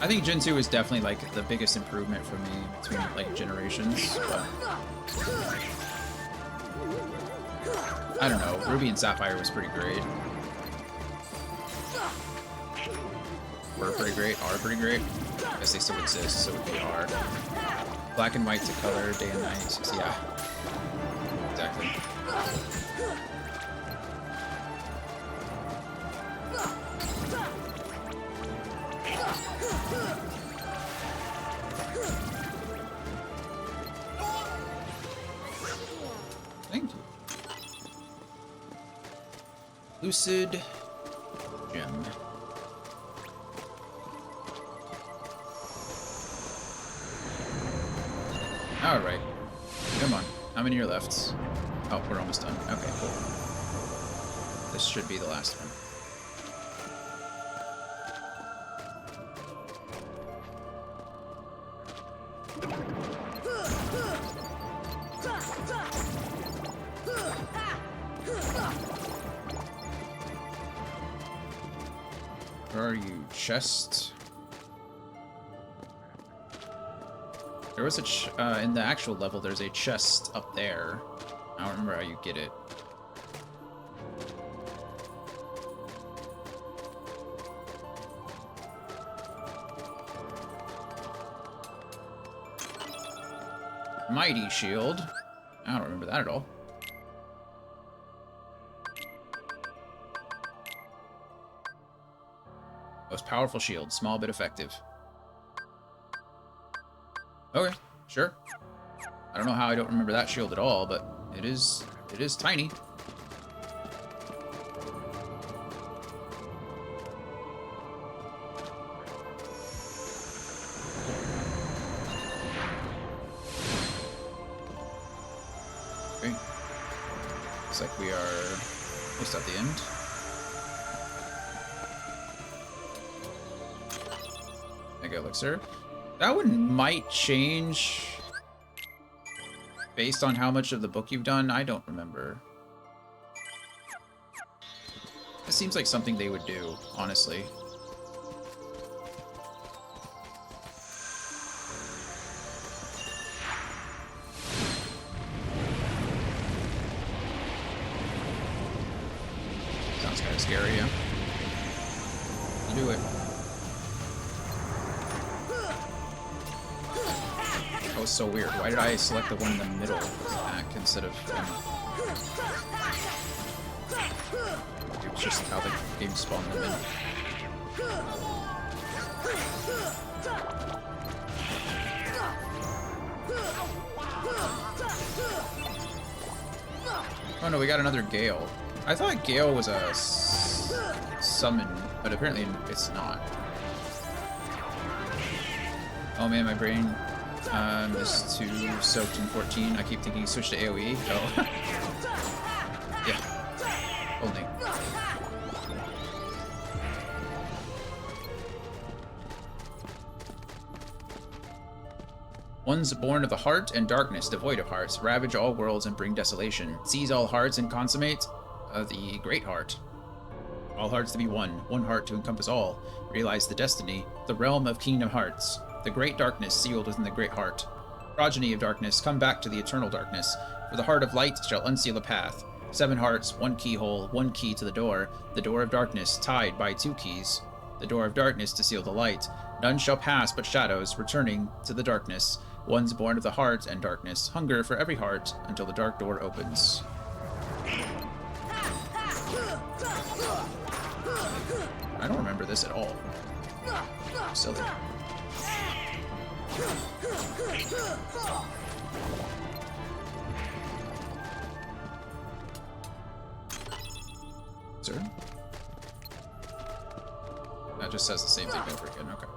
I think Gen 2 is definitely like the biggest improvement for me between like generations, but I don't know. Ruby and Sapphire was pretty great. Were pretty great, are pretty great. I guess they still exist, so they are. Black and white to color, day and night. Yeah. Exactly. Thank you. Lucid Gem. Alright. Come on. How many are left? Oh, we're almost done. Okay, cool. This should be the last one. Where are you? Chest? There was a in the actual level, there's a chest up there. I don't remember how you get it. Mighty Shield. I don't remember that at all. Most powerful shield, small but effective. Okay, sure. I don't know how I don't remember that shield at all, but it is tiny. Okay. Looks like we are almost at the end. Mega Elixir. That one might change based on how much of the book you've done. I don't remember. It seems like something they would do, honestly. of scary, yeah. Do it. That was so weird. Why did I select the one in the middle attack instead of him? It was just how the game spawned them in. Oh no, we got another Gale. I thought Gale was a summon, but apparently it's not. Oh man, my brain is too soaked in 14. I keep thinking switch to AoE. Oh. Yeah. Only. Ones born of the heart and darkness, devoid of hearts, ravage all worlds and bring desolation. Seize all hearts and consummate the great heart. All hearts to be one heart to encompass all. Realize the destiny, the realm of Kingdom Hearts. The great darkness sealed within the great heart. Progeny of darkness, come back to the eternal darkness. For the heart of light shall unseal a path. 7 hearts, 1 keyhole, 1 key to the door of darkness, tied by 2 keys. The door of darkness to seal the light. None shall pass but shadows, returning to the darkness. Ones born of the heart and darkness, hunger for every heart until the dark door opens. I don't remember this at all. Silly. Sir? That just says the same thing over again. Okay.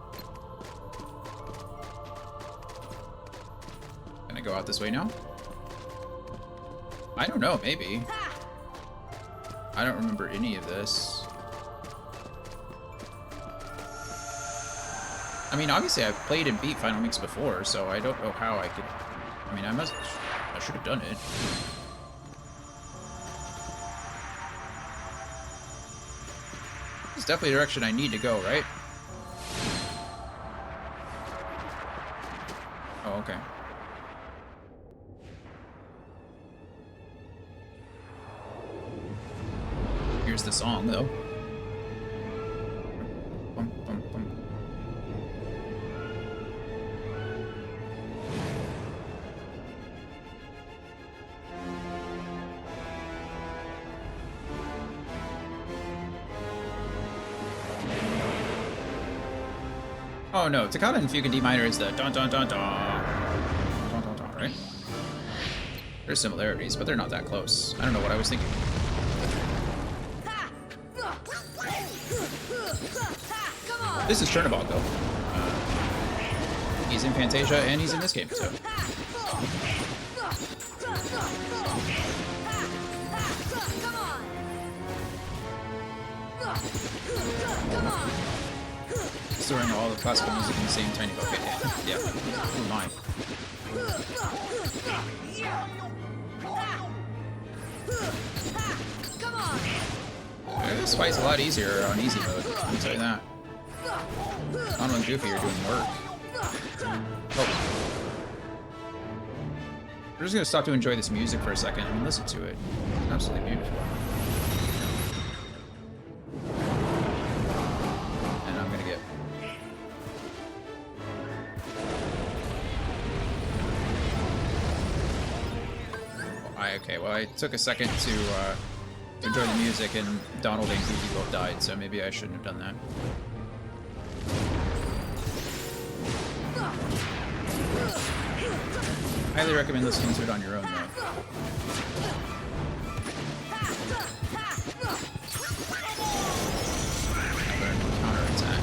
Can I go out this way now? I don't know, maybe. I don't remember any of this. I mean, obviously I've played and beat Final Mix before, so I don't know how I could... I mean, I should have done it. It's definitely the direction I need to go, right? Oh, okay. Here's the song, though. Bum, bum, bum. Oh no, Toccata and Fugue in D minor is the dun dun dun dun dun dun dun, right? There's similarities, but they're not that close. I don't know what I was thinking. This is Chernobog, though. He's in Fantasia, and he's in this game, so. Storing all the classical music in the same tiny bucket. Yeah. Who am I? This fight's a lot easier on easy mode, I'll tell you that. Donald and Goofy are doing work. Oh. We're just gonna stop to enjoy this music for a second and listen to it. It's absolutely beautiful. And I'm gonna get... Okay, well I took a second to enjoy the music and Donald and Goofy both died, so maybe I shouldn't have done that. Highly recommend listening to it on your own, though. I learned to counterattack.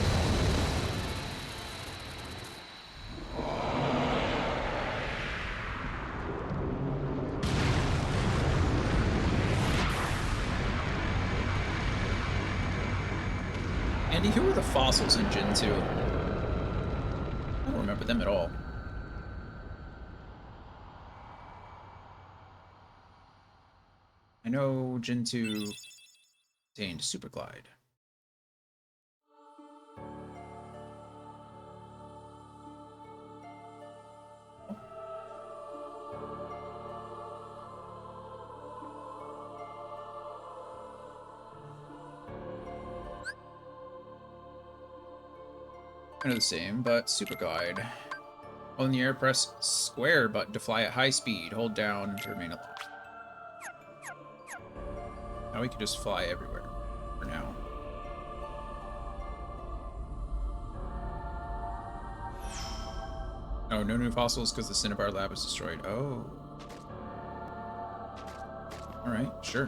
Andy, who were the fossils in Gen 2? I don't remember them at all. I know Gen 2 contained Super Glide. Kind of the same, but super glide. While in the air, press square button to fly at high speed. Hold down to remain alive. Now we can just fly everywhere for now. Oh, no new fossils because the Cinnabar lab was destroyed. Oh. Alright, sure.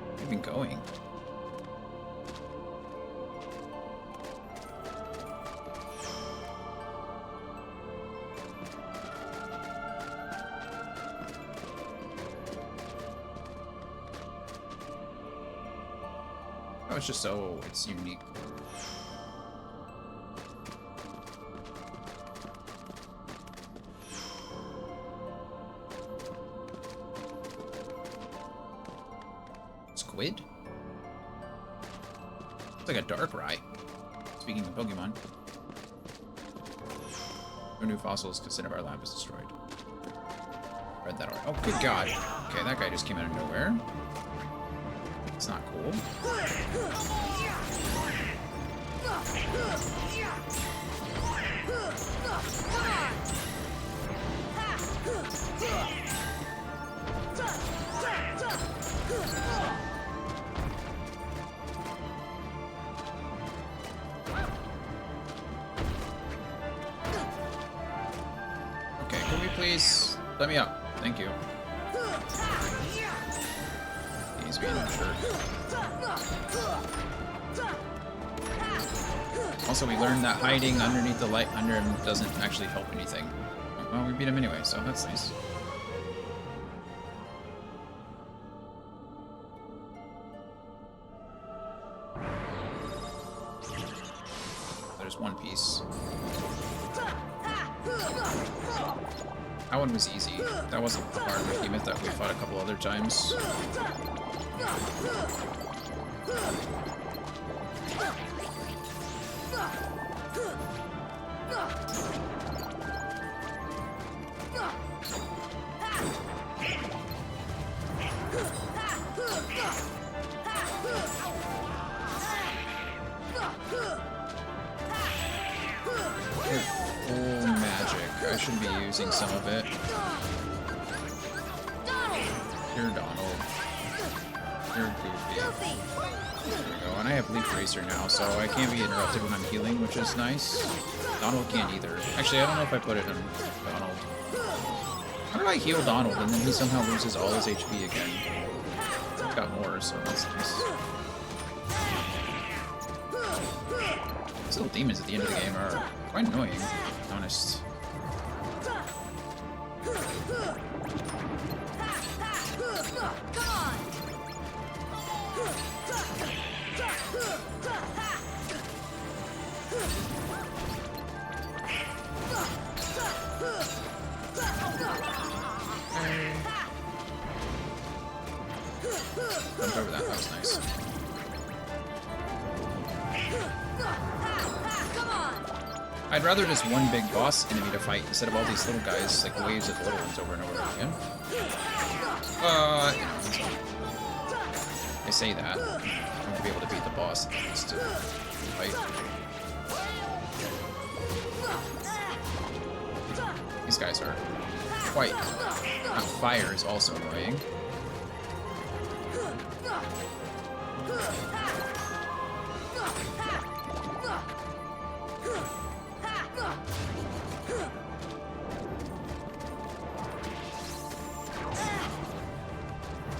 Where have you been going? Oh, it's just so it's unique. Squid? It's like a Darkrai. Speaking of Pokemon. No new fossils because Cinnabar lab is destroyed. Read that already. Oh, good God. Okay, that guy just came out of nowhere. It's not cool. Okay, can we please let me up? Thank you. He's being a jerk. Also, we learned that hiding underneath the light under him doesn't actually help anything. Well, we beat him anyway, so that's nice. There's one piece. That one was easy. That wasn't the hard behemoth that we fought a couple other times. Full magic. I should be using some of it. You're Donald. You're Goofy. There we go. And I have Leaf Racer now, so I can't be interrupted when I'm healing, which is nice. Donald can't either. Actually, I don't know if I put it on Donald. How did I heal Donald and then he somehow loses all his HP again? He's got more, so that's nice. These little demons at the end of the game are quite annoying, to be honest. Jumped over that, that was nice. I'd rather just one big boss enemy to fight instead of all these little guys, like waves of little ones over and over again. I say that. I won't be able to beat the boss just to fight. These guys are quite... fire is also annoying.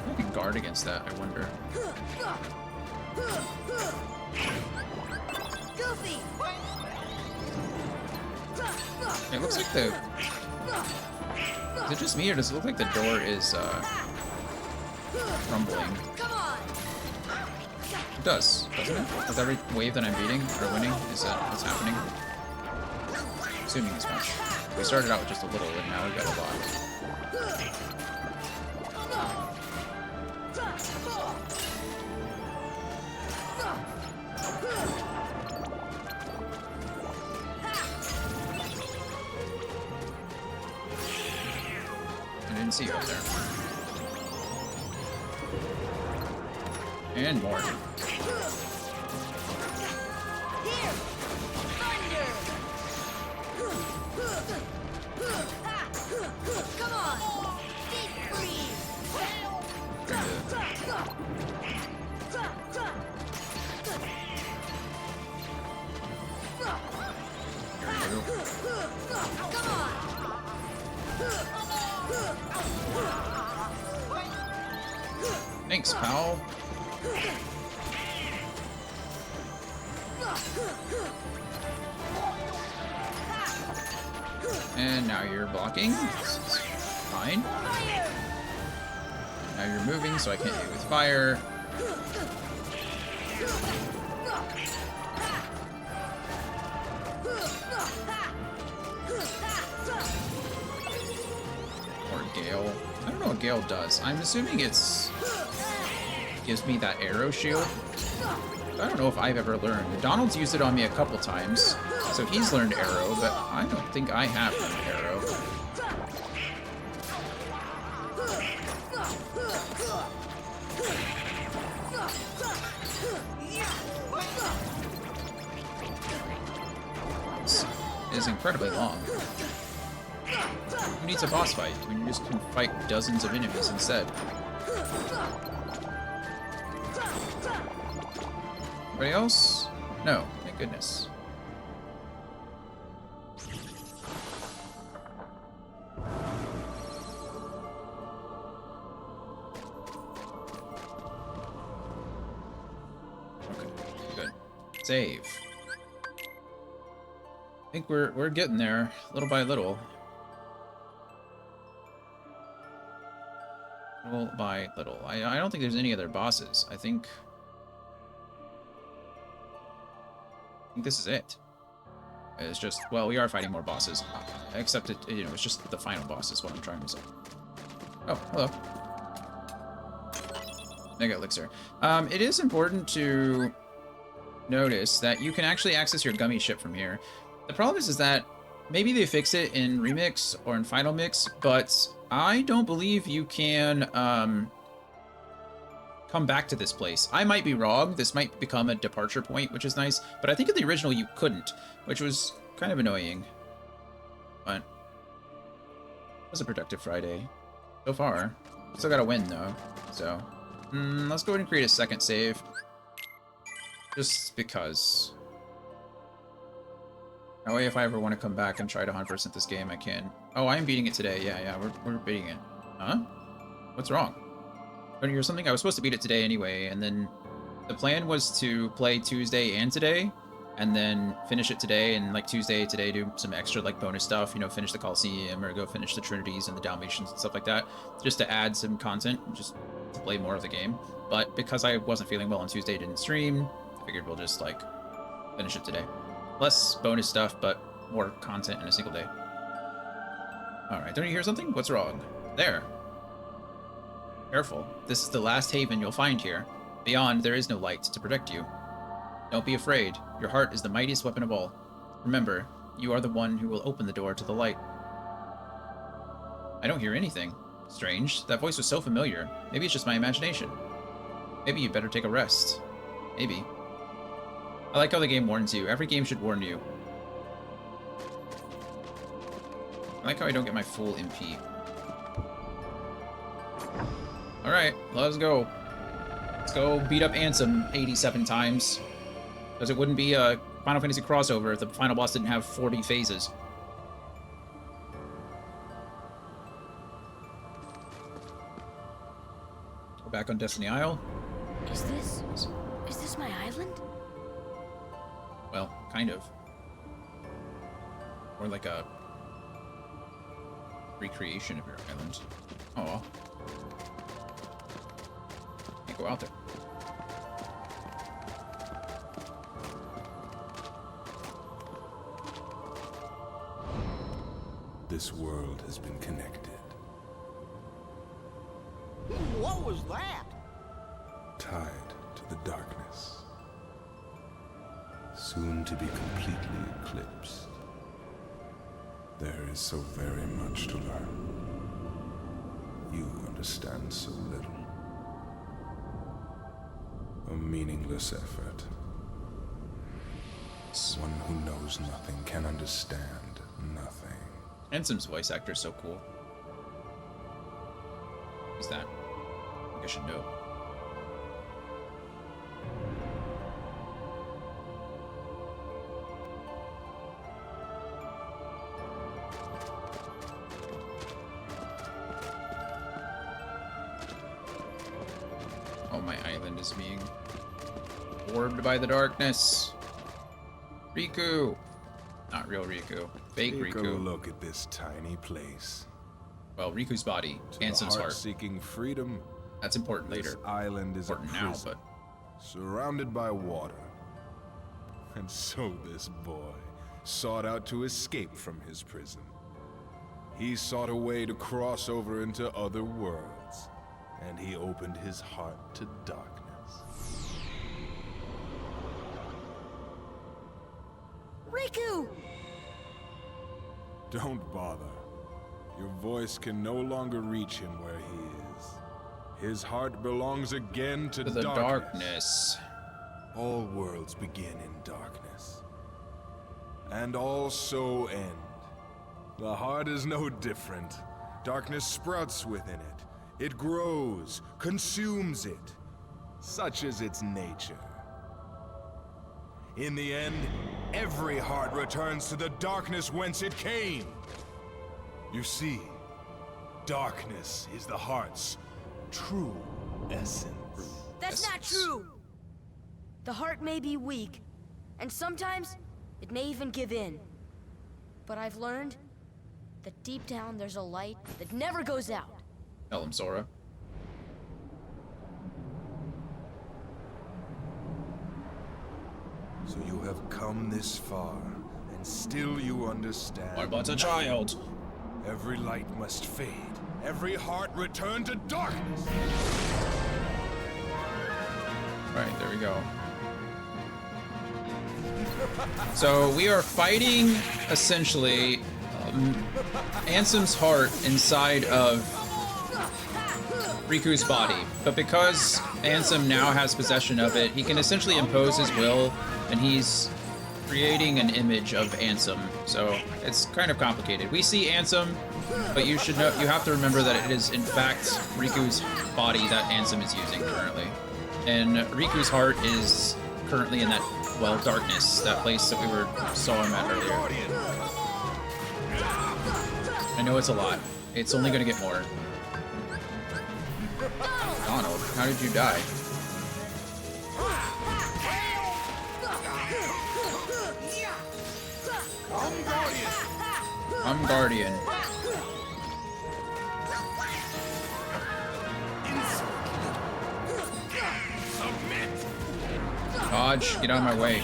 Who can guard against that, I wonder? It looks like the... Is it just me, or does it look like the door is, rumbling? It does, doesn't it? With every wave that I'm beating, or winning, is that what's happening? Assuming as much. We started out with just a little, and now we've got a lot. I didn't see you up there. And more. Come on! Deep freeze! Come on! Thanks, pal. And now you're blocking. This is fine. Now you're moving, so I can't hit you with fire. Or Gale. I don't know what Gale does. I'm assuming it's gives me that arrow shield. I don't know if I've ever learned. Donald's used it on me a couple times, so he's learned arrow, but I don't think I have learned arrow. This is incredibly long. Who needs a boss fight when you just can fight dozens of enemies instead? Anybody else? No, thank goodness. Okay, good. Save. I think we're getting there, little by little. Little by little. I don't think there's any other bosses. I think this is it. It's just, well, we are fighting more bosses, except it, you know, it's just the final boss is what I'm trying to say. Oh, hello. Mega Elixir. It is important to notice that you can actually access your gummy ship from here. The problem is that maybe they fix it in Remix or in Final Mix, but I don't believe you can, come back to this place. I might be wrong. This might become a departure point, which is nice, but I think in the original you couldn't, which was kind of annoying. But it was a productive Friday so far. Still got to win though, so let's go ahead and create a second save, just because. That way, if I ever want to come back and try to 100% this game, I can. Oh, I'm beating it today. Yeah, we're beating it. Huh? What's wrong? Don't you hear something? I was supposed to beat it today anyway, and then the plan was to play Tuesday and today, and then finish it today, and like today do some extra like bonus stuff, you know, finish the Coliseum or go finish the Trinities and the Dalmatians and stuff like that, just to add some content, just to play more of the game. But because I wasn't feeling well on Tuesday, didn't stream, I figured we'll just like finish it today. Less bonus stuff, but more content in a single day. Alright, don't you hear something? What's wrong? There. Careful. This is the last haven you'll find here. Beyond, there is no light to protect you. Don't be afraid. Your heart is the mightiest weapon of all. Remember, you are the one who will open the door to the light. I don't hear anything. Strange. That voice was so familiar. Maybe it's just my imagination. Maybe you better take a rest. Maybe. I like how the game warns you. Every game should warn you. I like how I don't get my full MP. Alright, let's go. Let's go beat up Ansem 87 times. Because it wouldn't be a Final Fantasy crossover if the final boss didn't have 40 phases. We're back on Destiny Isle. Is this my island? Well, kind of. Or like a recreation of your island. Oh. Can't go out there. This world has been connected. What was that? Tied to the darkness. Soon to be completely eclipsed. There is so very much to learn. You understand so little. A meaningless effort. One who knows nothing can understand nothing. Ansem's voice actor is so cool. Who's that? I think I should know. Oh, my island is being orbed by the darkness. Riku! Not real Riku. Fake Take a Riku. look at this tiny place. Well, Riku's body. To the Ansem's heart. seeking freedom. That's important This later. island is Important a now, prison, but surrounded by water. And so this boy sought out to escape from his prison. He sought a way to cross over into other worlds, and he opened his heart to darkness. Riku! Don't bother. Your voice can no longer reach him where he is. His heart belongs again to the darkness. All worlds begin in darkness. And all so end. The heart is no different. Darkness sprouts within it. It grows, consumes it. Such is its nature. In the end, every heart returns to the darkness whence it came. You see, darkness is the heart's true essence. That's not true! The heart may be weak, and sometimes it may even give in. But I've learned that deep down there's a light that never goes out. Tell him, Sora. So you have come this far, and still you understand. What about a child? Every light must fade. Every heart return to darkness. Right, there we go. So we are fighting, essentially, Ansem's heart inside of Riku's body. But because Ansem now has possession of it, he can essentially impose his will, and he's creating an image of Ansem. So it's kind of complicated. We see Ansem, but you should know, you have to remember that it is in fact Riku's body that Ansem is using currently. And Riku's heart is currently in that, well, darkness, that place that we saw him at earlier. I know it's a lot. It's only gonna get more. Donald, how did you die? I'm Guardian. Dodge, get out of my way.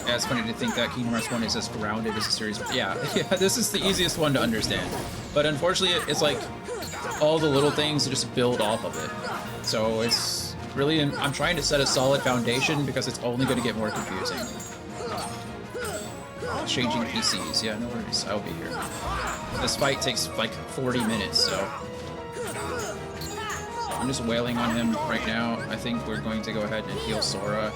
Yeah, it's funny to think that Kingdom Hearts 1 is as grounded as a series. Yeah, this is the easiest one to understand. But unfortunately, it's like all the little things just build off of it. So it's really, I'm trying to set a solid foundation because it's only going to get more confusing. Changing PCs, yeah, no worries, I'll be here. This fight takes like 40 minutes, so I'm just wailing on him right now. I think we're going to go ahead and heal Sora,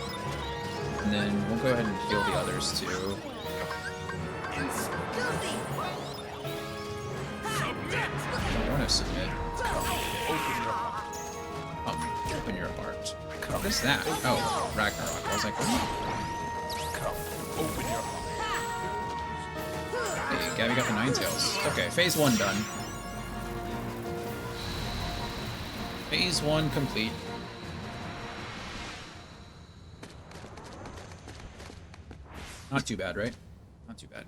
and then we'll go ahead and heal the others too. I want to submit. Open your heart. What is that? Oh, Ragnarok. I was like, what? Open your heart. Hey, Gabby got the Ninetales. Okay, phase 1 done. Phase 1 complete. Not too bad, right? Not too bad.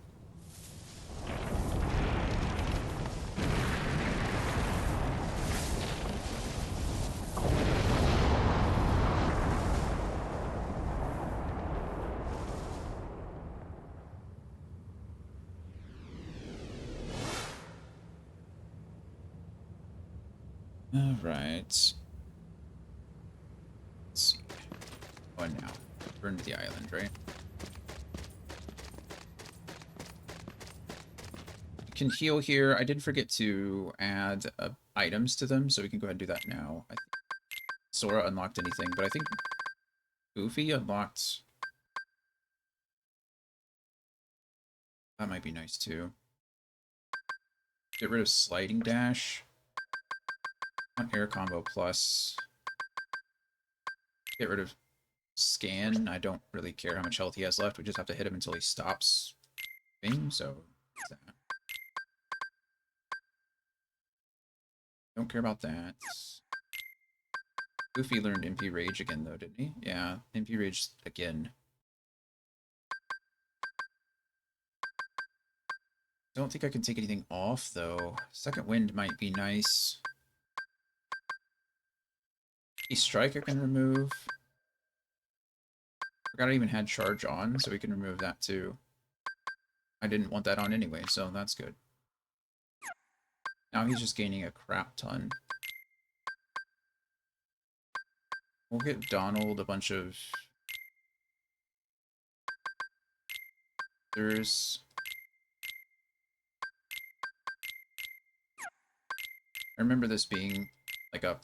All right. Let's see. What now? Burn to the island, right? You can heal here. I did forget to add items to them, so we can go ahead and do that now. Sora unlocked anything, but I think Goofy unlocked... That might be nice, too. Get rid of Sliding Dash. Want Air Combo Plus. Get rid of Scan. I don't really care how much health he has left. We just have to hit him until he stops moving, so... That. Don't care about that. Goofy learned MP Rage again, though, didn't he? Yeah, MP Rage again. Don't think I can take anything off, though. Second Wind might be nice. A Strike I can remove. Forgot I even had Charge on, so we can remove that, too. I didn't want that on anyway, so that's good. Now he's just gaining a crap ton. We'll get Donald a bunch of... There's... I remember this being like a...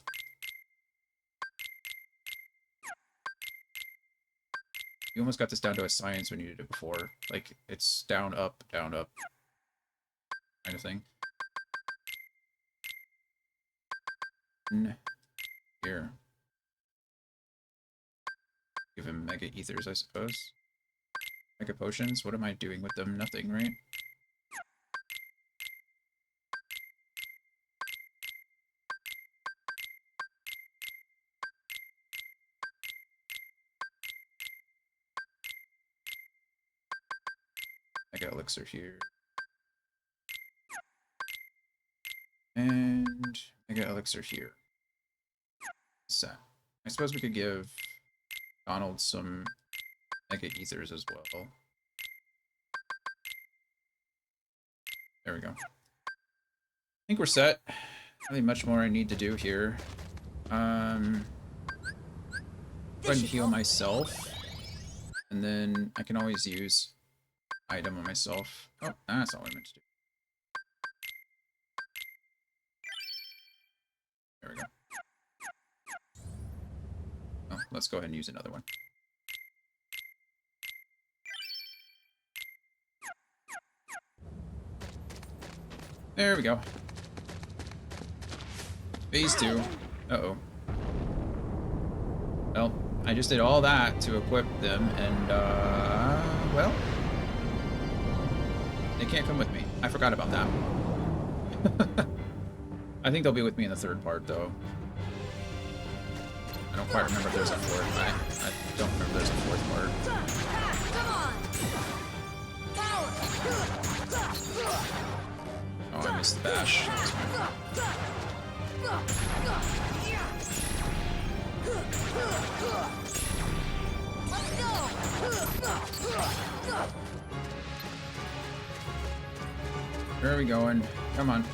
You almost got this down to a science when you did it before. Like, it's down, up, kind of thing. Here. Give him Mega Ethers, I suppose. Mega Potions? What am I doing with them? Nothing, right? Mega Elixir here. And Mega Elixir here. Set. I suppose we could give Donald some Mega Ethers as well. There we go. I think we're set. Really much more I need to do here. Go ahead and heal myself. And then I can always use item on myself. Oh, that's all I meant to do. There we go. Oh, let's go ahead and use another one. There we go. Phase 2. Uh-oh. Well, I just did all that to equip them, and, well... They can't come with me. I forgot about that. I think they'll be with me in the third part, though. I don't quite remember if there's a fourth. I don't remember there's a fourth part. Oh, I missed the bash. That's fine. Where are we going? Come on.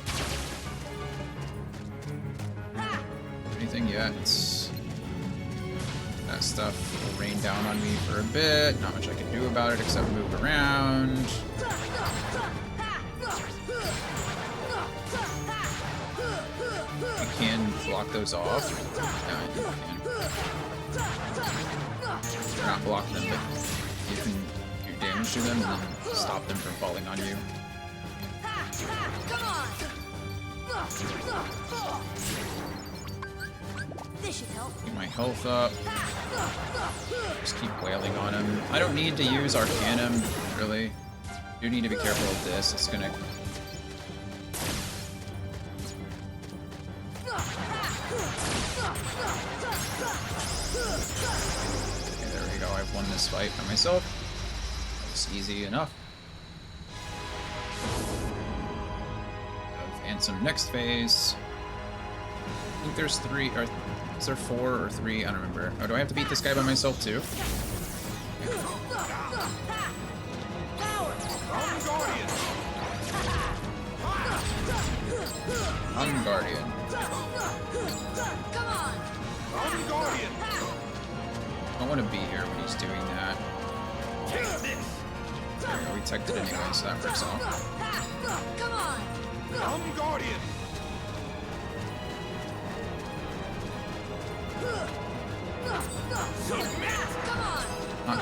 Anything yet? That stuff will rain down on me for a bit. Not much I can do about it except move around. You can block those off. Yeah, you can. You're not blocking them, but you can do damage to them and then stop them from falling on you. This should help. Get my health up. Just keep wailing on him. I don't need to use Arcanum, really. I do need to be careful of this. It's gonna... Okay, there we go. I've won this fight by myself. That was easy enough. Ansem next phase. I think there's 3, or is there 4 or 3? I don't remember. Oh, do I have to beat this guy by myself too? I'm Guardian. I want to be here when he's doing that. There we go, we teched it anyway, so that works out. I'm Guardian!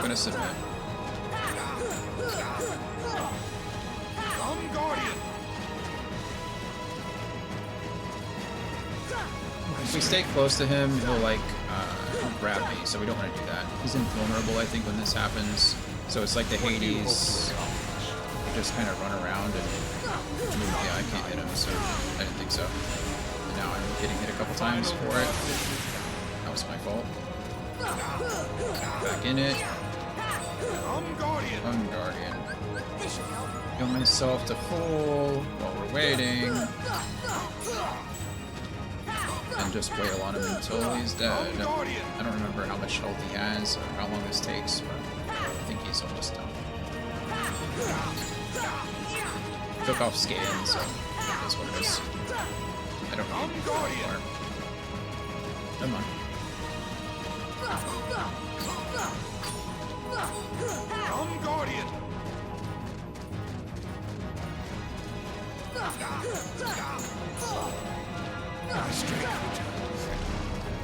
gonna submit. If we stay close to him, he'll like he'll grab me, so we don't want to do that. He's invulnerable, I think, when this happens. So it's like the Hades, just kind of run around and yeah, I can't hit him, so I didn't think so. And now I'm getting hit a couple times for it. That was my fault. Back in it. Guardian. Heal myself to full while we're waiting. And just wail on him until he's dead. I don't remember how much health he has or how long this takes, but I think he's almost done. Took off skin, so that's what it is. I don't need it anymore. Come on. Guardian.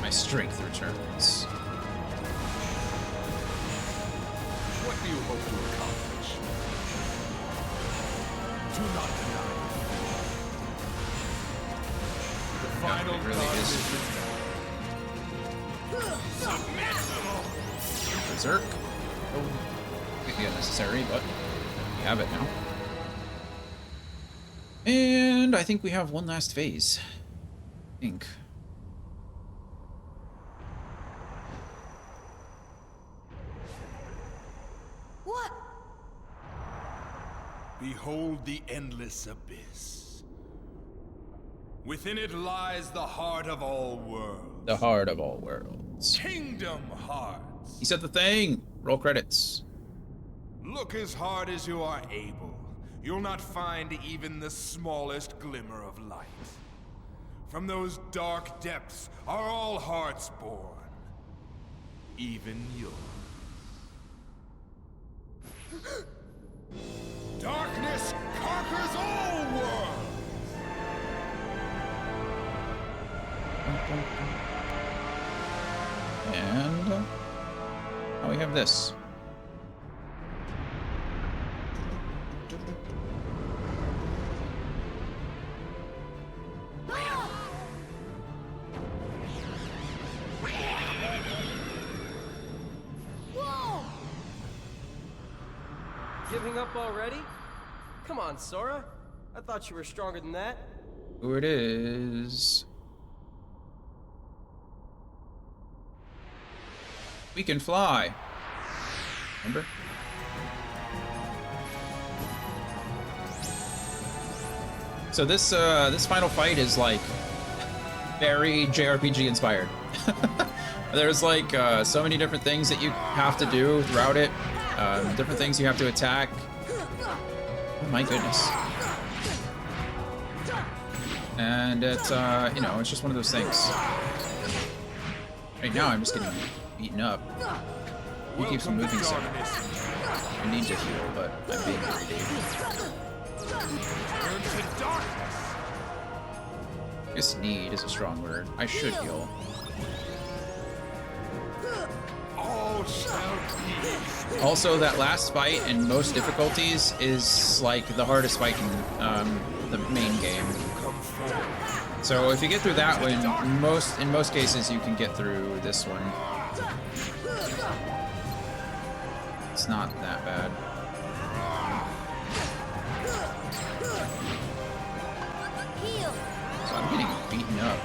My strength returns. What do you hope to accomplish? Do not deny. The final it really is. Berserk. Oh, completely unnecessary, but we have it now. And I think we have one last phase. I think. What? Behold the endless abyss. Within it lies the heart of all worlds. The heart of all worlds. Kingdom Hearts. He said the thing. Roll credits. Look as hard as you are able. You'll not find even the smallest glimmer of light. From those dark depths are all hearts born. Even yours. Darkness conquers all worlds! And now we have this. Giving up already? Come on, Sora. I thought you were stronger than that. Who it is? We can fly. Remember? So this this final fight is like very JRPG inspired. There's like so many different things that you have to do throughout it. Different things you have to attack. Oh my goodness. And it's you know, it's just one of those things. Right now I'm just getting beaten up. He keeps on moving so I need to heal, but I'm being greedy. I guess need is a strong word. I should heal. Also, that last fight in most difficulties is like the hardest fight in the main game. So if you get through that one, in most cases you can get through this one. It's not that bad. So I'm getting beaten up.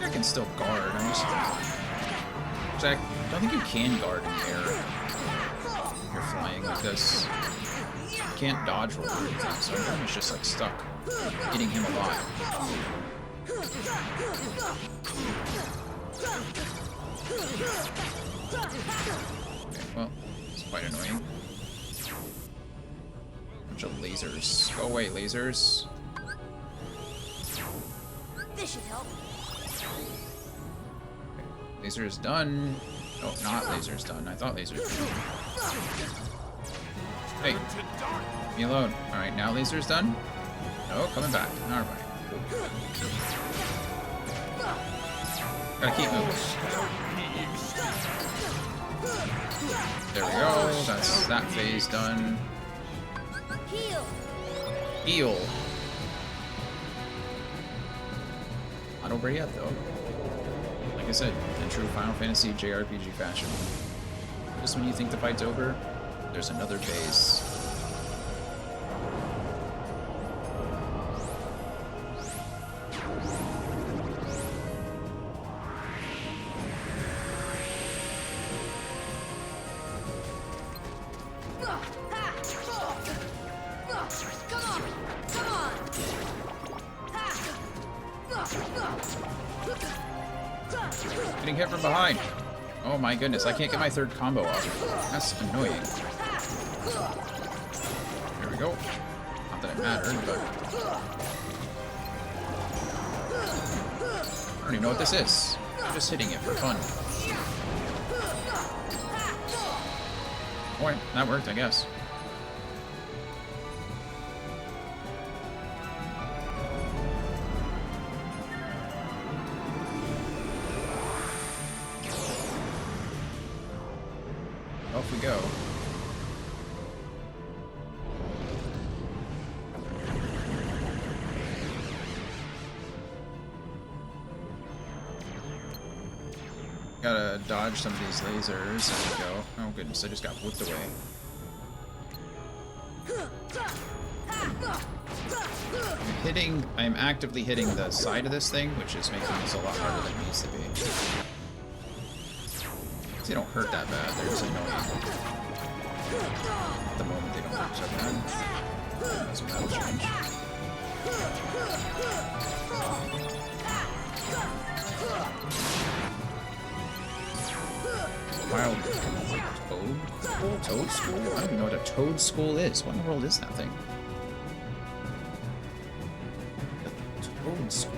I can still guard. I'm just. I don't think you can guard in the air. If you're flying like this. You can't dodge roll or anything, so I'm pretty much just like stuck getting him alive. Okay, well, it's quite annoying. Bunch of lasers. Go away, lasers. This should help. Okay, laser is done. Oh, not laser's done. I thought laser was done. Hey. Leave me alone. Alright, now laser's done. No, coming back. Alright. Gotta keep moving. There we go. That's that phase done. Heal. Heal. Not over yet, though. Like I said, in true Final Fantasy JRPG fashion. Just when you think the fight's over, there's another phase. Getting hit from behind. Oh my goodness, I can't get my third combo off. That's annoying. There we go. Not that it mattered, but... I don't even know what this is. I'm just hitting it for fun. Alright, that worked, I guess. Off we go. Gotta dodge some of these lasers. There we go. Oh goodness, I just got whipped away. I'm actively hitting the side of this thing, which is making this a lot harder than it needs to be. They don't hurt that bad, they're just annoying. At the moment they don't hurt so bad. That's what that'll change. Wild toad? Toad school? I don't even know what a toad school is. What in the world is that thing? A toad school.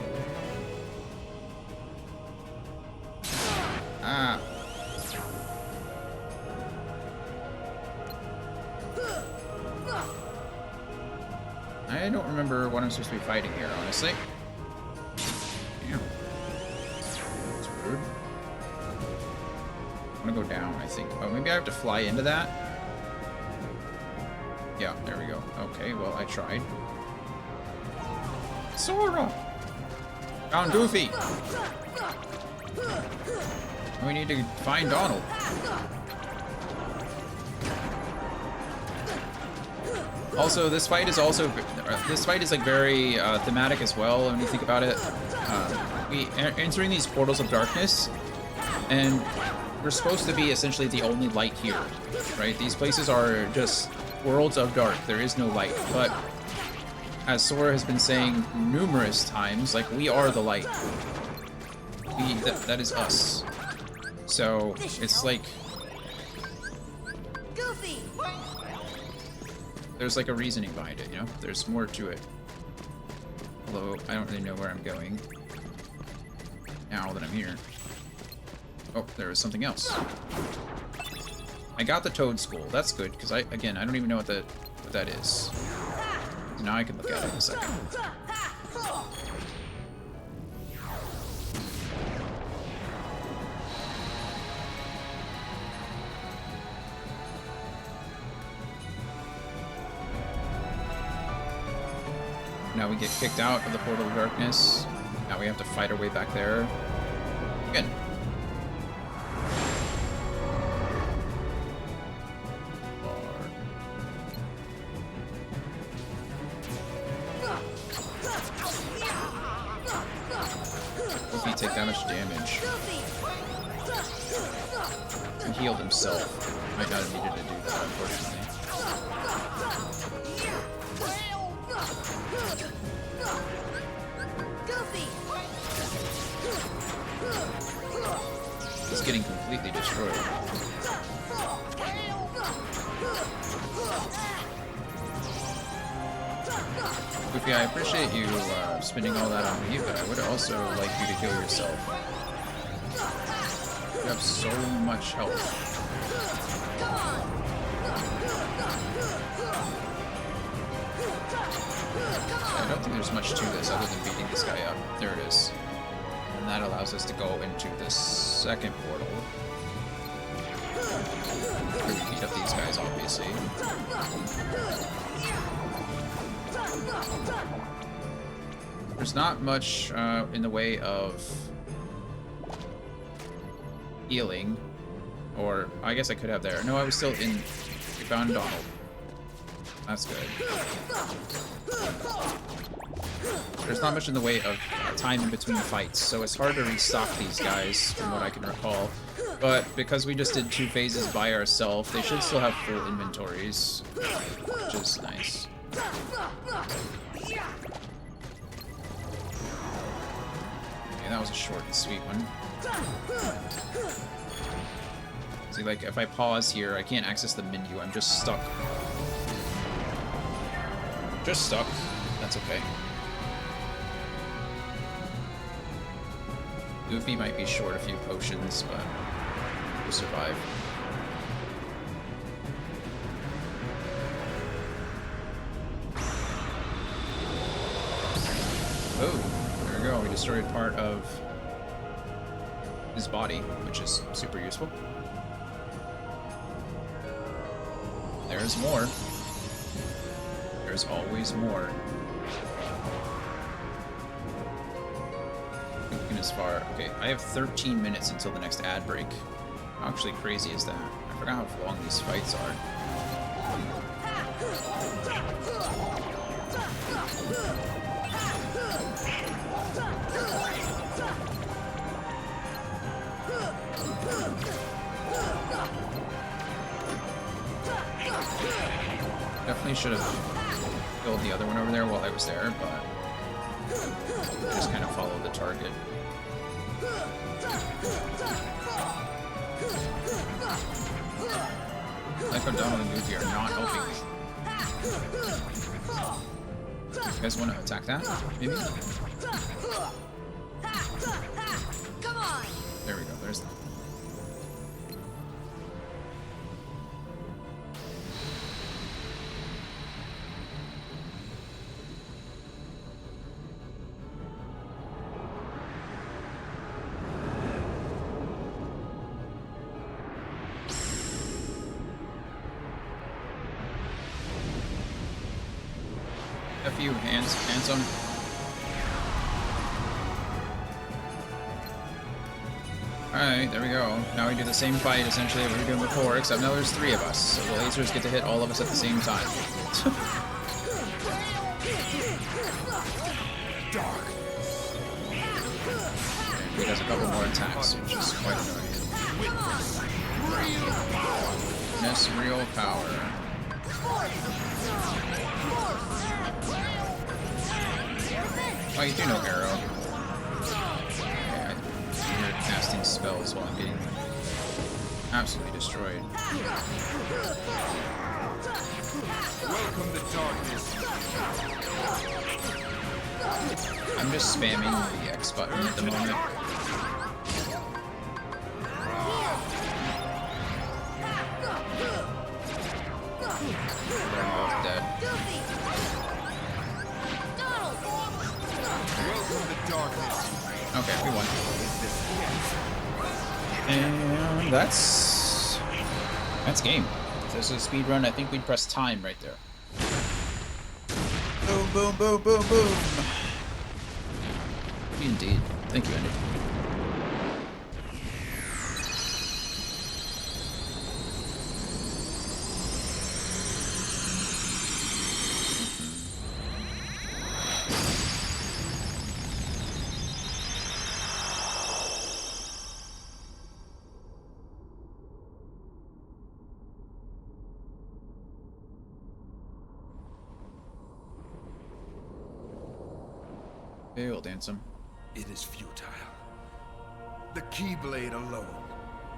Ah. I don't remember what I'm supposed to be fighting here, honestly. Damn. That's weird. I'm gonna go down, I think. Oh, maybe I have to fly into that? Yeah, there we go. Okay, well, I tried. Sora! Found Goofy! We need to find Donald. Also, this fight is like very thematic as well when you think about it. We entering these portals of darkness, and we're supposed to be essentially the only light here, right? These places are just worlds of dark. There is no light, but as Sora has been saying numerous times, like, we are the light. That is us. So it's like Goofy. there's like a reasoning behind it, you know? There's more to it. Although I don't really know where I'm going now that I'm here. Oh, there was something else. I got the Toad School. That's good, because I don't even know what that is. Now I can look at it in a second. Now we get kicked out of the Portal of Darkness. Now we have to fight our way back there. Again. Hope he take that much damage. He healed himself. Might not have needed to do that, unfortunately. He's getting completely destroyed. Goofy, I appreciate you spending all that on me, but I would also like you to heal yourself. You have so much health. don't think there's much to this other than beating this guy up. There it is. And that allows us to go into the second portal. Where we beat up these guys, obviously. There's not much in the way of healing. Or, I guess I could have there. No, I was still in... We found Donald. That's good. There's not much in the way of time in between fights, so it's hard to restock these guys, from what I can recall. But because we just did 2 phases by ourselves, they should still have full inventories, which is nice. Okay, that was a short and sweet one. See, like, if I pause here, I can't access the menu. I'm just stuck. Just stuck. That's okay. Goofy might be short a few potions, but we'll survive. Oh, there we go. We destroyed part of his body, which is super useful. There's more. There's always more. Looking as far. Okay, I have 13 minutes until the next ad break. How actually crazy is that? I forgot how long these fights are. Definitely should have killed the other one over there while I was there, but just kind of followed the target. Like how Donald and Goofy are not helping me. You guys want to attack that? Maybe? There we go, there's that. A few hands on. Alright, there we go. Now we do the same fight essentially that we were doing before, except now there's 3 of us, so the lasers get to hit all of us at the same time. He does a couple more attacks, which is quite annoying. Witness real power. Oh, you do know arrow. Yeah, you're casting spells while I'm getting absolutely destroyed. Welcome to darkness. I'm just spamming the X button at the moment. They're both dead. Okay, we won. And that's game. If this is a speed run, I think we'd press time right there. Boom, boom, boom, boom, boom. Indeed. Thank you, Andy. Hey, we'll dance him. It is futile. The Keyblade alone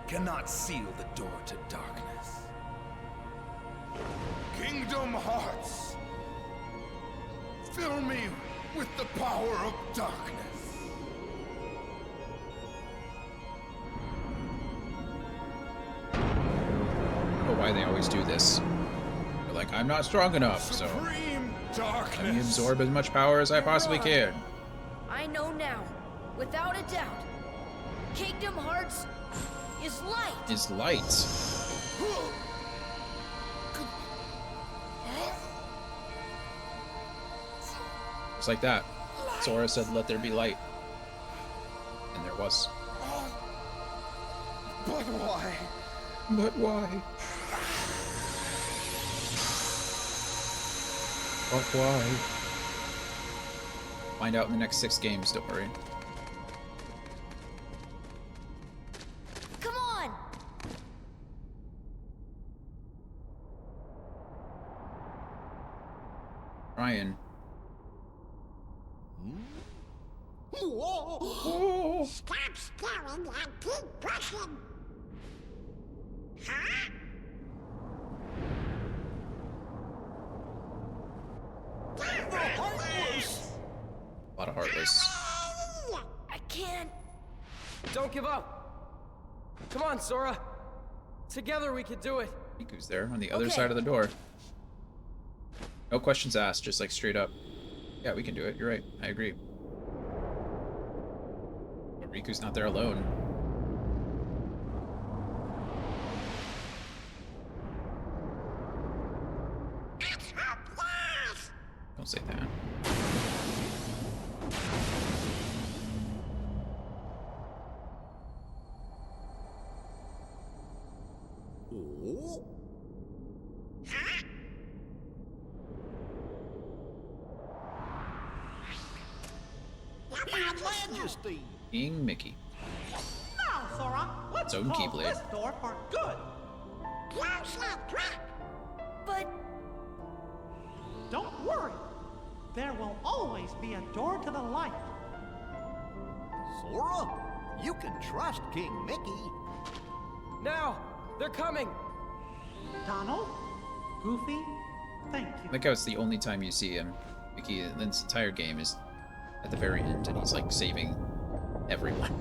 cannot seal the door to darkness. Kingdom Hearts, fill me with the power of darkness. I don't know why they always do this. But like, I'm not strong enough, so Supreme let darkness. me absorb as much power as I possibly can. I know now, without a doubt, Kingdom Hearts is light. Is light. Just like that. Sora said, let there be light. And there was. But why? But why? But why? Find out in the next 6 games, don't worry. Come on! Ryan. Whoa! Stop staring and keep pushing. Huh? A lot of Heartless. I can't. Don't give up. Come on, Sora. Together we could do it. Riku's there on the other Okay. side of the door. No questions asked, just like straight up. Yeah, we can do it. You're right. I agree. But Riku's not there alone. It's hopeless. Don't say that. Oh. Your Majesty! King Mickey. Now, Sora, let's Its own close Keyblade. this door for good. Close it quick. But Don't worry. There will always be a door to the light. Sora, you can trust King Mickey. Now, they're coming. Donald, Goofy, thank you. Like how it's the only time you see him. Mickey, this entire game is at the very end, and he's like saving everyone.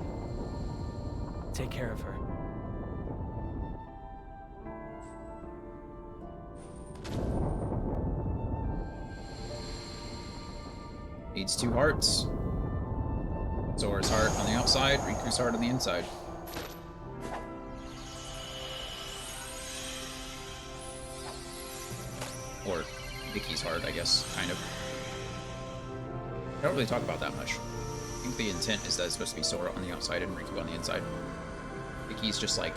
Take care of her. Needs 2 hearts. Sora's heart on the outside, Riku's heart on the inside. Or Mickey's heart, I guess, kind of. I don't really talk about that much. I think the intent is that it's supposed to be Sora on the outside and Riku on the inside. Mickey's just like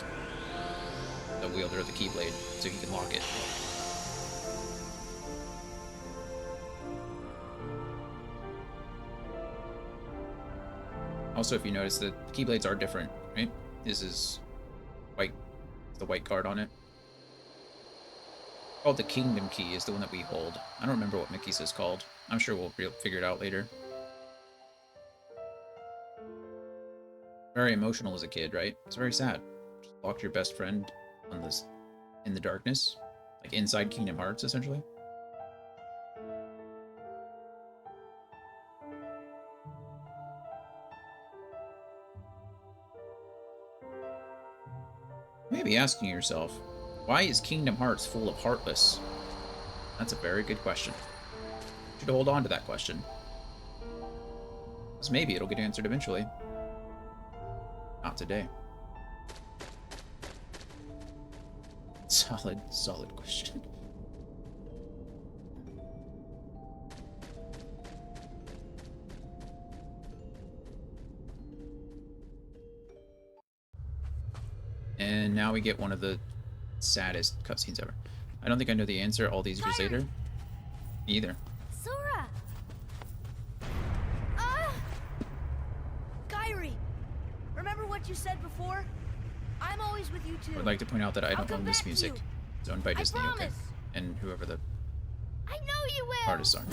the wielder of the Keyblade, so he can lock it. Also, if you notice, the Keyblades are different, right? This is white, the white card on it. Called the Kingdom Key is the one that we hold. I don't remember what Mickey's is called. I'm sure we'll figure it out later. Very emotional as a kid, right? It's very sad. Just locked your best friend on this in the darkness, like inside Kingdom Hearts, essentially. You may be asking yourself, why is Kingdom Hearts full of Heartless? That's a very good question. You should hold on to that question. Because maybe it'll get answered eventually. Not today. Solid question. And now we get one of the saddest cutscenes ever. I don't think I know the answer all these years later. Either. Sora! Kairi! Remember what you said before? I'm always with you too. I would like to point out that I I'll don't come own this back to music. you. It's owned by I Disney, okay? promise. And whoever the I know you will! artists are.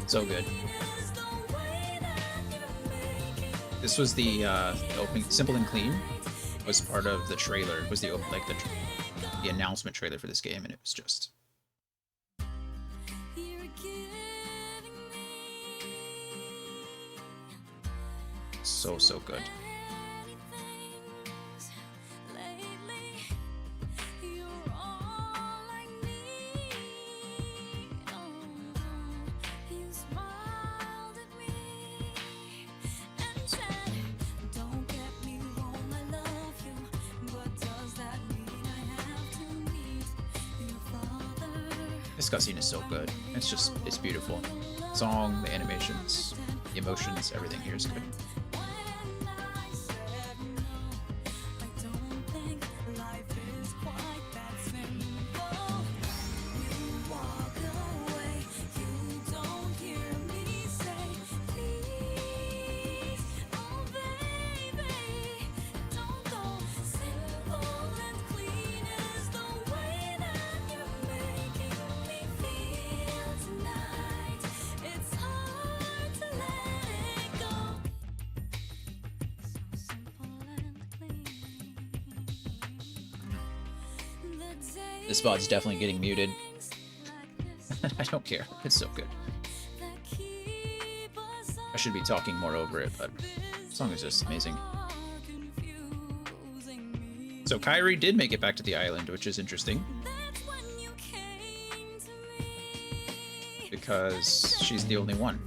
So good. This was the opening. Simple and Clean was part of the trailer. It was the announcement trailer for this game, and it was just So, so good. This cutscene is so good. It's beautiful. Song, the animations, the emotions, everything here is good. This VOD's definitely getting muted. I don't care. It's so good. I should be talking more over it, but the song is just amazing. So Kairi did make it back to the island, which is interesting. Because she's the only one.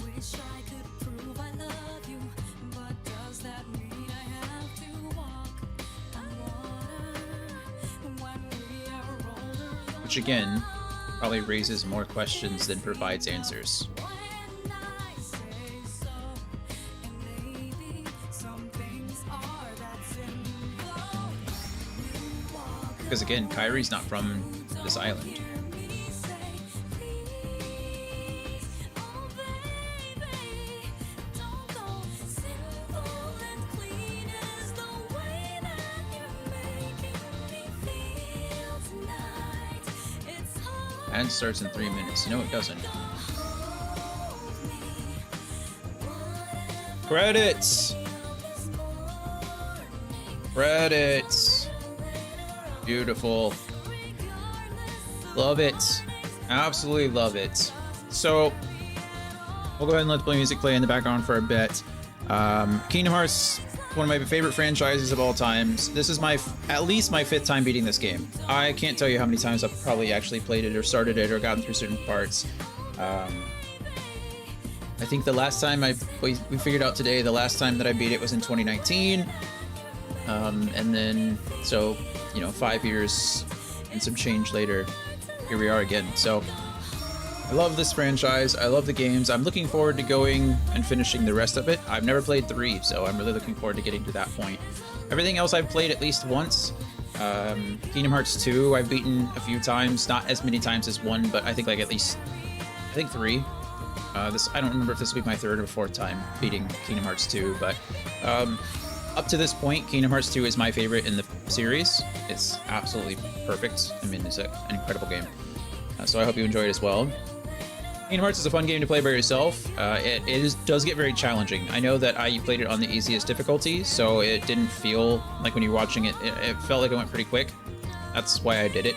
Which again, probably raises more questions than provides answers. Because again, Kairi's not from this island. And starts in 3 minutes. No, it doesn't. Credits! Credits! Beautiful. Love it. Absolutely love it. So, we'll go ahead and let the music play in the background for a bit. Kingdom Hearts, one of my favorite franchises of all times. This is at least my 5th time beating this game. I can't tell you how many times I've probably actually played it or started it or gotten through certain parts. I think the last time we figured out today, the last time that I beat it was in 2019. And then, so, you know, 5 years and some change later, here we are again. So, I love this franchise. I love the games. I'm looking forward to going and finishing the rest of it. I've never played 3, so I'm really looking forward to getting to that point. Everything else I've played at least once. Kingdom Hearts 2 I've beaten a few times, not as many times as 1, but I think like at least, I think 3. I don't remember if this will be my 3rd or 4th time beating Kingdom Hearts 2, but up to this point, Kingdom Hearts 2 is my favorite in the series. It's absolutely perfect. I mean, it's an incredible game. So I hope you enjoy it as well. Kingdom Hearts is a fun game to play by yourself. It does get very challenging. I know that I played it on the easiest difficulty, so it didn't feel like when you're watching it, it felt like it went pretty quick. That's why I did it.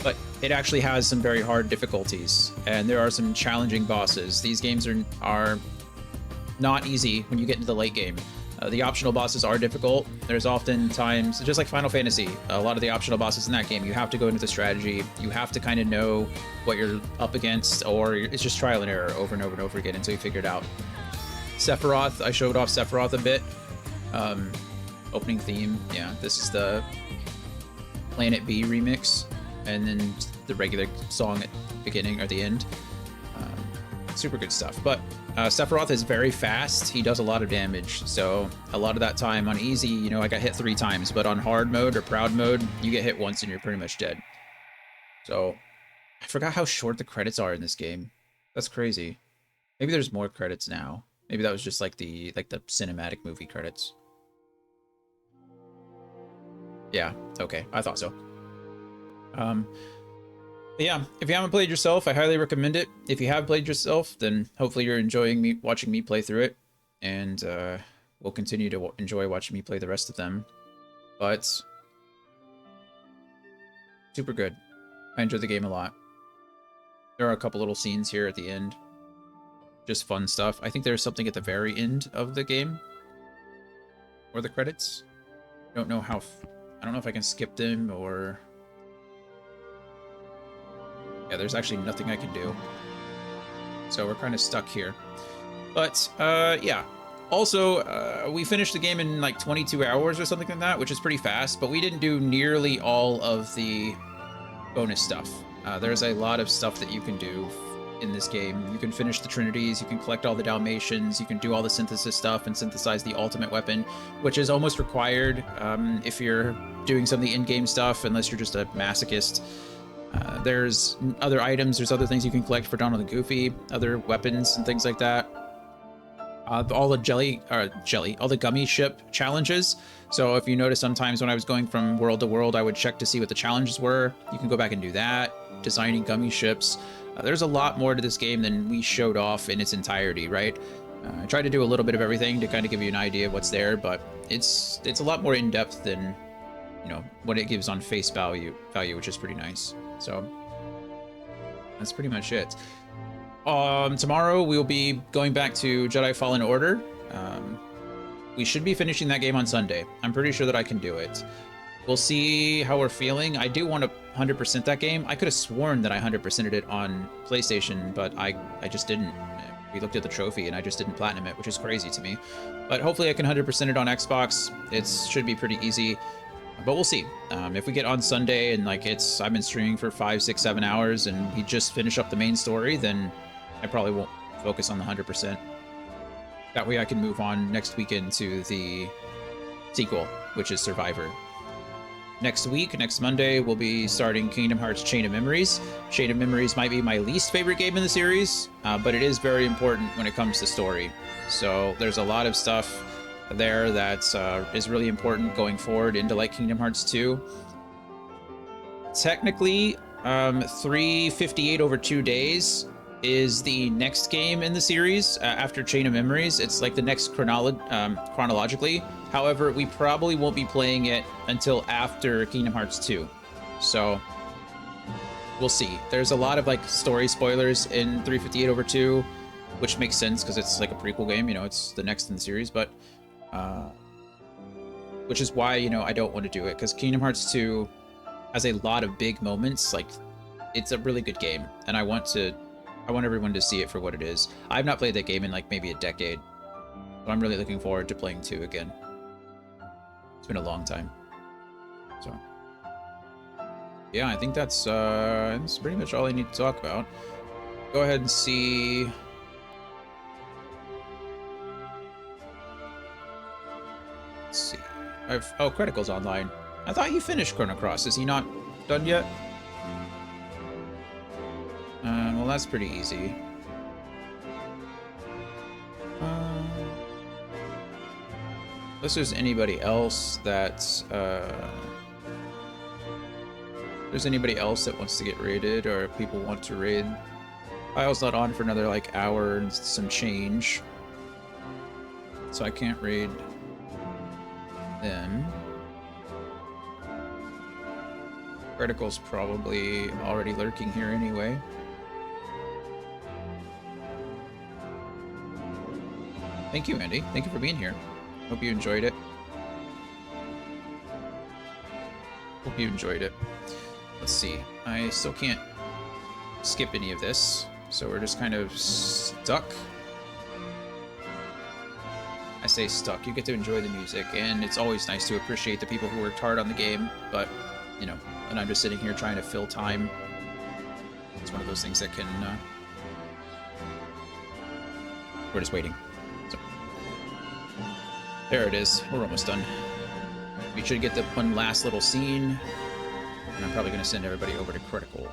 But it actually has some very hard difficulties, and there are some challenging bosses. These games are not easy when you get into the late game. The optional bosses are difficult. There's often times, just like Final Fantasy, a lot of the optional bosses in that game, you have to go into the strategy. You have to kind of know what you're up against, or it's just trial and error over and over and over again until you figure it out. Sephiroth, I showed off Sephiroth a bit. Opening theme, yeah, this is the Planet B remix, and then the regular song at the beginning or the end. Super good stuff. But Sephiroth is very fast. He does a lot of damage. So a lot of that time on easy, you know, I got hit 3 times, but on hard mode or proud mode, you get hit once and you're pretty much dead. So I forgot how short the credits are in this game. That's crazy. Maybe there's more credits now. Maybe that was just like the cinematic movie credits. Yeah, okay. I thought so. Yeah, if you haven't played yourself, I highly recommend it. If you have played yourself, then hopefully you're enjoying watching me play through it, and we'll continue to enjoy watching me play the rest of them. But super good. I enjoyed the game a lot. There are a couple little scenes here at the end just fun stuff. I think there's something at the very end of the game, or the credits. I don't know how. I don't know if I can skip them or. Yeah, there's actually nothing I can do. So we're kind of stuck here. But, yeah. Also, we finished the game in like 22 hours or something like that, which is pretty fast, but we didn't do nearly all of the bonus stuff. There's a lot of stuff that you can do in this game. You can finish the Trinities, you can collect all the Dalmatians, you can do all the synthesis stuff and synthesize the ultimate weapon, which is almost required if you're doing some of the in-game stuff, unless you're just a masochist. There's other items, there's other things you can collect for Donald and Goofy, other weapons and things like that. All the all the gummy ship challenges. So if you notice, sometimes when I was going from world to world, I would check to see what the challenges were. You can go back and do that. Designing gummy ships. There's a lot more to this game than we showed off in its entirety, right? I tried to do a little bit of everything to kind of give you an idea of what's there, but it's a lot more in depth than, you know, what it gives on face value, which is pretty nice. So that's pretty much it. Tomorrow we'll be going back to Jedi Fallen Order. We should be finishing that game on Sunday. I'm pretty sure that I can do it. We'll see how we're feeling. I do want to 100% that game. I could have sworn that I 100%ed it on PlayStation, but I just didn't. We looked at the trophy and I just didn't platinum it, which is crazy to me. But hopefully I can 100% it on Xbox. It should be pretty easy. But we'll see. If we get on Sunday and like I've been streaming for 5, 6, 7 hours and we just finish up the main story, then I probably won't focus on the 100%. That way I can move on next weekend to the sequel, which is Survivor. Next week, next Monday, we'll be starting Kingdom Hearts Chain of Memories. Chain of Memories might be my least favorite game in the series, but it is very important when it comes to story. So there's a lot of stuff there that is really important going forward into like Kingdom Hearts 2. Technically, 358 over 2 days is the next game in the series after Chain of Memories. It's like the next chronologically. However, we probably won't be playing it until after Kingdom Hearts 2. So we'll see. There's a lot of like story spoilers in 358 over 2, which makes sense because it's like a prequel game, you know, it's the next in the series, but which is why, you know, I don't want to do it, because Kingdom Hearts 2 has a lot of big moments. Like, it's a really good game, and I want everyone to see it for what it is. I've not played that game in like maybe a decade, so I'm really looking forward to playing 2 again. It's been a long time. So yeah, I think that's pretty much all I need to talk about. Go ahead and see. Let's see. Oh, Critical's online. I thought you finished Chrono Cross. Is he not done yet? Well, that's pretty easy. Unless there's anybody else that's, there's anybody else that wants to get raided, or if people want to raid. Kyle's not on for another, like, hour and some change. So I can't raid them. Critical's probably already lurking here anyway. Thank you, Andy. Thank you for being here. Hope you enjoyed it. Hope you enjoyed it. Let's see. I still can't skip any of this, so we're just kind of stuck. I say stuck. You get to enjoy the music, and it's always nice to appreciate the people who worked hard on the game, but, you know, and I'm just sitting here trying to fill time. It's one of those things that can, we're just waiting. So, there it is. We're almost done. We should get the one last little scene, and I'm probably going to send everybody over to Critical.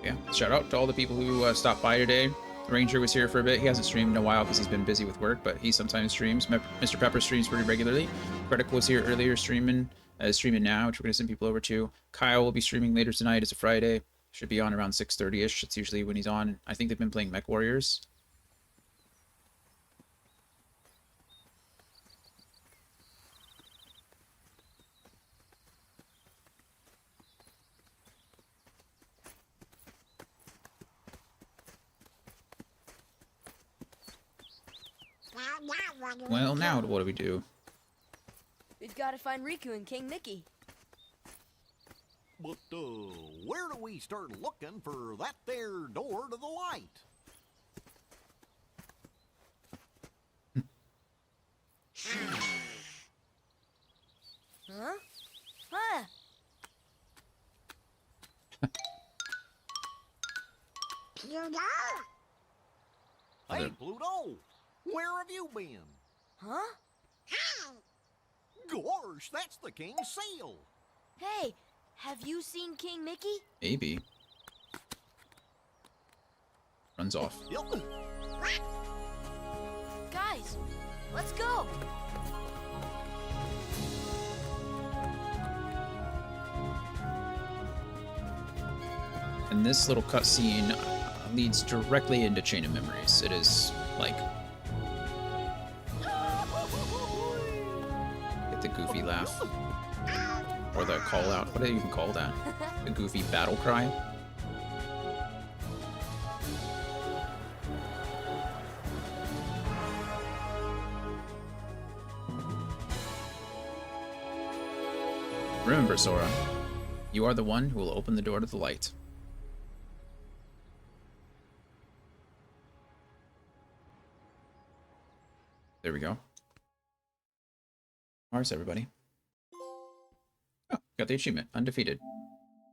Yeah, shout out to all the people who stopped by today. Ranger was here for a bit. He hasn't streamed in a while because he's been busy with work, but he sometimes streams. Mr. Pepper streams pretty regularly. Critical was here earlier streaming now, which we're going to send people over to. Kyle will be streaming later tonight. It's a Friday. Should be on around 6:30-ish. It's usually when he's on. I think they've been playing Mech Warriors. Well, now what do we do? We've got to find Riku and King Mickey. But, where do we start looking for that there door to the light? Huh? Huh? Pluto? Hey, Pluto! Where have you been? Huh? Hey! Gosh, that's the king's seal! Hey, have you seen King Mickey? Maybe. Runs off. Yep. Guys, let's go. And this little cutscene leads directly into Chain of Memories. It is like... Get the goofy laugh. Or the call out. What do they even call that? The goofy battle cry? Remember, Sora, you are the one who will open the door to the light. There we go. Mars, everybody. Oh, got the achievement. Undefeated.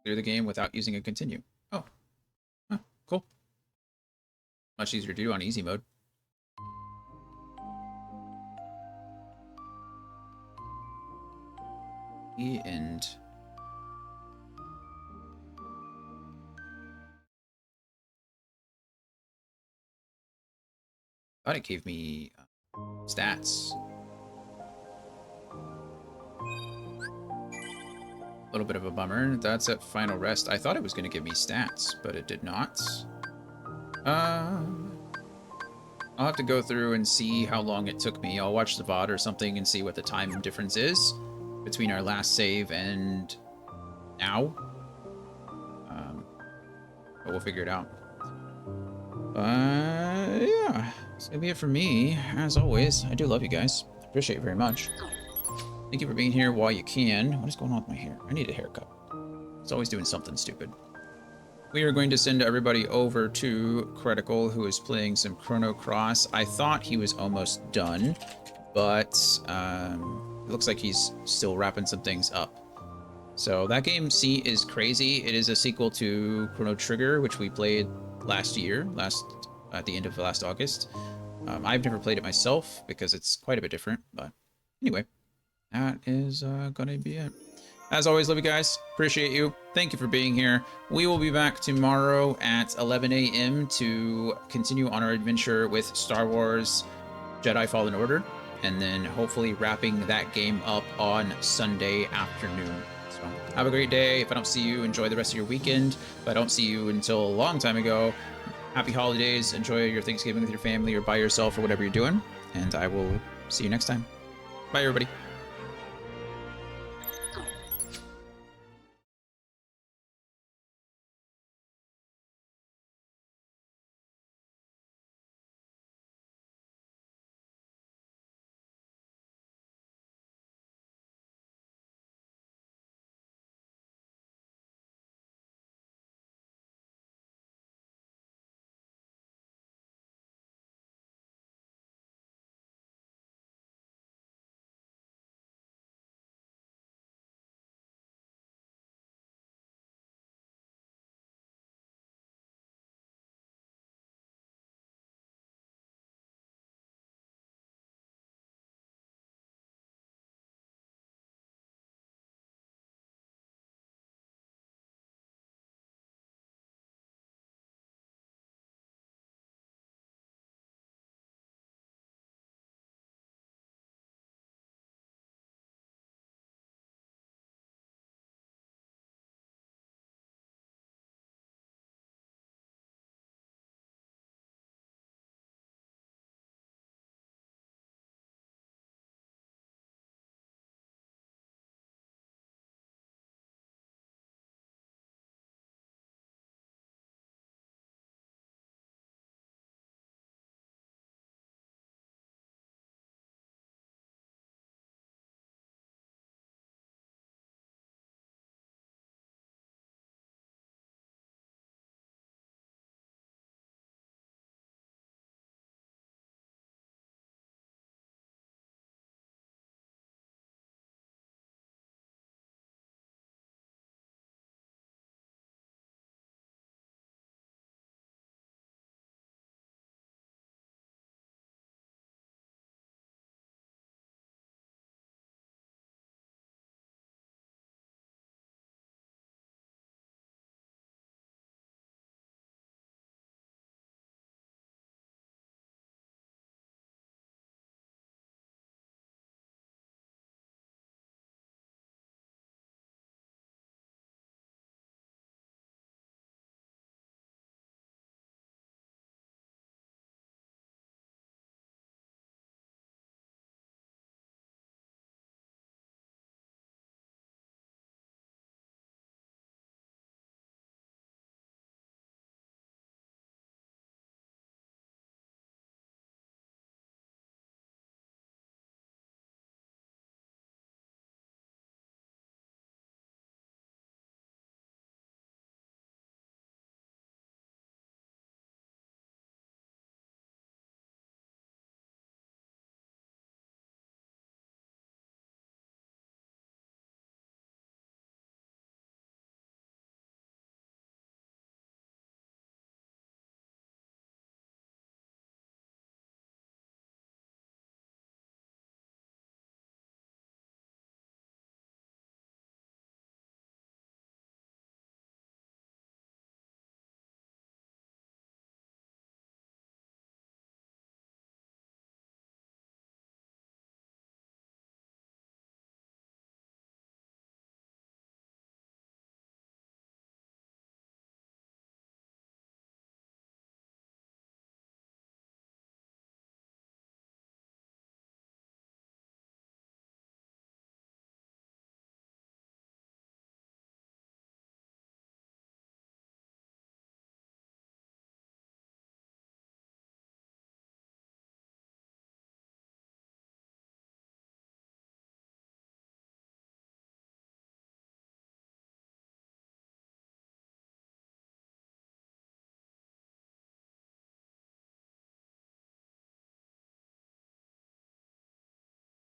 Clear the game without using a continue. Oh. Huh, cool. Much easier to do on easy mode. The end. Thought it gave me stats. A little bit of a bummer. That's at final rest. I thought it was going to give me stats, but it did not. I'll have to go through and see how long it took me. I'll watch the VOD or something and see what the time difference is between our last save and now. But we'll figure it out. Yeah. That's gonna be it for me. As always, I do love you guys. Appreciate it very much. Thank you for being here while you can. What is going on with my hair? I need a haircut. It's always doing something stupid. We are going to send everybody over to Critical, who is playing some Chrono Cross. I thought he was almost done, but it looks like he's still wrapping some things up. So that game, C, is crazy. It is a sequel to Chrono Trigger, which we played last year, at the end of last August. I've never played it myself because it's quite a bit different, but anyway, that is gonna be it. As always, love you guys. Appreciate you. Thank you for being here. We will be back tomorrow at 11 a.m. to continue on our adventure with Star Wars Jedi Fallen Order, and then hopefully wrapping that game up on Sunday afternoon. So have a great day. If I don't see you, enjoy the rest of your weekend. If I don't see you until a long time ago, happy holidays. Enjoy your Thanksgiving with your family or by yourself or whatever you're doing. And I will see you next time. Bye, everybody.